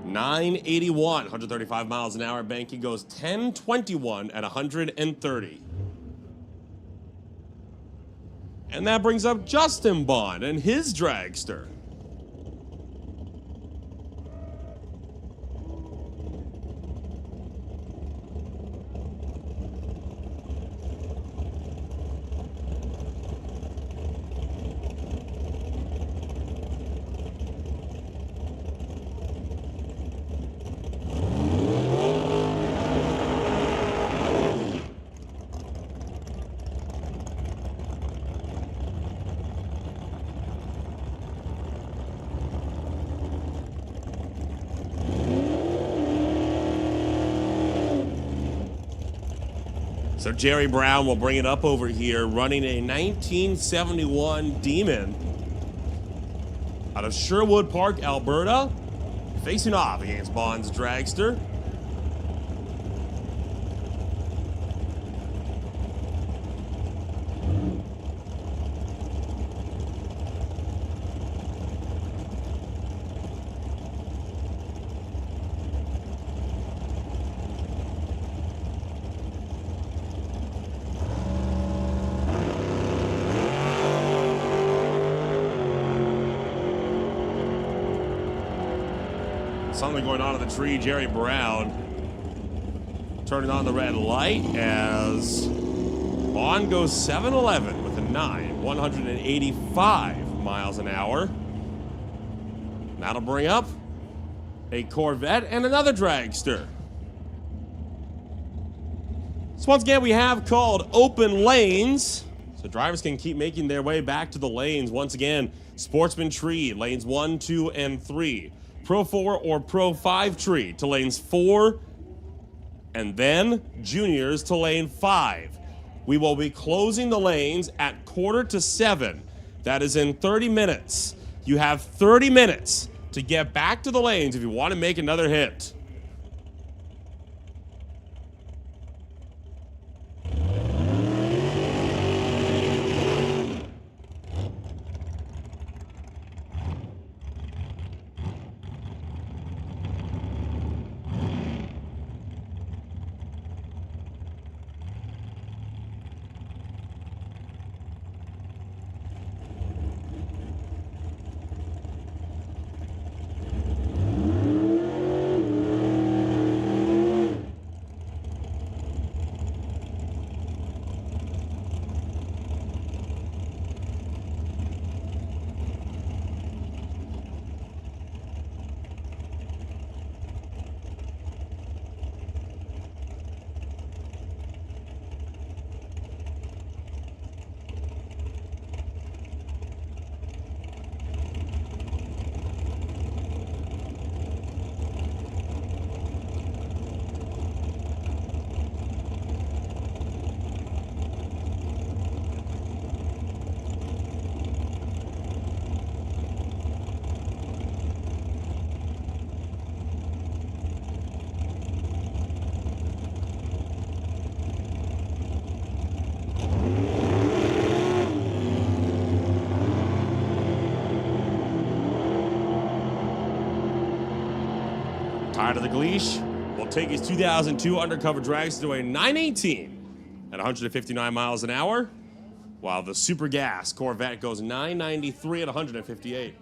[SPEAKER 1] 981, 135 miles an hour. Banky goes 1021 at 130. And that brings up Justin Bond and his dragster. So Jerry Brown will bring it up over here, running a 1971 Demon out of Sherwood Park, Alberta, facing off against Bond's dragster. Something going on in the tree. Jerry Brown turning on the red light as Bond goes 711 with a 185 miles an hour. That'll bring up a Corvette and another dragster. So once again, we have called open lanes, so drivers can keep making their way back to the lanes. Once again, Sportsman Tree, lanes 1, 2, and 3. Pro 4 or Pro 5 tree to lanes 4, and then juniors to lane 5. We will be closing the lanes at 6:45. That is in 30 minutes. You have 30 minutes to get back to the lanes if you want to make another hit. Tired of the Gleesh will take his 2002 undercover dragster to a 918 at 159 miles an hour, while the Super Gas Corvette goes 993 at 158.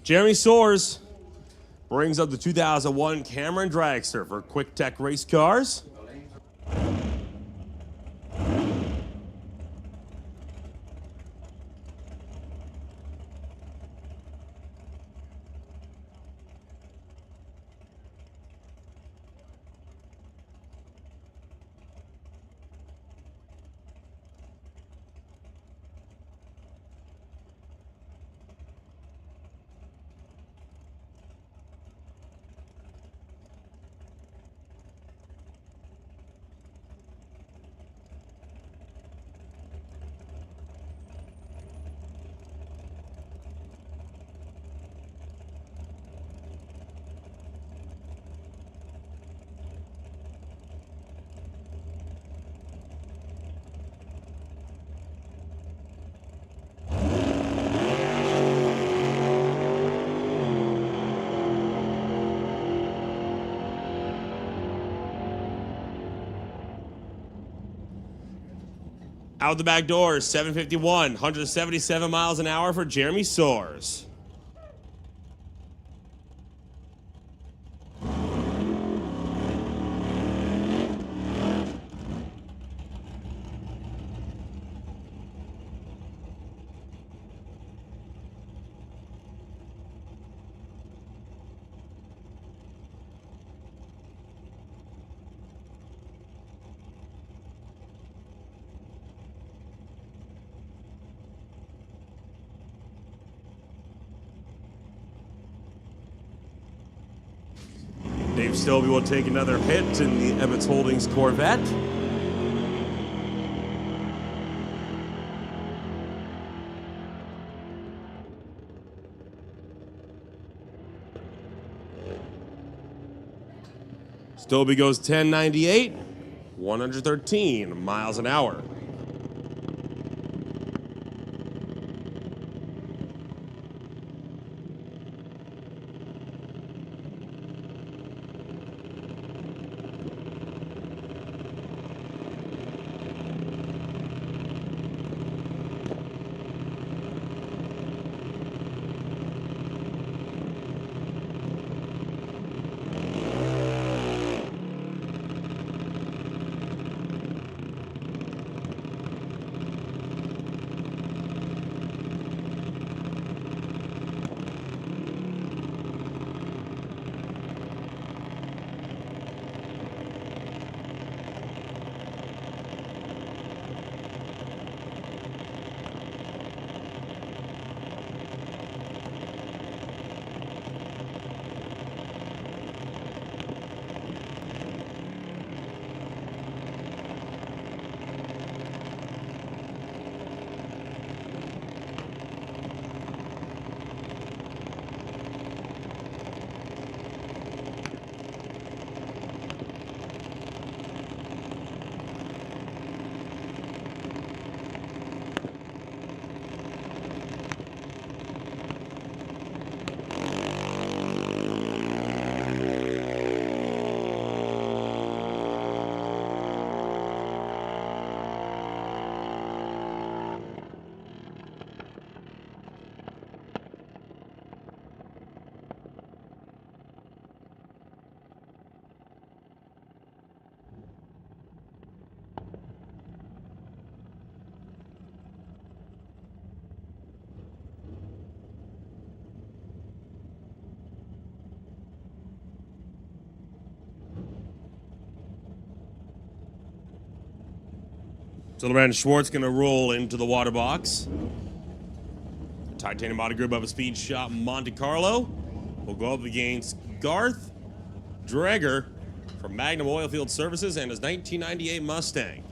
[SPEAKER 1] Jeremy Soares brings up the 2001 Cameron Dragster for Quick Tech Race Cars. Out the back doors, 751, 177 miles an hour for Jeremy Soares. Dave Stovey will take another hit in the Ebbets Holdings Corvette. Stovey goes 1098, 113 miles an hour. Silverman Schwartz going to roll into the water box. The Titanium Body Group of a speed shop Monte Carlo will go up against Garth Dreger from Magnum Oilfield Services and his 1998 Mustang.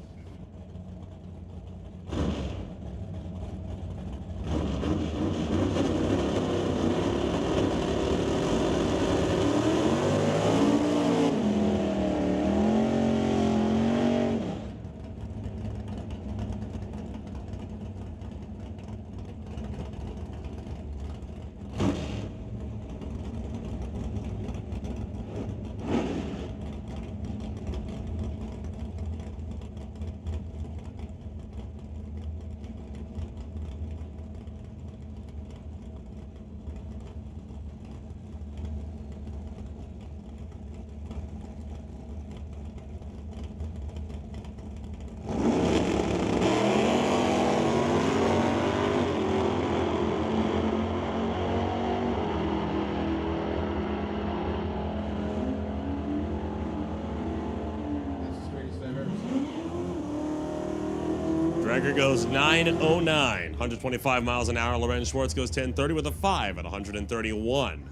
[SPEAKER 1] Gregor goes 9:09, 125 miles an hour. Lorenz Schwartz goes 10:30 with a 5 at 131.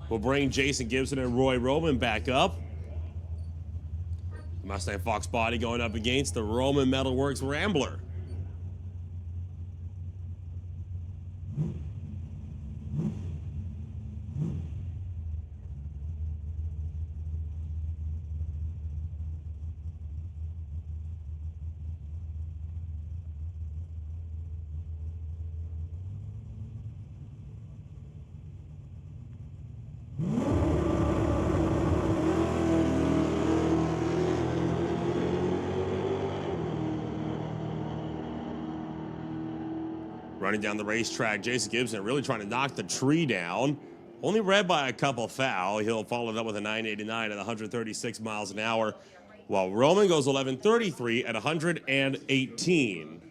[SPEAKER 1] We'll bring Jason Gibson and Roy Roman back up. Mustang Fox Body going up against the Roman Metalworks Rambler. Running down the racetrack, Jason Gibson really trying to knock the tree down. Only red by a couple foul. He'll follow it up with a 989 at 136 miles an hour, while Roman goes 1133 at 118.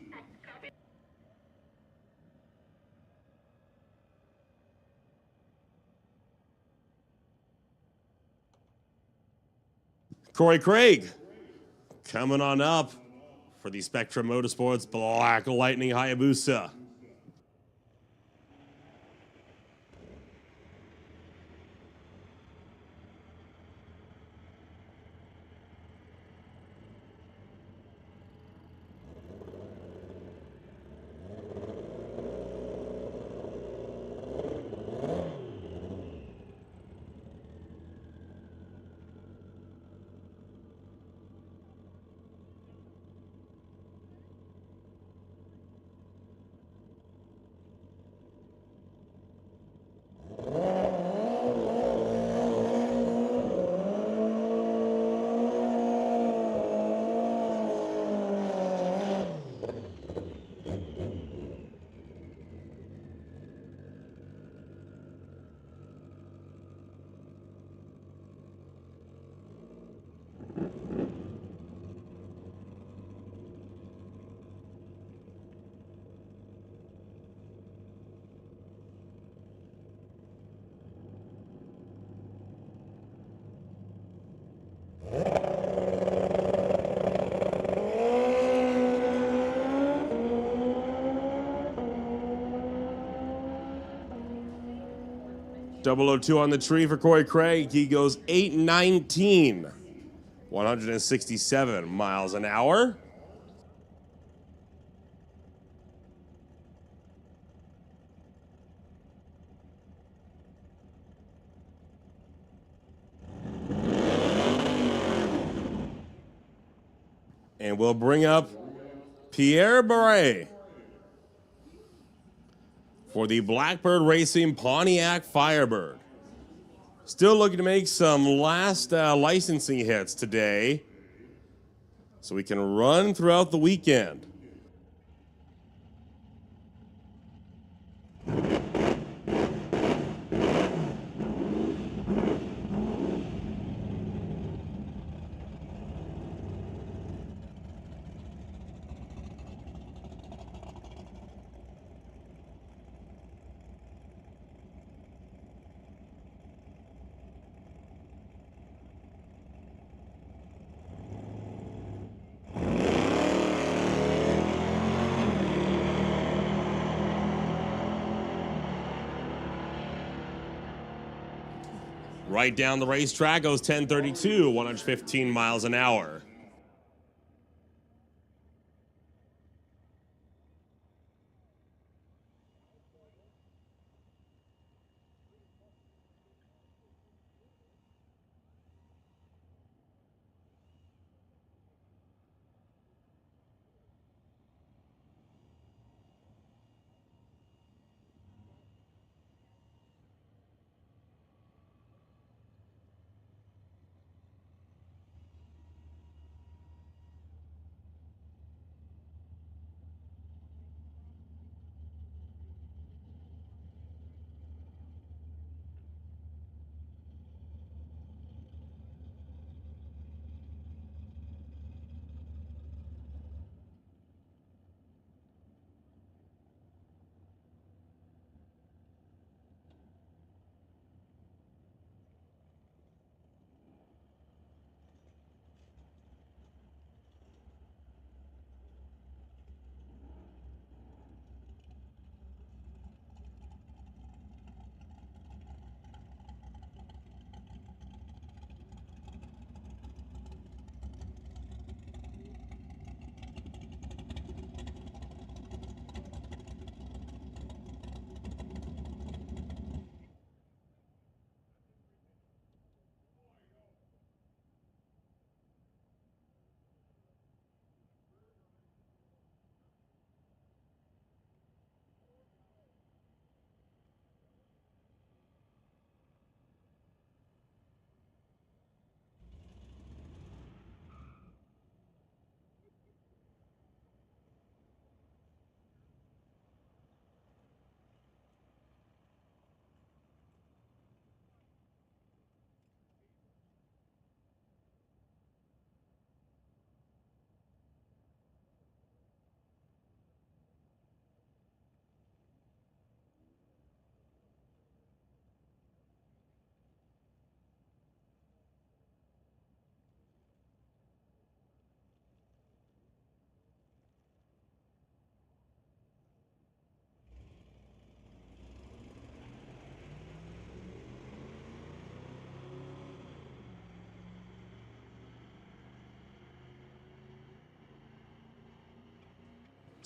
[SPEAKER 1] Corey Craig coming on up for the Spectrum Motorsports Black Lightning Hayabusa. .002 on the tree for Corey Craig. He goes 819, 167 miles an hour. And we'll bring up Pierre Barret for the Blackbird Racing Pontiac Firebird. Still looking to make some last licensing hits today so we can run throughout the weekend. Right down the racetrack goes 1032, 115 miles an hour.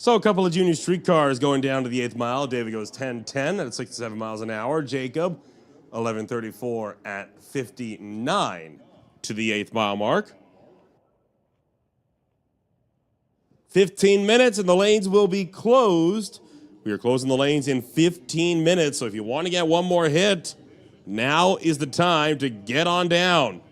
[SPEAKER 1] So a couple of junior street cars going down to the 8th mile. David goes 10:10 at 67 miles an hour. Jacob, 11:34 at 59 to the 8th mile mark. 15 minutes and the lanes will be closed. We are closing the lanes in 15 minutes, so if you want to get one more hit, now is the time to get on down.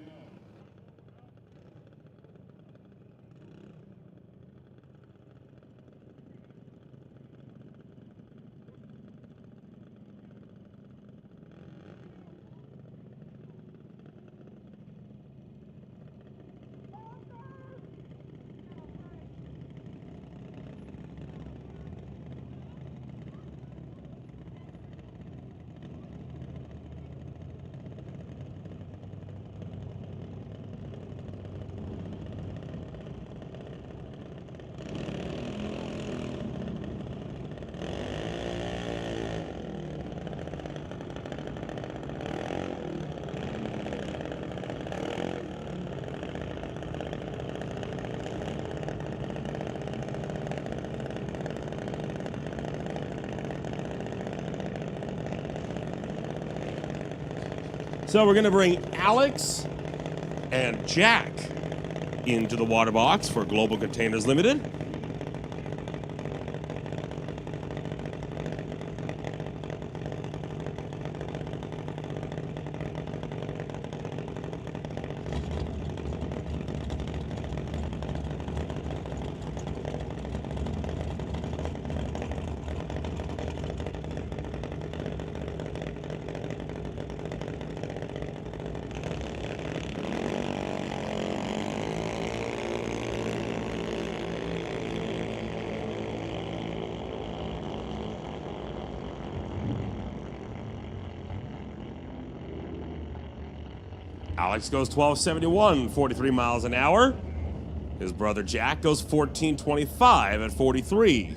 [SPEAKER 1] So we're going to bring Alex and Jack into the water box for Global Containers Limited. Alex goes 12:71, 43 miles an hour. His brother Jack goes 14:25 at 43.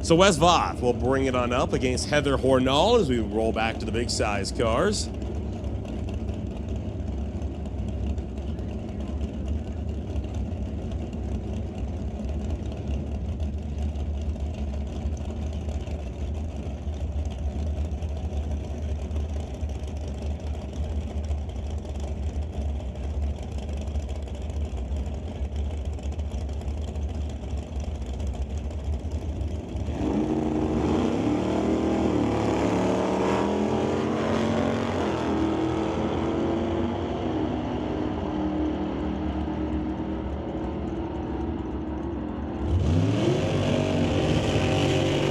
[SPEAKER 1] So Wes Voth will bring it on up against Heather Hornall as we roll back to the big size cars.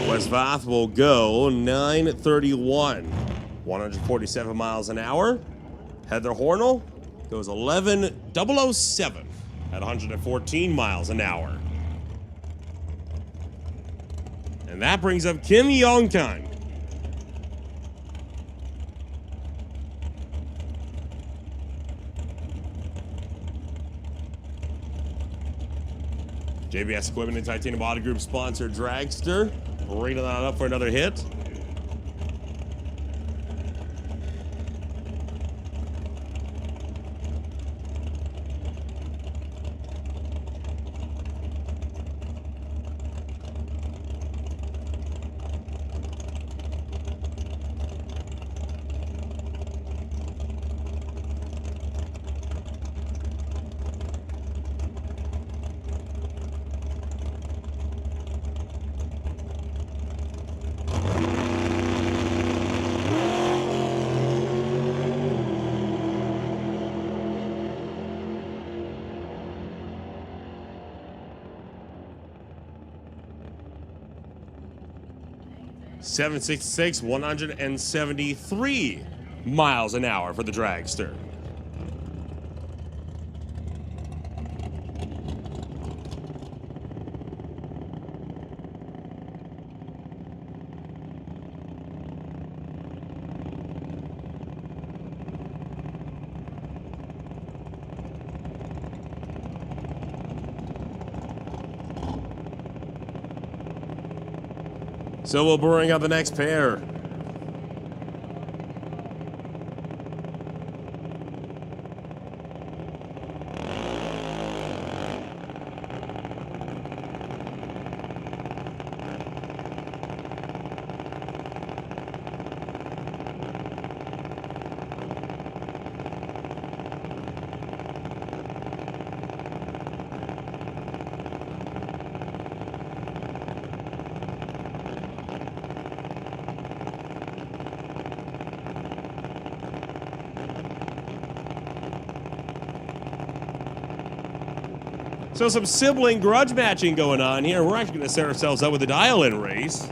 [SPEAKER 1] Wes Voth will go 9:31, 147 miles an hour. Heather Hornall goes 11:007 at 114 miles an hour. And that brings up Kim Yongkan. JBS Equipment and Titanium Body Group sponsor Dragster. Bringing that up for another hit. 766, 173 miles an hour for the dragster. So we'll bring up the next pair. So some sibling grudge matching going on here. We're actually going to set ourselves up with a dial-in race.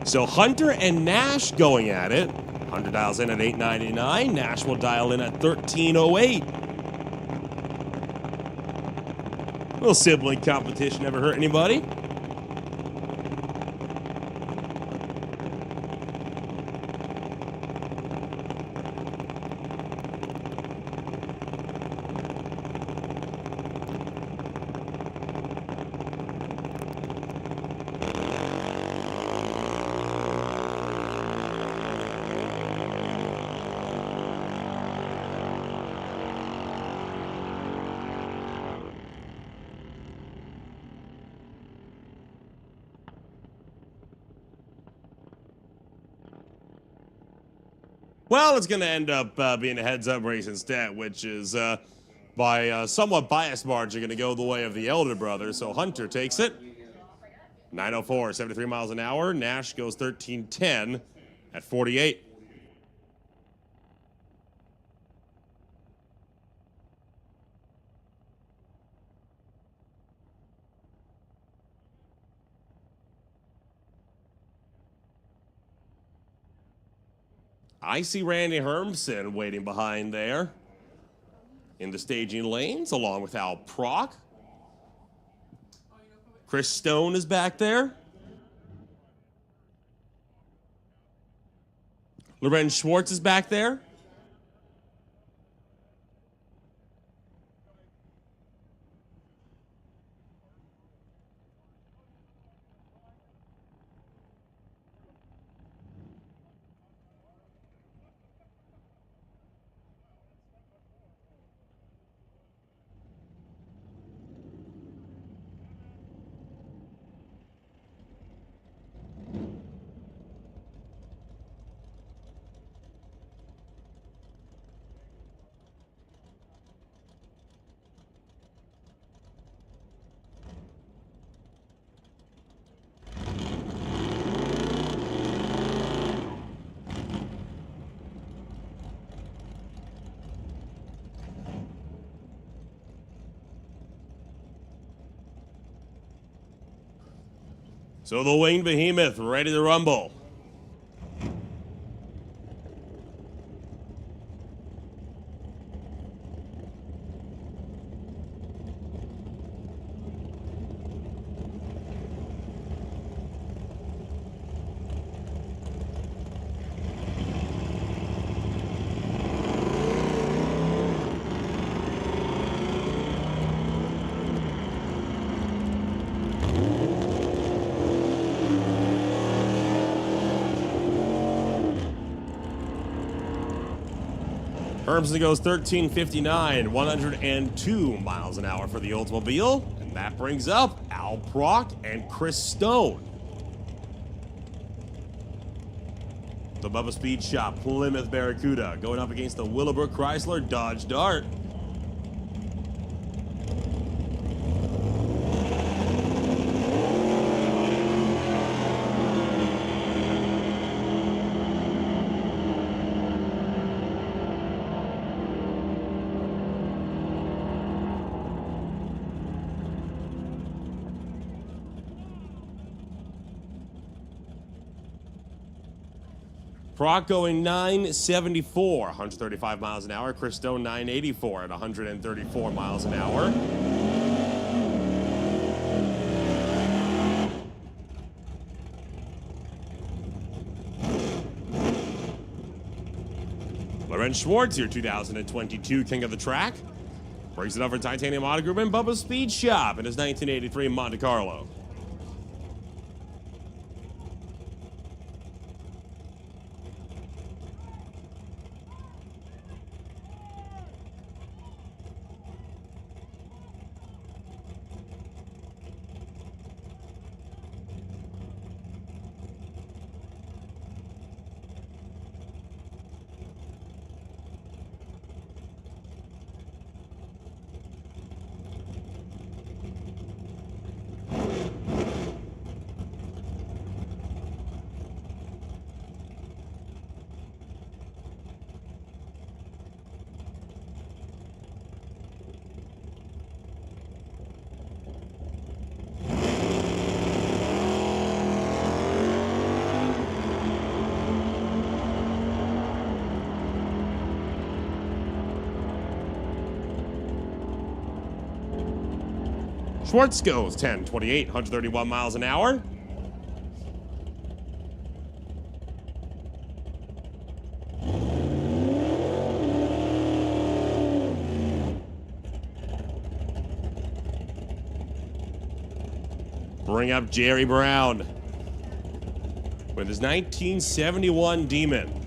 [SPEAKER 1] So Hunter and Nash going at it. Hunter dials in at 899. Nash will dial in at 1308. Little sibling competition never hurt anybody. Well, it's going to end up being a heads-up race instead, which is, by a somewhat biased margin, going to go the way of the elder brother. So Hunter takes it. 904, 73 miles an hour. Nash goes 1310 at 48. I see Randy Hermson waiting behind there in the staging lanes, along with Al Proc. Chris Stone is back there. Loren Schwartz is back there. So the Winged Behemoth ready to rumble. Hermson goes 1359, 102 miles an hour for the Oldsmobile. And that brings up Al Proc and Chris Stone. The Bubba Speed Shop Plymouth Barracuda going up against the Willowbrook Chrysler Dodge Dart. Proc going 974, 135 miles an hour. Chris Stone 984 at 134 miles an hour. Lorenz Schwartz, your 2022 King of the Track. Breaks it up for Titanium Auto Group and Bubba's Speed Shop in his 1983 Monte Carlo. Schwartz goes 1028, 131 miles an hour. Bring up Jerry Brown with his 1971 Demon.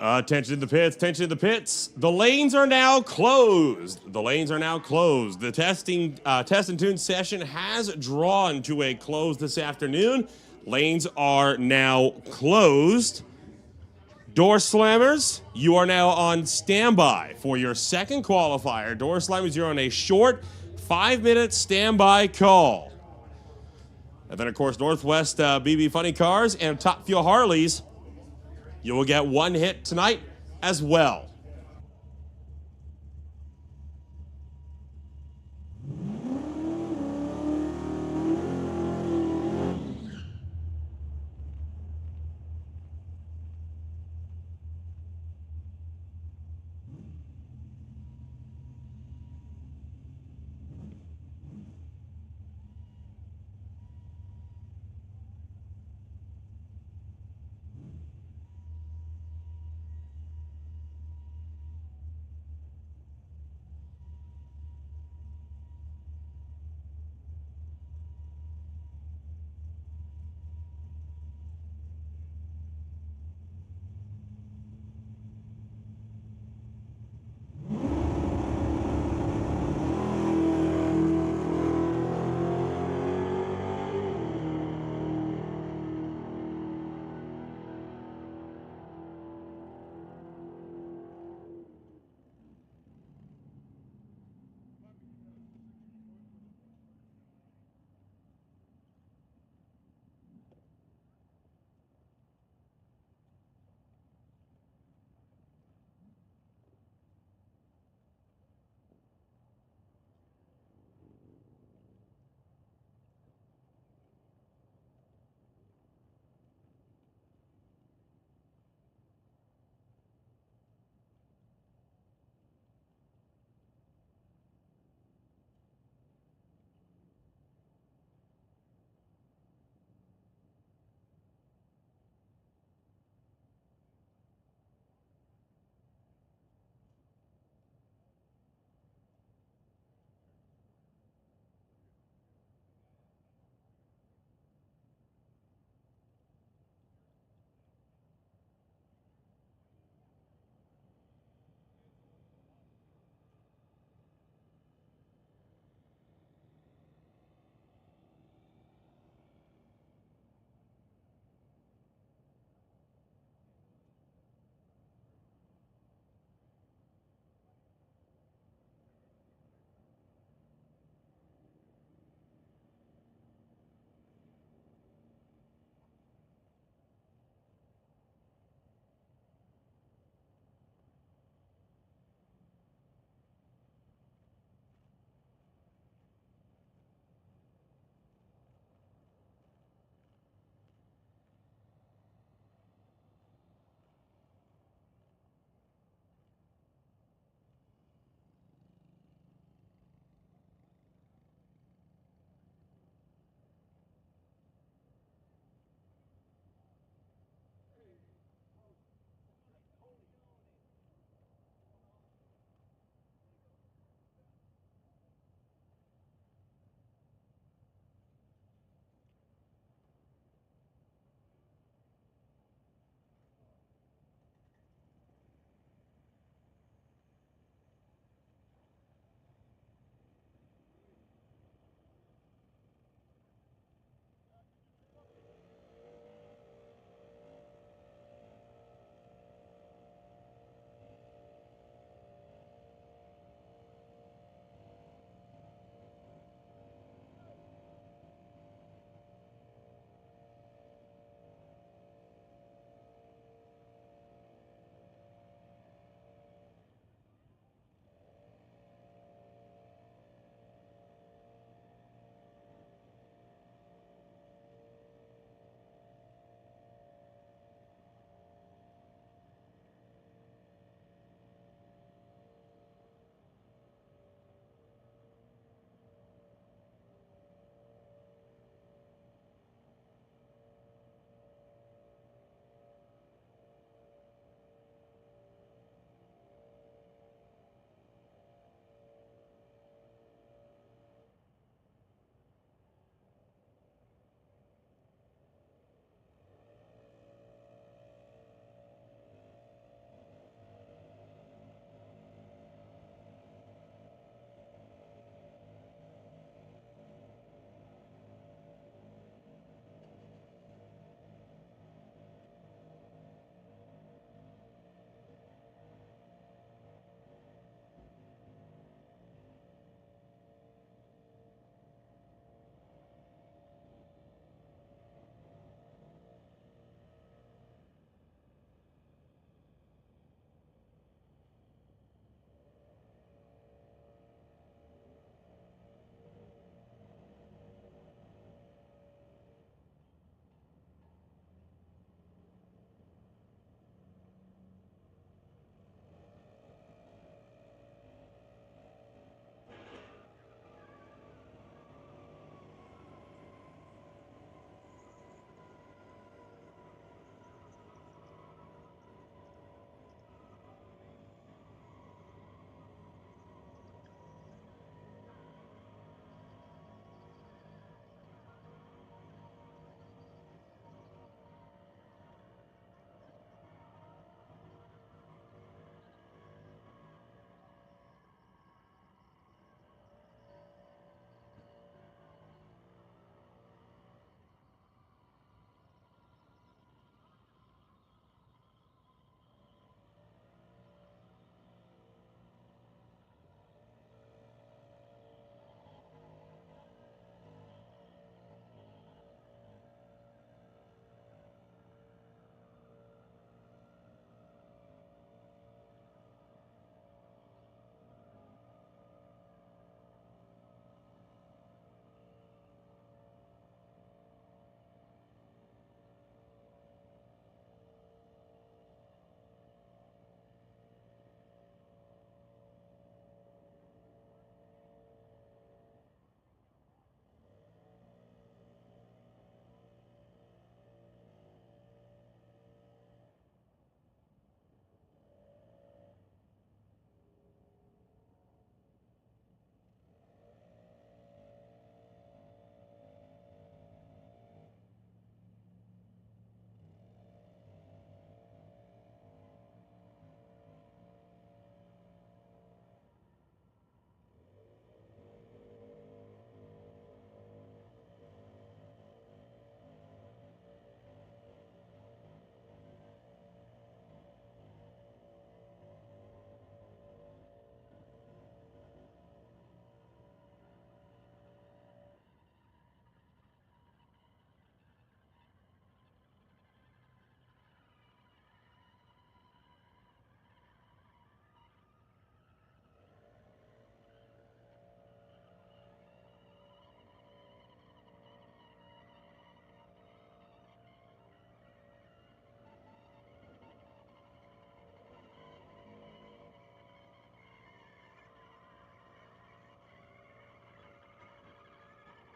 [SPEAKER 1] Attention to the pits, attention to the pits. The lanes are now closed. The lanes are now closed. The test and tune session has drawn to a close this afternoon. Lanes are now closed. Door slammers, you are now on standby for your second qualifier. Door slammers, you're on a short 5-minute standby call. And then, of course, Northwest BB Funny Cars and Top Fuel Harleys, you will get one hit tonight as well.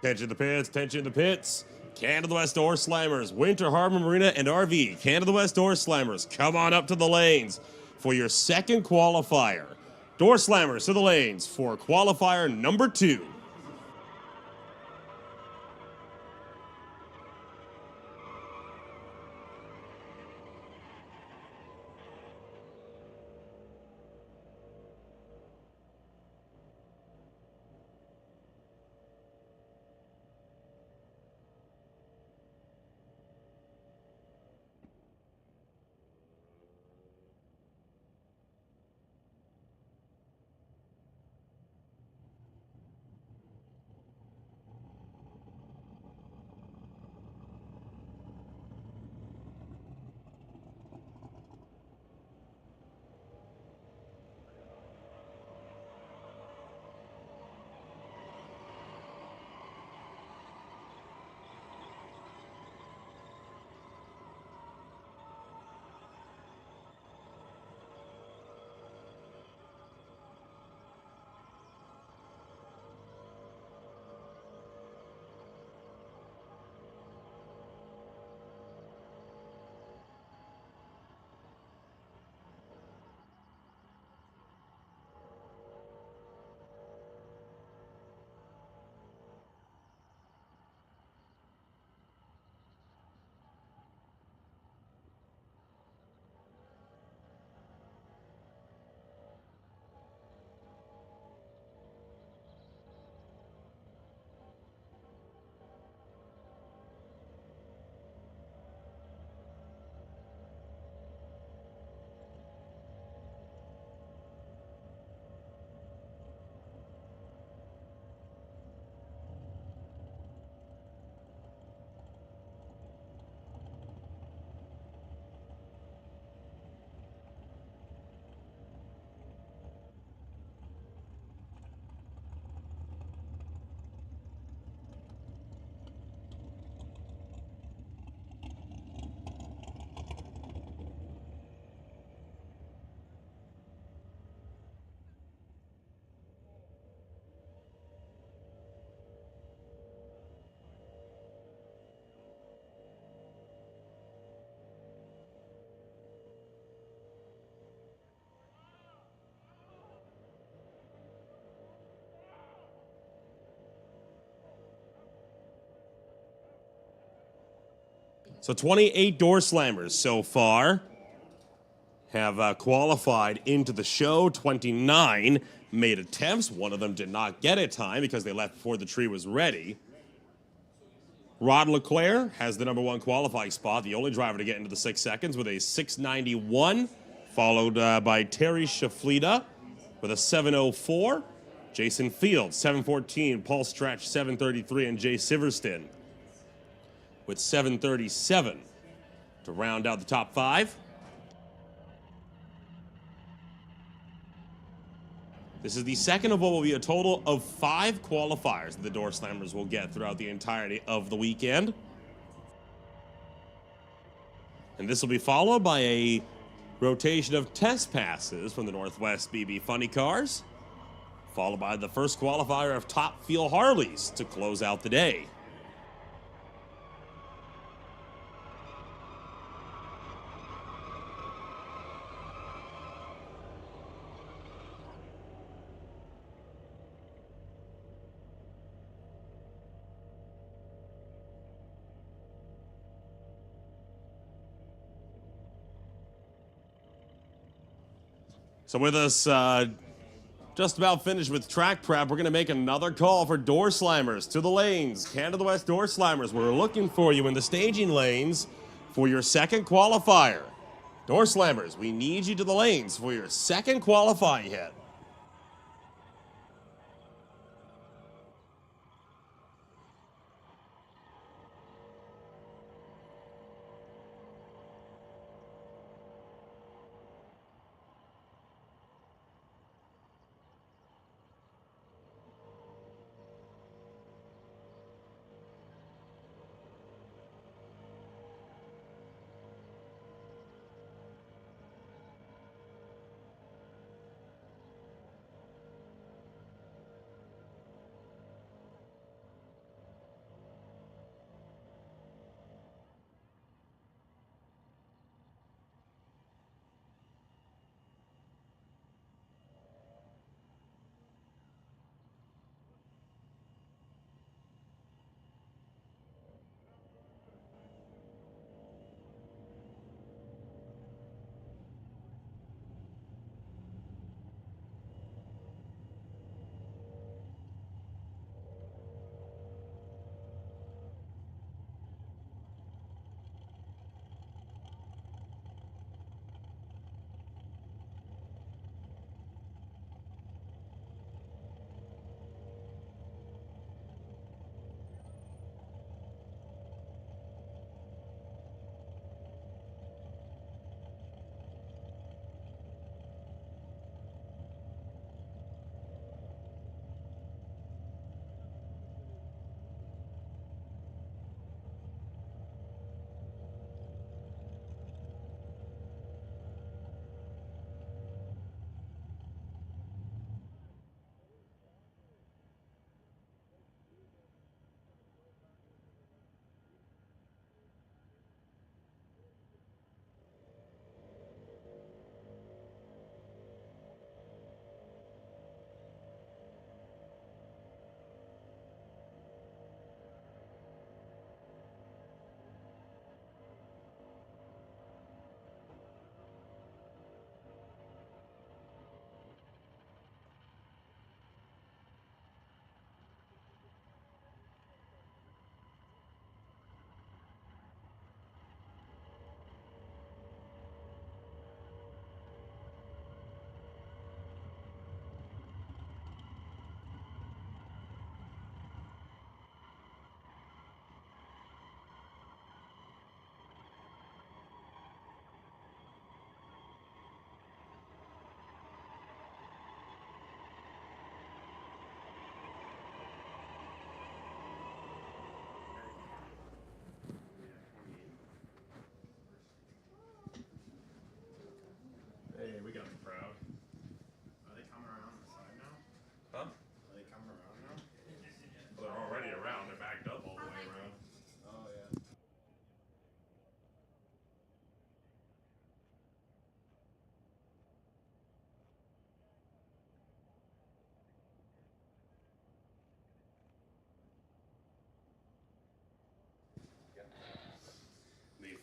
[SPEAKER 1] Attention the pits, attention the pits. Canada West Door Slammers, Winter Harbor Marina and RV. Canada West Door Slammers, come on up to the lanes for your second qualifier. Door Slammers to the lanes for qualifier number 2. So 28 Door Slammers so far have qualified into the show. 29 made attempts. One of them did not get a time because they left before the tree was ready. Rod Leclerc has the number 1 qualifying spot, the only driver to get into the 6 seconds with a 6:91, followed by Terry Shaflida with a 7:04. Jason Fields, 7:14. Paul Stretch, 7:33. And Jay Siverston with 7:37 to round out the top 5. This is the second of what will be a total of 5 qualifiers that the Door Slammers will get throughout the entirety of the weekend. And this will be followed by a rotation of test passes from the Northwest BB Funny Cars, followed by the first qualifier of Top Fuel Harleys to close out the day. So with us just about finished with track prep, we're going to make another call for Door Slammers to the lanes. Canada West Door Slammers, we're looking for you in the staging lanes for your second qualifier. Door Slammers, we need you to the lanes for your second qualifying hit.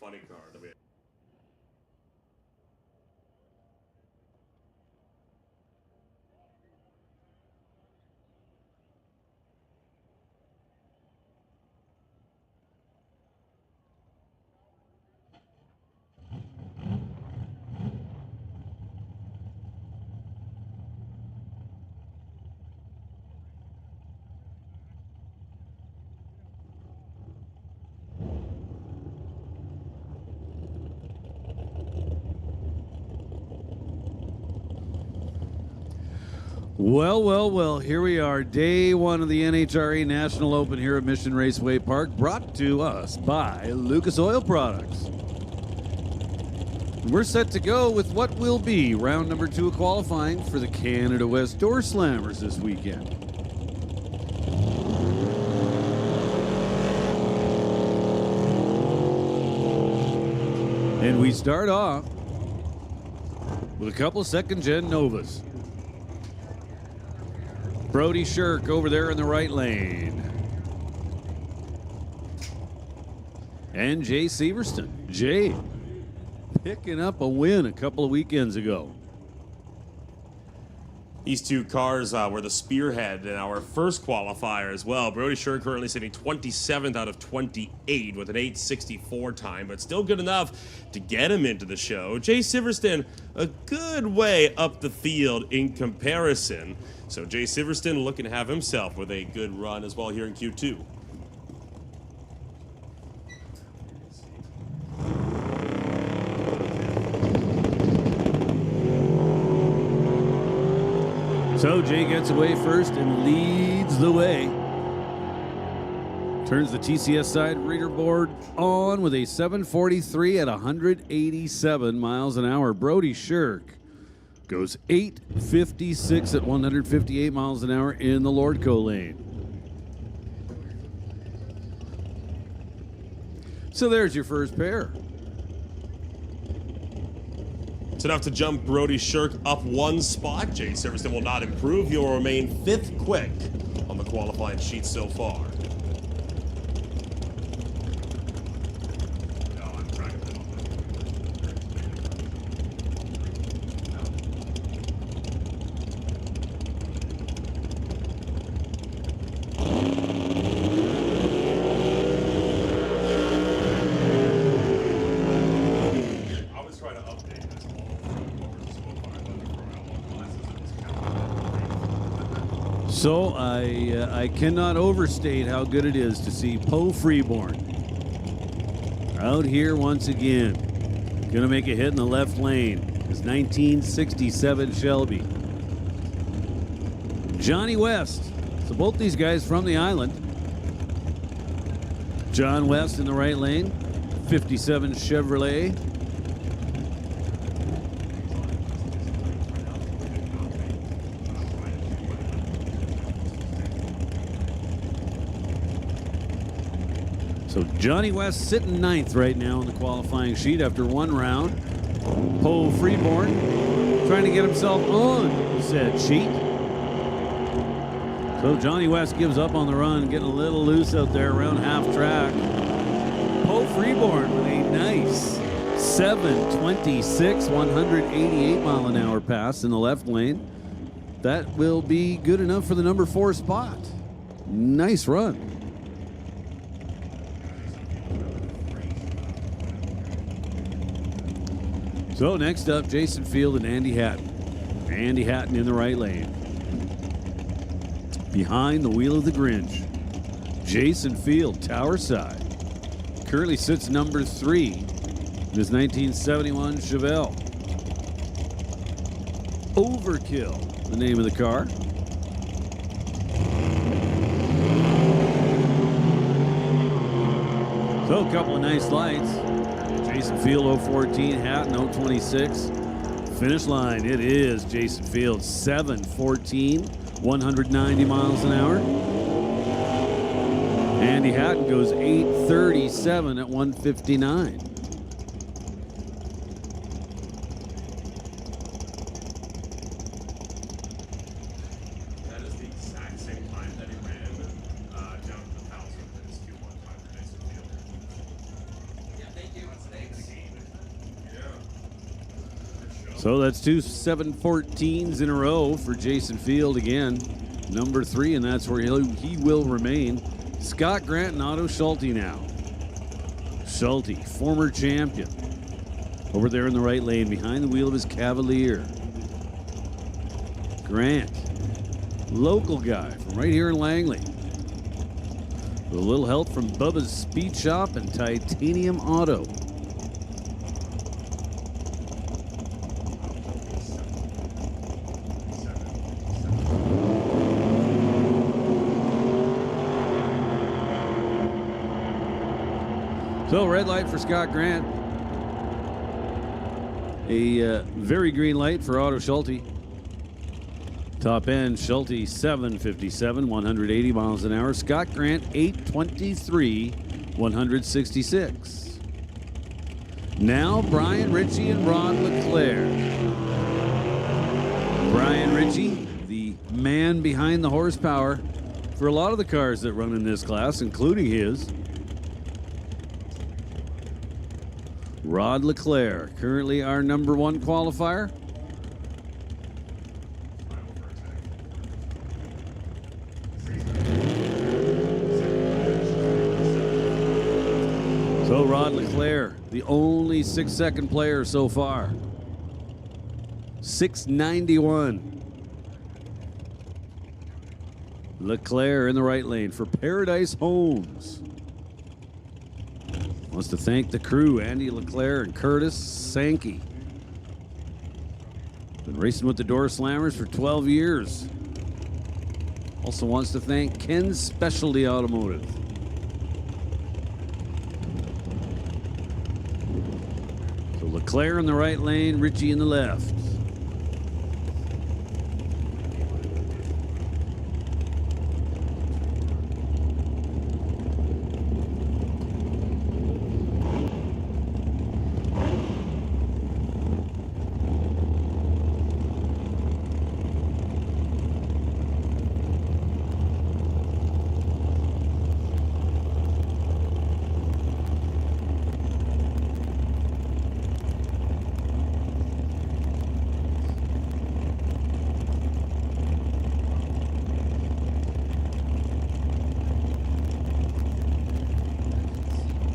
[SPEAKER 1] funny car that we had.
[SPEAKER 3] Well, here we are, day one of the NHRA National Open here at Mission Raceway Park, brought to us by Lucas Oil Products. We're set to go with what will be round number 2 of qualifying for the Canada West Door Slammers this weekend. And we start off with a couple of second-gen Novas. Brody Shirk over there in the right lane. And Jay Severston. Jay picking up a win a couple of weekends ago.
[SPEAKER 1] These two cars were the spearhead in our first qualifier as well. Brody Shirk currently sitting 27th out of 28 with an 8:64 time, but still good enough to get him into the show. Jay Severston, a good way up the field in comparison. So Jay Severston looking to have himself with a good run as well here in Q2.
[SPEAKER 3] So Jay gets away first and leads the way. Turns the TCS side reader board on with a 743 at 187 miles an hour. Brody Shirk goes 856 at 158 miles an hour in the Lordco lane. So there's your first pair.
[SPEAKER 1] It's enough to jump Brody Shirk up one spot. Jay Severston will not improve. He will remain 5th quick on the qualifying sheet so far.
[SPEAKER 3] So I cannot overstate how good it is to see Poe Freeborn out here once again. Gonna make a hit in the left lane. His 1967 Shelby. Johnny West. So both these guys from the island. John West in the right lane. 57 Chevrolet. So Johnny West sitting 9th right now in the qualifying sheet after one round. Poe Freeborn trying to get himself on said sheet. So Johnny West gives up on the run, getting a little loose out there around half track. Poe Freeborn with a nice 726, 188 mile an hour pass in the left lane. That will be good enough for the number 4 spot. Nice run. So next up, Jason Field and Andy Hatton. Andy Hatton in the right lane. Behind the wheel of the Grinch, Jason Field, tower side. Currently sits number 3 in his 1971 Chevelle. Overkill, the name of the car. So a couple of nice lights. Jason Field 014, Hatton 026. Finish line, it is Jason Field 714, 190 miles an hour. Andy Hatton goes 837 at 159.
[SPEAKER 1] That is the exact same time that he ran Jonathan House with his Q1 time for Jason Field.
[SPEAKER 4] Yeah, thank you.
[SPEAKER 3] So that's two 714s in a row for Jason Field again. Number 3, and that's where he will remain. Scott Grant and Otto Schulte now. Schulte, former champion. Over there in the right lane, behind the wheel of his Cavalier. Grant, local guy from right here in Langley. With a little help from Bubba's Speed Shop and Titanium Auto. So red light for Scott Grant. A very green light for Otto Schulte. Top end, Schulte 757, 180 miles an hour. Scott Grant 823, 166. Now Brian Ritchie and Rod Leclerc. Brian Ritchie, the man behind the horsepower for a lot of the cars that run in this class, including his. Rod Leclerc, currently our number 1 qualifier. So Rod Leclerc, the only 6-second player so far. 691. Leclerc in the right lane for Paradise Homes. Wants to thank the crew, Andy Leclerc and Curtis Sankey. Been racing with the Door Slammers for 12 years. Also wants to thank Ken's Specialty Automotive. So Leclerc in the right lane, Ritchie in the left.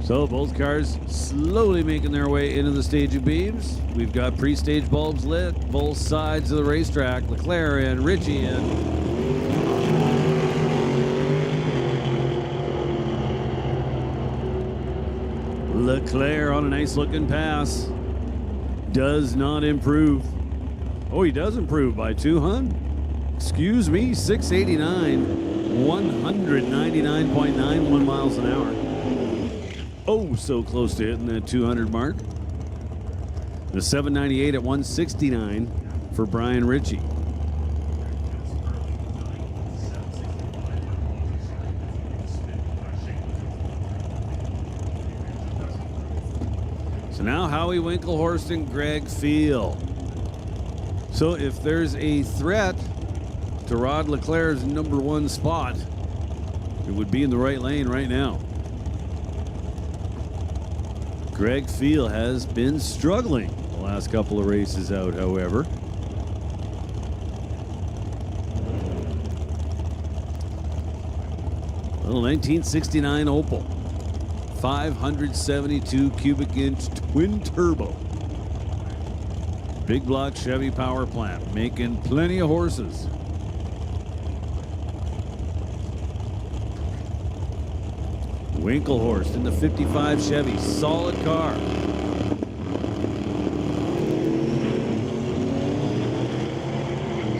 [SPEAKER 3] So both cars slowly making their way into the stage of beams. We've got pre-stage bulbs lit, both sides of the racetrack. Leclerc and Ritchie in. Leclerc on a nice looking pass. Does not improve. Oh, he does improve by 200. Excuse me, 689, 199.91 miles an hour. Oh, so close to hitting that 200 mark. The 798 at 169 for Brian Ritchie. So now Howie Winklehorst and Greg Field. So if there's a threat to Rod Leclerc's number 1 spot, it would be in the right lane right now. Greg Field has been struggling the last couple of races out, however. Little 1969 Opel. 572 cubic inch twin turbo. Big block Chevy power plant, making plenty of horses. Winklehorst in the 55 Chevy, solid car.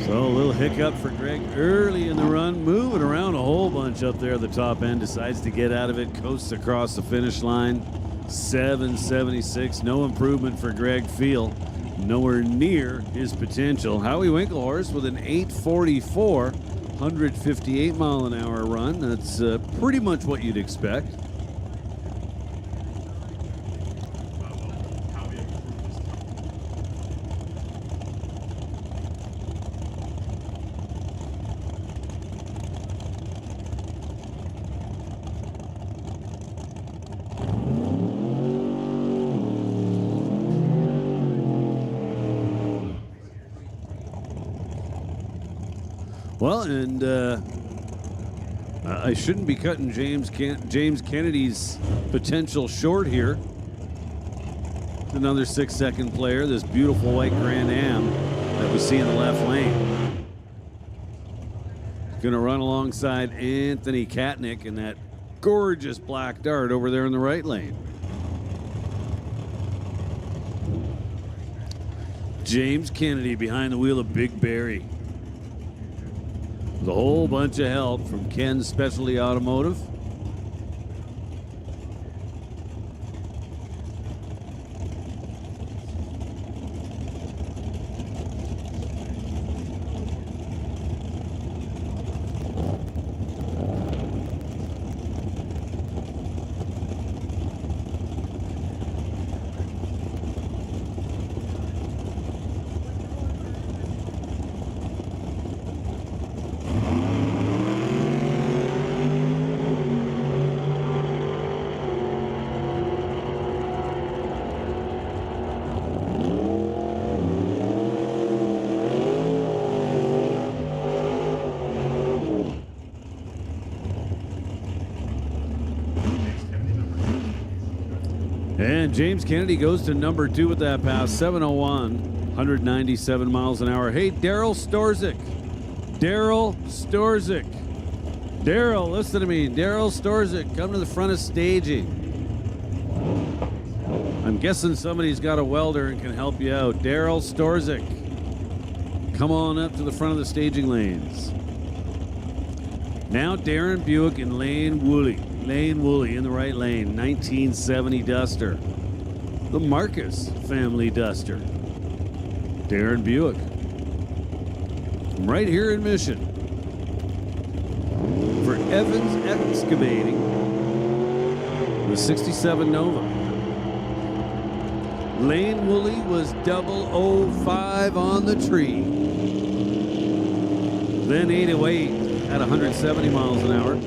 [SPEAKER 3] So a little hiccup for Greg early in the run, moving around a whole bunch up there at the top end, decides to get out of it, coasts across the finish line. 776, no improvement for Greg Field, nowhere near his potential. Howie Winklehorst with an 844. 158 mile an hour run. That's pretty much what you'd expect. Well, and I shouldn't be cutting James Kennedy's potential short here. Another 6-second player, this beautiful white Grand Am that we see in the left lane. Going to run alongside Anthony Katnick in that gorgeous black dart over there in the right lane. James Kennedy behind the wheel of Big Barry. With a whole bunch of help from Ken's Specialty Automotive. And James Kennedy goes to number 2 with that pass, 7:01, 197 miles an hour. Hey, Daryl Storzik. Daryl, listen to me. Daryl Storzik, come to the front of staging. I'm guessing somebody's got a welder and can help you out. Daryl Storzik, come on up to the front of the staging lanes. Now Darren Buick and Lane Woolley. Lane Woolley in the right lane, 1970 Duster. The Marcus family Duster. Darren Buick. From right here in Mission. For Evans Excavating, the 67 Nova. Lane Woolley was 005 on the tree. Then 808 at 170 miles an hour.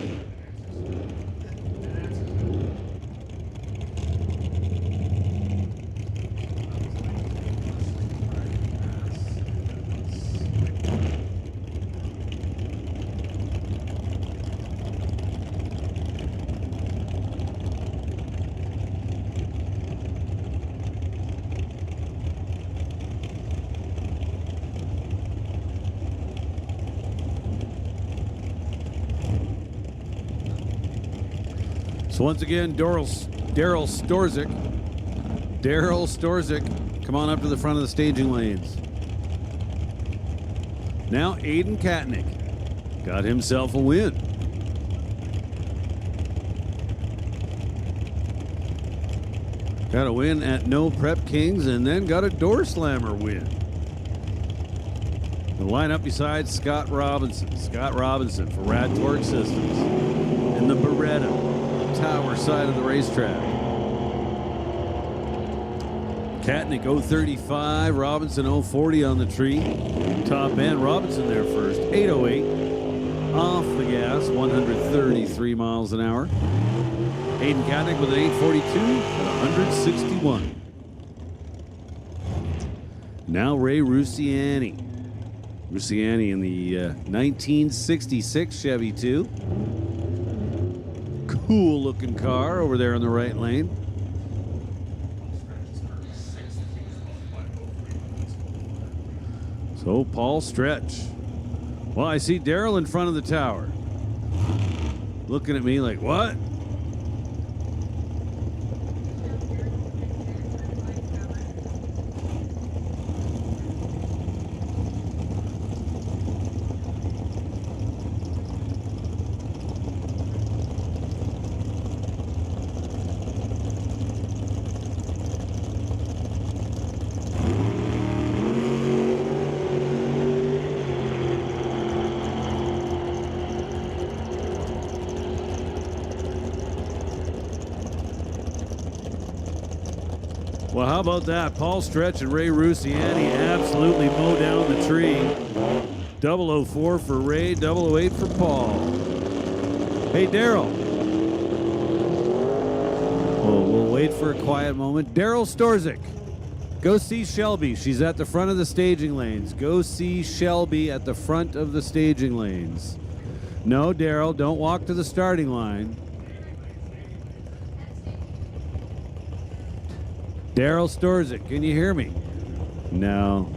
[SPEAKER 3] So once again, Daryl Storzik, come on up to the front of the staging lanes. Now Aiden Katnick got himself a win. Got a win at No Prep Kings and then got a Door Slammer win. The lineup besides Scott Robinson for Rad Torque Systems in the Beretta Tower side of the racetrack. Katnick 035, Robinson 040 on the tree. Top end, Robinson there first, 808. Off the gas, 133 miles an hour. Aiden Katnick with an 842 at 161. Now Ray Russiani. Russiani in the 1966 Chevy 2. Cool looking car over there in the right lane. So Paul Stretch. Well, I see Daryl in front of the tower. Looking at me like, what? Well, how about that? Paul Stretch and Ray Russiani absolutely mow down the tree. 004 for Ray, 008 for Paul. Hey, Daryl. We'll wait for a quiet moment. Daryl Storzik. Go see Shelby. She's at the front of the staging lanes. Go see Shelby at the front of the staging lanes. No, Daryl, don't walk to the starting line. Daryl stores it. Can you hear me? No.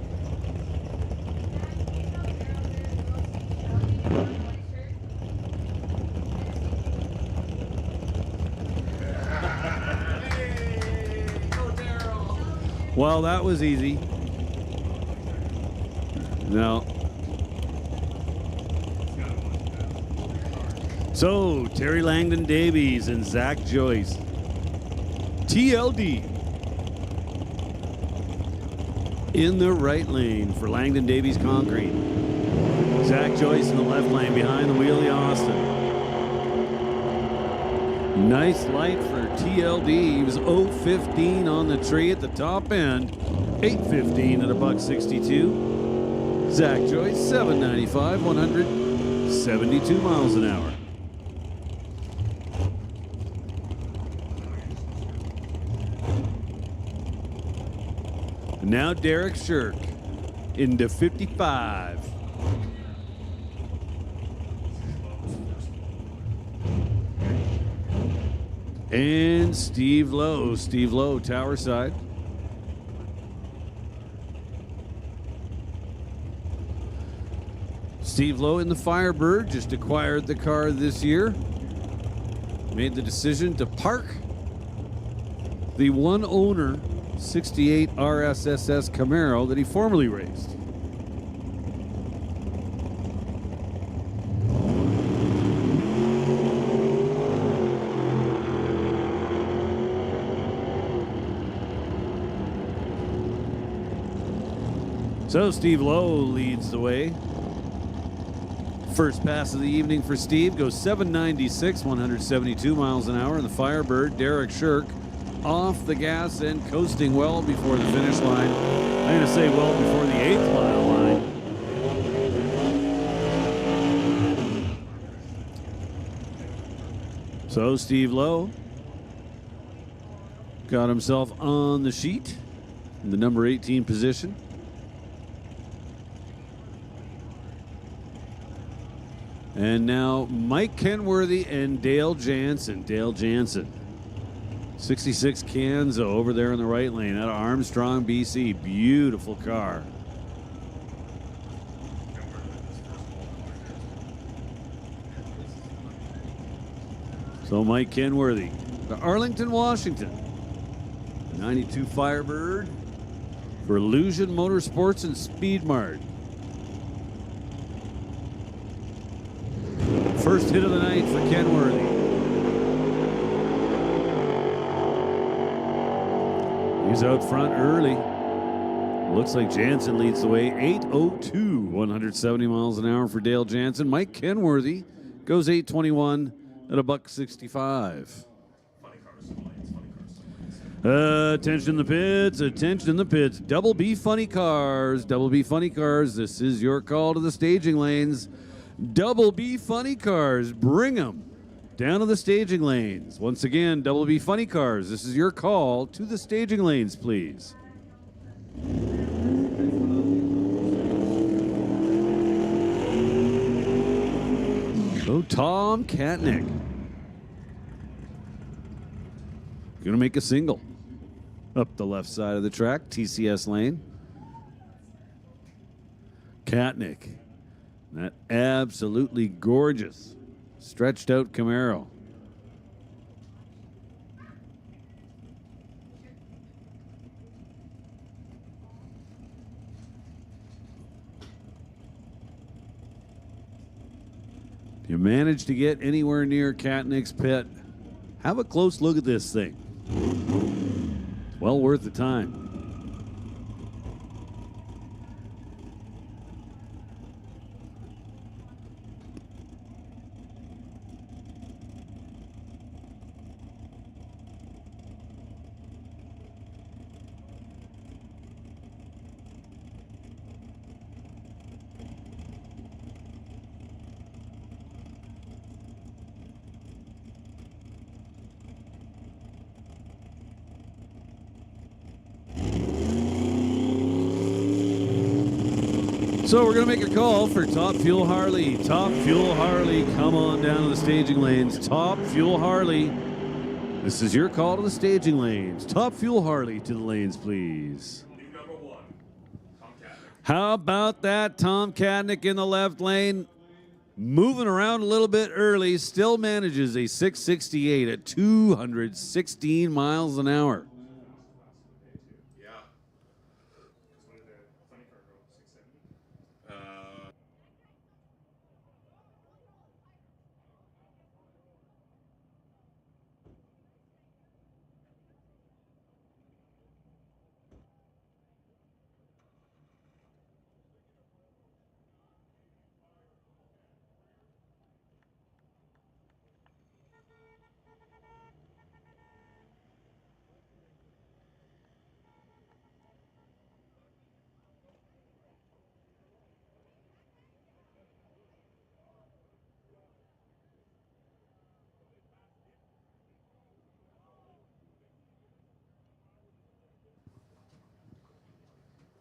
[SPEAKER 3] Well, that was easy. No. So, Terry Langdon Davies and Zach Joyce. TLD. In the right lane for Langdon Davies Concrete. Zach Joyce in the left lane behind the wheelie Austin. Nice light for TLD. He was 0.15 on the tree at the top end. 8.15 at $1.62. Zach Joyce, 795, 172 miles an hour. And now Derek Shirk into 55. And Steve Lowe, tower side. Steve Lowe in the Firebird, just acquired the car this year. Made the decision to park the one owner 68 RSSS Camaro that he formerly raced. So Steve Lowe leads the way. First pass of the evening for Steve goes 796, 172 miles an hour. And the Firebird, Derek Shirk, off the gas and coasting well before the finish line. I'm going to say well before the 8th mile line. So Steve Lowe got himself on the sheet in the number 18 position. And now Mike Kenworthy and Dale Jansen. 66 Canzo over there in the right lane out of Armstrong, BC. Beautiful car. So Mike Kenworthy to Arlington, Washington. 92 Firebird for Illusion Motorsports and Speed Mart. First hit of the night for Kenworthy. He's out front early. Looks like Jansen leads the way. 8:02, 170 miles an hour for Dale Jansen. Mike Kenworthy goes 8:21 at $1.65. Attention in the pits, attention in the pits. Double B Funny Cars, Double B Funny Cars. This is your call to the staging lanes. Double B Funny Cars, bring them down to the staging lanes. Once again, Double B Funny Cars, this is your call to the staging lanes, please. Oh, Tom Katnick. Gonna make a single. Up the left side of the track, TCS lane. Katnick. That absolutely gorgeous stretched out Camaro. If you manage to get anywhere near Katnick's pit, have a close look at this thing. It's well worth the time. So we're going to make a call for Top Fuel Harley. Top Fuel Harley, come on down to the staging lanes. Top Fuel Harley, this is your call to the staging lanes. Top Fuel Harley to the lanes, please.
[SPEAKER 1] Number 1, Tom Cadnick.
[SPEAKER 3] How about that? Tom Cadnick in the left lane, moving around a little bit early, still manages a 668 at 216 miles an hour.
[SPEAKER 1] Yeah.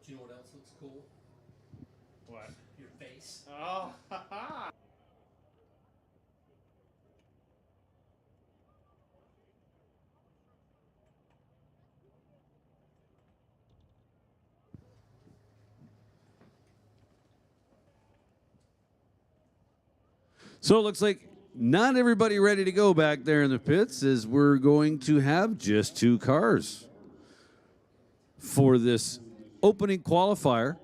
[SPEAKER 4] Do you know what else looks cool?
[SPEAKER 2] What?
[SPEAKER 4] Your face.
[SPEAKER 2] Oh, haha.
[SPEAKER 3] So it looks like not everybody ready to go back there in the pits, as we're going to have just 2 cars for this opening qualifier.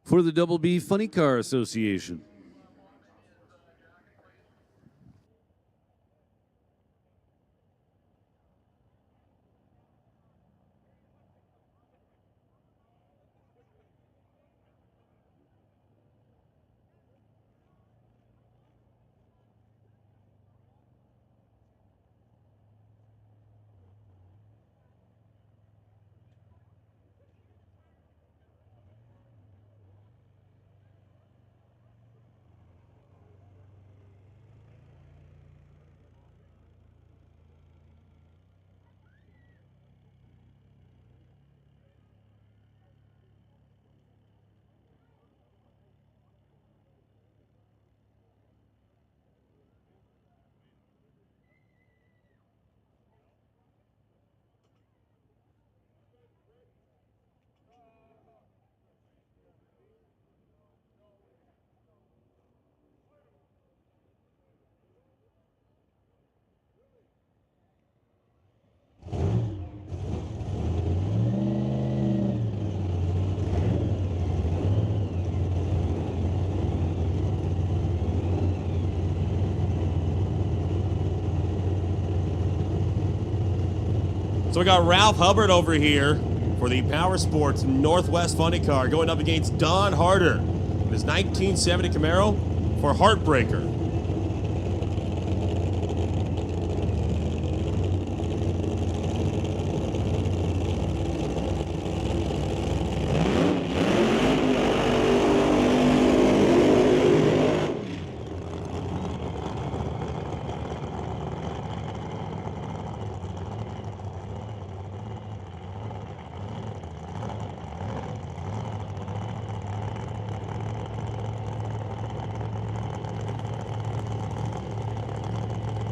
[SPEAKER 3] For the Double B Funny Car Association.
[SPEAKER 1] So we got Ralph Hubbard over here for the Power Sports Northwest Funny Car going up against Don Harder in his 1970 Camaro for Heartbreaker.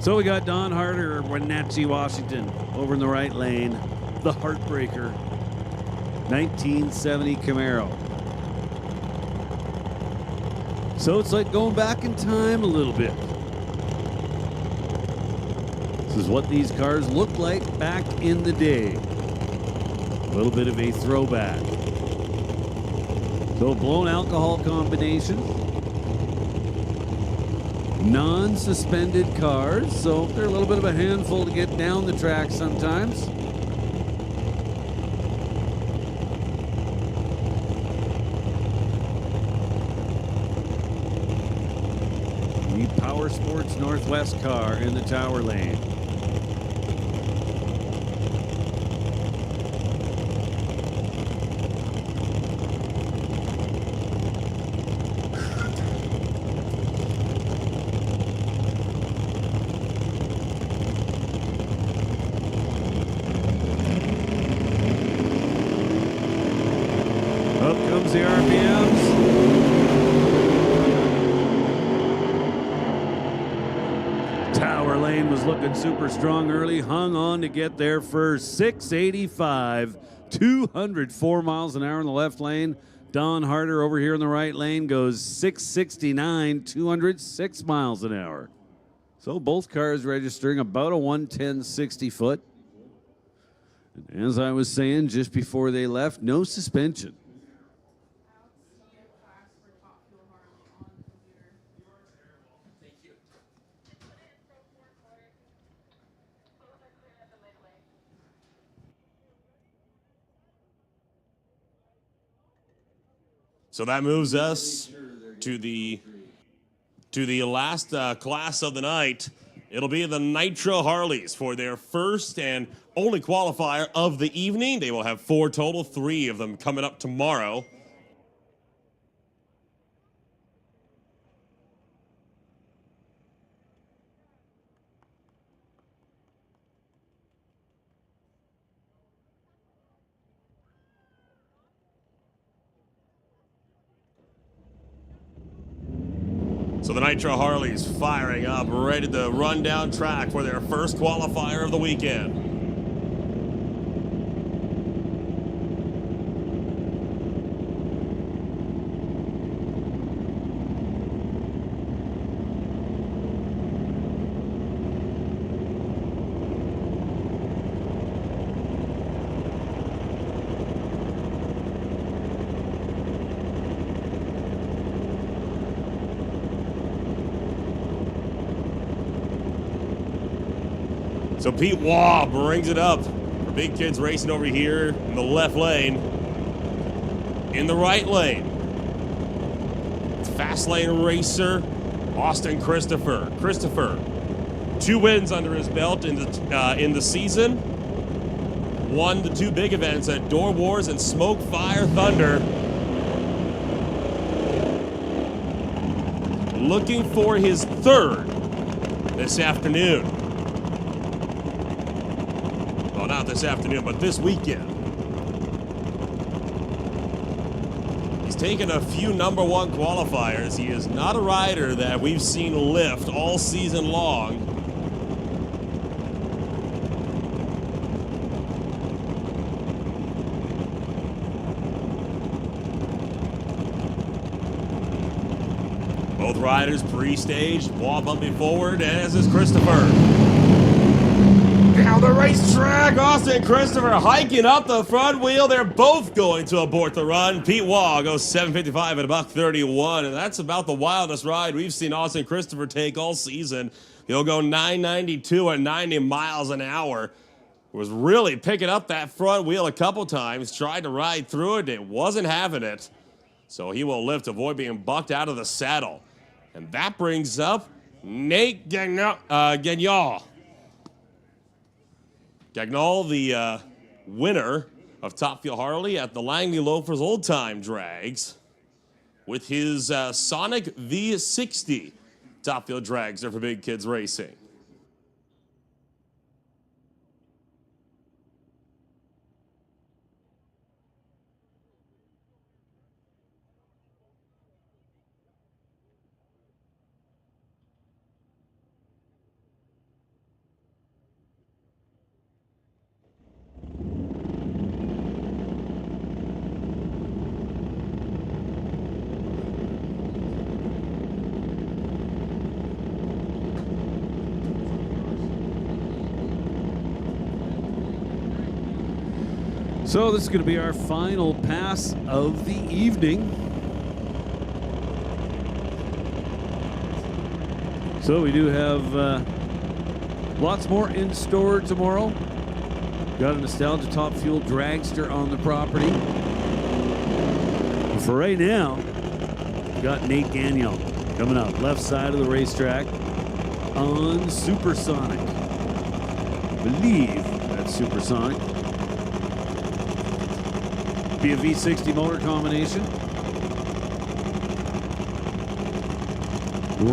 [SPEAKER 3] So we got Don Harder, Wenatchee, Washington, over in the right lane. The Heartbreaker, 1970 Camaro. So it's like going back in time a little bit. This is what these cars looked like back in the day. A little bit of a throwback. So blown alcohol combination. Non-suspended cars, so they're a little bit of a handful to get down the track sometimes. The Power Sports Northwest car in the tower lane. Up comes the RPMs. Tower Lane was looking super strong early, hung on to get there first. 685, 204 miles an hour in the left lane. Don Harder over here in the right lane goes 669, 206 miles an hour. So both cars registering about a 110.60 foot. And as I was saying just before they left, no suspension.
[SPEAKER 1] So that moves us to the last class of the night. It'll be the Nitro Harleys for their first and only qualifier of the evening. They will have 4 total, 3 of them coming up tomorrow. So the Nitro Harleys firing up, ready to run down track for their first qualifier of the weekend. So Pete Waugh brings it up for Big Kids Racing over here in the left lane. In the right lane, fast lane racer Austin Christopher. Christopher, 2 wins under his belt in the season. Won the 2 big events at Door Wars and Smoke Fire Thunder. Looking for his 3rd this afternoon. Well, not this afternoon, but this weekend. He's taken a few number 1 qualifiers. He is not a rider that we've seen lift all season long. Both riders pre-staged, Waugh bumping forward, as is Christopher. Down the racetrack, Austin Christopher hiking up the front wheel. They're both going to abort the run. Pete Waugh goes 7:55 at $1:31, and that's about the wildest ride we've seen Austin Christopher take all season. He'll go 992 at 90 miles an hour. Was really picking up that front wheel a couple times, tried to ride through it, it wasn't having it. So he will lift, avoid being bucked out of the saddle. And that brings up Nate Gagnol. Gagnol, the winner of Top Fuel Harley at the Langley Loafers Old Time Drags with his Sonic V60 Top Fuel Dragster for Big Kids Racing.
[SPEAKER 3] So this is going to be our final pass of the evening. So we do have lots more in store tomorrow. Got a Nostalgia Top Fuel Dragster on the property. But for right now, we got Nate Gagnol coming up left side of the racetrack on Supersonic. I believe that's Supersonic. Be a V60 motor combination.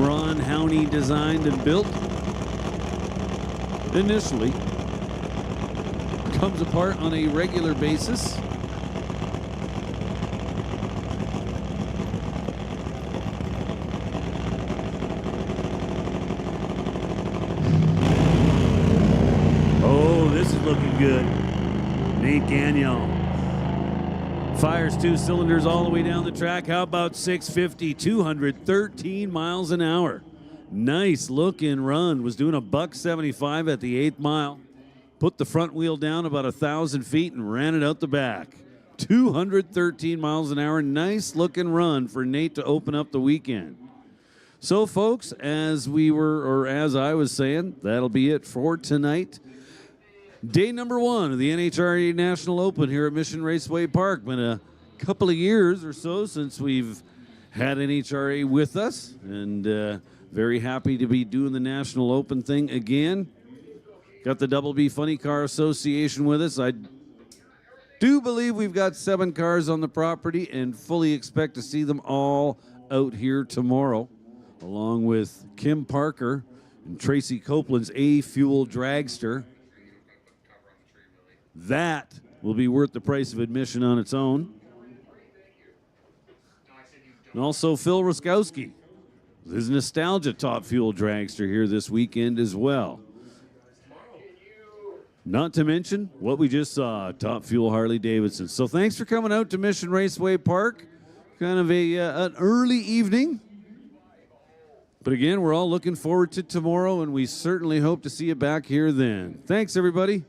[SPEAKER 3] Ron Howney designed and built. Initially, comes apart on a regular basis. looking good. Nate Gagnon fires 2 cylinders all the way down the track. How about 650, 213 miles an hour. Nice looking run. Was doing a $175 at the 8th mile. Put the front wheel down about 1,000 feet and ran it out the back. 213 miles an hour. Nice looking run for Nate to open up the weekend. So, folks, as I was saying, that'll be it for tonight. Day number 1 of the NHRA National Open here at Mission Raceway Park. Been a couple of years or so since we've had NHRA with us, and very happy to be doing the National Open thing again. Got the Double B Funny Car Association with us. I do believe we've got 7 cars on the property and fully expect to see them all out here tomorrow, along with Kim Parker and Tracy Copeland's A-Fuel Dragster. That will be worth the price of admission on its own. And also Phil Ruskowski, his Nostalgia Top Fuel Dragster here this weekend as well. Not to mention what we just saw, Top Fuel Harley Davidson. So thanks for coming out to Mission Raceway Park. Kind of an early evening. But again, we're all looking forward to tomorrow, and we certainly hope to see you back here then. Thanks, everybody.